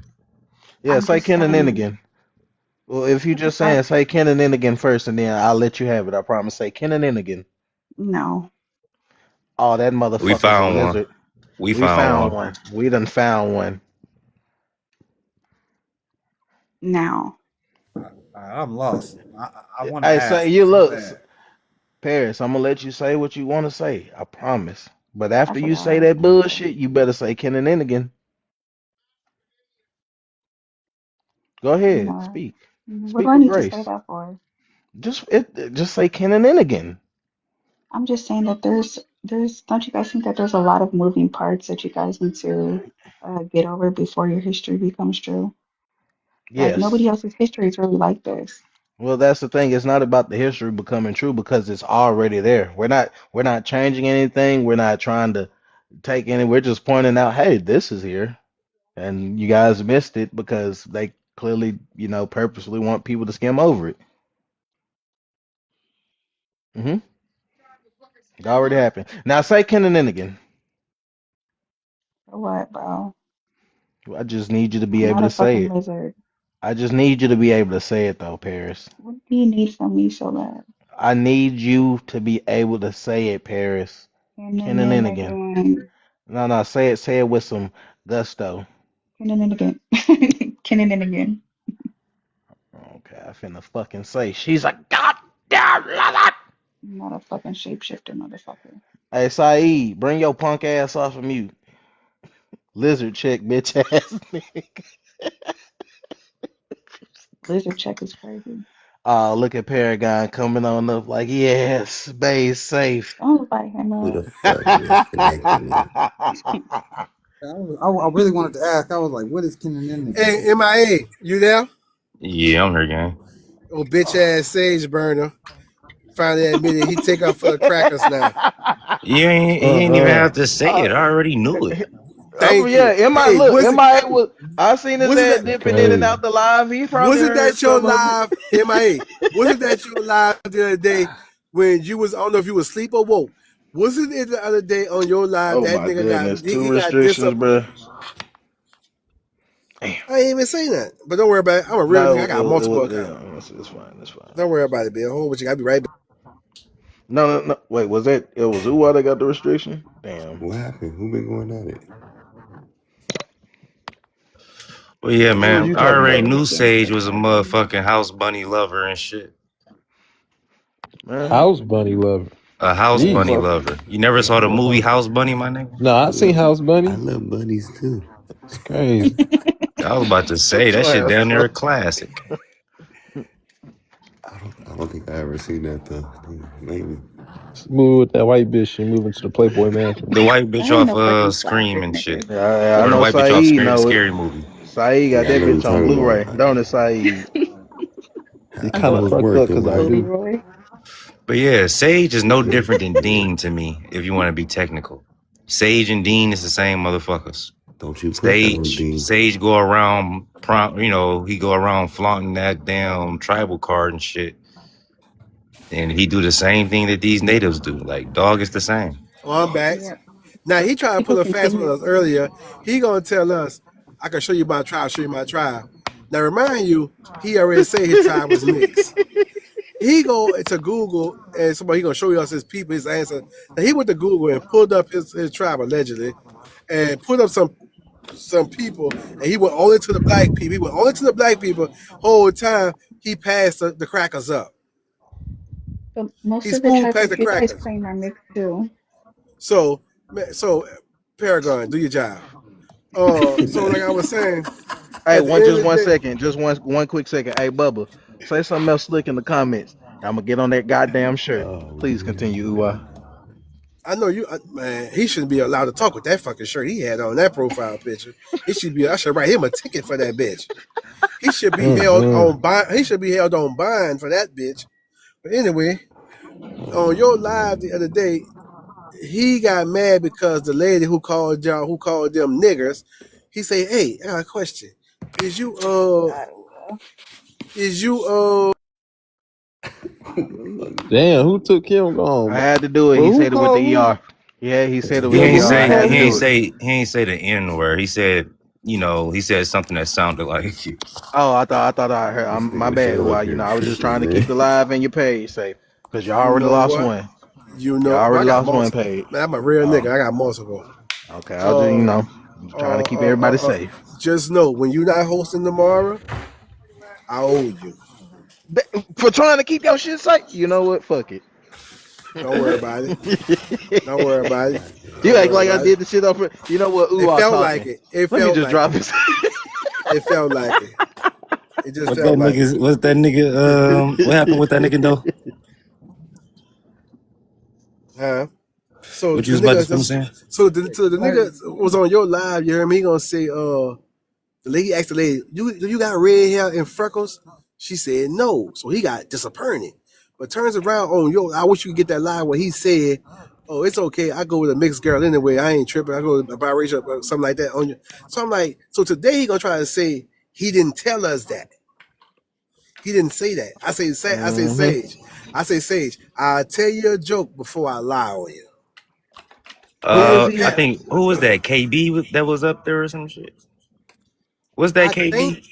Yeah, I'm say just Ken and saying. Innigan. Well, if you just I saying say Ken and Innigan first, and then I'll let you have it. I promise. Say Ken and Innigan. no. Oh, that We motherfucker's a found one. lizard. We We found found one. one. We done found one. Now. I'm lost. I want to Hey, say ask you so look, bad. Paris. I'm gonna let you say what you want to say. I promise. But after That's you okay. say I was that gonna say. bullshit, you better say Ken and Innigan. Go You ahead, know speak. what do Speak I with need to say grace. that for? Just say Ken and Innigan. I'm just saying that there's don't you guys think that there's a lot of moving parts that you guys need to get over before your history becomes true? Like Yes. nobody else's history is really like this. Well, that's the thing. It's not about the history becoming true because it's already there. We're not changing anything. We're not trying to take any. We're just pointing out, hey, this is here, and you guys missed it because they clearly, purposely want people to skim over it. hmm It already happened. Now say Kenan again. For what, bro? I just need you to be I'm able not to a say fucking it. lizard. I just need you to be able to say it though, Paris. What do you need from me so bad? I need you to be able to say it, Paris. And then Again. again. No, say it with some gusto. And then again. And then again. Okay, I finna fucking say she's a goddamn lover. I'm not a fucking shapeshifter, motherfucker. Hey, Saeed, bring your punk ass off of mute. Lizard chick, bitch ass nigga. Lizard check is crazy. Oh, look at Paragon coming on up like, yes, Bay's safe. Don't invite him Who up. the fuck disconnected me? I really wanted to ask. I was like, what is Kenan in there? Hey, MIA, you there? Yeah, I'm here, gang. Oh, bitch ass Sage Burner. Finally admitted he take up for the crackers now. He ain't even have to say it. I already knew it. Thank yeah, you. MIA was. I seen his ass dipping in and out the live. He probably wasn't that your live, MIA? Wasn't that your live the other day when you was? I don't know if you was asleep or woke. Wasn't it the other day on your live that nigga goodness, got two restrictions, bro. I ain't even say that, but don't worry about it. I'm a real nigga. I got multiple accounts. It's fine. It's fine. Don't worry about it, Bill. Hold what you got. I'll be right back. No. Wait, was that? It was Uwa that got the restriction? Damn. What happened? Who been going at it? Well, yeah, man. I already knew Sage was a motherfucking house bunny lover and shit. Man. House bunny lover. A house bunny lover. You never saw the movie House Bunny, my nigga? No, I seen House Bunny. I love bunnies too. It's crazy. I was about to say that shit down there a classic. I don't think I ever seen that though. Maybe. Move with that white bitch. She moving to the Playboy Mansion. The white bitch off Scream and shit. Yeah, I or the know white bitch off Saeed know Scary it. movie. Saeed got that bitch on Blu-ray. Don't it, Saeed? He kind of fucked up because I do. But yeah, Sage is no different than Dean to me, if you want to be technical. Sage and Dean is the same motherfuckers. Don't you put that on Dean. Sage go around, he go around flaunting that damn tribal card and shit. And he do the same thing that these natives do. Like, dog is the same. Oh, I'm back. Now, he tried to pull a fast with us earlier. He going to tell us, I can show you my tribe, Now, remind you, he already said his tribe was mixed. He go to Google and somebody he gonna show us his people, his answer. Now he went to Google and pulled up his tribe allegedly, and put up some people, and he went only to the black people. He went only to the black people. Whole time he passed the crackers up. But most he of the smooth tribes past the you guys crackers. claim are mixed too. So Paragon, do your job. So like I was saying. Hey, just one quick second. Hey, Bubba, say something else slick in the comments. I'm gonna get on that goddamn shirt. Please continue, Uwa. I know you, man. He shouldn't be allowed to talk with that fucking shirt he had on that profile picture. I should write him a ticket for that bitch. He should be held on bond. He should be held on bond for that bitch. But anyway, on your live the other day, he got mad because the lady who called them niggers. He said, "Hey, I got a question. Is you Damn, who took him gone? I had to do it. He said it with the ER. Yeah, he said it with He the ain't ER. he ain't say the N word. He said, he said something that sounded like you. Oh, I thought I heard. My bad. Well, I was just trying to keep the live and your page safe because you already lost one. You know, you already lost one multiple. page. Man, I'm a real nigga. I got multiple. Okay, I'll just, trying to keep everybody safe. Just know when you're not hosting tomorrow, I owe you. For trying to keep your shit safe. You know what? Fuck it. Don't worry about it. Don't worry about it. You act like I did the shit off. You know what? Ooh, it felt like it. It Let felt me just like drop it. It felt like it. It just What's felt that like nigga? it. What's that nigga? What happened with that nigga though? Huh? So what you was about to say? So the nigga was on your live. You heard me? He gonna say, the lady asked the lady, you got red hair and freckles? She said no. So he got disappointed. But turns around on I wish you could get that live where he said, "Oh, it's okay. I go with a mixed girl anyway. I ain't tripping. I go with a biracial or something like that on you." So I'm like, so today he gonna try to say he didn't tell us that. He didn't say that. I say Sage. I'll tell you a joke before I lie on you. I think who was that? KB that was up there or some shit. Was that KB?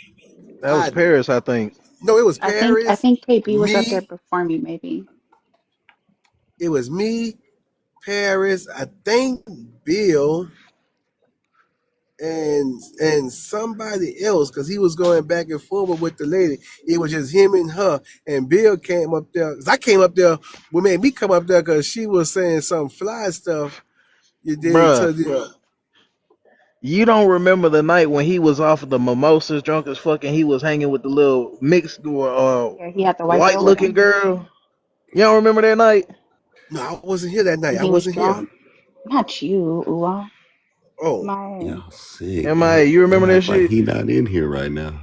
That was Paris, I think. No, it was I Paris, think KB was up there me. before me, maybe. It was me, Paris. I think Bill and somebody else because he was going back and forward with the lady. It was just him and her. And Bill came up there. 'Cause I came up there. What made me come up there because she was saying some fly stuff. You did Bruh, to the. you don't remember the night when he was off of the mimosas, drunk as fuck, and he was hanging with the little mixed Yeah, he had the white white girl with looking him. girl? You don't remember that night? No, I wasn't here that night. And I he was wasn't here. drunk. Not you, Uwa. Oh, My. Y'all sick. MIA, you remember Y'all that act like shit? he not in here right now.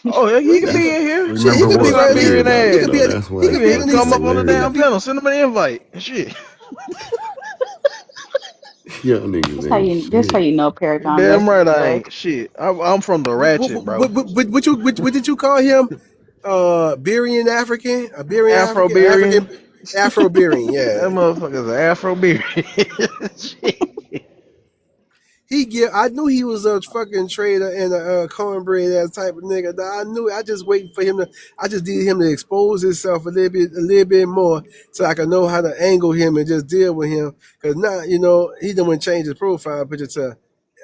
Oh, yeah, he could That's be in here. shit, he Remember could be What's what? our right here. beard hilarious. He ass? could So be. that's He why He could be can underneath. come up on the He damn could hilarious. be. panel. Send him an invite. Shit. Y'all niggas ain't That's how shit. you know Paragon Damn messy right I slick. ain't. Shit. I'm from the What, ratchet, bro. what did you call him? Berian African? A Berian Afro African? beard. African Afro Berian, That yeah. motherfucker's an Afro beard. Shit. I knew he was a fucking trader and a cornbread ass type of nigga. I knew it. I just waiting for him to. I just needed him to expose himself a little bit more, so I could know how to angle him and just deal with him. Cause now, he done went change his profile picture to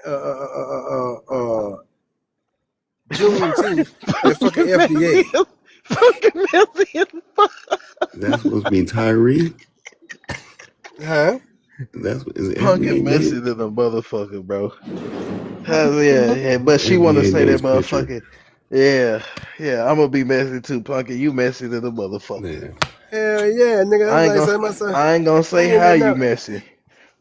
uh, uh, uh, uh, uh, Juneteenth and fucking Fucking FDA. messy. Fucking messy. That's supposed to be Tyree. Huh? Is it Fucking FBA messy Day? than a motherfucker, bro. Yeah. But she want to FBA say that Day's picture. motherfucker. Yeah. I'm gonna be messy too, Punky. You messy than a motherfucker. Yeah. Hell yeah, nigga. I'm I ain't like, gonna. so myself, I ain't gonna say I ain't how been you out. messy,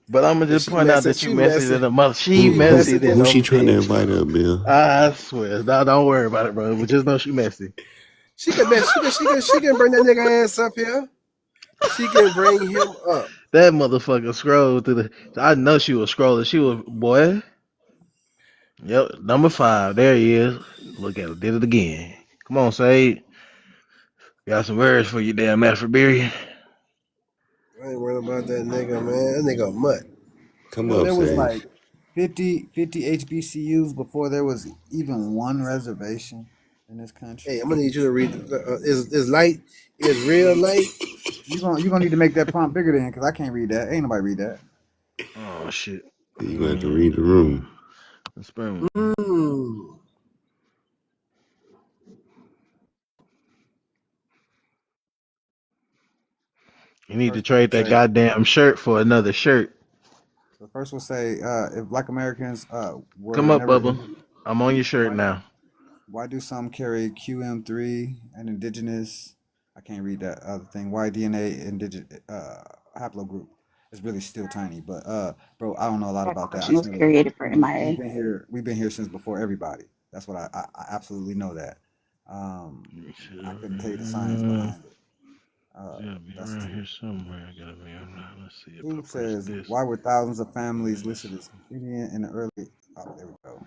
but I'm gonna Yeah, just she point out messy. that you She messy messy. than a mother. She She messy messy than than Who a she trying to bitch. invite up, Bill? I swear. No, don't worry about it, bro. But just know she messy. she can mess. She can bring that nigga ass up here. She can bring him up. That motherfucker scrolled through the. I know she was scrolling. She was boy. Yep, number 5. There he is. Look at it. Did it again. Come on, Sage. Got some words for you, damn Afroberia. I ain't worried about that nigga, man. That nigga a mutt. Come No, up, there was Sage. like 50 HBCUs before there was even one reservation in this country. Hey, I'm gonna need you to read. Is light? Is real light? You gonna need to make that prompt bigger then, because I can't read that. Ain't nobody read that. Oh shit. You gonna have to read the room. Experiment. Mm. You need to First trade that say goddamn shirt for another shirt. the first will say if Black Americans Come were up, never Bubba. I'm on your shirt why now. why do some carry QM3 and indigenous? I can't read that other thing. Why DNA indigenous haplogroup is really still tiny, but bro, I don't know a lot That about that. I question just was know that created for MIA. we've been here since before everybody. That's what I absolutely know that. I couldn't tell you the science behind it. Yeah, be That's around two. here somewhere. I gotta be. I'm not. Let's see if I Who press says this. why were thousands of families This. listed as Indian in the early? Oh, there we go.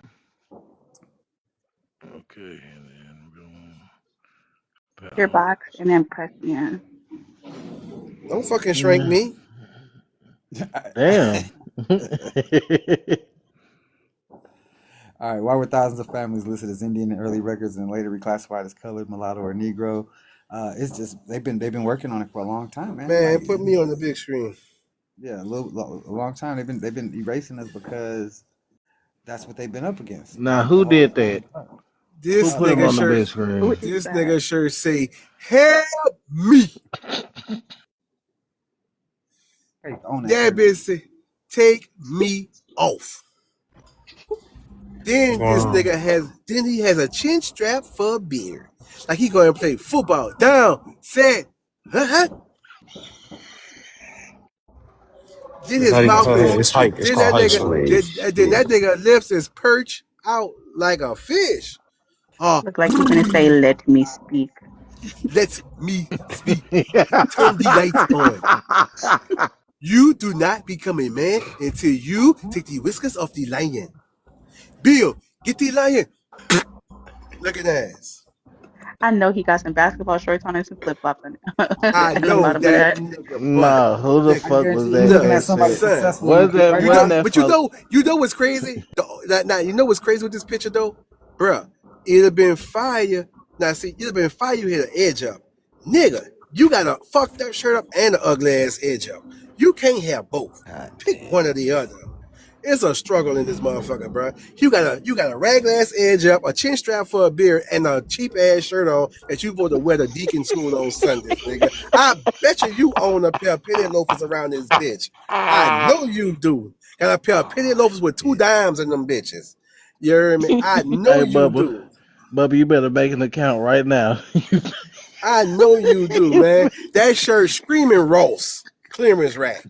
Okay, and then boom. Your Pow. box and then press yeah. Don't fucking shrink Yeah. me. Damn. All right. Why were thousands of families listed as Indian in early records and later reclassified as colored, mulatto, or Negro? It's just they've been working on it for a long time, man. Man, Like put me on the big screen. yeah, a long time. They've been erasing us because that's what they've been up against Now, the who whole did that? Who This put him nigga on the shirt. big Who screen? did This that? nigga shirt say, "Help me." hey, own that That shirt. bitch say, "Take me off." What's Then going this on? nigga has a chin strap for a beard. Like he going to play football. Down, set, huh? Then It's his not even. mouth is. It's height. It's Then called that height nigga. spray. Holy Then that shit. nigga lifts his perch out like a fish. Look like he's gonna say, "Let me speak." Let me speak. Turn the lights on. You do not become a man until you take the whiskers off the lion. Bill, get the lion. Look at that ass. I know he got some basketball shorts on and some flip flops on I at the know bottom of that that. nigga butt. Nah, who the I Nigga, fuck was guarantee you that looking look, at that somebody said? son. successful in the Was group that right You wasn't know, now. that but for? you know what's crazy? Now you know what's crazy with this picture though, bruh. It'd have been fire. Now see, it'd have been fire. You hit an edge up, nigga. You got a fucked up shirt up and an ugly ass edge up. You can't have both. Pick one or the other. It's a struggle in this motherfucker, bro. You got a regular ass edge up, a chin strap for a beard, and a cheap ass shirt on that you supposed to wear to deacon school on Sundays, nigga. I bet you own a pair of penny loafers around this bitch. I know you do. Got a pair of penny loafers with 2 dimes in them bitches. You hear me? I know Hey, you Bubba. do. Bubba, you better make an account right now. I know you do, man. That shirt screaming Ross. Clearance rack.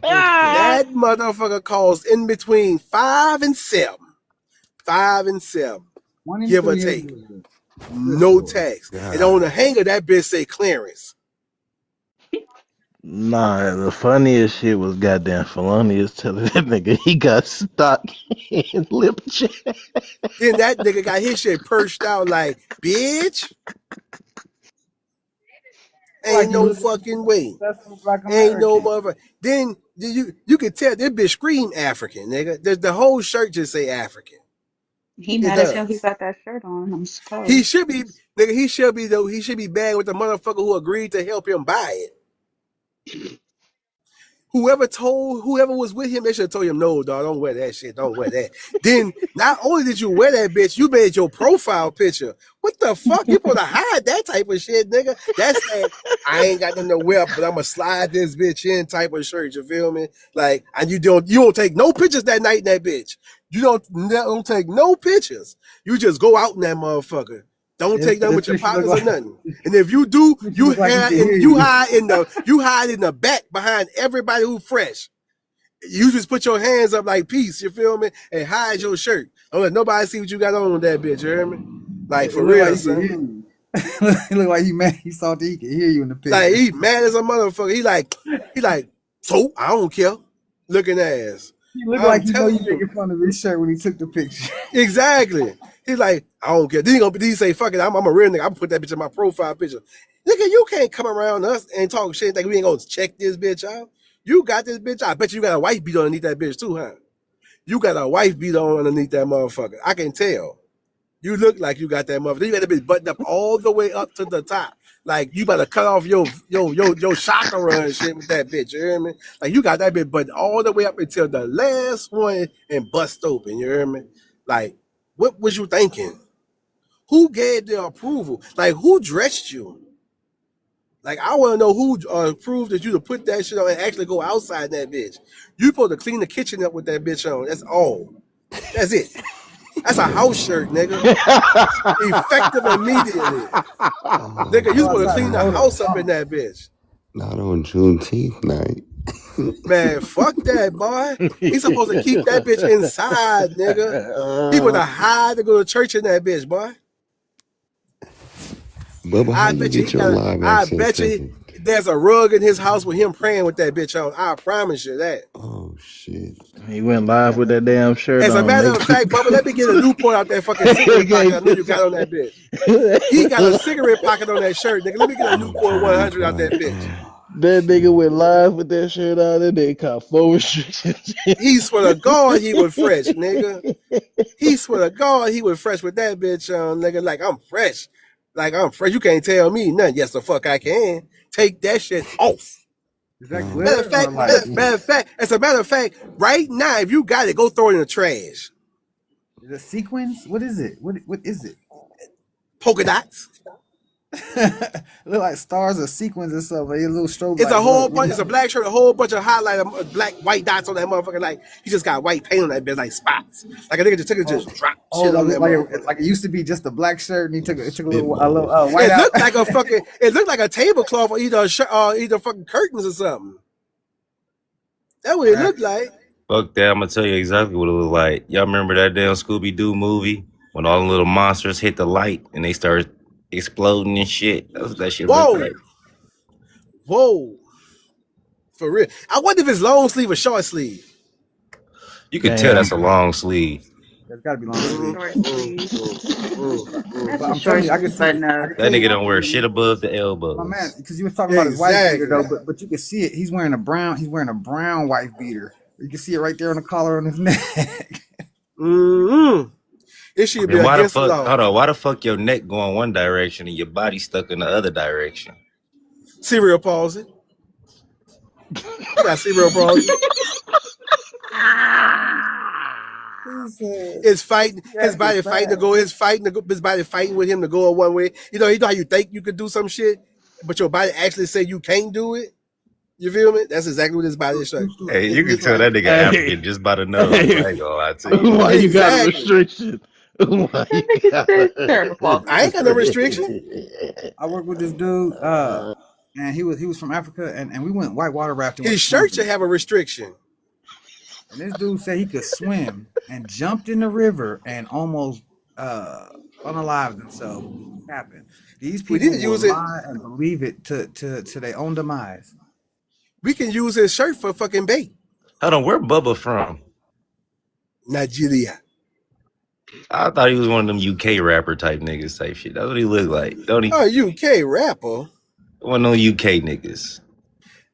That motherfucker costs in between 5 and 7. 5 and 7. Give or take. No tax. And on the hanger, that bitch say clearance. Nah, the funniest shit was goddamn Felonious telling that nigga he got stuck in lip check. Then that nigga got his shit perched out like, bitch. Ain't no fucking way. Ain't no motherfucker. Then you could tell this bitch scream African, nigga. The whole shirt just say African. He mad as hell he got that shirt on, I'm surprised. He should be, nigga, he should be bad with the motherfucker who agreed to help him buy it. Whoever was with him, they should have told him, no, dog, don't wear that shit. Don't wear that. Then not only did you wear that bitch, you made your profile picture. What the fuck? You supposed to hide that type of shit, nigga. That's that I ain't got nothing to wear, but I'ma slide this bitch in type of shirt. You feel me? Like, and you don't take no pictures that night in that bitch. You don't take no pictures. You just go out in that motherfucker. Don't take nothing with your pockets or nothing. And if you do, you hide in the back behind everybody who fresh. You just put your hands up like peace, you feel me? And hide your shirt. Don't let nobody see what you got on that bitch, you hear me? Like, for real, son. He look like he mad. He thought he could hear you in the picture. Like, he mad as a motherfucker. He like, so I don't care. Looking ass. He look like he know you making fun of his shirt when he took the picture. Exactly. He's like, I don't care. Then he say, fuck it, I'm a real nigga. I'm gonna put that bitch in my profile picture. Nigga, you can't come around us and talk shit like we ain't gonna check this bitch out. You got this bitch. I bet you got a wife beater underneath that bitch too, huh? You got a wife beater on underneath that motherfucker. I can tell. You look like you got that motherfucker. You got that bitch buttoned up all the way up to the top. Like, you better cut off your chakra and shit with that bitch, you hear me? Like, you got that bitch buttoned all the way up until the last one and bust open, you hear me? Like, what was you thinking? Who gave the approval? Like, who dressed you? Like, I want to know who approved that you to put that shit on and actually go outside that bitch. You supposed to clean the kitchen up with that bitch on. That's all. That's it. That's a house shirt, nigga. Effective immediately. Nigga, you supposed to clean the house up in that bitch. Not on Juneteenth night. Man, fuck that, boy. He's supposed to keep that bitch inside, nigga. He would have hide to go to church in that bitch, boy. Bubba, how you get your live access? I bet you there's a rug in his house with him praying with that bitch on. I promise you that. Oh, shit. He went live with that damn shirt on. As a matter of fact, Bubba, let me get a Newport out that fucking cigarette pocket I know you got on that bitch. He got a cigarette pocket on that shirt, nigga. Let me get a Newport 100 out that bitch. That nigga went live with that shirt on. That nigga caught 4 restrictions. He swear to God he was fresh, nigga. He swear to God he was fresh with that bitch on, nigga. Like, I'm fresh. Like, I'm fresh. You can't tell me nothing. Yes, the fuck I can. Take that shit off. Is that matter of fact, as a matter of fact, right now, if you got it, go throw it in the trash. Is it sequins? What is it? What is it? Polka dots. Look like stars or sequins or something. A little strobe. It's a whole bunch. It's a black shirt, a whole bunch of highlighter, black white dots on that motherfucker. Like, he just got white paint on that bitch, like spots. Like a nigga just took it, just dropped shit on that motherfucker. Like it used to be just a black shirt, and he took a little white. It looked like a fucking. It looked like a tablecloth or either fucking curtains or something. That's what it looked like. Fuck that! I'm gonna tell you exactly what it looked like. Y'all remember that damn Scooby-Doo movie when all the little monsters hit the light and they started exploding and shit? That's what that shit looked like. Whoa. For real. I wonder if it's long sleeve or short sleeve. You can tell that's a long sleeve. That's gotta be long sleeve. That's short sleeve. That nigga don't wear shit above the elbow. My man, because you was talking about his wife beater though, but you can see it. He's wearing a brown wife beater. You can see it right there on the collar on his neck. Mm-hmm. It should be Why the against the fuck? law. Hold on. Why the fuck your neck going one direction and your body stuck in the other direction? Cerebral palsy. You got cerebral palsy. It's fighting his body fighting to go. His body fighting with him to go one way. You know how you think you could do some shit, but your body actually say you can't do it. You feel me? That's exactly what his body is like. Hey, you can tell that nigga African just by the nose. I ain't gonna lie to you. Why you got a Exactly. restriction? Why you got I ain't got no restriction. I worked with this dude, and he was from Africa, and we went whitewater rafting. His shirt should have a restriction. And this dude said he could swim and jumped in the river and almost unalived himself. What happened? These We people need to use will it. lie and believe it to their own demise. We can use his shirt for fucking bait. Hold on, where Bubba from? Nigeria. I thought he was one of them UK rapper type niggas type shit. That's what he looked like, don't he? Oh, UK rapper. One of them UK niggas.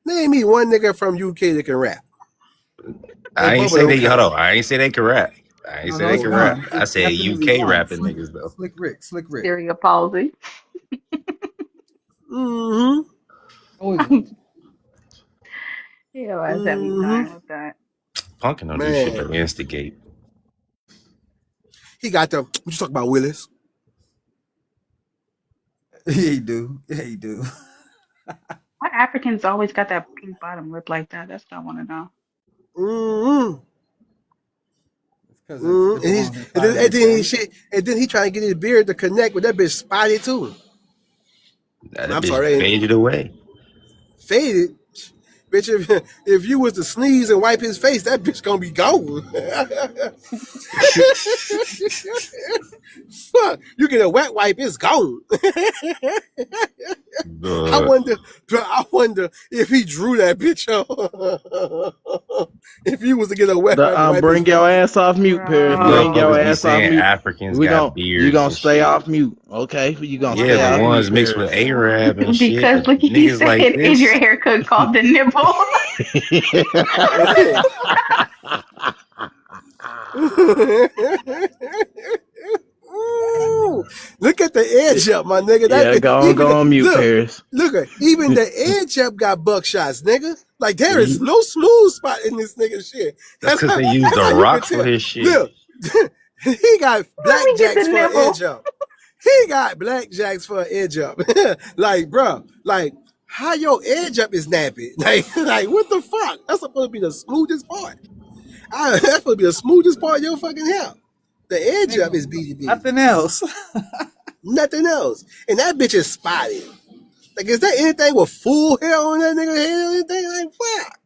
Name me one nigga from UK that can rap. I ain't Bubba say don't they. count. Hold on, I ain't say they can rap. I ain't No, say no, they it's can one. rap. I It's said definitely UK one. rapping niggas though. Slick Rick. Cerebral palsy. Mm-hmm. Yeah, I said me dying with that. Punkin don't do shit but Man, instigate. he got the. What you talk about, Willis? Yeah, he do. Why Africans always got that pink bottom lip like that? That's what I want to know. Mm-hmm. Because Mm-hmm. it belongs inside And then he trying to get his beard to connect with that bitch spotty too. That I'm bitch sorry, faded away. faded. Bitch, if you was to sneeze and wipe his face, that bitch gonna be gone. Fuck, you get a wet wipe, it's gone. I wonder if he drew that bitch up. If he was to get a wet wipe, wipe his Bring your face. ass off mute, Paris. Bring your Motherfuckers be ass off saying mute. Africans You got gonna beards. stay and off shit. mute, okay? You gonna Yeah, stay the off mute, ones mixed Paris. with Arab and shit. Because look, he Niggas said, like "Is your this. haircut called the nipple?" Ooh, look at the edge up, my nigga. Yeah, go on mute, Paris. Look, even the edge up got buckshots, nigga. Like there is no smooth spot in this nigga shit. That's because they use that's the how you can rock for tell. his shit. Look, he got Let me get blackjacks the for an nipple. edge up. He got blackjacks for an edge up. Like, bro, like how your edge up is nappy? Like what the fuck? That's supposed to be the smoothest part. That's supposed to be the smoothest part of your fucking hair. The edge up is BDB. Nothing else. Nothing else. And that bitch is spotted. Like, is there anything with full hair on that nigga head or anything? Like, fuck.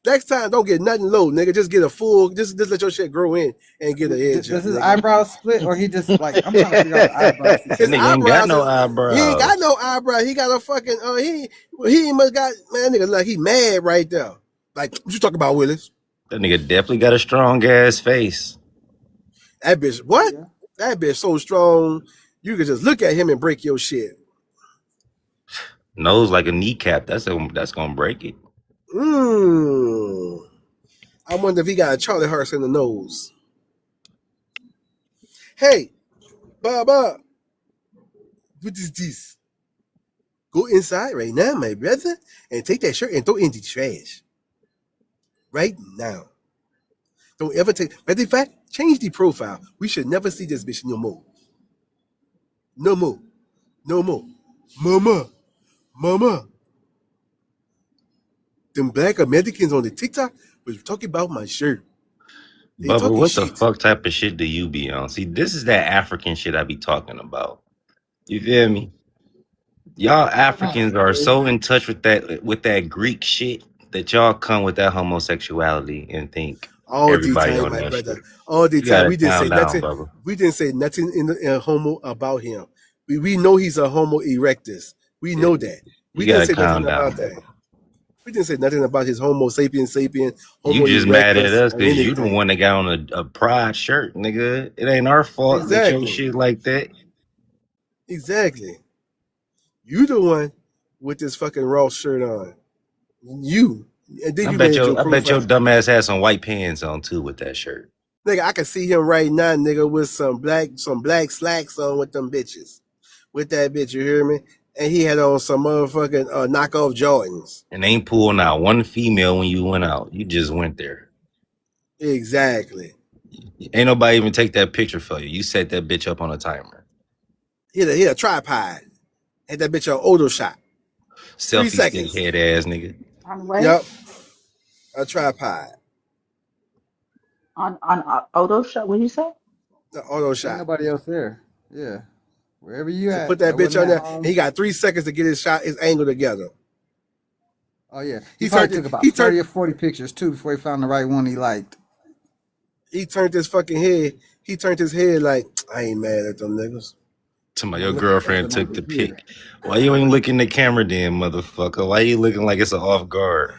Next time, don't get nothing low, nigga. Just get a full, just let your shit grow in and get an edge. Does his eyebrows split, or he just like? I'm trying to figure out the eyebrows. His Nigga ain't got no eyebrows. He ain't got no eyebrow. He got a fucking. He must got man. Nigga, like he mad right there. Like what you talking about, Willis? That nigga definitely got a strong ass face. That bitch, what? Yeah. That bitch so strong, you could just look at him and break your shit. Nose like a kneecap. That's gonna break it. I wonder if he got a Charlie horse in the nose. Hey, Baba, what is this? Go inside right now, my brother, and take that shirt and throw it in the trash. Right now. Don't ever take. Matter of fact, change the profile. We should never see this bitch no more. No more. No more. Mama. Them black Americans on the TikTok was talking about my shirt. Bubba, what the fuck type of shit do you be on? See, this is that African shit I be talking about. You feel me? Y'all Africans are so in touch with that Greek shit that y'all come with that homosexuality and think all everybody the time, on my that brother. shit. All the time. We didn't say nothing. Bubba. We didn't say nothing in homo about him. We know he's a homo erectus. We know that. We didn't say nothing about that. We didn't say nothing about his homo sapien. You just mad at us because you the one that got on a pride shirt, nigga. It ain't our fault that your shit like that. Exactly. You the one with this fucking Ross shirt on. You And then I you bet made your your I bet your profile. dumb ass had some white pants on too with that shirt. Nigga, I can see him right now, nigga, with some black slacks on with them bitches. With that bitch, you hear me? And he had on some motherfucking knockoff Jordans. And ain't pulling out one female when you went out. You just went there. Exactly. Ain't nobody even take that picture for you. You set that bitch up on a timer. He had a tripod. Had that bitch on auto shot. 3 Selfie stick seconds. head ass nigga. On what? Yep. A tripod. On auto shot? What did you say? The auto Ain't shot. nobody else there. Yeah. Wherever you So put at, that that bitch wasn't on at there. And home. he got 3 seconds to get his angle together. Oh yeah. He He probably turned took it, about he 30 turned or 40 pictures too before he found the right one he liked. he turned his fucking head. He turned his head like, I ain't mad at them niggas. Somebody, I'm your gonna look at the other girlfriend took numbers the here. pic. Why you ain't looking the camera then, motherfucker? Why you looking like it's an off guard?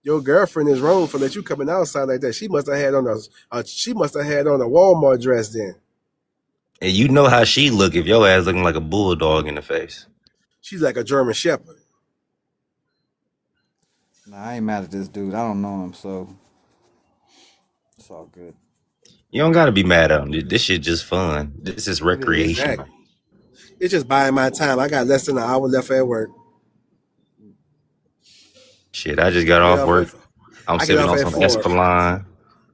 Your girlfriend is wrong for that you coming outside like that. She must have had on a Walmart dress then. And you know how she look if your ass looking like a bulldog in the face. She's like a German Shepherd. Nah, I ain't mad at this dude. I don't know him, so it's all good. You don't gotta be mad at him. This shit just fun. This is It is. recreational. Exactly. It's just buying my time. I got less than an hour left at work. Shit, I just got I get off off work. at I'm I get sipping off on at some 4. Espolon.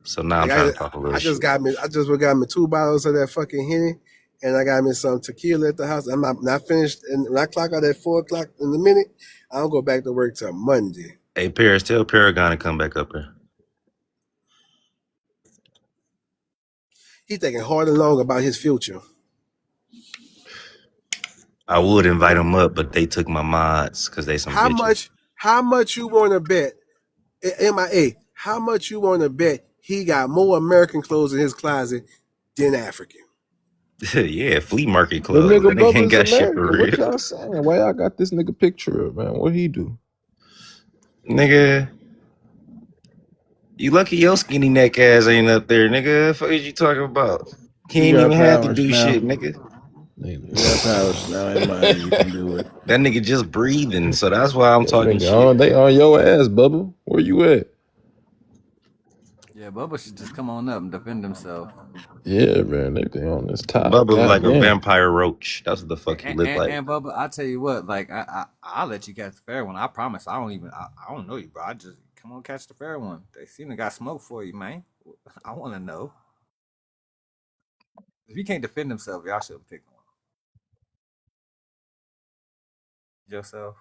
So now I'm Like trying to talk a little I just shit. got me 2 bottles of that fucking Henny, and I got me some tequila at the house. I'm not finished, and when I clock out at 4:00 in a minute, I don't go back to work till Monday. Hey, Paris, tell Paragon to come back up here. He thinking hard and long about his future. I would invite him up, but they took my mods because they some How bitches. much you want to bet? MIA. How much you want to bet he got more American clothes in his closet than African? Yeah, flea market The clothes. nigga That nigga ain't Bubba's got shit for American. What real. y'all saying? Why y'all got this nigga picture up, man? What he do? Nigga, you lucky your skinny neck ass ain't up there, nigga. The fuck is you talking about? He You ain't got even had to powers do now. shit, nigga. You got powers now in mind. You can do it. That nigga just breathing, so that's why I'm Yeah, talking nigga, shit. they on your ass, Bubba. Where you at? Yeah, Bubba should just come on up and defend himself. Yeah, man, they on this top. Bubba's like God a damn. vampire roach. That's what the fuck he look like. And Bubba, I tell you what, like I'll let you catch the fair one. I promise. I don't know you, bro. I just come on catch the fair one. They seem to got smoke for you, man. I want to know. If he can't defend himself, y'all should pick one. Yourself.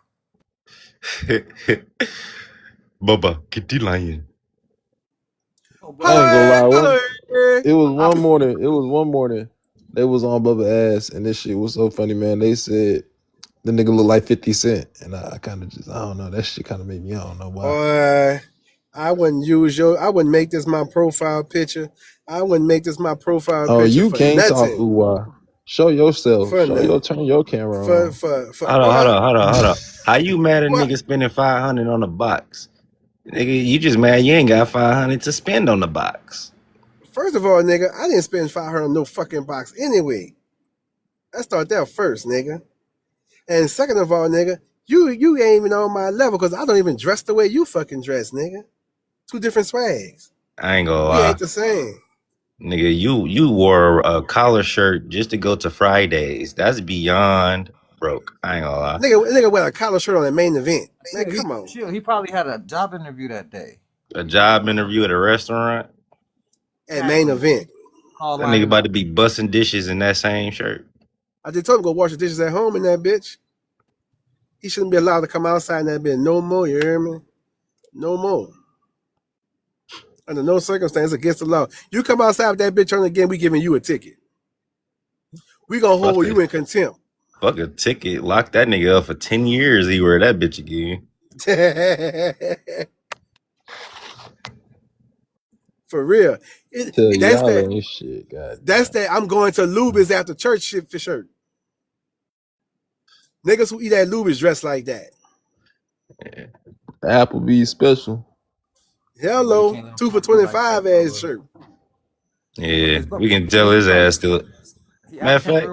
Bubba, get the lion. Oh, I ain't gonna lie. It was I'm one morning. They was on Bubba ass, and this shit was so funny, man. They said the nigga look like 50 Cent, and I kind of just, I don't know. That shit kind of made me, I don't know why. I wouldn't make this my profile picture. I wouldn't make this my profile Oh, picture you for can't talk nothing. ooh-wah. Show yourself. For nothing. Turn your camera on. Hold on. How you mad at What? nigga spending 500 on a box? Nigga, you just mad you ain't got 500 to spend on the box. First of all, nigga, I didn't spend 500 on no fucking box anyway. Let's start there first, nigga. And second of all, nigga, you ain't even on my level because I don't even dress the way you fucking dress, nigga. 2 different swags. I ain't gonna We lie. ain't the same. Nigga, you wore a collar shirt just to go to Fridays. That's beyond broke. I ain't gonna lie. Nigga wear a collar shirt on the main event. Man, come on. He probably had a job interview that day. A job interview at a restaurant. At main event. That nigga about to be busting dishes in that same shirt. I just told him go wash the dishes at home in that bitch. He shouldn't be allowed to come outside in that bitch no more, you hear me? No more. Under no circumstance against the law. You come outside with that bitch on again, we giving you a ticket. We gonna hold you in contempt. Fuck a ticket. Lock that nigga up for 10 years. He wear that bitch again. For real. Tell That's y'all that. ain't shit, God. That's that. I'm going to Luby's after church shit for sure. Niggas who eat at Luby's dressed like that. Yeah. Applebee's special. Hello, 2 for $25 ass shirt. Yeah, we can tell his ass still. Matter of fact,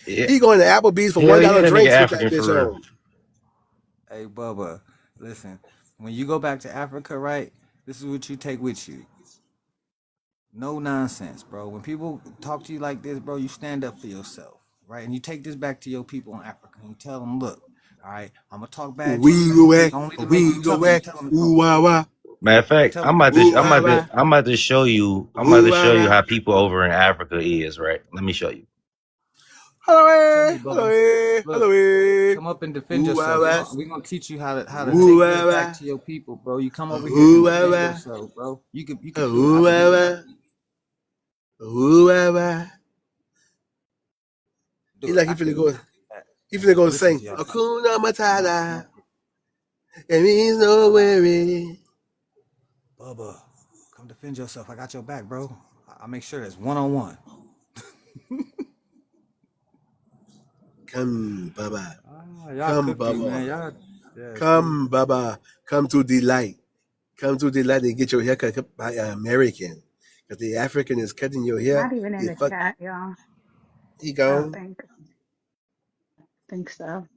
he going to Applebee's for $1 that drinks nigga with that African bitch for real. on. Hey Bubba, Listen, when you go back to Africa, right? This is what you take with you. No nonsense, bro. When people talk to you like this, bro, you stand up for yourself, right? And you take this back to your people in Africa and you tell them, look, all right, I'm gonna talk bad to We you. go It's back, only to make we you go tougher. You back. tell them, Ooh wah wah, Matter of fact, tell them, you tell them, bro. I'm about to show you Ooh wah. how people over in Africa is, right? Let me show you. Hello, Bubba. Look, hello. come up and defend Ooh wah yourself. wah. We're gonna teach you how to Ooh take this wah back wah. to your people, bro. You come over here Ooh and wah defend wah. yourself, bro. You can do it. Ooh I wah believe in wah. you. Ooh wah wah. Do He it. like I he finna can go. He and finna just go listen sing to y'all. Hakuna Come Matata. up. It means no worry. Bubba, come defend yourself. I got your back, bro. I'll make sure it's 1-on-1. Come, Baba. Y'all Come, cooking, man. Baba. Y'all, yeah, see. Come, Baba. Come to Delight. Come to Delight and get your hair cut by an American. Because the African is cutting your hair. Not even in They the fuck. chat, y'all. He I don't gone. think so.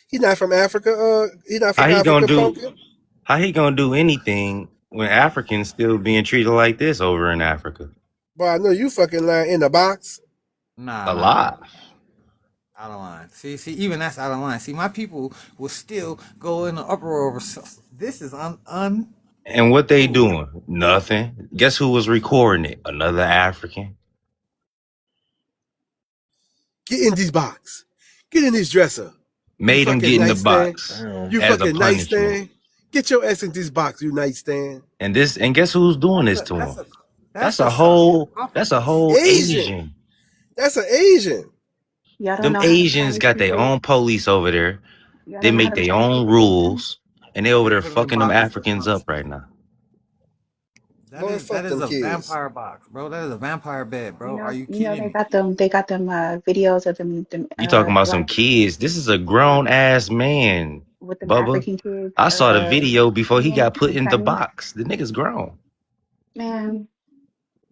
He not from Africa. He not How from he gonna Africa, do? pumpkin. How he gonna do anything when Africans still being treated like this over in Africa? Boy, I know you fucking lying in the box. Nah. Alive. Out of line. See, even that's out of line. See, my people will still go in the uproar over this is uncool. And what they doing? Nothing. Guess who was recording it? Another African. Get in this box. Get in this dresser. You Made him fucking get in the nightstand. box You as a fucking punishment. nightstand. Get your ass in this box, you nightstand. And guess who's doing this to him? That's a whole Asian. Asian. That's an Asian. Y'all don't Them know how the Asians Chinese got their people. own police over there. Y'all They don't know how make the their Chinese own people do them. rules. And they over They there put them in fucking them boxes for Africans up punishment. right now. Boy, That fuck is them a kids. vampire box, bro. That is a vampire bed, bro. Are you You know kidding they me? got them. They got them videos of them You talking about some black kids. This is a grown ass man, with them Bubba. African kids I saw the video before he singing got put in in the Chinese. box. The nigga's grown. Man,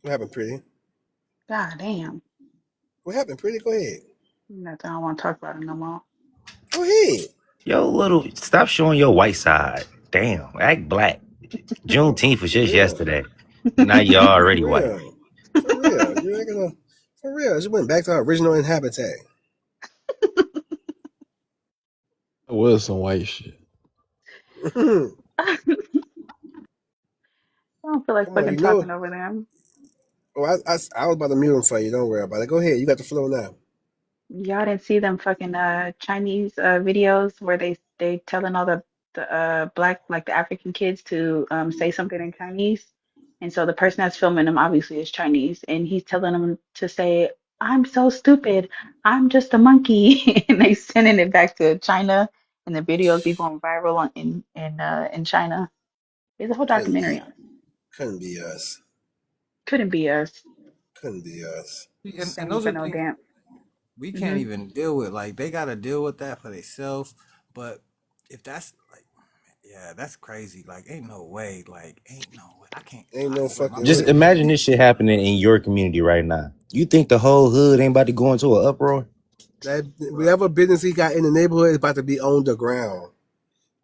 What happened, pretty? god damn. What happened, pretty? Go ahead. Nothing. I don't want to talk about it no more. Go ahead. Yo, stop showing your white side. Damn, act black. Juneteenth was For just real. yesterday. Now you For already white. real. For real. You ain't gonna. For real. Just went back to our original habitat. That was some white shit. Come I don't feel like on, fucking you know. talking over them. Oh, I was about to mute him for you. Don't worry about it. Go ahead. You got the flow now. Y'all didn't see them fucking Chinese videos where they telling all the black like the African kids to say something in Chinese, and so the person that's filming them obviously is Chinese, and he's telling them to say, "I'm so stupid, I'm just a monkey," and they sending it back to China, and the videos be going viral in China. There's a whole Couldn't documentary be. on it. Couldn't be us. Couldn't be us. Couldn't be us. And Singing those for are no things damn. we can't Hmm. even deal with. Like they got to deal with that for themselves. But if that's like, yeah, that's crazy. Like, ain't no way. Like, ain't no way. I can't. Ain't I no swear, my fucking Just way. people. imagine this shit happening in your community right now. You think the whole hood ain't about to go into an uproar? That whatever business he got in the neighborhood is about to be on the ground.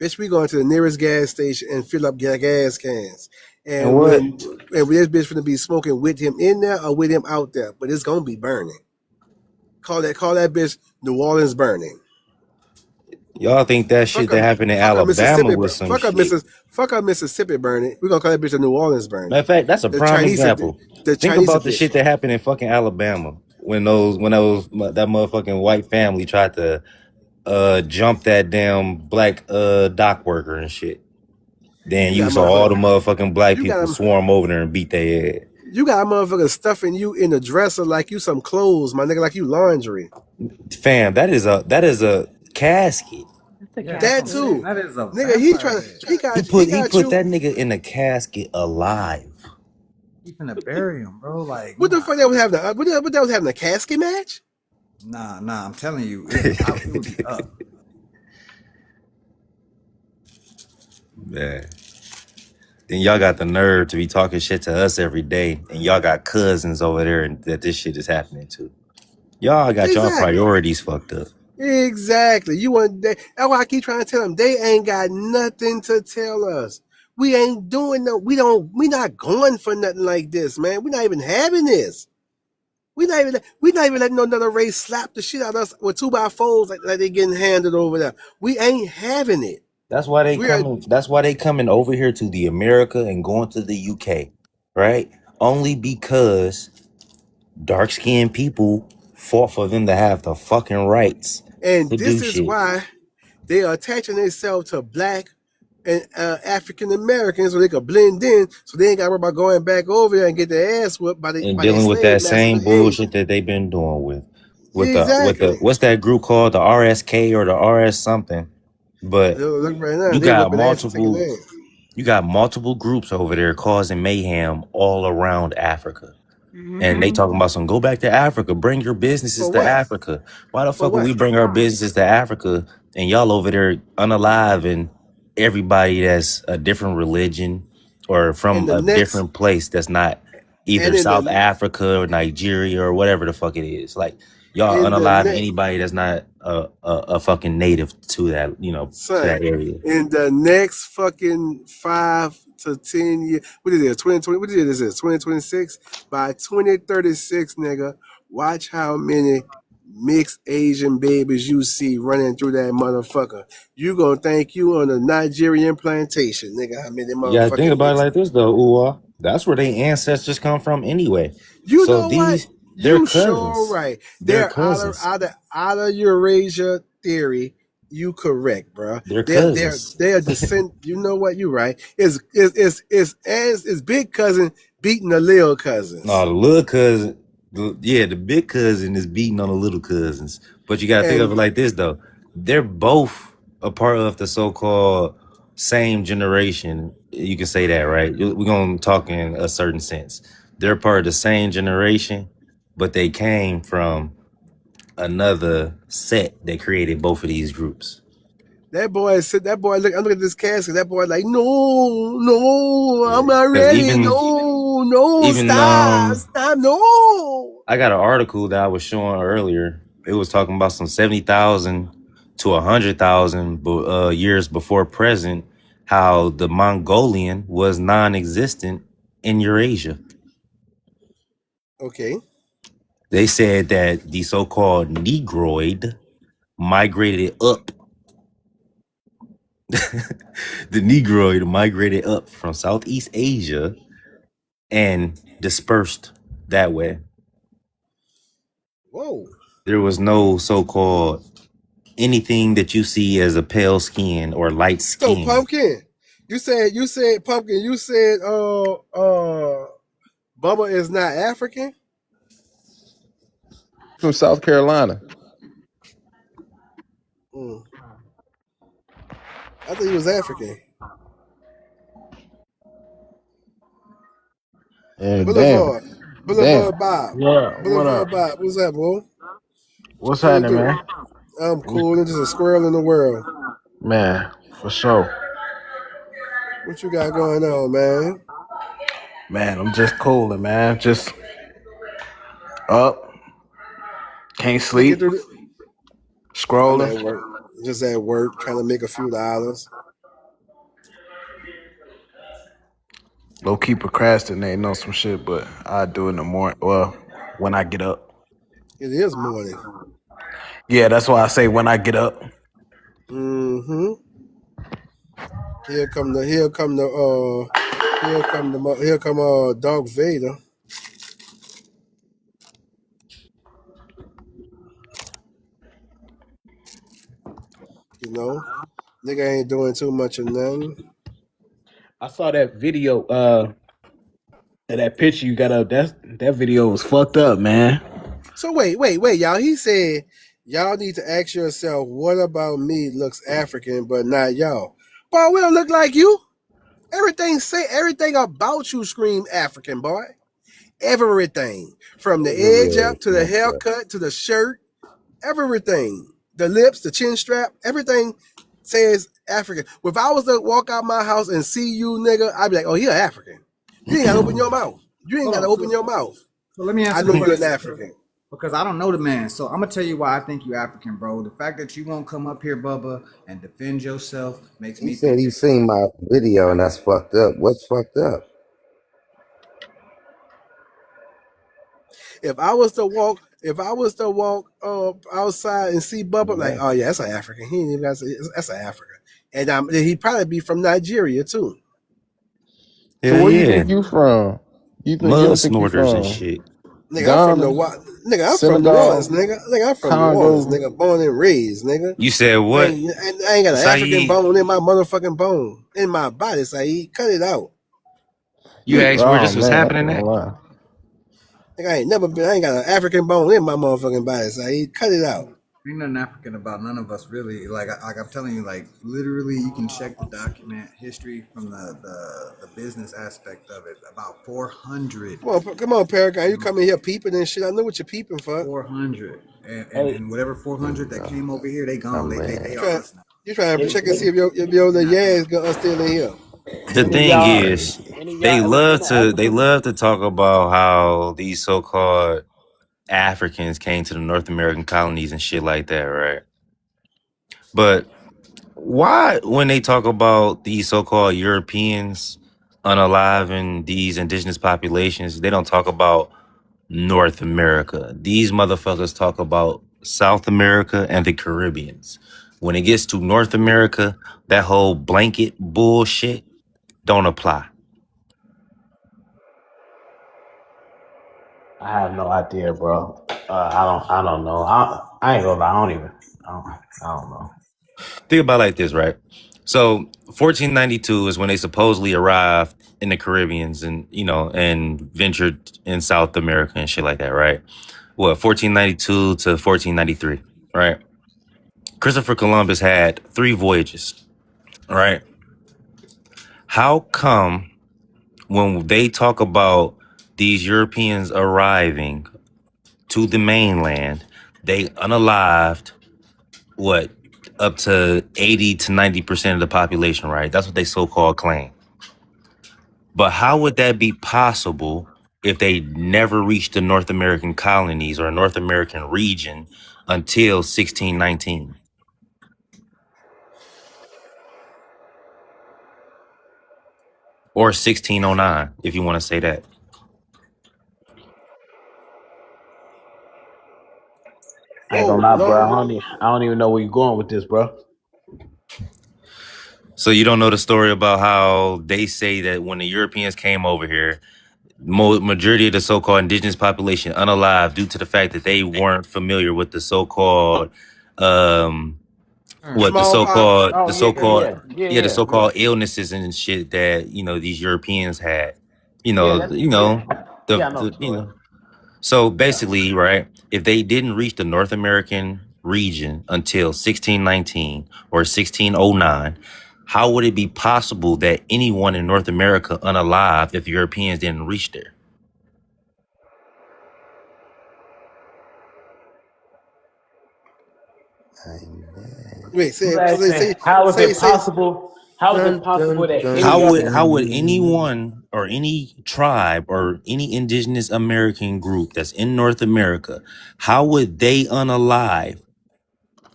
Bitch, we going to the nearest gas station and fill up gas cans. And And what? when this bitch gonna be smoking with him in there or with him out there, but it's gonna be burning. Call that bitch New Orleans burning. Y'all think that shit that happened in Fuck a Alabama Mississippi, was some shit? fuck a Mississippi burning. We gonna call that bitch a New Orleans Matter burning. of fact, that's a The prime Chinese, example. the Think Chinese about the shit edition. that happened in fucking Alabama when that motherfucking white family tried to jump that damn black dock worker and shit. Then You you got saw all motherfucker. the motherfucking black You got people them. swarm over there and beat their head. You got a motherfucker stuffing you in a dresser like you some clothes, my nigga, like you laundry. Fam, that is a casket. That's a Yeah, that's That what I'm saying. casket. too, That is a nigga. He vampire trying. bed. He He got put you. that nigga in a casket alive. You finna bury him, bro. Like, What the nah, fuck that was having? What that was having a casket match? nah. I'm telling you, it would be up. Man. Then y'all got the nerve to be talking shit to us every day, and y'all got cousins over there and that this shit is happening to. Y'all got y'all Exactly. priorities fucked up. Exactly. You want that? That's why I keep trying to tell them they ain't got nothing to tell us. We ain't doing no. We not going for nothing like this, man. We're not even having this. We not even letting no another race slap the shit out of us with 2x4s like they getting handed over there. We ain't having it. That's why they We're coming. That's why they coming over here to the America and going to the UK, right? Only because dark skinned people fought for them to have the fucking rights and to do this is shit. why they are attaching themselves to black and African Americans so they could blend in, so they ain't got to worry about going back over there and get their ass whipped by And their dealing with slave that masters same again. bullshit that they've been doing with the Exactly. what's that group called, the RSK or the RS something. But Look right now, you they got whipping ass and taking multiple in. you got multiple groups over there causing mayhem all around Africa. And they Hmm. talking about some go back to Africa, bring your businesses For to what? Africa. Why the For fuck would what? we bring our businesses to Africa and y'all over there unalive everybody that's a different religion or And from the a next, different place that's not and either South Africa or Nigeria or whatever the fuck it is. Like y'all in the unalive next, anybody that's not a fucking native to that, to son, that area. in the next fucking 5 to 10 years, what is it, 2020, what is it, 2026? By 2036, nigga, watch how many mixed Asian babies you see running through that motherfucker. You gonna think you on a Nigerian plantation, nigga, how many You gotta think motherfucking about it mixed. like this though, Uwa. That's where their ancestors come from anyway. You So know what? they're You sure cousins. right. They're They're cousins. out of Eurasia theory. You correct, bro. They're cousins. They're descent. You know what? You right. It's big cousin beating the little No, cousins, the little cousin, the big cousin is beating on the little cousins. But you gotta think of it and like this though. They're both a part of the so-called same generation. You can say that, right? We're gonna talk in a certain sense. They're part of the same generation, but they came from another set that created both of these groups. that boy said. That boy look. I'm looking at this casket. That boy like, no, no, I'm Yeah. not Because ready. No, even stop, no. I got an article that I was showing earlier. It was talking about some 70,000 to 100,000 years before present, how the Mongolian was non-existent in Eurasia. Okay. They said that the so-called Negroid migrated up. The Negroid migrated up from Southeast Asia and dispersed that way. Whoa. There was no so-called anything that you see as a pale skin or light So skin. pumpkin. You said pumpkin. You said Bubba is not African. From South Carolina. Mm. I thought he was African. And Boulevard damn. Bob. Yeah, what Boulevard up? Bob. What's up, bro? What's What it happening, do? man? I'm cool. There's just a squirrel in the world. Man, for sure. What you got going on, man? Man, I'm just cooling, man. Just up, can't Making sleep, through the. I'm scrolling. at work. Just at work, trying to make a few dollars. Low key procrastinating on some shit, but I do it in the morning. Well, when I get up. It is morning. Yeah, that's why I say when I get up. Mm-hmm. Here come Darth Vader. You know, nigga ain't doing too much of nothing. I saw that video, that picture you got up. That video was fucked up, man. So wait, y'all. He said y'all need to ask yourself, what about me looks African, but not y'all? Boy, we don't look like you. Everything about you scream African, boy. Everything. From the edge up to the haircut to the shirt, everything. The lips, the chin strap, everything says African. If I was to walk out my house and see you, nigga, I'd be like, oh, you're African. You ain't gotta open your mouth. You ain't Hold gotta on. open your mouth. So let me I answer know the you're an question. African. Because I don't know the man. So I'm gonna tell you why I think you African, bro. The fact that you won't come up here, Bubba, and defend yourself makes He me said think he you're seen my video and that's fucked up. What's fucked up? If I was to walk outside and see Bubba, like, oh yeah, that's an African. He ain't even got to, that's an African, and he'd probably be from Nigeria too. So Hell where you yeah. think you from? You Mud don't think you snorters and from shit. Nigga, I'm from the Ghana, nigga. I'm from New Orleans, Senegal, nigga. Nigga, I'm from New Orleans, Congo? nigga. Born and raised, nigga. You said what, I ain't got an African Saeed? bone in my motherfucking bone in my body, Saeed. Cut it out. You asked where Oh this was man, I happening can't at? lie. Nigga, I ain't got an African bone in my motherfucking body, Saeed. Cut it out. ain't nothing African about none of us really. Like I'm telling you, like literally, you can check the document history from the business aspect of it. About 400. Come on, Paragon. You come in here peeping and shit. I know what you're peeping for. 400, and Hey, whatever 400 that came over here, they gone. They You are trying us now. you trying to any, check and see if your the Yaz are still in here. The any of thing y'all, is, any of they y'all ever been love to to Africa? talk about how these so-called Africans came to the North American colonies and shit like that, right? But why, when they talk about these so-called Europeans unaliving these indigenous populations, they don't talk about North America? These motherfuckers talk about South America and the Caribbeans. When it gets to North America, that whole blanket bullshit don't apply. I have no idea, bro. I don't know. I ain't gonna lie. I don't know. Think about it like this, right? So 1492 is when they supposedly arrived in the Caribbeans and, and ventured in South America and shit like that, right? What, 1492 to 1493, right? Christopher Columbus had 3 voyages, right? How come when they talk about these Europeans arriving to the mainland, they unalived what, up to 80 to 90% of the population, right? That's what they so-called claim. But how would that be possible if they never reached the North American colonies or North American region until 1619 or 1609, if you want to say that? I ain't gonna Whoa, lie, bro. Lord. I don't even know where you're going with this, bro. So you don't know the story about how they say that when the Europeans came over here, majority of the so-called indigenous population unalive due to the fact that they weren't familiar with the so-called what the Smallpox. so-called Oh the yeah. so-called illnesses and shit that these Europeans had. Yeah, that's yeah. Yeah, I know the You story. know. So Yeah. basically, right, if they didn't reach the North American region until 1619 or 1609, how would it be possible that anyone in North America unalive if Europeans didn't reach there? Wait, You say asking how is it say possible? How is it Dun possible dun that dun any other How would dun. anyone or any tribe or any indigenous American group that's in North America, how would they unalive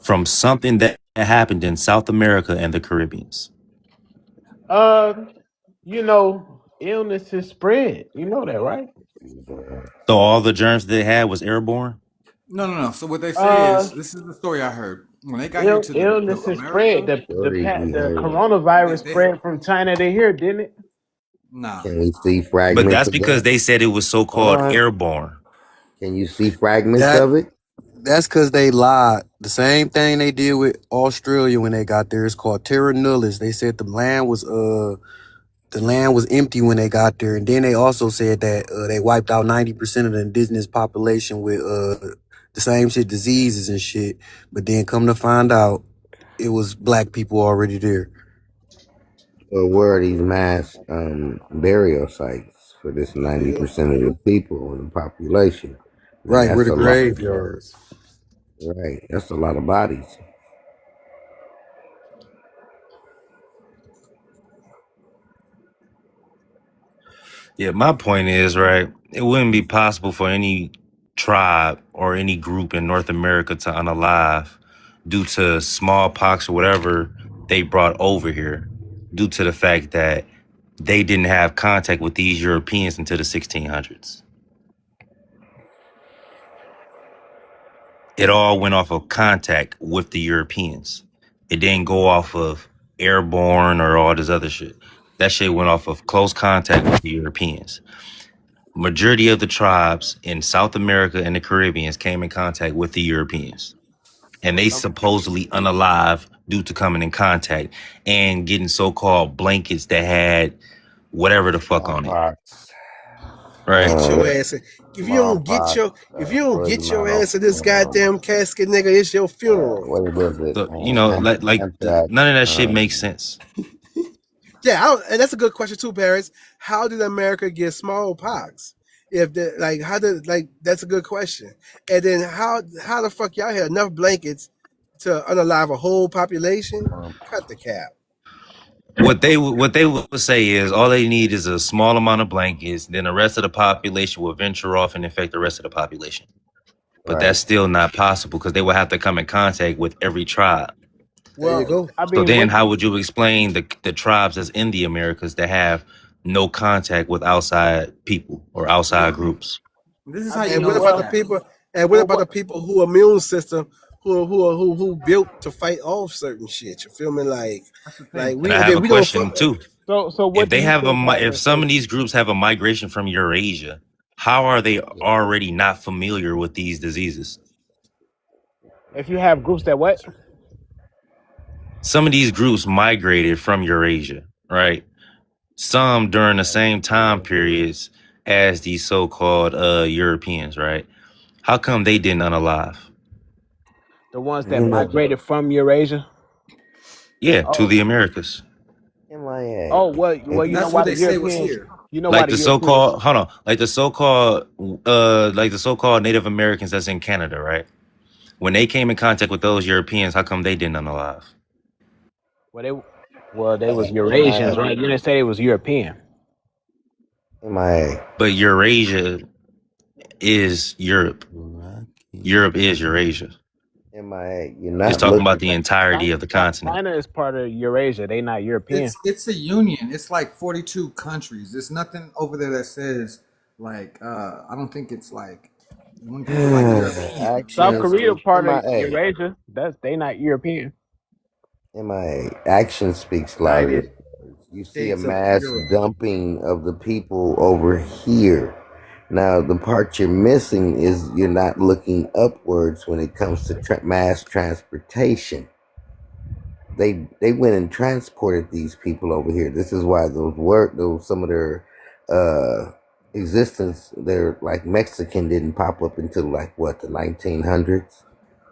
from something that happened in South America and the Caribbeans? illnesses spread? You know that, right? So all the germs they had was airborne? No. So what they say Uh, is, this is the story I heard when they got here to illnesses spread. America. Story he The heard. They, coronavirus they spread from China to here, didn't it? nah. Can we see But fragments that's of because that? they said it was Hold so-called on. airborne. Can you see fragments That of it? that's because they lied. The same thing they did with Australia when they got there. It's called terra nullius. They said the land was empty when they got there, and then they also said that they wiped out 90% of the indigenous population with the same shit, diseases and shit. But then come to find out, it was black people already there. Or where are these mass burial sites for this 90% of the people in the population? Man, Right, where that's the a lot. graveyards. Right, that's a lot of bodies. Yeah, my point is, right, it wouldn't be possible for any tribe or any group in North America to unalive due to smallpox or whatever they brought over here, due to the fact that they didn't have contact with these Europeans until the 1600s. It all went off of contact with the Europeans. It didn't go off of airborne or all this other shit. That shit went off of close contact with the Europeans. Majority of the tribes in South America and the Caribbeans came in contact with the Europeans. And they supposedly unalive due to coming in contact and getting so-called blankets that had whatever the fuck on it. Smallpox. Right? Get your ass. If you don't get your ass in this goddamn casket, nigga, it's your funeral. What was it? So, you know, like Anthrax, none of that shit makes sense. Yeah, and that's a good question too, Paris. How did America get smallpox? If the that's a good question. And then how the fuck y'all had enough blankets to unalive a whole population? Cut the cap. What they would say is all they need is a small amount of blankets, then the rest of the population will venture off and infect the rest of the population. But that's still not possible because they would have to come in contact with every tribe. There you go. So then how would you explain the tribes that's in the Americas that have no contact with outside people or outside groups? This is how you And know. what about the people? And what about the people who immune system who built to fight off certain shit? You feel me? Like And I have a question too. So what If they do you have think if some of these groups have a migration from Eurasia, how are they already not familiar with these diseases? if you have groups that what? Some of these groups migrated from Eurasia, right? Some during the same time periods as these so-called Europeans, right? How come they didn't unalive? The ones that migrated from Eurasia? Yeah, to the Americas. Oh, well, you know why the Europeans? You know why Like the the Europeans? so-called, hold on, like the so-called Native Americans that's in Canada, right? When they came in contact with those Europeans, how come they didn't unalive? Well, they was Eurasians, right? You didn't say they was European. But Eurasia is Europe. Europe is Eurasia. You're not It's talking about the entirety of the continent. China is part of Eurasia. They not European. It's a union. It's like 42 countries. There's nothing over there that says like I don't think it's like when people like European. South Korea part of Eurasia. They not European. Action speaks louder. You see a mass dumping of the people over here. Now, the part you're missing is you're not looking upwards when it comes to mass transportation. They went and transported these people over here. This is why some of their existence, they're like Mexican didn't pop up until like what, the 1900s?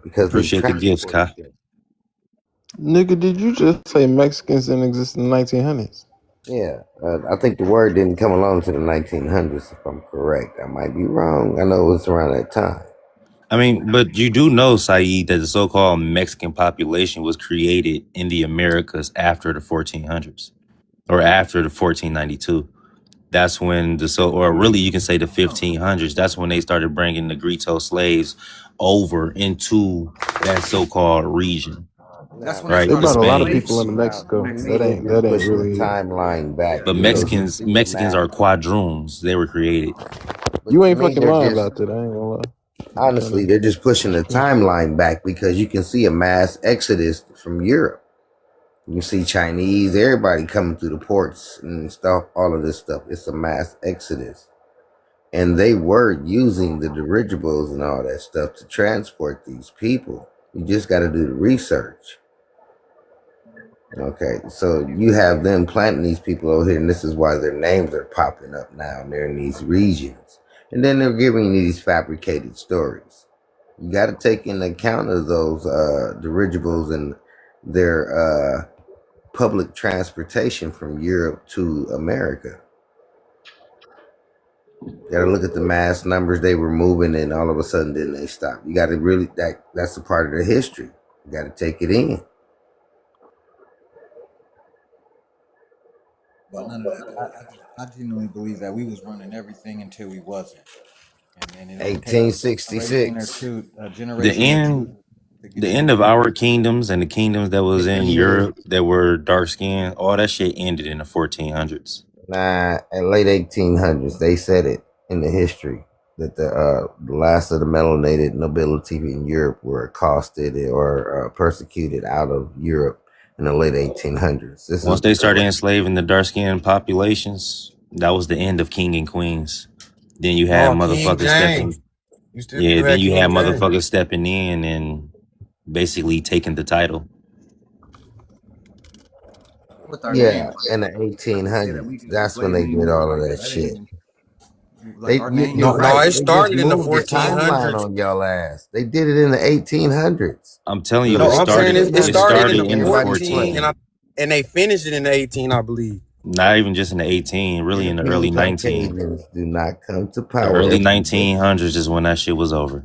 Because Appreciate the gifts, Kai. Nigga, did you just say Mexicans didn't exist in the 1900s? Yeah, I think the word didn't come along to the 1900s, if I'm correct. I might be wrong. I know it was around that time. I mean, but you do know, Saeed, that the so-called Mexican population was created in the Americas after the 1400s or after the 1492. That's when or really you can say the 1500s. That's when they started bringing the Negrito slaves over into that so-called region. That's when right. They brought a lot of Spain. people into Mexico. That ain't really timeline back. But Mexicans are quadroons. They were created. You ain't fucking lying about that. I ain't gonna lie. Honestly, they're just pushing the timeline back because you can see a mass exodus from Europe. You see Chinese, everybody coming through the ports and stuff, all of this stuff. It's a mass exodus. And they were using the dirigibles and all that stuff to transport these people. You just got to do the research. Okay, so you have them planting these people over here, and this is why their names are popping up now, and they're in these regions. And then they're giving you these fabricated stories. You got to take into account of those dirigibles and their public transportation from Europe to America. You got to look at the mass numbers they were moving, and all of a sudden, then they stop. You got to really that's a part of the history. You got to take it in. But none of that. I genuinely believe that we was running everything until we wasn't. and it'll take a generation or 1866. two, The end to get the to end where of we our are. kingdoms and the kingdoms that was in Yeah. Europe that were dark skinned, all that shit ended in the 1400s. Nah, at late 1800s, they said it in the history that the last of the melanated nobility in Europe were accosted or persecuted out of Europe in the late 1800s. This Once is they started before. enslaving the dark skinned populations, that was the end of king and queens. Then you had No, King motherfuckers stepping. James. You still Yeah, then had you had King James. motherfuckers stepping in and basically taking the title. With our Yeah, names, in the they say that we 1800s, do that's when slave they did names all of like that that. That ain't shit. even like our names You're No, are no, right. it different. They just started in the moved the timeline 1400s. on y'all ass. They did it in the 1800s. I'm telling you, So it No, I'm saying started. it It started in everybody, the started in the everybody 14 play. 14. and they finished it in the 18, I believe. Not even just in the 18. Really, in the early European 19. Caucasians do not come to The power early every day. 1900s is when that shit was over.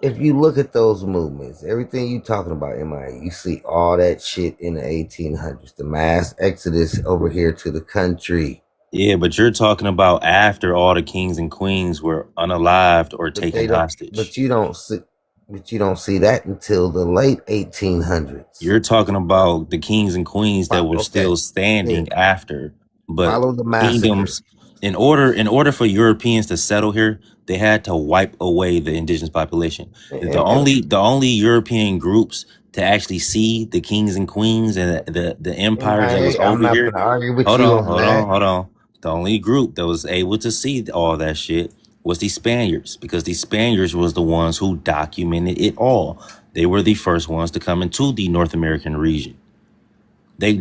If you look at those movements, everything you talking about, MIA, you see all that shit in the 1800s. The mass exodus over here to the country. Yeah, but you're talking about after all the kings and queens were unalived or But they taken don't. hostage. But you don't see. But you don't see that until the late 1800s. You're talking about the kings and queens that were Okay. still Hey, standing after, but follow the massacre. kingdoms. In order for Europeans to settle here, they had to wipe away the indigenous population. The And only European groups to actually see the kings and queens and the empires that was MIA, I'm over not here. going to argue with Hold you on, on hold on, that. hold on. The only group that was able to see all that shit was the Spaniards, because the Spaniards was the ones who documented it all. They were the first ones to come into the North American region. They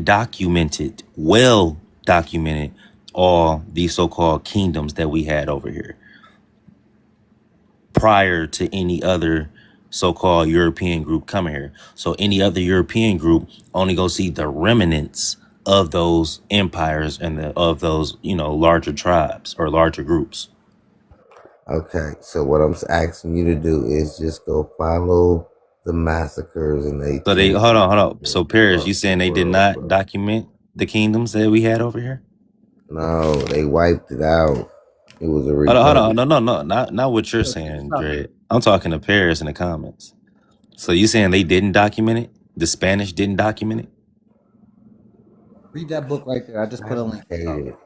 well documented all these so-called kingdoms that we had over here prior to any other so-called European group coming here. So any other European group only go see the remnants of those empires and of those, larger tribes or larger groups. Okay, so what I'm asking you to do is just go follow the massacres in the So they 1800s hold on. So Paris, across you the saying they did world, not bro. document the kingdoms that we had over here? No, they wiped it out. It was a Hold republic. on, no, not what you're saying, Dre. I'm talking to Paris in the comments. So you saying they didn't document it? The Spanish didn't document it? Read that book right there. I just put a link at the top. Fabricated.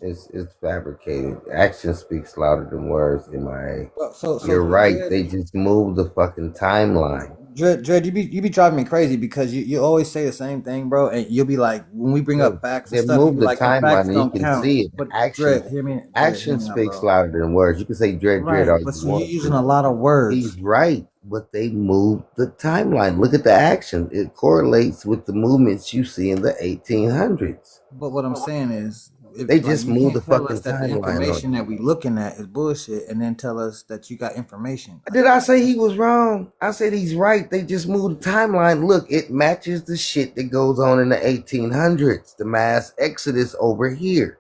It's fabricated. Action speaks louder than words. MIA. Well, so You're right. Dred, They just moved the fucking timeline. Dred, you be driving me crazy because you always say the same thing, bro. And you'll be like, when we bring up facts and They stuff, you moved be the like, the timeline, facts and you don't can count. see it. But Action, Dred, hear action me out, speaks bro. louder than words. You can say dread Right, all but you see, you're want using to. a lot of words. He's right, but they moved the timeline. Look at the action. It correlates with the movements you see in the 1800s. But what I'm saying is, They if like just you moved the can't tell us fucking that the timeline on information you. that we looking at is bullshit, and then tell us that you got information. Did I say he was wrong? I said he's right. They just moved the timeline. Look, it matches the shit that goes on in the 1800s. The mass exodus over here.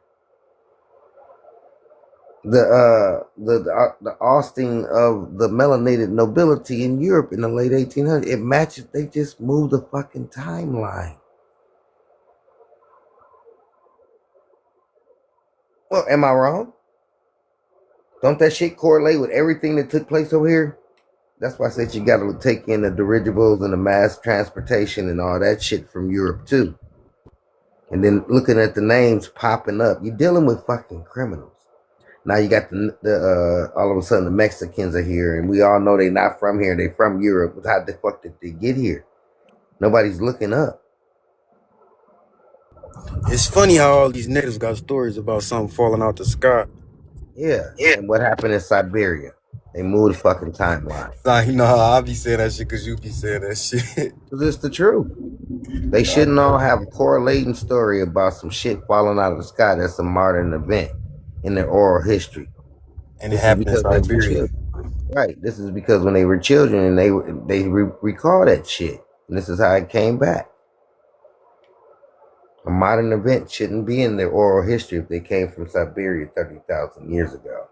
The ousting of the melanated nobility in Europe in the late 1800s. It matches. They just moved the fucking timeline. Well, am I wrong? Don't that shit correlate with everything that took place over here? That's why I said you got to take in the dirigibles and the mass transportation and all that shit from Europe too. And then looking at the names popping up, you're dealing with fucking criminals. Now you got the all of a sudden the Mexicans are here, and we all know they're not from here. They from Europe. But how the fuck did they get here? Nobody's looking up. It's funny how all these niggas got stories about something falling out the sky. Yeah. And what happened in Siberia? They moved the fucking timeline. Like, you know how I be saying that shit because you be saying that shit. Because it's the truth. They shouldn't all have a correlating story about some shit falling out of the sky. That's a modern event in their oral history. And it happened in Siberia. Right. This is because when they were children and they recall that shit. And this is how it came back. A modern event shouldn't be in their oral history if they came from Siberia 30,000 years ago.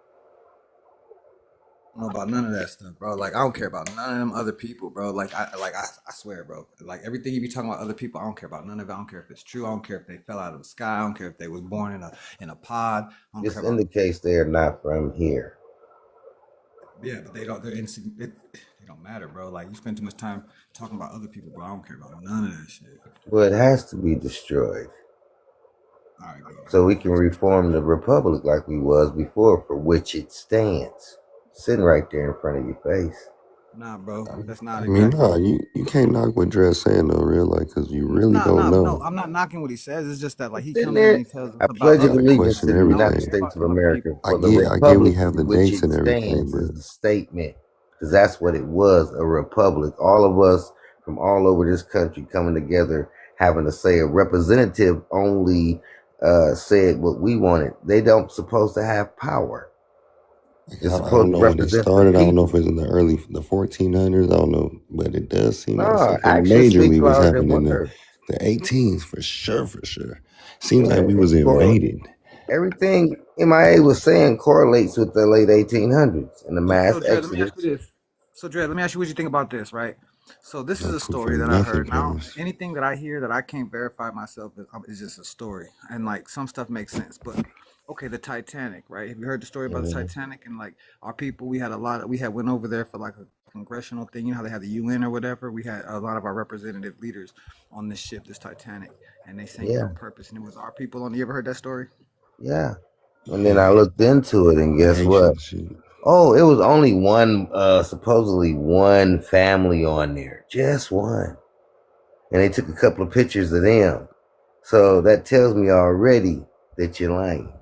don't know about none of that stuff, bro. Like I don't care about none of them other people, bro. I swear, bro. Like everything you be talking about other people, I don't care about none of it. I don't care if it's true. I don't care if they fell out of the sky. I don't care if they was born in a pod. I don't This care about. indicates they're not from here. Yeah, but they don't. They don't matter, bro. Like you spend too much time talking about other people, bro. I don't care about none of that shit. Well, it has to be destroyed. All right, bro. So we can reform the republic like we was before, for which it stands. Sitting right there in front of your face. Nah, bro. That's not I mean, exactly. you can't knock what Dred's saying though, real, like, because you really don't No. know. I'm not knocking what he says. It's just that like he Sitting comes in and there, he tells us I about pledge You of other gotta people. allegiance question to the No, United he everything. ain't States fucking of other America, people. for the I get we republic have for the which dates it and everything, stands, but is the statement. Because that's what it was, a republic. All of us from all over this country coming together, having to say a representative only said what we wanted. They don't supposed to have power. They're I supposed don't to know when it represent the started. I don't know if people. it's in the 1400s. I don't know, but it does seem like No, something action speaks majorly was louder than happening in words. the 18s for sure, for sure. Seems like Yeah, we was invaded. everything MIA was saying correlates with the late 1800s and the mass So Dre, let me ask you exodus. this. So Dre, let me ask you what you think about this, right? So this is Got a proof story of that I nothing, heard. Now, premise. anything that I hear that I can't verify myself is just a story, and like some stuff makes sense. But okay, the Titanic, right? Have you heard the story about the Mhm. Titanic? And like our people, we had went over there for like a congressional thing. You know how they have the UN or whatever. We had a lot of our representative leaders on this ship, this Titanic, and they sank it Yeah, on purpose. And it was our people on. You ever heard that story? yeah. And then I Yeah, looked into it, and guess what? Haitian shit. Oh, it was only one, supposedly one family on there, just one. And they took a couple of pictures of them. So that tells me already that you're lying.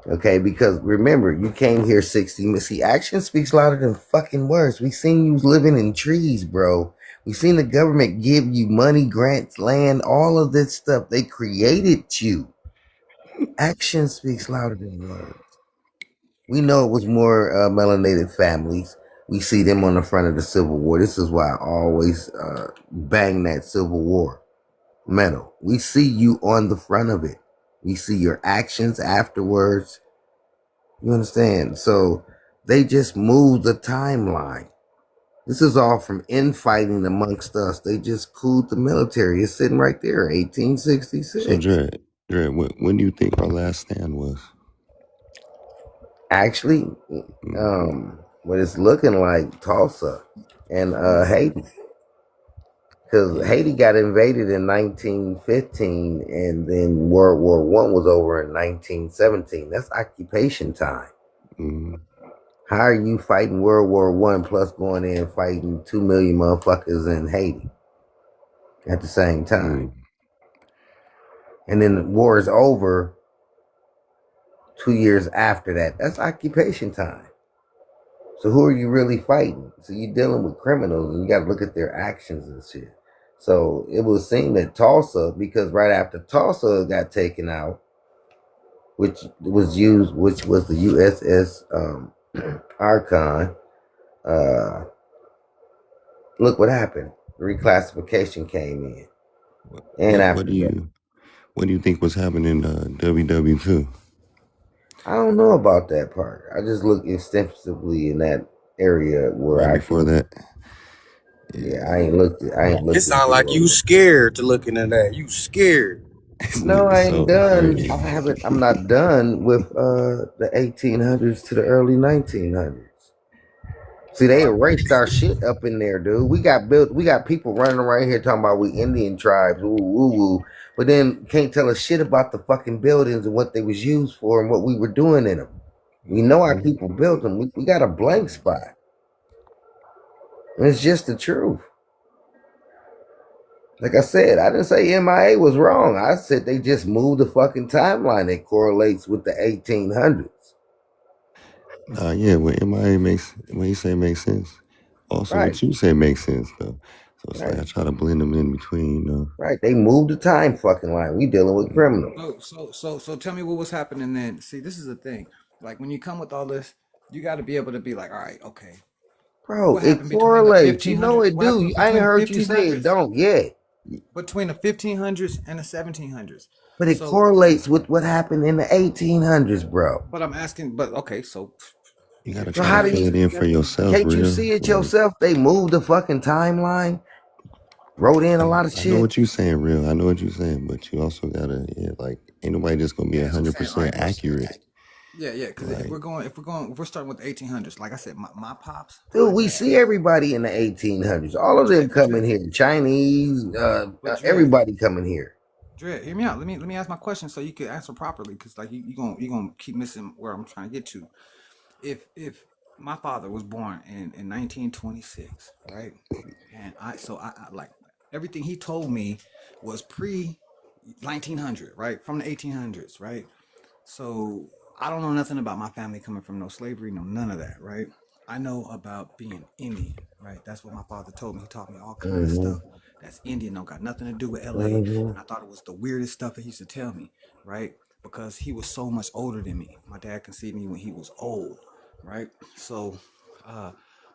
Okay, because remember, you came here 60 minutes. See, action speaks louder than fucking words. We seen you living in trees, bro. We seen the government give you money, grants, land, all of this stuff. They created you. Action speaks louder than words. We know it was more melanated families. We see them on the front of the Civil War. This is why I always bang that Civil War medal. We see you on the front of it. We see your actions afterwards. You understand? So they just moved the timeline. This is all from infighting amongst us. They just cooled the military. It's sitting right there, So 1866. Dred, when do you think our last stand was? Actually, what it's looking like Tulsa and Haiti. Because Haiti got invaded in 1915, and then World War I was over in 1917. That's occupation time. How are you fighting World War I plus going in and fighting 2 million motherfuckers in Haiti at the same time? And then the war is over 2 years after that. That's occupation time. So who are you really fighting? So you're dealing with criminals, and you got to look at their actions and shit. So it was seen that Tulsa, because right after Tulsa got taken out, which was the USS Archon, look what happened. The reclassification came in. And what do you think was happening in WW2? I don't know about that part. I just look extensively in that area where Right before that. Yeah, I ain't looked. It sound like you scared to look into that. You scared. No, I ain't done. I'm not done with the 1800s to the early 1900s. See, they erased our shit up in there, dude. We got people running around here talking about we Indian tribes, woo woo woo, but then can't tell us shit about the fucking buildings and what they was used for and what we were doing in them. We know our people built them. We got a blank spot. And it's just the truth. Like I said, I didn't say MIA was wrong. I said they just moved the fucking timeline that correlates with the 1800s. Yeah, when MIA when you say makes sense. Also, Right. what you say makes sense, though. So it's Right. like I try to blend them in between, you know. Right. They moved the time fucking line. We dealing with criminals. So tell me what was happening then. See, this is the thing. Like when you come with all this, you got to be able to be like, all right, okay. Bro, What it happened between the correlates. You know 1500s? it What happened do. I ain't between the heard you say it 1500s? don't yet. Between the 1500s and the 1700s. But it So, correlates with what happened in the 1800s, bro. but I'm asking, but okay, so You gotta So try how to do fill you? it in for yourself, Can't you real. see it Like, yourself? They moved the fucking timeline, wrote in a lot of I know shit. what you're saying, real. I know what you're saying, but you also gotta, like, ain't nobody just gonna be 100% accurate. Yeah, because if Like, we're starting with the 1800s. Like I said, my pops, Dude, my we dad. see everybody in the 1800s. All of them coming here. Chinese, everybody coming here. Dre, hear me out. Let me ask my question so you can answer properly, because like you gonna keep missing where I'm trying to get to. If my father was born in 1926, right, and I like everything he told me was pre 1900, right, from the 1800s, right. So I don't know nothing about my family coming from no slavery, no none of that, right. I know about being Indian, right. That's what my father told me. He taught me all kind of Mm-hmm. stuff that's Indian, don't got nothing to do with LA. Mm-hmm. And I thought it was the weirdest stuff he used to tell me, right? Because he was so much older than me. My dad conceived me when he was old, right? So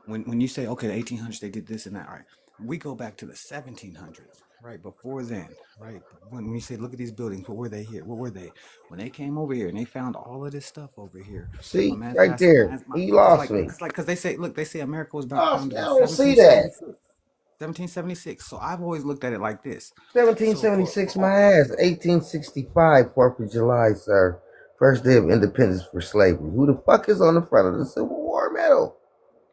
when you say, okay, the 1800s, they did this and that, all right, we go back to the 1700s, right? Before then, right? When you say, look at these buildings, what were they here? What were they? When they came over here and they found all of this stuff over here, my See, man's right asked, there. You lost me. because they say, look, they say America was Oh, founded I in don't see that. 1776. 1776. So I've always looked at it like this. So for 1776, my all, ass. 1865, 4th of July, sir. First day of independence for slavery. Who the fuck is on the front of the Civil War medal?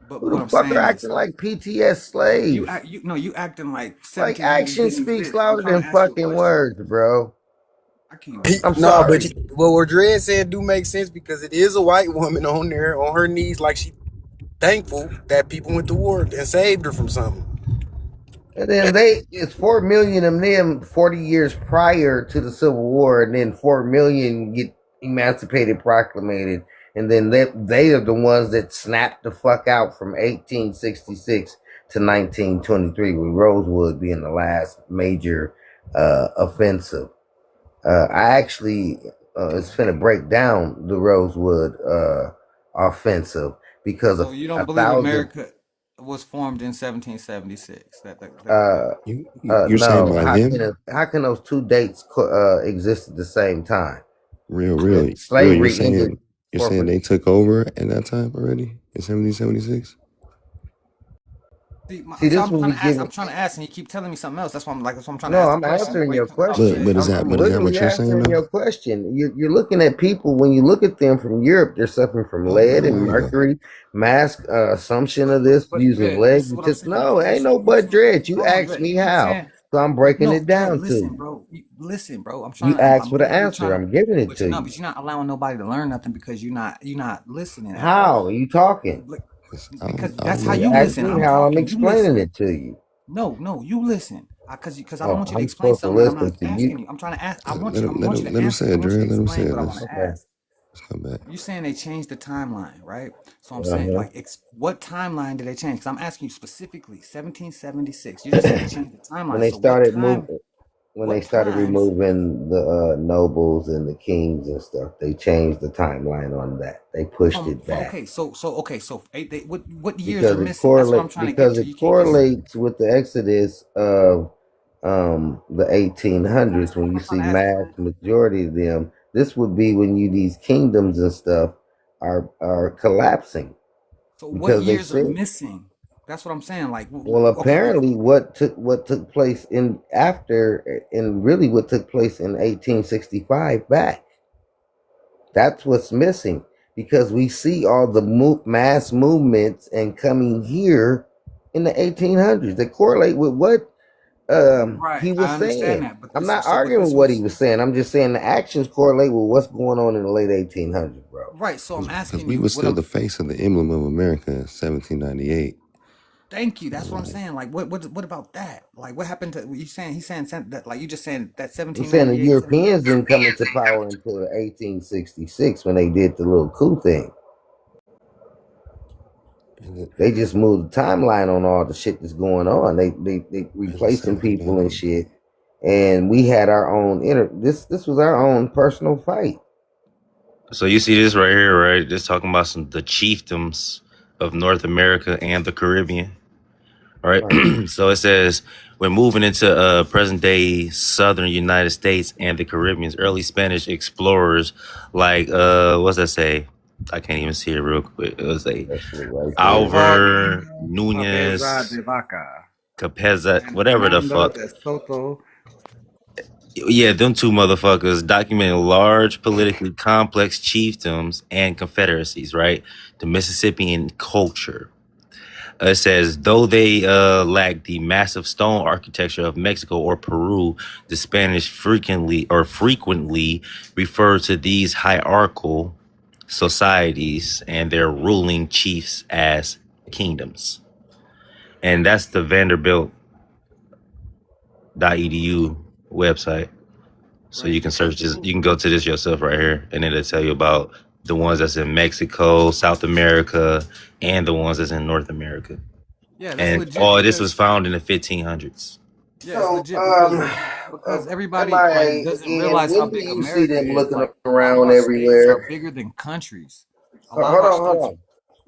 but Who what the I'm fuck are saying is, acting like PTS slaves? you acting like Like 1700 action didn't speaks exist. I'm louder trying than to ask you a fucking question. words, bro. I can't wait. I'm No, but sorry. what Dred said do make sense because it is a white woman on there on her knees, like she thankful that people went to war and saved her from something. And then it's 4 million of them 40 years prior to the Civil War, and then 4 million get emancipated, proclamated, and then they are the ones that snapped the fuck out from 1866 to 1923, with Rosewood being the last major offensive. I actually it's finna break down the Rosewood offensive because So of you don't a believe thousand. America was formed in 1776? you're saying No. by them? How can those two dates exist at the same time? Real. You're Slavery ended. saying they took over at that time already in 1776? See, So this what we give. I'm trying to ask, and you keep telling me something else. That's why I'm trying to No, ask the I'm question. answering Why you your coming off, question. Dre? I'm But is that literally what you're saying answering though? your question. You're looking at people, when you look at them from Europe, they're suffering from lead and mercury, mass assumption of this, But using Dre, this lead. is what I'm saying. No, it ain't no but dread. You Hold on, asked Dre. me You keep how, saying so I'm breaking no, it Dre. down to Listen, you. bro. Listen, bro. You asked I'm for the literally answer. trying to. I'm giving it But to you. but you're not allowing nobody to learn nothing because you're not listening at all. How are you talking? I Because don't that's how know. You you asked listen. me I'm how, I'm talking. You explaining listen. it to you. No, you listen. Because I don't Oh, want you to I'm explain supposed to something that I'm not listen to asking you. you. I'm trying to ask. I Let him want you to say answer. I it, want you Dre. to Let him say explain it. what I want to Okay. ask. Let's come back. You saying they changed the timeline, right? So I'm saying, Uh-huh. like, what timeline did they change? Because I'm asking you specifically, 1776. You just said they changed the When timeline. they So what started time? moving, when they What started times? removing the nobles and the kings and stuff, they changed the timeline on that. They pushed it From back okay, so what years are because it missing? That's what I'm trying to get to. You can't just. correlates with the exodus of the 1800s. When you I'm trying see to ask. mass majority of them, this would be when these kingdoms and stuff are collapsing So what because they years are said. missing? That's what I'm saying. Like, Well, okay, apparently, what took place in after, and really what took place in 1865 back. That's what's missing, because we see all the mass movements and coming here in the 1800s. They correlate with what right? he was I understand saying. that, but I'm this not so but arguing this with what he was was saying. I'm just saying the actions correlate with what's going on in the late 1800s, bro. right. So I'm Because asking we you were what still I'm. the face of the emblem of America in 1798. Thank you. That's what I'm Like, saying. Like, what about that? Like, what happened to you saying? He's saying that. Like, you just saying that I'm saying the 1798. Europeans didn't come into power until 1866 when they did the little coup thing. They just moved the timeline on all the shit that's going on. They replacing people and shit. And we had our own this was our own personal fight. So you see this right here, right? This talking about the chiefdoms of North America and the Caribbean, right? Right. So it says we're moving into present day southern United States and the Caribbean's early Spanish explorers like what's that say? I can't even see it real quick. It was a That shit right there. Alvar Cabeza Nunez de Vaca Capeza, and whatever the Hernando fuck. de Soto. Yeah, them two motherfuckers documented large politically complex chiefdoms and confederacies, right? The Mississippian culture. It says, though they lack the massive stone architecture of Mexico or Peru, the Spanish frequently refer to these hierarchical societies and their ruling chiefs as kingdoms. And that's the Vanderbilt.edu website. So you can search this, you can go to this yourself right here, and it'll tell you about the ones that's in Mexico, South America, and the ones that's in North America. Yeah, that's And legit all this because was found in the 1500s. yeah, it's So, legit because everybody like MIA, doesn't again, realize how when do big you see America them is. looking Like a lot of around our states are everywhere? bigger than countries. A Hold lot of our on, hold states.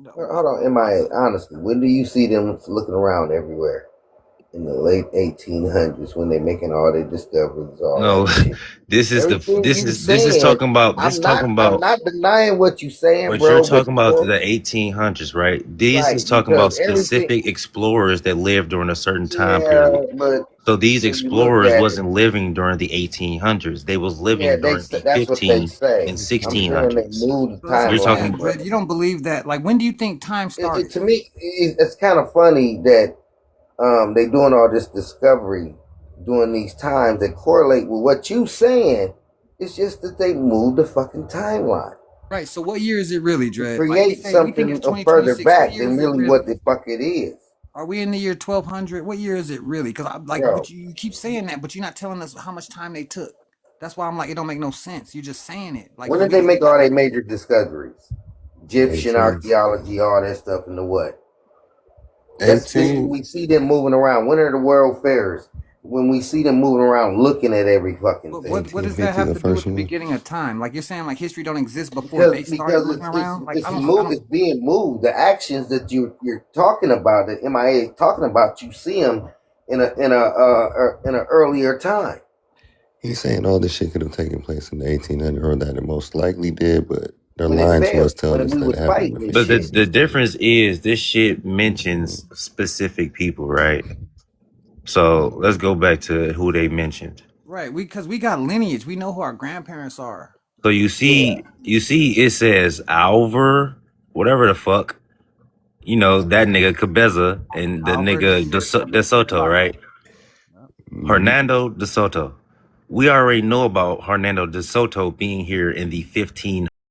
on. Hold on, MIA, honestly, when do you see them looking around everywhere? In the late 1800s when they're making all their discoveries, all No, that shit. this is Everything you this is saying, talking about I'm not denying what you saying, but you're bro. But talking about the 1800s, right? This is right, talking about because everything, specific explorers that lived during a certain time yeah, period. but So these when you look explorers at it, wasn't living during the 1800s. They was yeah, living during the that's what they 15 say. and I'm saying they 1600s. moved the So that's what I'm You're saying, talking, timeline, Dred. but You don't believe that? Like, when do you think time started? to me, it's kind of funny that they doing all this discovery during these times that correlate with what you saying. It's just that they moved the fucking timeline Right. So what year is it really, to Dred? Like create we think something it's further 2026. What back year than is it really really? what the fuck it is. Are we in the year 1200? What year is it really? Because I'm like, Yo, but you keep saying that, but you're not telling us how much time they took. That's why I'm like, it don't make no sense. You're just saying it. Like, when 'cause did we they can make all their major discoveries? Egyptian 18. archaeology, all that stuff, and the what? This 18. we see them moving around. When are the world fairs? When we see them moving around, looking at every fucking But thing. what does that 1850, have the to do with first the one. beginning of time? Like you're saying, like history don't exist before they started Because looking around. Like it's I moved, don't. it's being moved. The actions that you're talking about, that MIA is talking about, you see them in a earlier time. He's saying all this shit could have taken place in the 1800s, or that it most likely did, but they're When it lying to failed, us, telling when us we that was it happened in fighting the and but shit. the 1500s. difference is this shit mentions specific people, right? So let's go back to who they mentioned. Right. Because we got lineage. We know who our grandparents are. So Yeah. you see, it says Alvar, whatever the fuck, you know, that nigga Cabeza and the Albert nigga De Soto, right? Hernando De Soto. We already know about Hernando De Soto being here in the 1500s.